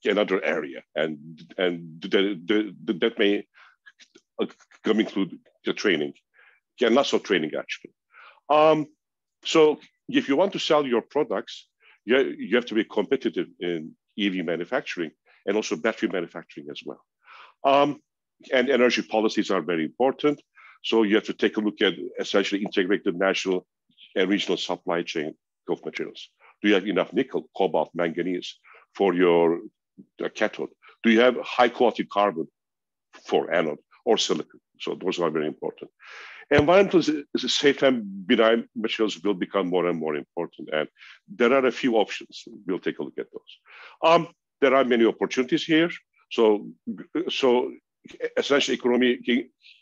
another area, and that may include the training, and lots of training actually. So if you want to sell your products, you have to be competitive in EV manufacturing and also battery manufacturing as well. And energy policies are very important. So you have to take a look at essentially integrated national and regional supply chain of materials. Do you have enough nickel, cobalt, manganese for your cathode? Do you have high quality carbon for anode or silicon? So those are very important. Environmental safe and benign materials will become more and more important. And there are a few options. We'll take a look at those. There are many opportunities here. So essentially economy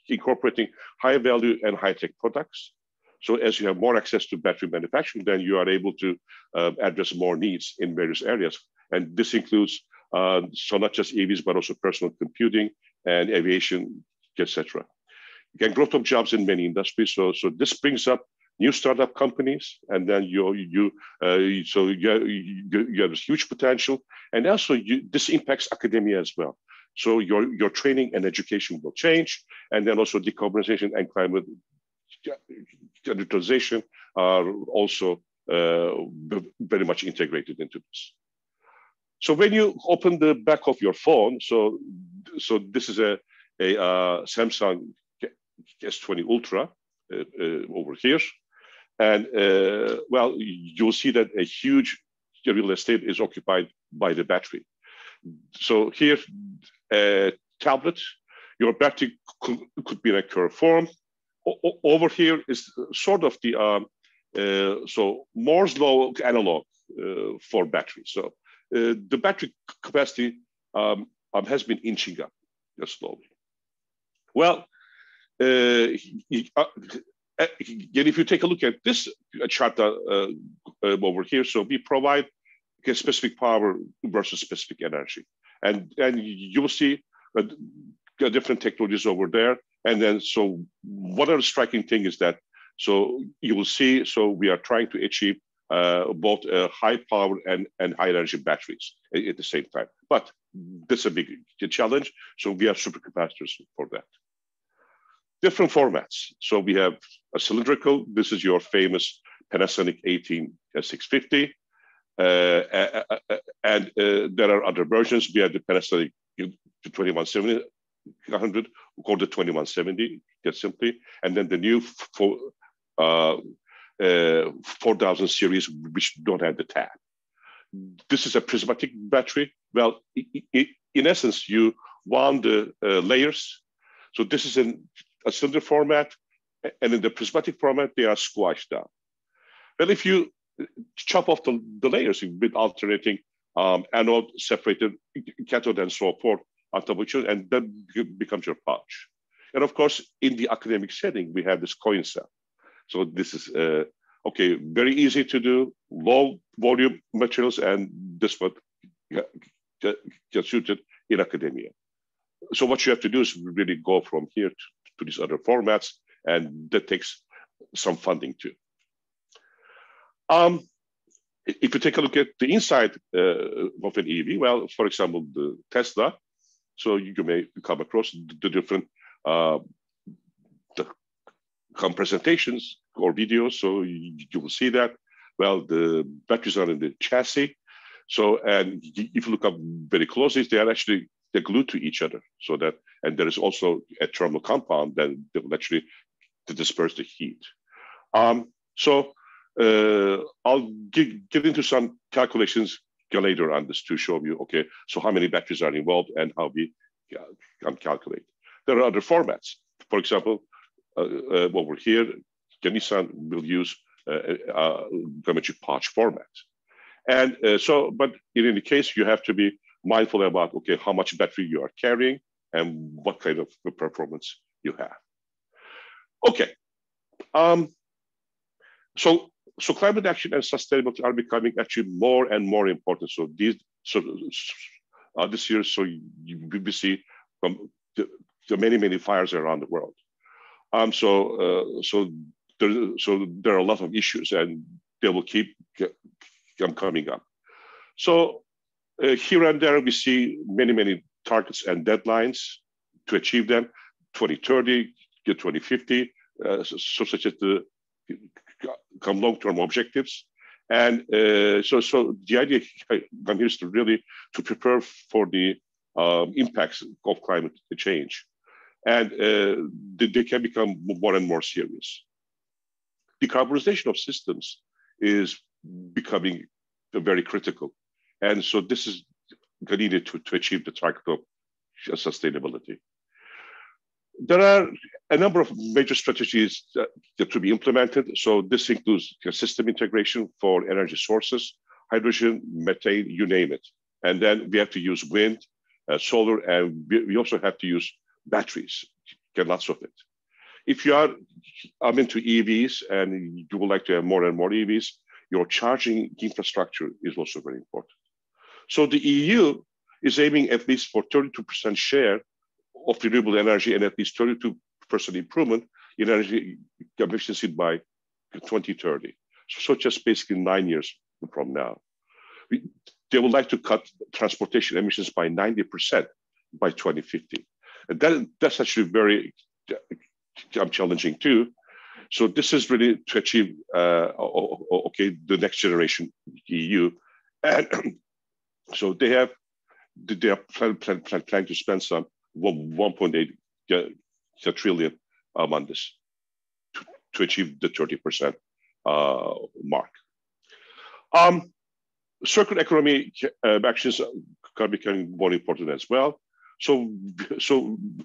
incorporating high value and high tech products. So as you have more access to battery manufacturing, then you are able to address more needs in various areas. And this includes so not just EVs, but also personal computing and aviation, etc. Again, growth of jobs in many industries. So this brings up new startup companies, and then you have this huge potential, and also this impacts academia as well. So your training and education will change, and then also decarbonization and climate neutralization are also very much integrated into this. So when you open the back of your phone, so this is a Samsung S20 Ultra over here, and well, you'll see that a huge real estate is occupied by the battery. So here, a tablet, your battery could be in a curved form. Over here is sort of the so Moore's law analog for battery. So the battery capacity has been inching up just slowly. Well, if you take a look at this chart over here, so we provide a specific power versus specific energy, and you will see different technologies over there. And then, so one other striking thing is that, so you will see, so we are trying to achieve both high power and high energy batteries at the same time. But that's a big challenge. So we have supercapacitors for that. Different formats. So we have a cylindrical. This is your famous Panasonic 18650. And there are other versions. We have the Panasonic 2170. 100 called the 2170, just simply, and then the new 4000 series, which don't have the tab. This is a prismatic battery. Well, in essence, you wound the layers. So this is in a cylinder format, and in the prismatic format, they are squashed down. Well, if you chop off the layers with alternating anode, separated cathode, and so forth, on top of each other, and that becomes your pouch. And of course, in the academic setting, we have this coin cell. So this is, okay, very easy to do, low volume materials, and this one gets suited in academia. So what you have to do is really go from here to these other formats, and that takes some funding too. If you take a look at the inside of an EV, well, for example, the Tesla, so you may come across the different presentations or videos. So you will see that, well, the batteries are in the chassis. So, and if you look up very closely, they're glued to each other. So that, and there is also a thermal compound that will actually disperse the heat. So I'll get into some calculations later on this to show you, okay, so how many batteries are involved and how we can calculate. There are other formats. For example, over here, Nissan will use geometry pouch format. And so, but in any case, you have to be mindful about, okay, how much battery you are carrying and what kind of performance you have. Okay. So climate action and sustainability are becoming actually more and more important. So this year, so we see the many fires around the world. So there are a lot of issues, and they will keep coming up. So here and there, we see many targets and deadlines to achieve them: 2030, 2050, such as the long-term objectives. And so the idea here is to really to prepare for the impacts of climate change, and they can become more and more serious. Decarbonization of systems is becoming very critical, and so this is needed to achieve the target of sustainability. There are a number of major strategies that to be implemented. So this includes system integration for energy sources, hydrogen, methane, you name it. And then we have to use wind, solar, and we also have to use batteries, get lots of it. If you are into EVs and you would like to have more and more EVs, your charging infrastructure is also very important. So the EU is aiming at least for 32% share of renewable energy and at least 32% improvement in energy efficiency by 2030. So just basically 9 years from now. They would like to cut transportation emissions by 90% by 2050. And that's actually very challenging too. So this is really to achieve, the next generation EU. And so they are planning to spend some 1.8 trillion on this to achieve the 30% mark. Circular economy actions are becoming more important as well. So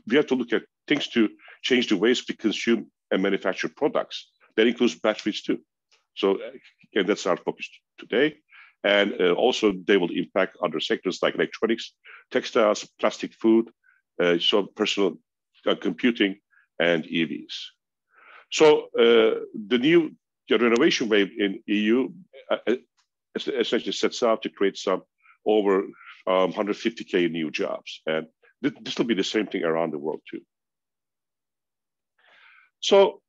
we have to look at things to change the ways we consume and manufacture products. That includes batteries too. So again, that's our focus today. And also they will impact other sectors like electronics, textiles, plastic food, so personal computing and EVs. So the new renovation wave in EU essentially sets out to create some over 150K new jobs. And this will be the same thing around the world too. So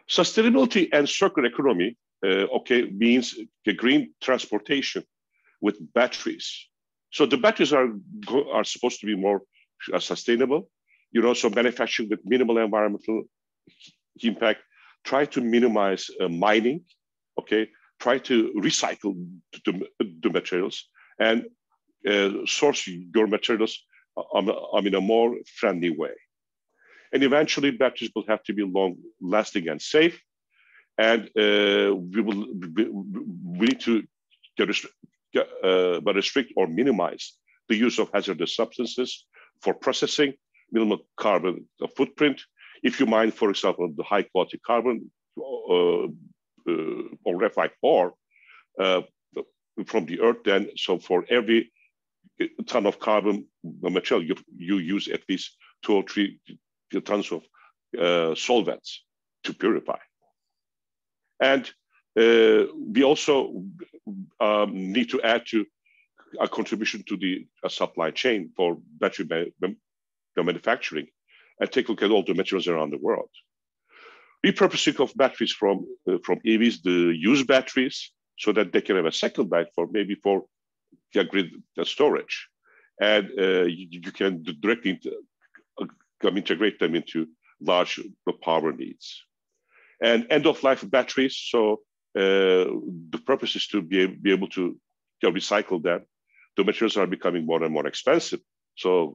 sustainability and circular economy, means the green transportation with batteries. So the batteries are supposed to be more sustainable, so manufacturing with minimal environmental impact, try to minimize mining, try to recycle the materials and source your materials in a more friendly way. And eventually batteries will have to be long lasting and safe. And we need to restrict or minimize the use of hazardous substances for processing, minimal carbon footprint. If you mine, for example, the high quality carbon or graphite ore from the earth, then so for every ton of carbon material, you use at least 2 or 3 tons of solvents to purify. And we also need to add to a contribution to the supply chain for battery manufacturing and take a look at all the materials around the world. Repurposing of batteries from EVs, the used batteries, so that they can have a second life for maybe for grid storage. And you can directly integrate them into large power needs. And end-of-life batteries, so the purpose is to be able to recycle them. The materials are becoming more and more expensive. So,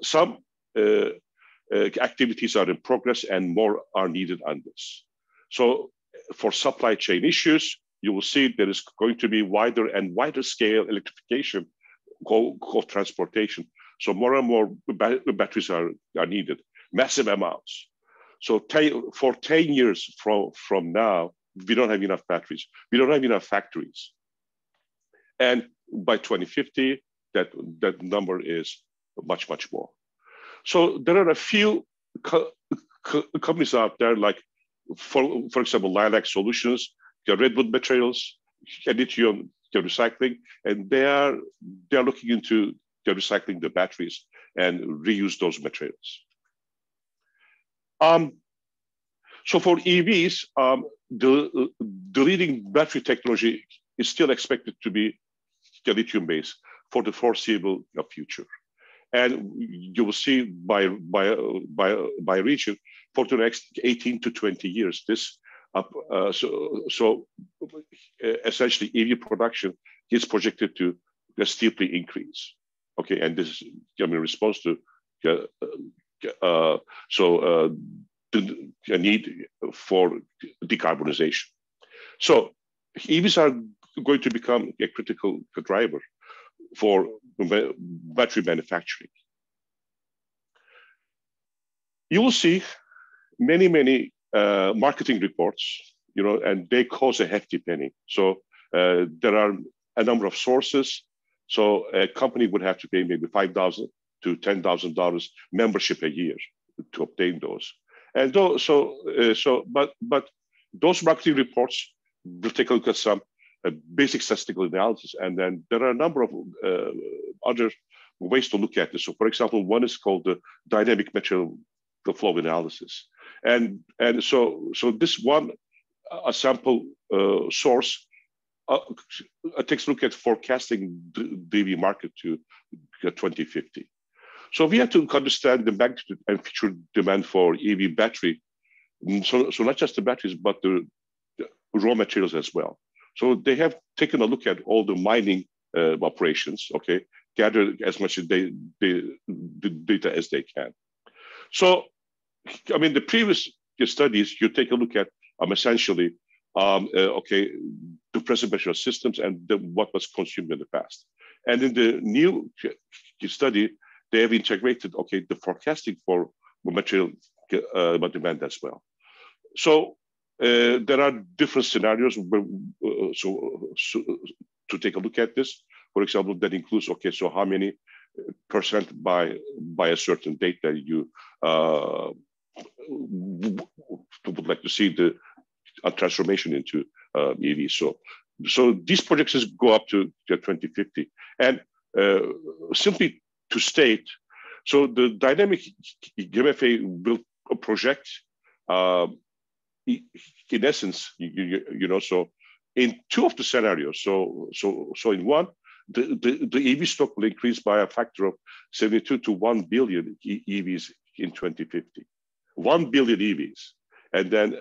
some activities are in progress and more are needed on this. So for supply chain issues, you will see there is going to be wider and wider scale electrification of transportation. So more and more batteries are needed, massive amounts. So for 10 years from now, we don't have enough batteries. We don't have enough factories. And by 2050, that number is much, much more. So there are a few companies out there, like, for example, Lilac Solutions, Redwood Materials, lithium recycling, and they are looking into recycling the batteries and reuse those materials. So for EVs, the leading battery technology is still expected to be lithium-based for the foreseeable future. And you will see by region for the next 18 to 20 years, this essentially EV production is projected to steeply increase. Okay, and this is in response to the need for decarbonization. So EVs are going to become a critical driver for battery manufacturing. You will see many marketing reports, and they cost a hefty penny. So there are a number of sources. So a company would have to pay maybe $5,000 to $10,000 membership a year to obtain those. And but those marketing reports will take a look at some basic statistical analysis, and then there are a number of other ways to look at this. So, for example, one is called the dynamic material flow analysis, and so this one sample source takes a look at forecasting the EV market to 2050. So we have to understand the magnitude and future demand for EV battery So not just the batteries, but the raw materials as well. So they have taken a look at all the mining operations, okay, gather as much the data as they can. So, I mean, the previous studies, you take a look at essentially, okay, the present material systems and what was consumed in the past. And in the new study, they have integrated, okay, the forecasting for material demand as well. So there are different scenarios to take a look at this. For example, that includes, okay, so how many percent by a certain date that you would like to see the transformation into EV. So these projections go up to 2050. And simply to state, so the dynamic GMFA will project, in essence, you know, so in two of the scenarios, so in one, the EV stock will increase by a factor of 72 to 1 billion EVs in 2050. 1 billion EVs. And then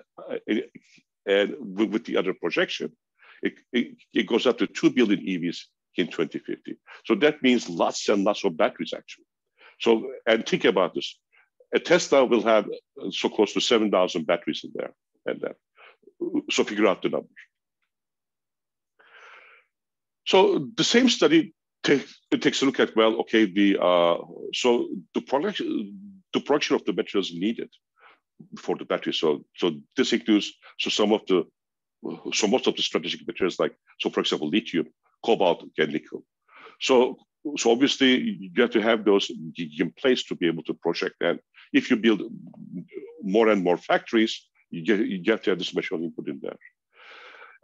and with the other projection, it goes up to 2 billion EVs in 2050. So that means lots and lots of batteries, actually. So, and think about this. A Tesla will have so close to 7,000 batteries in there. And then, so figure out the number. So the same study takes a look at, well, okay, so the production of the materials needed for the battery. So this includes most of the strategic materials, like, so for example, lithium, cobalt, and nickel. So obviously you have to have those in place to be able to project. And if you build more and more factories, you have to have this material input in there.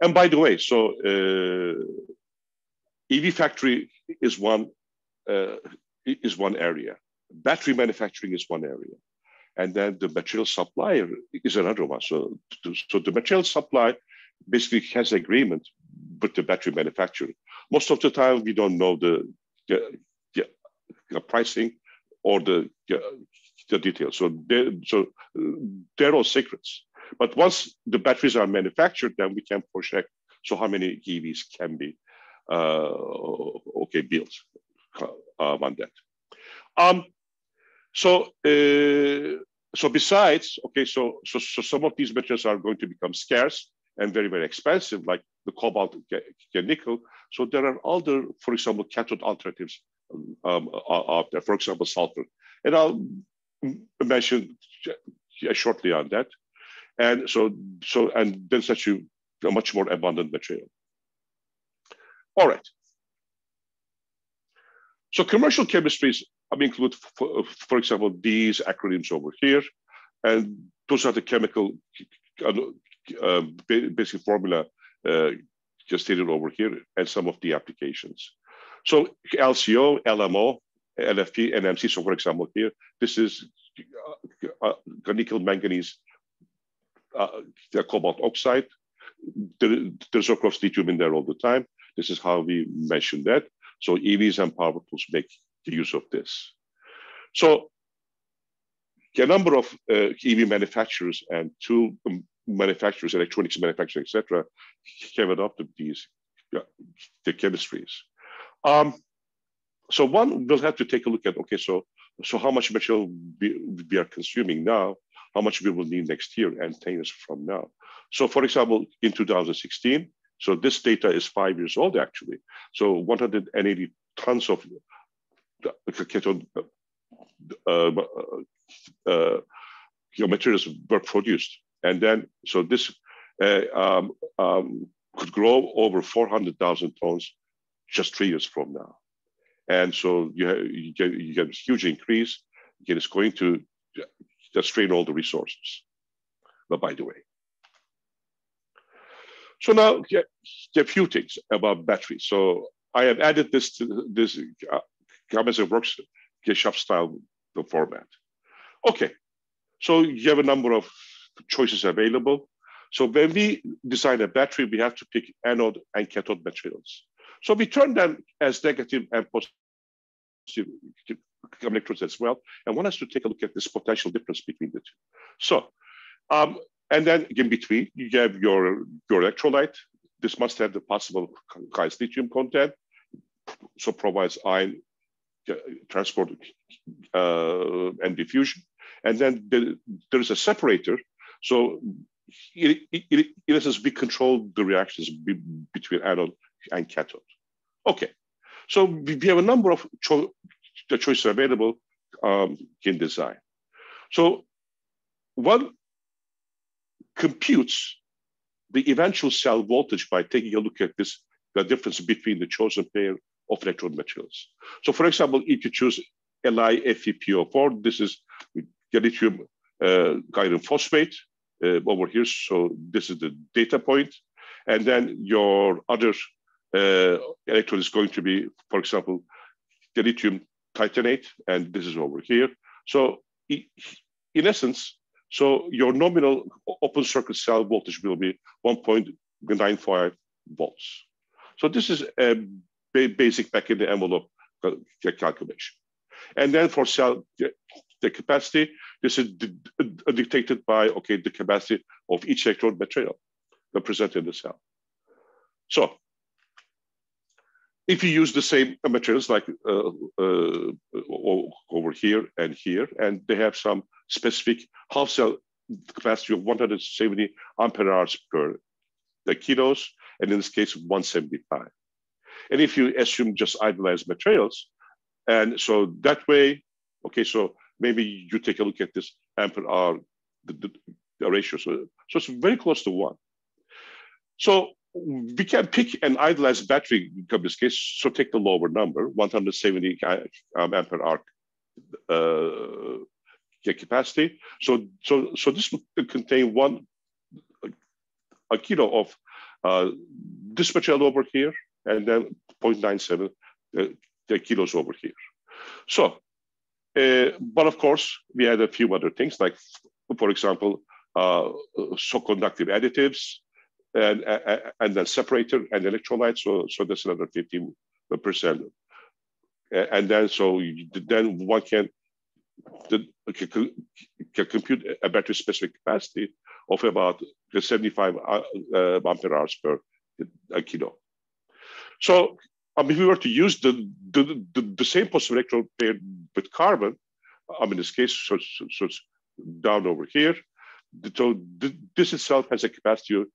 And by the way, so EV factory is one area. Battery manufacturing is one area. And then the material supplier is another one. So the material supply basically has agreement with the battery manufacturer. Most of the time, we don't know the pricing or the details. So they're all secrets. But once the batteries are manufactured, then we can project so how many EVs can be built on that. So besides, okay, so some of these materials are going to become scarce and very, very expensive, like the cobalt and nickel. So there are other, for example, cathode alternatives out there, for example, sulfur. And I'll mention shortly on that. And and then such a much more abundant material. All right. So commercial chemistries include, for example, these acronyms over here, and those are the chemical basic formula just stated over here, and some of the applications. So LCO, LMO, LFP, NMC. So for example, here, this is nickel manganese cobalt oxide. There's of course lithium in there all the time. This is how we mention that. So EVs and power tools make use of this. So a number of EV manufacturers and tool manufacturers, electronics manufacturers, etc., have adopted these the chemistries. So one will have to take a look at, okay, so how much material we are consuming now, how much we will need next year and 10 years from now. So for example, in 2016, so this data is 5 years old actually. So 180 tons of cathode materials were produced. And then, so this could grow over 400,000 tons just 3 years from now. And so you get a huge increase. Again, it's going to just strain all the resources. But by the way. So now, a few things about batteries. So I have added this to this as a workshop style format. Okay, so you have a number of choices available. So when we design a battery, we have to pick anode and cathode materials. So we turn them as negative and positive electrodes as well. And one has to take a look at this potential difference between the two. So And then in between, you have your electrolyte. This must have the possible highest lithium content, so provides ion transport and diffusion. And then there is a separator. So in essence, we control the reactions between anode and cathode. Okay, so we have a number of choices available in design. So one computes the eventual cell voltage by taking a look at the difference between the chosen pair of electrode materials. So for example, if you choose LiFePO4, this is lithium iron phosphate over here. So this is the data point. And then your other electrode is going to be, for example, the lithium titanate, and this is over here. So in essence, so your nominal open circuit cell voltage will be 1.95 volts. So this is a basic back in the envelope calculation. And then for cell the capacity, this is dictated by, okay, the capacity of each electrode material represented in the cell. So if you use the same materials like over here, and they have some specific half cell capacity of 170 ampere hours per kilos, and in this case, 175. And if you assume just idealized materials, and so that way, okay, so maybe you take a look at this ampere hour, the ratio. So it's very close to 1. So we can pick an idealized battery in this case. So take the lower number, 170 ampere hour capacity. So this will contain a kilo of this material over here, and then 0.97 kilos over here. So, but of course, we had a few other things, like, for example, so conductive additives, and then separator and electrolyte. So that's another 15%. And then then one can compute a battery specific capacity of about 75 ampere hours per kilo. So if we were to use the same possible electrode paired with carbon, in this case, so it's down over here. So this itself has a capacity of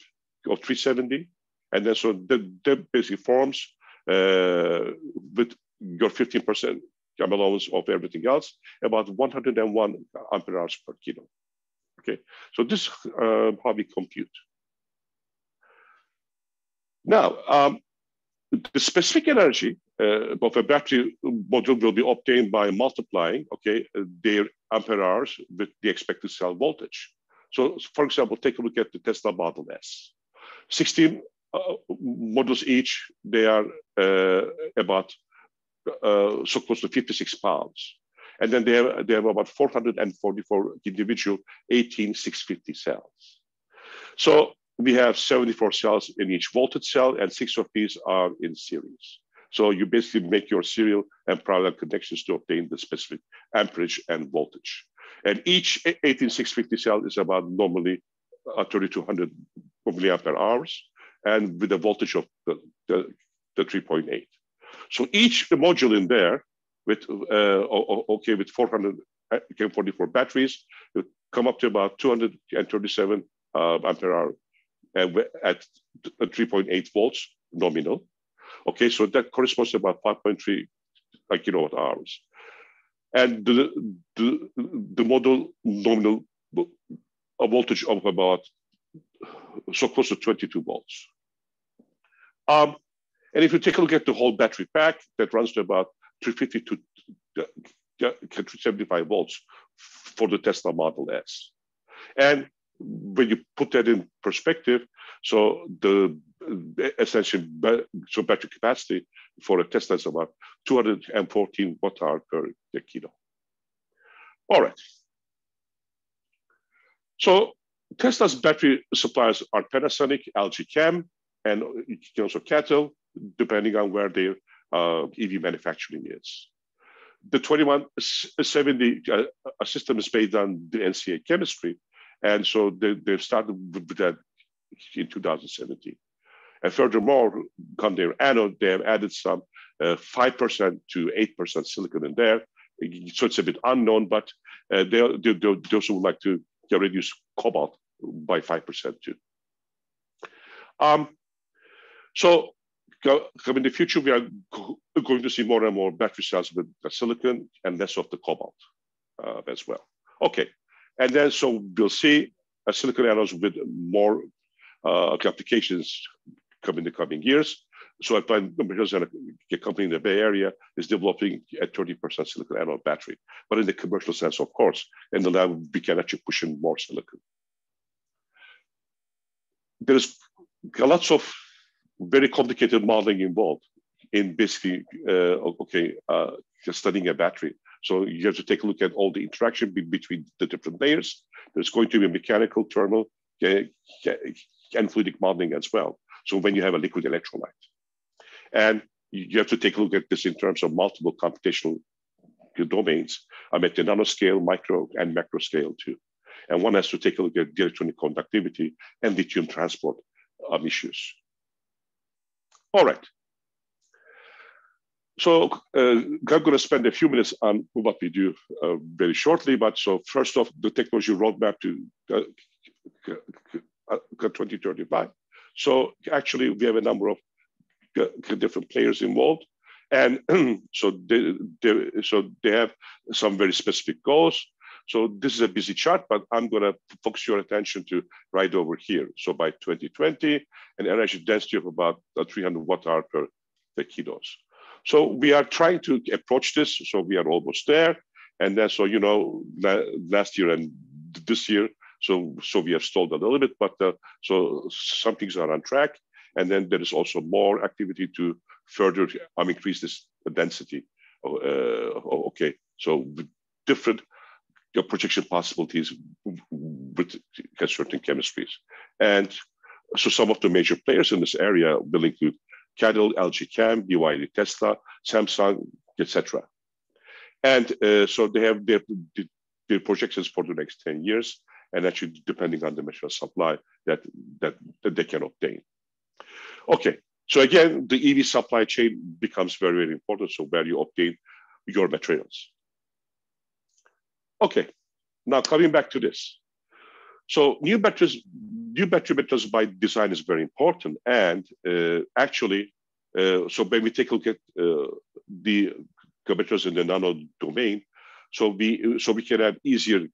370, and then so that basically forms with your 15% allowance of everything else, about 101 ampere hours per kilo. Okay, so this is how we compute. Now, the specific energy of a battery module will be obtained by multiplying, okay, their ampere hours with the expected cell voltage. So, for example, take a look at the Tesla Model S. 16 modules each, they are about so close to 56 pounds. And then they have about 444 individual 18650 cells. So we have 74 cells in each voltage cell, and 6 of these are in series. So you basically make your serial and parallel connections to obtain the specific amperage and voltage. And each 18650 cell is about normally 3200 milliampere hours, and with a voltage of the 3.8. So each module in there with with 444 batteries will come up to about 237 ampere hour at 3.8 volts nominal. Okay, so that corresponds to about 5.3 kilowatt hours. And the module nominal a voltage of about so close to 22 volts. And if you take a look at the whole battery pack, that runs to about 350 to 375 volts for the Tesla Model S. And when you put that in perspective, so the essentially so battery capacity for a Tesla is about 214 watt hour per kilo. All right. So Tesla's battery suppliers are Panasonic, LG Chem, and also Cattle, depending on where their EV manufacturing is. The 2170 system is based on the NCA chemistry, And so they've started with that in 2017. And furthermore, on their anode, they have added some 5% to 8% silicon in there. So it's a bit unknown, but they also would like to reduce cobalt by 5% too. So in the future, we are going to see more and more battery cells with the silicon and less of the cobalt as well. Okay, and then so we'll see silicon anodes with more applications come in the coming years. So I find a company in the Bay Area is developing a 30% silicon anode battery, but in the commercial sense, of course, in the lab, we can actually push in more silicon. There's lots of very complicated modeling involved in basically, studying a battery. So you have to take a look at all the interaction between the different layers. There's going to be mechanical, thermal, and fluidic modeling as well. So when you have a liquid electrolyte. And you have to take a look at this in terms of multiple computational domains. I'm at the nanoscale, micro, and macro scale too. And one has to take a look at the electronic conductivity and lithium transport issues. All right. So I'm going to spend a few minutes on what we do very shortly. But so first off, the technology roadmap to 2035. So actually, we have a number of different players involved. And so they have some very specific goals. So this is a busy chart, but I'm going to focus your attention to right over here. So by 2020, an energy density of about 300 watt-hour per kilos. So we are trying to approach this. So we are almost there. And then, so, you know, last year and this year, so we have stalled a little bit, but so some things are on track. And then there is also more activity to further increase this density. Okay, so different projection possibilities with certain chemistries. And so some of the major players in this area will include CATL, LG Chem, BYD, Tesla, Samsung, etc. And so they have their projections for the next 10 years, and actually depending on the material supply that they can obtain. Okay, so again, the EV supply chain becomes very, very important, so where you obtain your materials. Okay, now coming back to this. So new battery materials by design is very important, and actually, so when we take a look at the materials in the nano domain, so we can have easier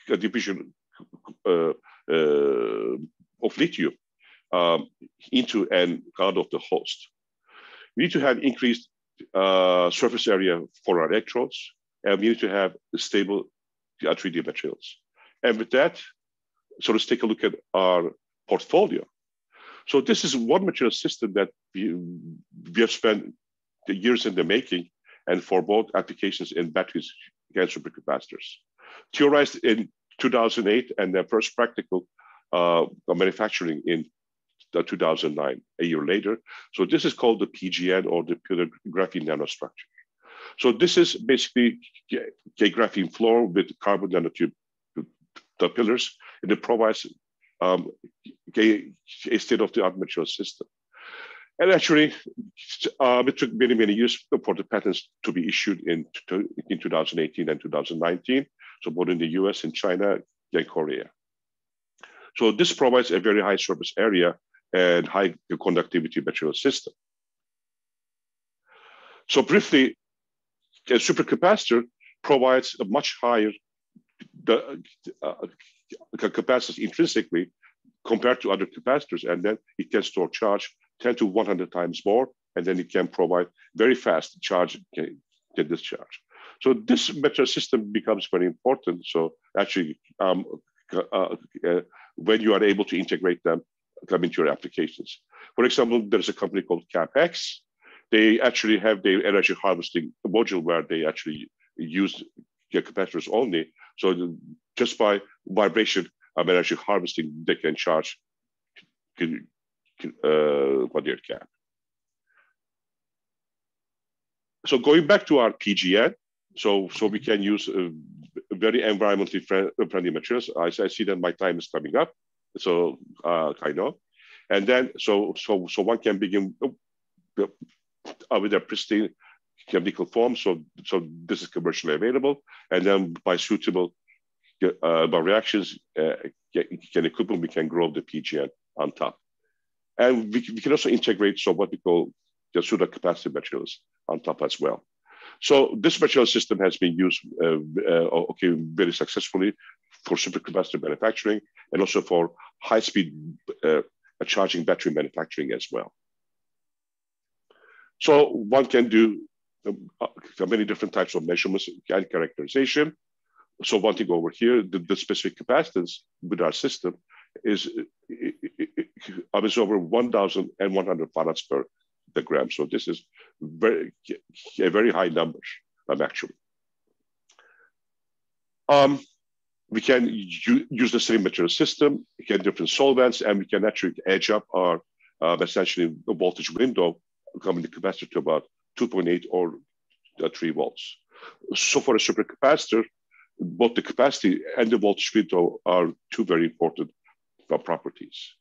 division of lithium into and out of the host. We need to have increased surface area for our electrodes, and we need to have stable 3D materials. And with that, so let's take a look at our portfolio. So this is one material system that we have spent the years in the making, and for both applications in batteries and supercapacitors. Theorized in 2008, and then first practical manufacturing in 2009, a year later. So this is called the PGN, or the pillar graphene nanostructure. So this is basically a graphene floor with carbon nanotube the pillars, and it provides a state-of-the-art material system. And actually, it took many, many years for the patents to be issued in 2018 and 2019, so both in the US and China and Korea. So this provides a very high surface area and high conductivity material system. So briefly, a supercapacitor provides a much higher capacity intrinsically compared to other capacitors, and then it can store charge 10 to 100 times more, and then it can provide very fast charge can discharge. So this material system becomes very important. So actually, when you are able to integrate them, come into your applications. For example, there's a company called CapEx. They actually have their energy harvesting module where they actually use capacitors only. So just by vibration of energy harvesting, they can charge what their cap. So going back to our PGN, so we can use very environmentally friendly materials. I see that my time is coming up, so I know. And then, so one can begin with a pristine chemical form. So this is commercially available, and then by suitable by reactions, equipment, we can grow the PGN on top. And we can also integrate what we call the pseudo-capacitive materials on top as well. So this material system has been used very successfully for supercapacitor manufacturing and also for high-speed charging battery manufacturing as well. So one can do many different types of measurements and characterization. So one thing over here, the specific capacitance with our system is over 1,100 farads per the gram. So this is a very high number, actually. We can use the same material system, get different solvents, and we can actually edge up our essentially the voltage window coming the capacitor to about 2.8 or 3 volts. So for a supercapacitor, both the capacity and the voltage window are two very important properties.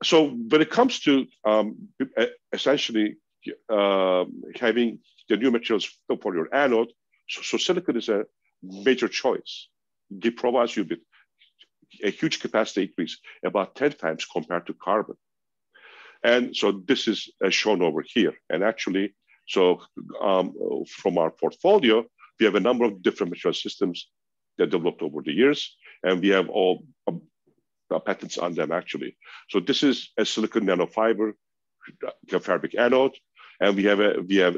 So when it comes to essentially having the new materials for your anode, so silicon is a major choice. It provides you with a huge capacity increase, about 10 times compared to carbon. And so this is shown over here. And actually, so from our portfolio, we have a number of different material systems that developed over the years, and we have all patents on them actually. So this is a silicon nanofiber fabric anode, and we have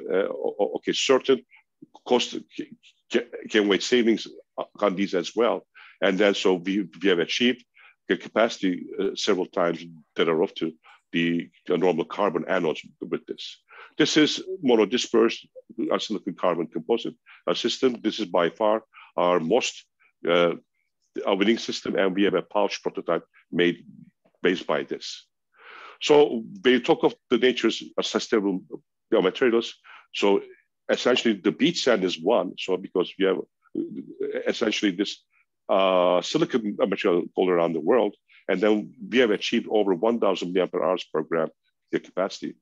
certain cost can weight savings on these as well. And then so we have achieved the capacity several times that are up to the normal carbon anodes with this. This is monodispersed silicon carbon composite system. This is by far our most winning system, and we have a pouch prototype made based by this. So when you talk of the natures of sustainable materials, so essentially the beach sand is one. So because we have essentially this silicon material all around the world, and then we have achieved over 1,000 mAh per gram the capacity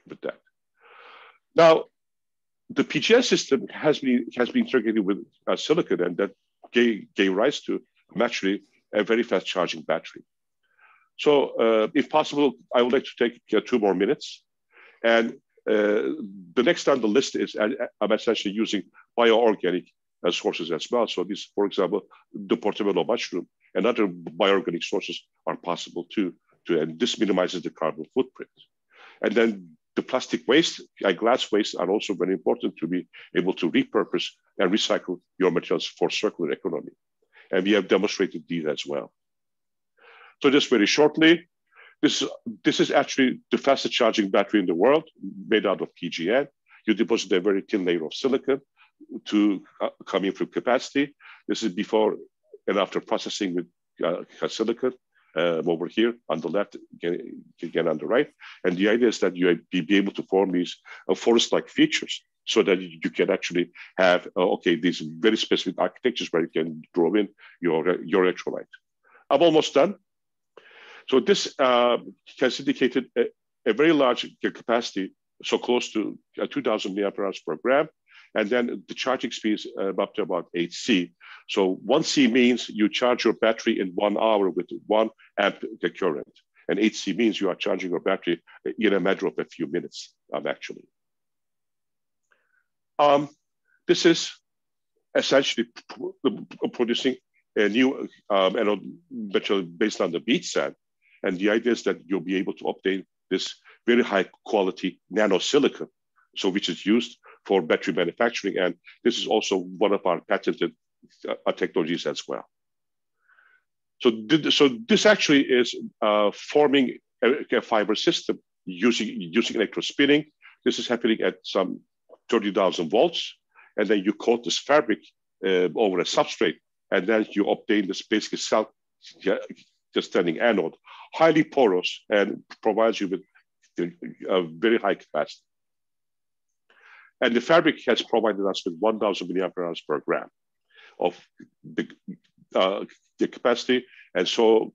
with that. Now, the PGN system has been integrated with silicon, and that gave rise to actually a very fast charging battery. So if possible, I would like to take 2 more minutes. And the next on the list is I'm essentially using bioorganic sources as well. So this, for example, the portobello mushroom and other bioorganic sources are possible too, and this minimizes the carbon footprint. And then the plastic waste and glass waste are also very important to be able to repurpose and recycle your materials for circular economy. And we have demonstrated these as well. So just very shortly, this is actually the fastest charging battery in the world, made out of PGN. You deposit a very thin layer of silicon to coming from capacity. This is before and after processing with silicon over here on the left, again on the right. And the idea is that you be able to form these forest-like features so that you can actually have, these very specific architectures where you can draw in your electrolyte. I'm almost done. So this has indicated a very large capacity, so close to 2,000 mAh per gram. And then the charging speed is up to about 8 C. So 1 C means you charge your battery in 1 hour with 1 amp current. And 8 C means you are charging your battery in a matter of a few minutes, actually. This is essentially producing a new anode material based on the beach sand. And the idea is that you'll be able to obtain this very high quality nanosilicon, so which is used for battery manufacturing. And this is also one of our patented technologies as well. So this actually is forming a fiber system using electrospinning. This is happening at some 30,000 volts. And then you coat this fabric over a substrate, and then you obtain this basic self-standing anode, highly porous, and provides you with a very high capacity. And the fabric has provided us with 1,000 milliampere hours per gram of the capacity, and so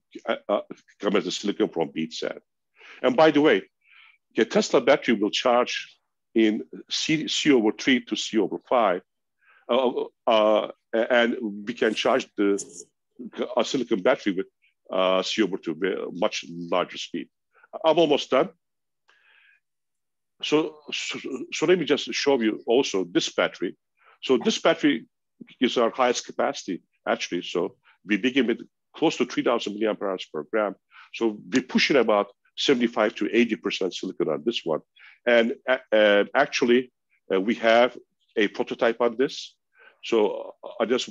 come as the silicon from bead sand. And by the way, the Tesla battery will charge in C/3 to C/5, and we can charge a silicon battery with C/2 much larger speed. I'm almost done. So let me just show you also this battery. So this battery is our highest capacity, actually. So we begin with close to 3,000 milliampere hours per gram. So we're pushing about 75 to 80% silicon on this one. And actually, we have a prototype on this. So I just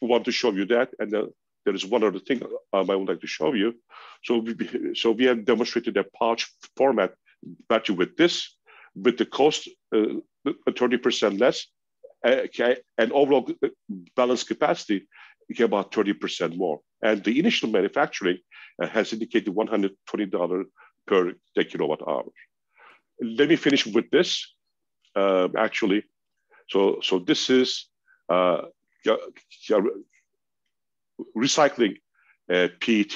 want to show you that. And there is one other thing I would like to show you. So we have demonstrated a pouch format battery with this, with the cost 30% less, and overall balanced capacity about 30% more. And the initial manufacturing has indicated $120 per kilowatt hour. Let me finish with this, actually. So this is recycling PET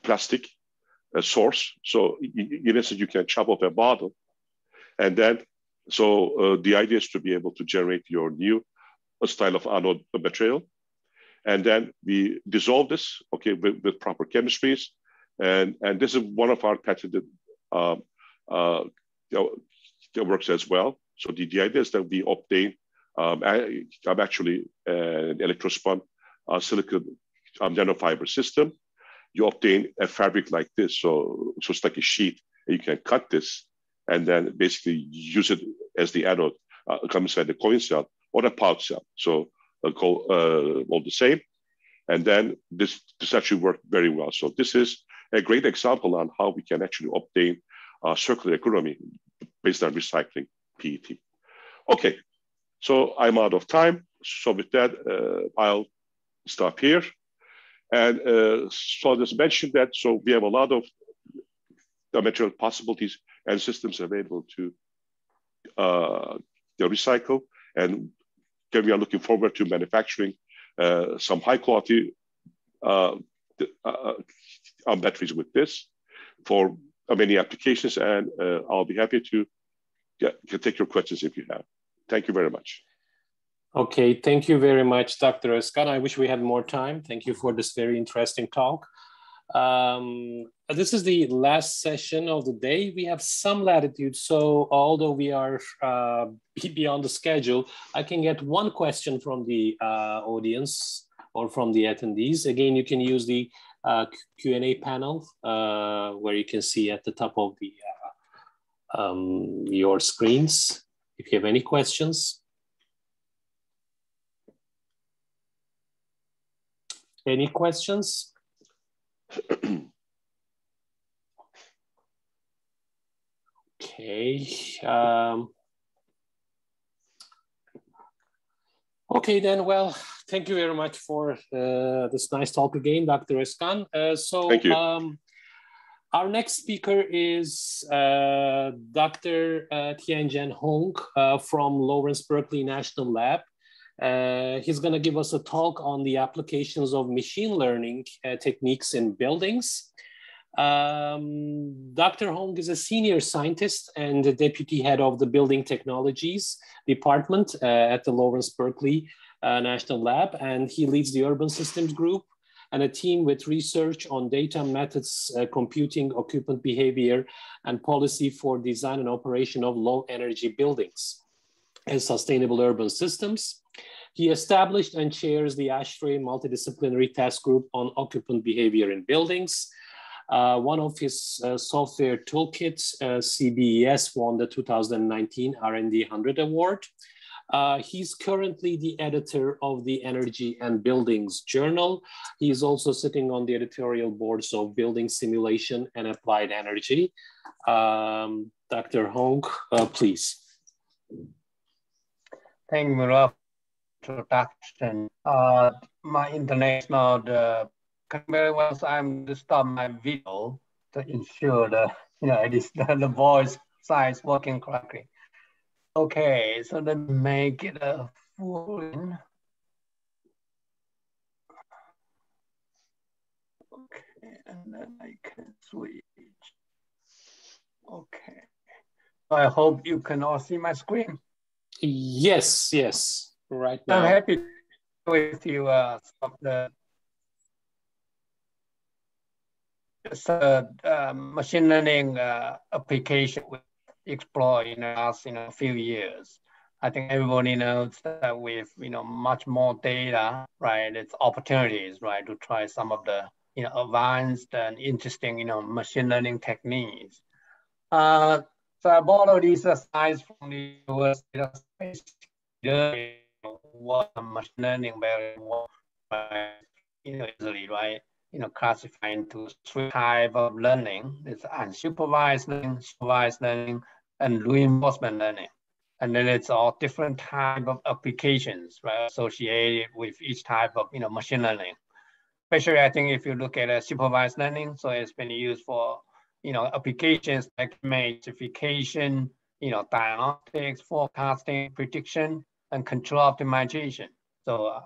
plastic source. So in essence, you can chop off a bottle, and then the idea is to be able to generate your new style of anode material, and then we dissolve this, okay, with proper chemistries, and this is one of our patented works as well. So the idea is that we obtain actually an electrospun silicon nanofiber system. You obtain a fabric like this, so it's like a sheet, and you can cut this and then basically use it as the anode, come inside the coin cell or a pouch cell. So all the same. And then this actually worked very well. So this is a great example on how we can actually obtain circular economy based on recycling PET. Okay, so I'm out of time. So with that, I'll stop here. And so I just mentioned that, so we have a lot of material possibilities and systems available to recycle. And we are looking forward to manufacturing some high quality batteries with this for many applications. And I'll be happy to take your questions if you have. Thank you very much.
Okay, thank you very much, Dr. Özkan. I wish we had more time. Thank you for this very interesting talk. This is the last session of the day. We have some latitude, so although we are beyond the schedule, I can get one question from the audience or from the attendees. Again, you can use the Q&A panel where you can see at the top of the your screens if you have any questions. Any questions? Okay. Okay, then, well, thank you very much for this nice talk again, Dr. Özkan.
Thank you.
Our next speaker is Dr. Tianjian Hong from Lawrence Berkeley National Lab. He's going to give us a talk on the applications of machine learning techniques in buildings. Dr. Hong is a senior scientist and the deputy head of the Building Technologies Department at the Lawrence Berkeley National Lab, and he leads the Urban Systems Group and a team with research on data methods, computing, occupant behavior, and policy for design and operation of low energy buildings and sustainable urban systems. He established and chairs the ASHRAE Multidisciplinary Task Group on Occupant Behavior in Buildings. One of his software toolkits, CBES, won the 2019 R&D 100 Award. He's currently the editor of the Energy and Buildings Journal. He's also sitting on the editorial boards of Building Simulation and Applied Energy. Dr. Hong, please.
Thank you, Mura, for introduction. My international very well, so I'm going to stop my video to ensure the the voice size working correctly. Okay, so let me make it a full screen. Okay, and then I can switch. Okay. I hope you can all see my screen.
Yes, yes, right now.
I'm happy to share with you some of the machine learning application we explore in the last few years. I think everybody knows that with much more data, right? It's opportunities, right, to try some of the advanced and interesting machine learning techniques. So I borrowed these slides from the University of what machine learning very well, easily, right? Classify into 3 types of learning. It's unsupervised learning, supervised learning, and reinforcement learning. And then it's all different type of applications, right, associated with each type of machine learning. Especially, I think if you look at supervised learning, so it's been used for applications like classification, diagnostics, forecasting, prediction, and control optimization. So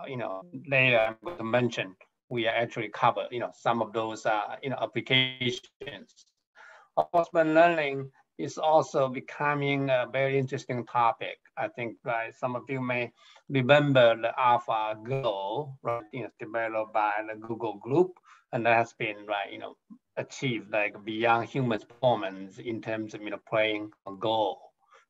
later I'm going to mention we actually cover some of those applications. Reinforcement learning is also becoming a very interesting topic. I think some of you may remember the AlphaGo, right? Developed by the Google group, and that has been achieved like beyond human performance in terms of playing Go.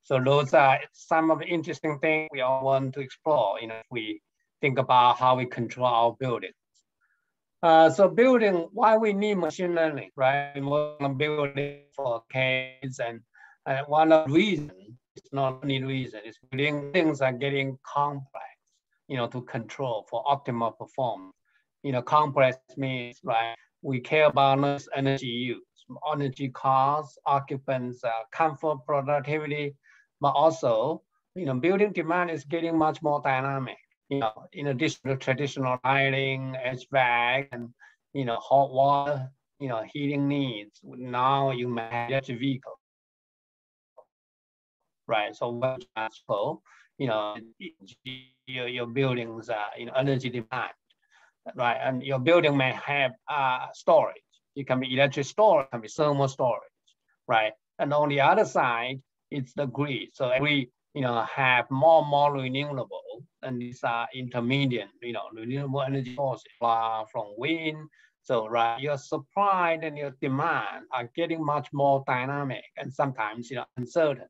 So those are some of the interesting things we all want to explore. If we think about how we control our buildings. So building, why we need machine learning, right? We want to build it for kids, and one of the reasons, it's not only reason, it's things are getting complex, to control for optimal performance. Complex means, right, we care about energy use, energy costs, occupants, comfort, productivity, but also, building demand is getting much more dynamic. In addition to traditional lighting, HVAC, and hot water, heating needs. Now you may have electric vehicle, right? So when your buildings are energy demand, right? And your building may have storage. It can be electric storage, it can be thermal storage, right? And on the other side, it's the grid. So every have more and more renewable, and these are intermediate, renewable energy sources from wind. So right, your supply and your demand are getting much more dynamic and sometimes uncertain.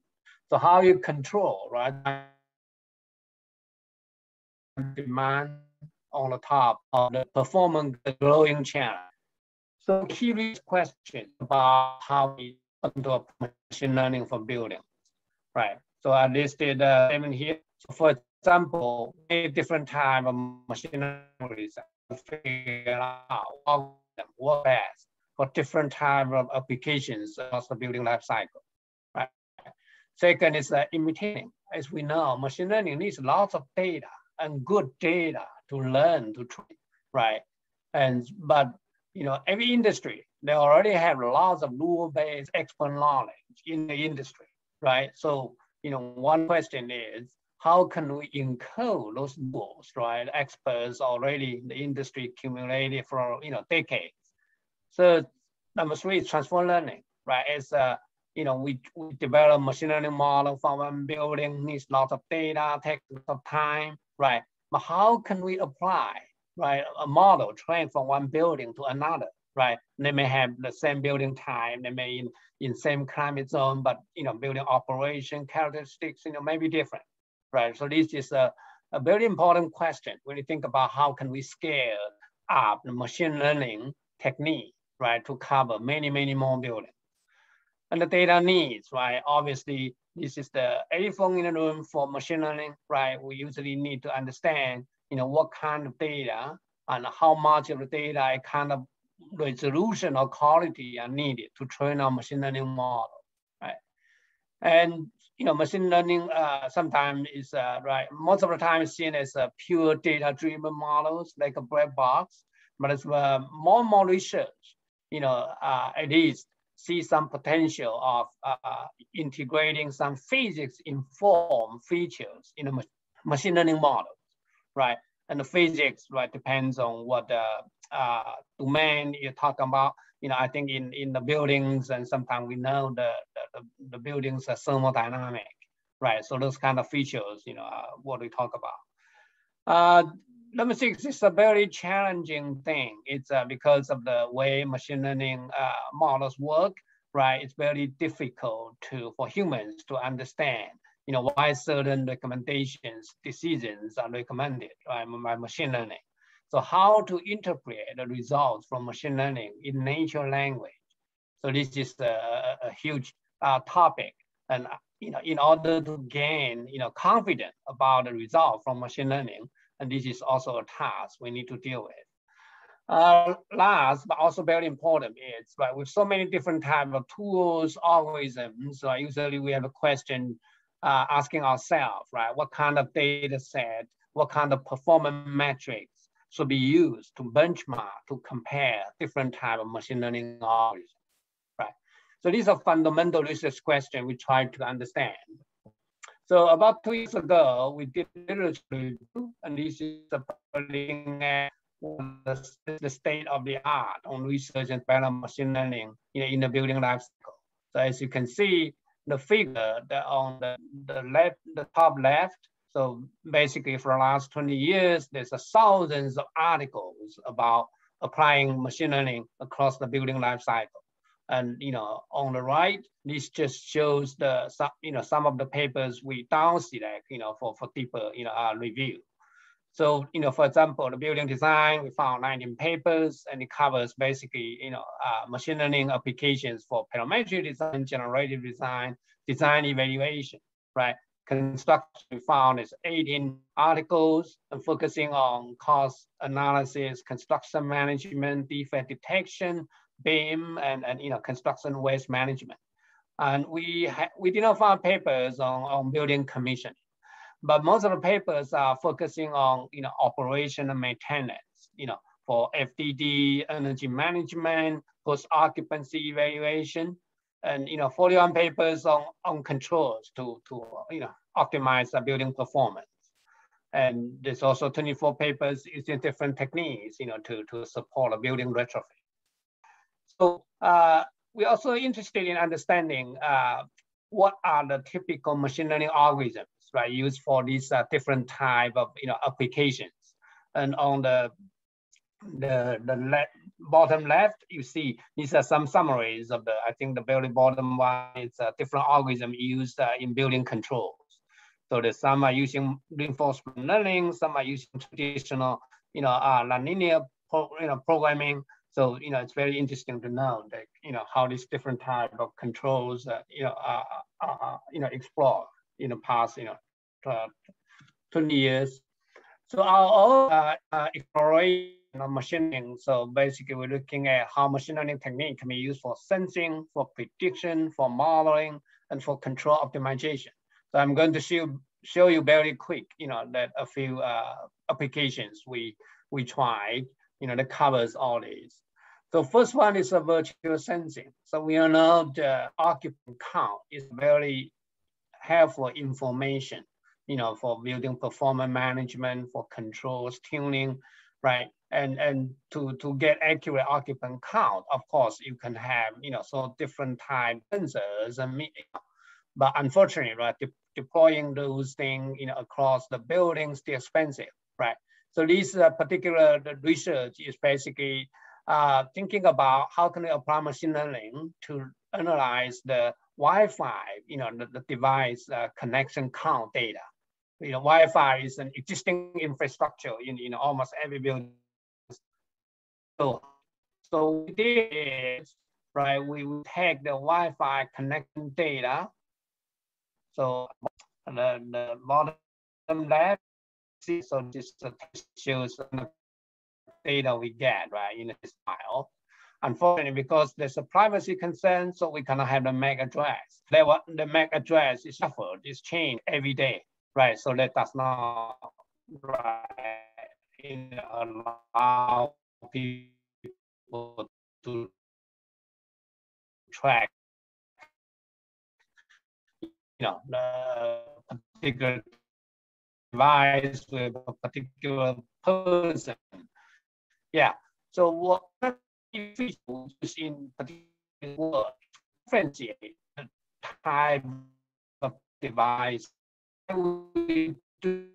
So how you control, right, demand on the top of the performance growing channel. So key question about how we do machine learning for building, right? So I listed 7 here. So for example, different type of machine learning to figure out what best for different type of applications across the building life cycle, right? Second is imitating. As we know, machine learning needs lots of data and good data to learn, to train, right? But every industry, they already have lots of rule-based expert knowledge in the industry, right? So one question is, how can we encode those rules, right? Experts already in the industry accumulated for decades. So number 3 is transform learning, right? As we develop machine learning model for one building, needs lots of data, takes lots of time, right? But how can we apply, right, a model trained from one building to another, right? They may have the same building type, they may in same climate zone, but building operation characteristics may be different, right? So this is a very important question when you think about how can we scale up the machine learning technique, right, to cover many more buildings. And the data needs, right? Obviously, this is the elephant in the room for machine learning, right? We usually need to understand, what kind of data and how much of the data, kind of resolution or quality are needed to train our machine learning model, right? And machine learning sometimes is right. Most of the time, it's seen as a pure data-driven models like a black box, but it's more and more research. At least see some potential of integrating some physics-informed features in a machine learning model, right? And the physics, right, depends on what the domain you're talking about. You know, I think in the buildings, and sometimes we know the buildings are thermodynamic, right? So those kind of features, you know, what we talk about. Let me see, it's a very challenging thing. It's because of the way machine learning models work, right? It's very difficult for humans to understand, you know, why certain recommendations, decisions are recommended, right, by machine learning. So how to interpret the results from machine learning in natural language. So this is a huge topic. And, you know, in order to gain, you know, confidence about the result from machine learning, and this is also a task we need to deal with. Last, but also very important is, right, with so many different types of tools, algorithms, usually we have a question asking ourselves, right, what kind of data set, what kind of performance metrics should be used to benchmark, to compare different types of machine learning algorithms, right? So these are fundamental research questions we try to understand. So about 2 years ago, we did literature review, and this is looking at the state of the art on research and development machine learning, you know, in the building life cycle. So as you can see, the figure on the top left. So basically, for the last 20 years, there's thousands of articles about applying machine learning across the building life cycle. And, you know, on the right, this just shows some of the papers we down select, you know, for deeper, you know, review. So, you know, for example, the building design, we found 19 papers, and it covers basically, you know, machine learning applications for parametric design, generative design, design evaluation, right? Construction, we found is 18 articles and focusing on cost analysis, construction management, defect detection, BIM, and you know, construction waste management. And we did not find papers on building commissioning, but most of the papers are focusing on, you know, operation and maintenance, you know, for FDD, energy management, post-occupancy evaluation, and, you know, 41 papers on controls to you know, optimize the building performance. And there's also 24 papers using different techniques, you know, to support a building retrofit. So we're also interested in understanding what are the typical machine learning algorithms, right, used for these different type of, you know, applications. And on the bottom left, you see these are some summaries of I think the very bottom one is a different algorithm used in building controls. So there's some are using reinforcement learning, some are using traditional, you know, nonlinear programming. So, you know, it's very interesting to know that, you know, how these different type of controls, you know, explored in the past, you know, 20 years. So our exploration of machine learning. So basically, we're looking at how machine learning technique can be used for sensing, for prediction, for modeling, and for control optimization. So I'm going to show you very quick, you know, that a few applications we tried, you know, that covers all these. So first one is a virtual sensing. So we know the occupant count is very helpful information, you know, for building performance management, for controls tuning, right? And to get accurate occupant count, of course, you can have, you know, so different type sensors, but unfortunately, right, deploying those things, you know, across the buildings is expensive, right? So this particular research is basically thinking about how can we apply machine learning to analyze the Wi-Fi, you know, the device connection count data. You know, Wi-Fi is an existing infrastructure in almost every building. So we did, right, we will take the Wi-Fi connection data. So the bottom left, so this shows the data we get, right, in this file. Unfortunately, because there's a privacy concern, so we cannot have the MAC address. The MAC address is shuffled, it's changed every day, right? So that does not, right, allow people to track, the particular device with a particular person. Yeah. So what features in particular word differentiate the type of device? We do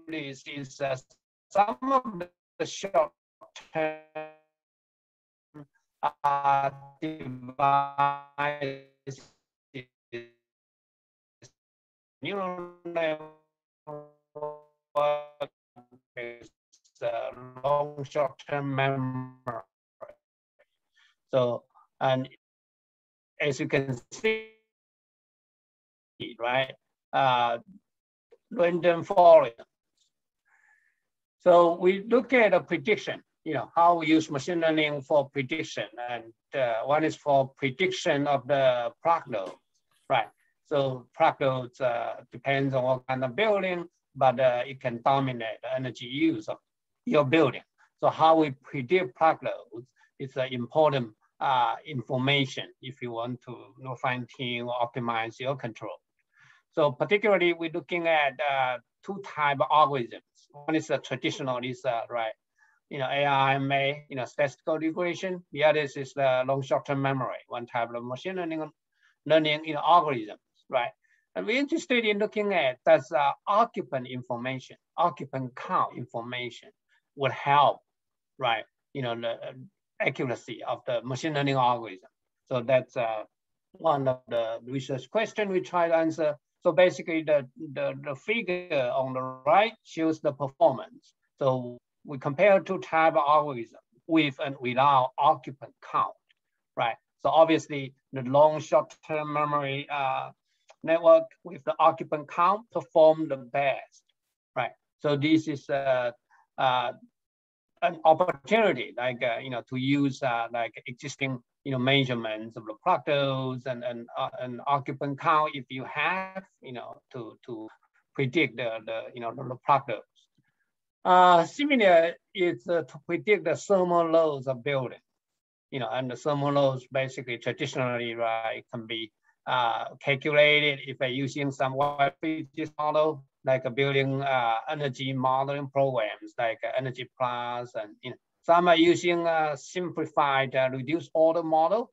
this is some of the short-term devices, neural network is long short-term memory. So, and as you can see, right, random forest. So we look at a prediction, how we use machine learning for prediction, and one is for prediction of the plug load, right? So plug loads depends on what kind of building, but it can dominate the energy use of your building. So how we predict plug loads is an important information if you want to fine-tune or optimize your control. So particularly, we're looking at two types of algorithms. One is a traditional, ARMA, statistical regression. The other is the long short-term memory, one type of machine learning algorithms, right? And we're interested in looking at does occupant information, occupant count information would help, right? The accuracy of the machine learning algorithm. So that's one of the research questions we try to answer. So basically the figure on the right shows the performance. So we compare two types of algorithms with and without occupant count, right? So obviously the long short-term memory network with the occupant count perform the best, right? So this is an opportunity, to use existing, measurements of the plug loads and occupant count if you have, to predict the plug loads. Similar is to predict the thermal loads of building, and the thermal loads basically traditionally, right, can be calculated if they're using some web physics model, like a building energy modeling programs, like Energy Plus, and some are using a simplified reduced order model.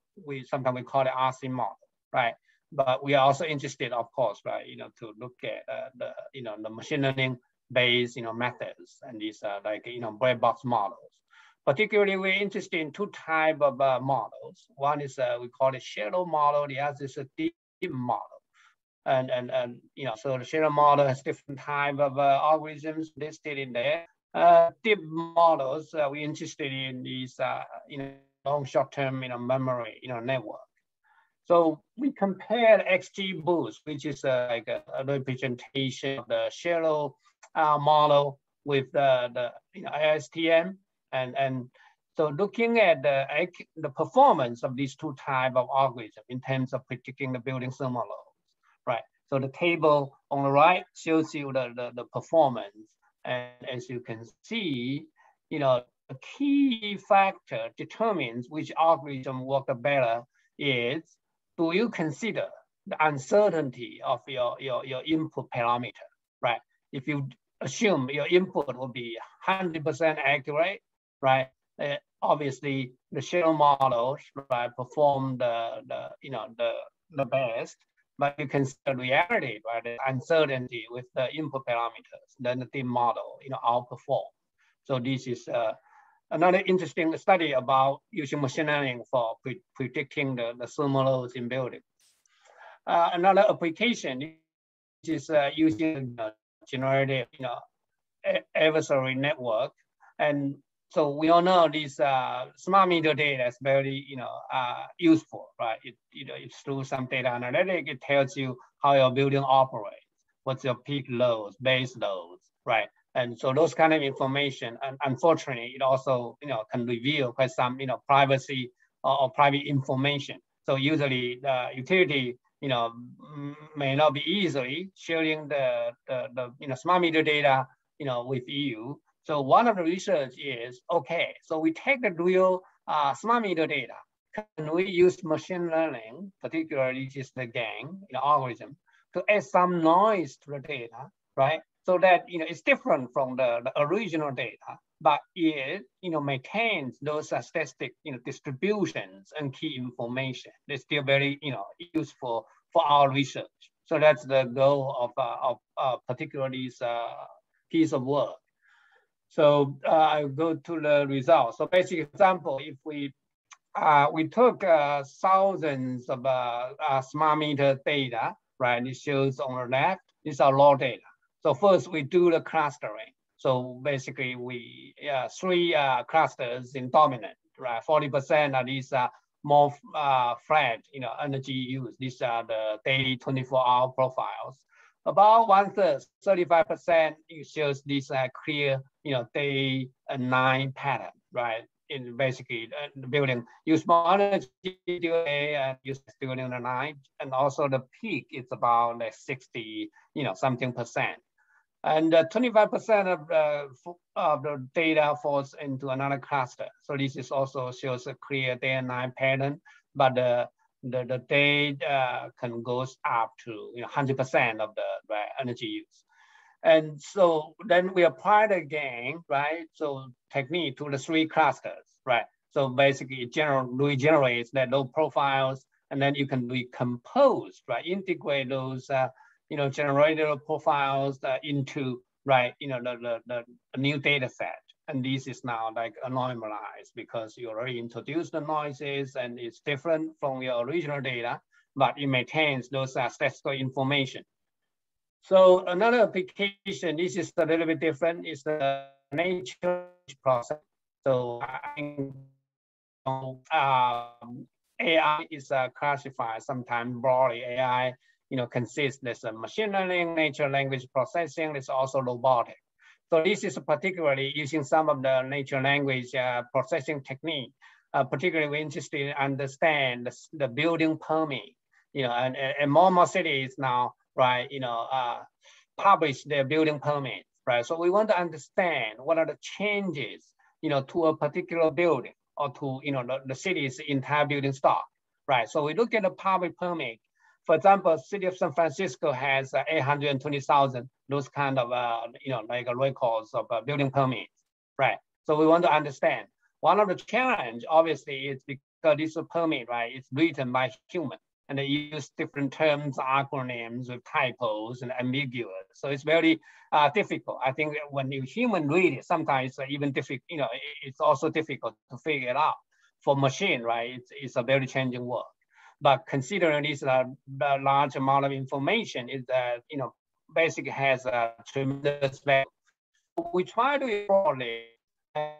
Sometimes we call it RC model, right? But we are also interested, of course, right, to look at the machine learning based methods and these black box models. Particularly, we're interested in two types of models. One is we call it shallow model. The other is a deep model. And so the shallow model has different type of algorithms listed in there. Deep models, we're interested in these long short-term memory network. So we compared XGBoost, which is like a representation of the shallow model with the ISTM, and so looking at the performance of these two types of algorithms in terms of predicting the building thermal loads, right? So the table on the right shows you the performance, and as you can see, a key factor determines which algorithm work better is, do you consider the uncertainty of your input parameter, right? If you assume your input will be 100% accurate, right? Obviously, the shallow models, right, perform the best, but you consider reality, right, the uncertainty with the input parameters, then the deep model, outperform. So this is another interesting study about using machine learning for predicting the thermal loads in buildings. Another application is using generative, adversary network, and so we all know this smart meter data is very, useful, right? It's through some data analytics. It tells you how your building operates, what's your peak loads, base loads, right? And so those kind of information, and unfortunately, it also, can reveal quite some, privacy or private information. So usually the utility, may not be easily sharing the smart meter data, with you. So one of the research is, okay, so we take the real smart meter data, can we use machine learning, particularly just the GAN algorithm, to add some noise to the data, right? So that it's different from the original data, but it maintains those statistic distributions and key information. They're still very useful for our research. So that's the goal of particularly this piece of work. So I'll go to the results. So basic example, if we took thousands of smart meter data, right? It shows on the left, these are raw data. So first we do the clustering. So basically we, three clusters in dominant, right? 40% of these more flat, energy use. These are the daily 24-hour profiles. About 1/3, 35%, it shows this clear, day and night pattern, right? In basically the building use more energy during the day and use during the night, and also the peak is about like 60, something percent. And 25% of the data falls into another cluster. So this is also shows a clear day and night pattern, but the day can goes up to 100% of the energy use. And so then we apply the GAN, right? So technique to the three clusters, right? So basically it regenerates that low profiles, and then you can recompose, right? Integrate those generated profiles into, right, the new data set. And this is now like normalized because you already introduced the noises and it's different from your original data, but it maintains those statistical information. So another application, this is a little bit different, is the nature process. So AI is classified sometimes broadly. AI consists of machine learning, natural language processing, it's also robotic. So this is particularly using some of the natural language processing technique. Particularly we're interested in understand the building permit, and more cities now, right, publish their building permits, right? So we want to understand what are the changes, to a particular building or to, the city's entire building stock, right? So we look at the public permit. For example, city of San Francisco has 820,000, those kind of, like records of building permits, right? So we want to understand. One of the challenge, obviously, is because this permit, right, it's written by human, and they use different terms, acronyms with typos and ambiguous. So it's very difficult. I think when you human read it, sometimes it's even difficult, it's also difficult to figure it out. For machine, right, it's a very challenging work. But considering this large amount of information, is that basically has a tremendous value. We try to broadly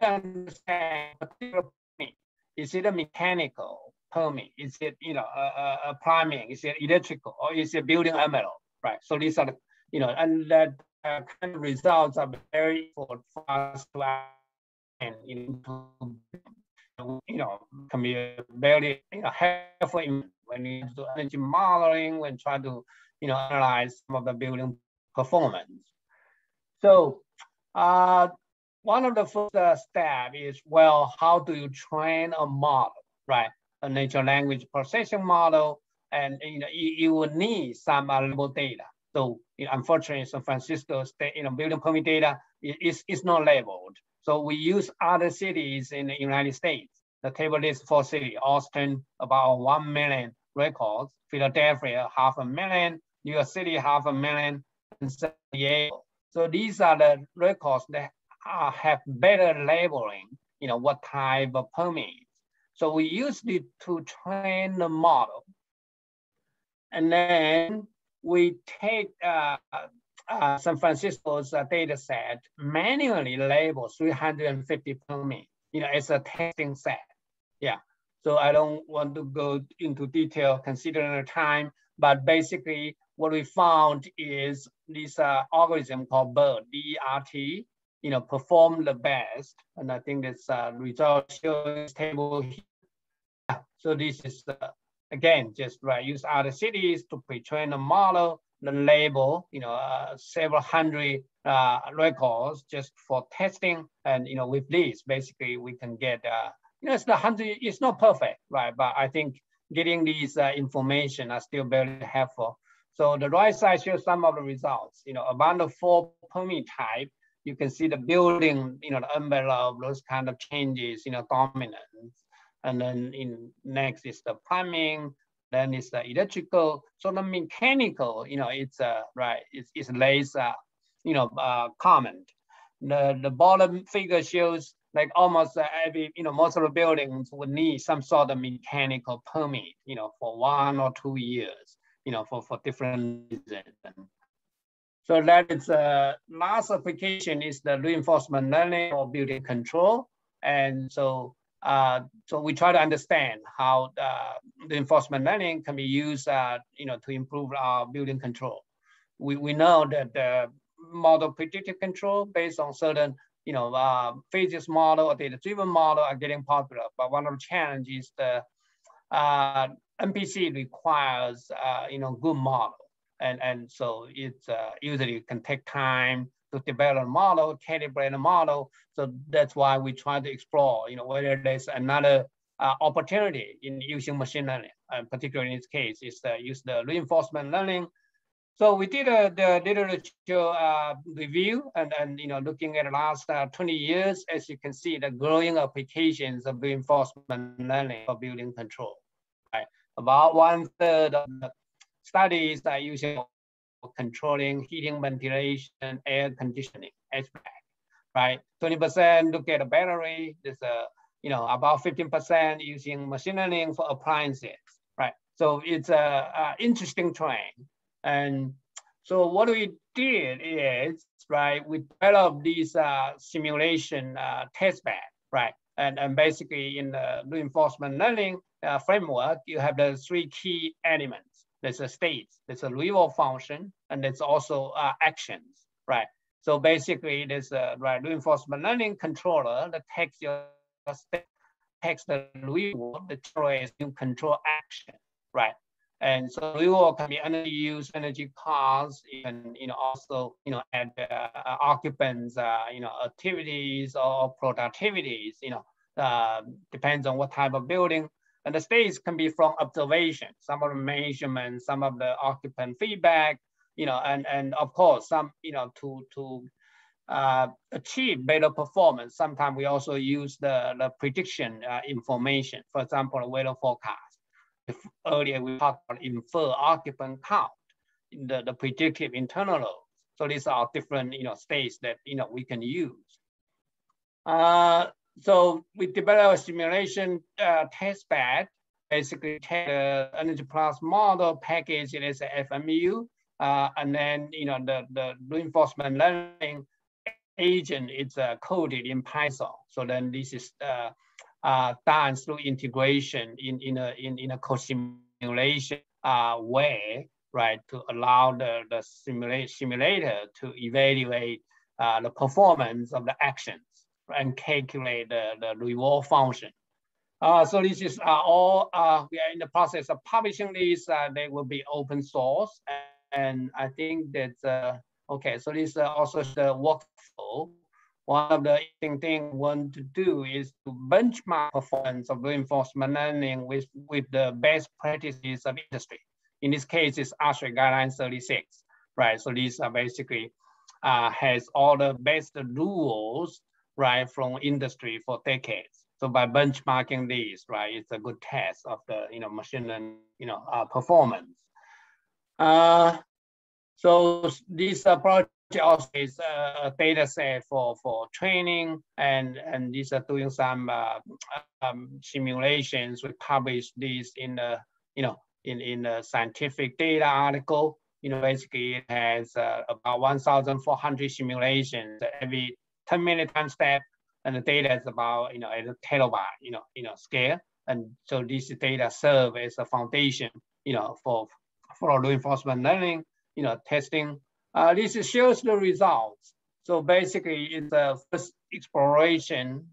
understand particular permit. Is it a mechanical permit? Is it a plumbing? Is it electrical, or is it building envelope? Right. So these are the and that kind of results are very important for us to can be very helpful when you do energy modeling, when trying to analyze some of the building performance. So one of the first steps is, well, how do you train a model, right? A natural language processing model, and you will need some label data. So unfortunately, San Francisco state building permit data is not labeled. So we use other cities in the United States. The table lists 4 cities: Austin, about 1 million records; Philadelphia, 500,000; New York City, 500,000; and San Diego. So these are the records that have better labeling, what type of permits. So we use it to train the model. And then we take San Francisco's data set, manually label 350 permits, as a testing set. Yeah, so I don't want to go into detail considering the time, but basically what we found is this algorithm called BERT, B-E-R-T, perform the best. And I think this result shows this table here. So this is, again, just use other cities to pre-train the model, the label, several hundred records just for testing. And with this, basically, we can get it's not perfect, right? But I think getting these information are still very helpful. So the right side shows some of the results. About the 4 permit type, you can see the building, the envelope, those kind of changes, dominance. And then next is the plumbing, then it's the electrical. So the mechanical, it's less, common. The bottom figure shows like almost every, most of the buildings would need some sort of mechanical permit, for 1 or 2 years, for different reasons. So that is last application is the reinforcement learning or building control. And so we try to understand how the reinforcement learning can be used, to improve our building control. We know that the model predictive control based on certain, physics model or data-driven model are getting popular. But one of the challenges is the MPC requires, good model. And so it's usually can take time to develop a model, calibrate a model. So that's why we try to explore, whether there's another opportunity in using machine learning, and particularly in this case, is to use the reinforcement learning. So we did the literature review and looking at the last 20 years, as you can see, the growing applications of reinforcement learning for building control. Right? About 1/3 of the studies are using controlling heating, ventilation, air conditioning, HVAC, right? 20% look at the battery. There's about 15% using machine learning for appliances, right? So it's a interesting trend. And so what we did is, right, we developed these simulation test bed, right? And basically in the reinforcement learning framework, you have the 3 key elements. There's a state, there's a reward function, and there's also actions, right? So basically there's a reinforcement learning controller that takes your state, takes the reward, the generates new control action, right? And so reward can be energy use, energy costs, and also add occupants, activities or productivities, depends on what type of building. And the states can be from observation, some of the measurements, some of the occupant feedback, and of course some, to achieve better performance. Sometimes we also use the prediction information, for example, the weather forecast. Earlier we talked about infer occupant count, the predictive internal load. So these are different states that we can use. So we developed a simulation test bed, basically take the energy plus model, package it as a FMU, and then the reinforcement learning agent is coded in Python. So then this is done through integration in a co-simulation way, right, to allow the simulator to evaluate the performance of the actions and calculate the reward function. So this is all, we are in the process of publishing these. They will be open source. And I think that, okay, so this also the workflow. One of the interesting things we want to do is to benchmark performance of reinforcement learning with the best practices of industry. In this case, it's ASHRAE Guideline 36, right? So these are basically has all the best rules, right, from industry for decades. So by benchmarking these, right, it's a good test of the machine learning performance. So this project also is a data set for training, and these are doing some simulations. We published these in the in the scientific data article. Basically it has about 1,400 simulations every 10-minute time step, and the data is about at a terabyte scale. And so these data serve as a foundation for reinforcement learning testing. This shows the results. So basically it's a first exploration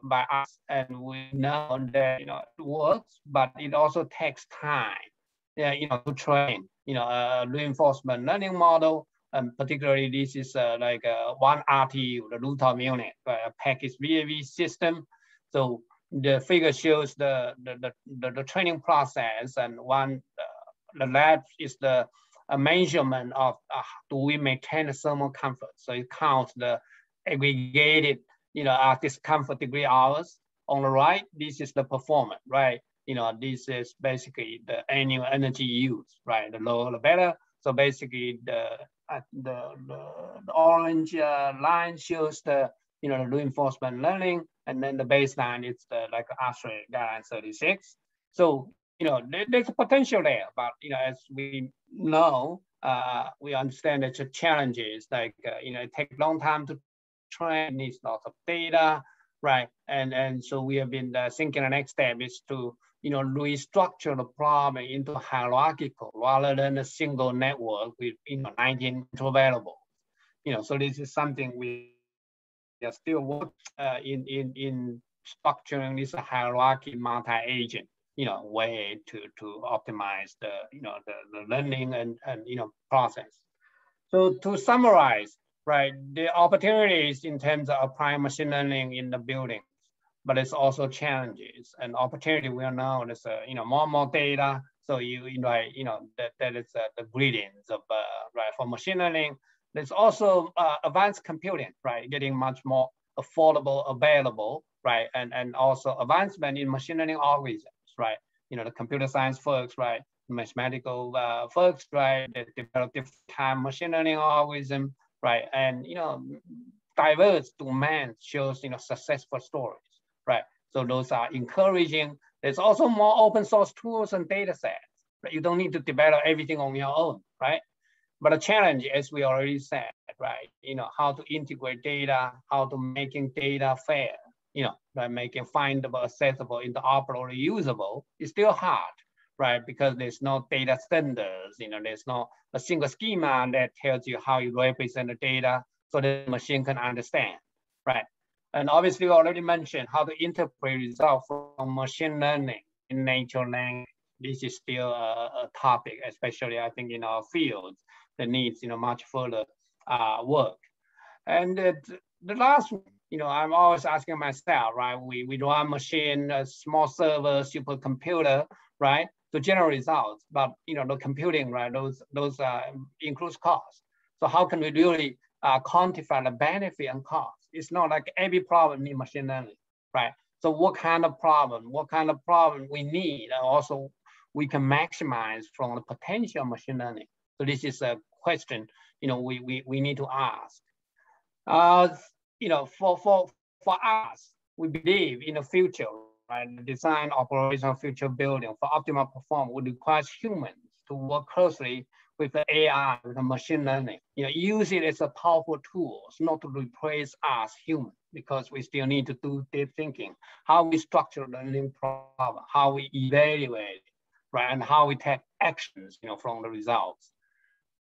by us, and we know that it works, but it also takes time to train a reinforcement learning model. And particularly this is like one RTU, the rooftop unit, a package VAV system. So the figure shows the training process, and the left is the measurement of do we maintain the thermal comfort. So it counts the aggregated, discomfort degree hours. On the right, this is the performance, right? This is basically the annual energy use, right? The lower the better. So basically the orange line shows the the reinforcement learning, and then the baseline is the like ASHRAE guideline 36. So there's a potential there, but as we know, we understand that the challenges like it takes a long time to train, needs lots of data, right? And so we have been thinking the next step is to restructure the problem into hierarchical rather than a single network with 19 available. So this is something we are still working in structuring this hierarchy multi-agent way to optimize the the learning and process. So to summarize, right, the opportunities in terms of applying machine learning in the buildings, but it's also challenges. And opportunity, we know there's more and more data. So that is the greetings of right for machine learning. There's also advanced computing, right, getting much more affordable, available, right, and also advancement in machine learning algorithms, right. The computer science folks, right, mathematical folks, right, that develop different kind of machine learning algorithm, right, and diverse domains shows successful stories, right. So those are encouraging. There's also more open source tools and data sets. Right? You don't need to develop everything on your own, right? But the challenge, as we already said, right, how to integrate data, how to making data fair, by making findable, accessible, interoperable, usable, is still hard, right? Because there's no data standards, there's no a single schema that tells you how you represent the data so the machine can understand, right? And obviously, we already mentioned how to interpret results from machine learning in natural language. This is still a topic, especially I think in our fields, that needs much further work. And the last, I'm always asking myself, right? We run machine, a small server, supercomputer, right, to generate results. But the computing, right, those includes cost. So how can we really quantify the benefit and cost? It's not like every problem needs machine learning, right? So what kind of problem we need, and also we can maximize from the potential of machine learning. So this is a question, we need to ask. For us, we believe in the future, right? The design, operation of future building for optimal performance would require humans to work closely with the AI, with the machine learning. Use it as a powerful tool, not to replace us humans, because we still need to do deep thinking, how we structure the learning problem, how we evaluate, right, and how we take actions, from the results.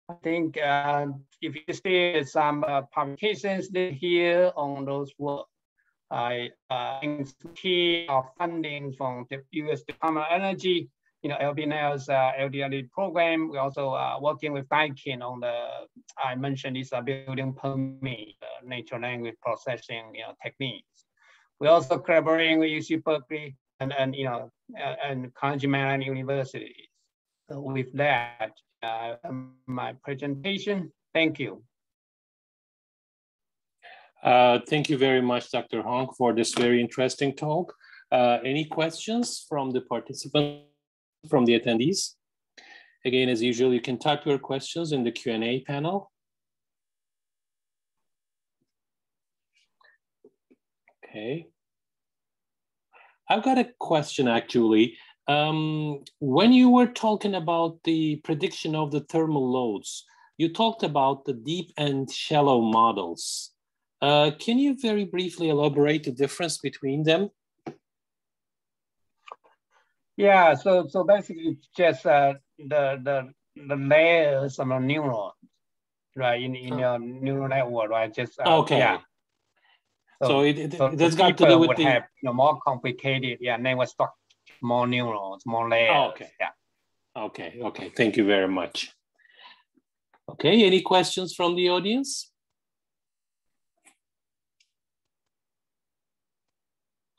I think if you see some publications here on those work, I think key funding from the U.S. Department of Energy, LBNL's LDLE program. We're also working with Daikin on I mentioned this building permit, natural language processing techniques. We're also collaborating with UC Berkeley and Carnegie Mellon University. So with that, my presentation. Thank you.
Thank you very much, Dr. Hong, for this very interesting talk. Any questions from the participants, from the attendees? Again, as usual, you can type your questions in the Q&A panel. Okay. I've got a question, actually. When you were talking about the prediction of the thermal loads, you talked about the deep and shallow models. Can you very briefly elaborate the difference between them?
Yeah, so basically just the layers of the neurons, right, in your neural network, right? Just
okay. Yeah. So that's got to do with the
have, more complicated, network structure, more neurons, more layers.
Oh, okay. Yeah. Okay. Thank you very much. Okay. Any questions from the audience?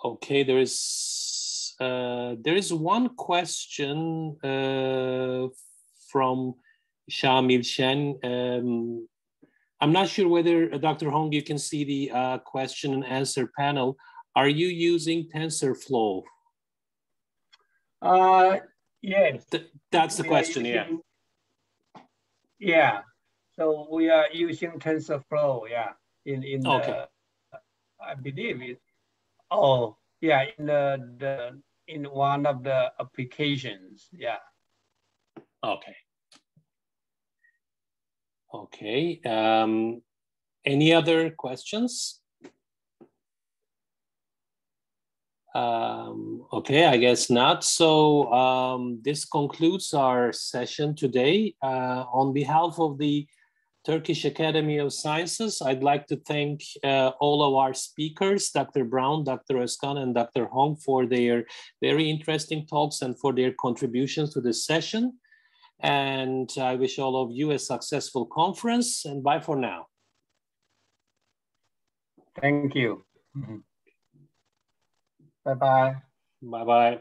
Okay, there is one question from Shamil Shen. I'm not sure whether Dr. Hong, you can see the question and answer panel. Are you using TensorFlow?
Yes.
That's the question, yeah.
Yeah. So we are using TensorFlow, yeah.
Okay.
I believe it. Oh, yeah, in one of the applications, yeah.
Okay. Okay. Any other questions? Okay, I guess not. So this concludes our session today. On behalf of the Turkish Academy of Sciences, I'd like to thank all of our speakers, Dr. Brown, Dr. Özkan, and Dr. Hong, for their very interesting talks and for their contributions to this session. And I wish all of you a successful conference, and bye for now.
Thank you. Bye-bye.
Bye-bye.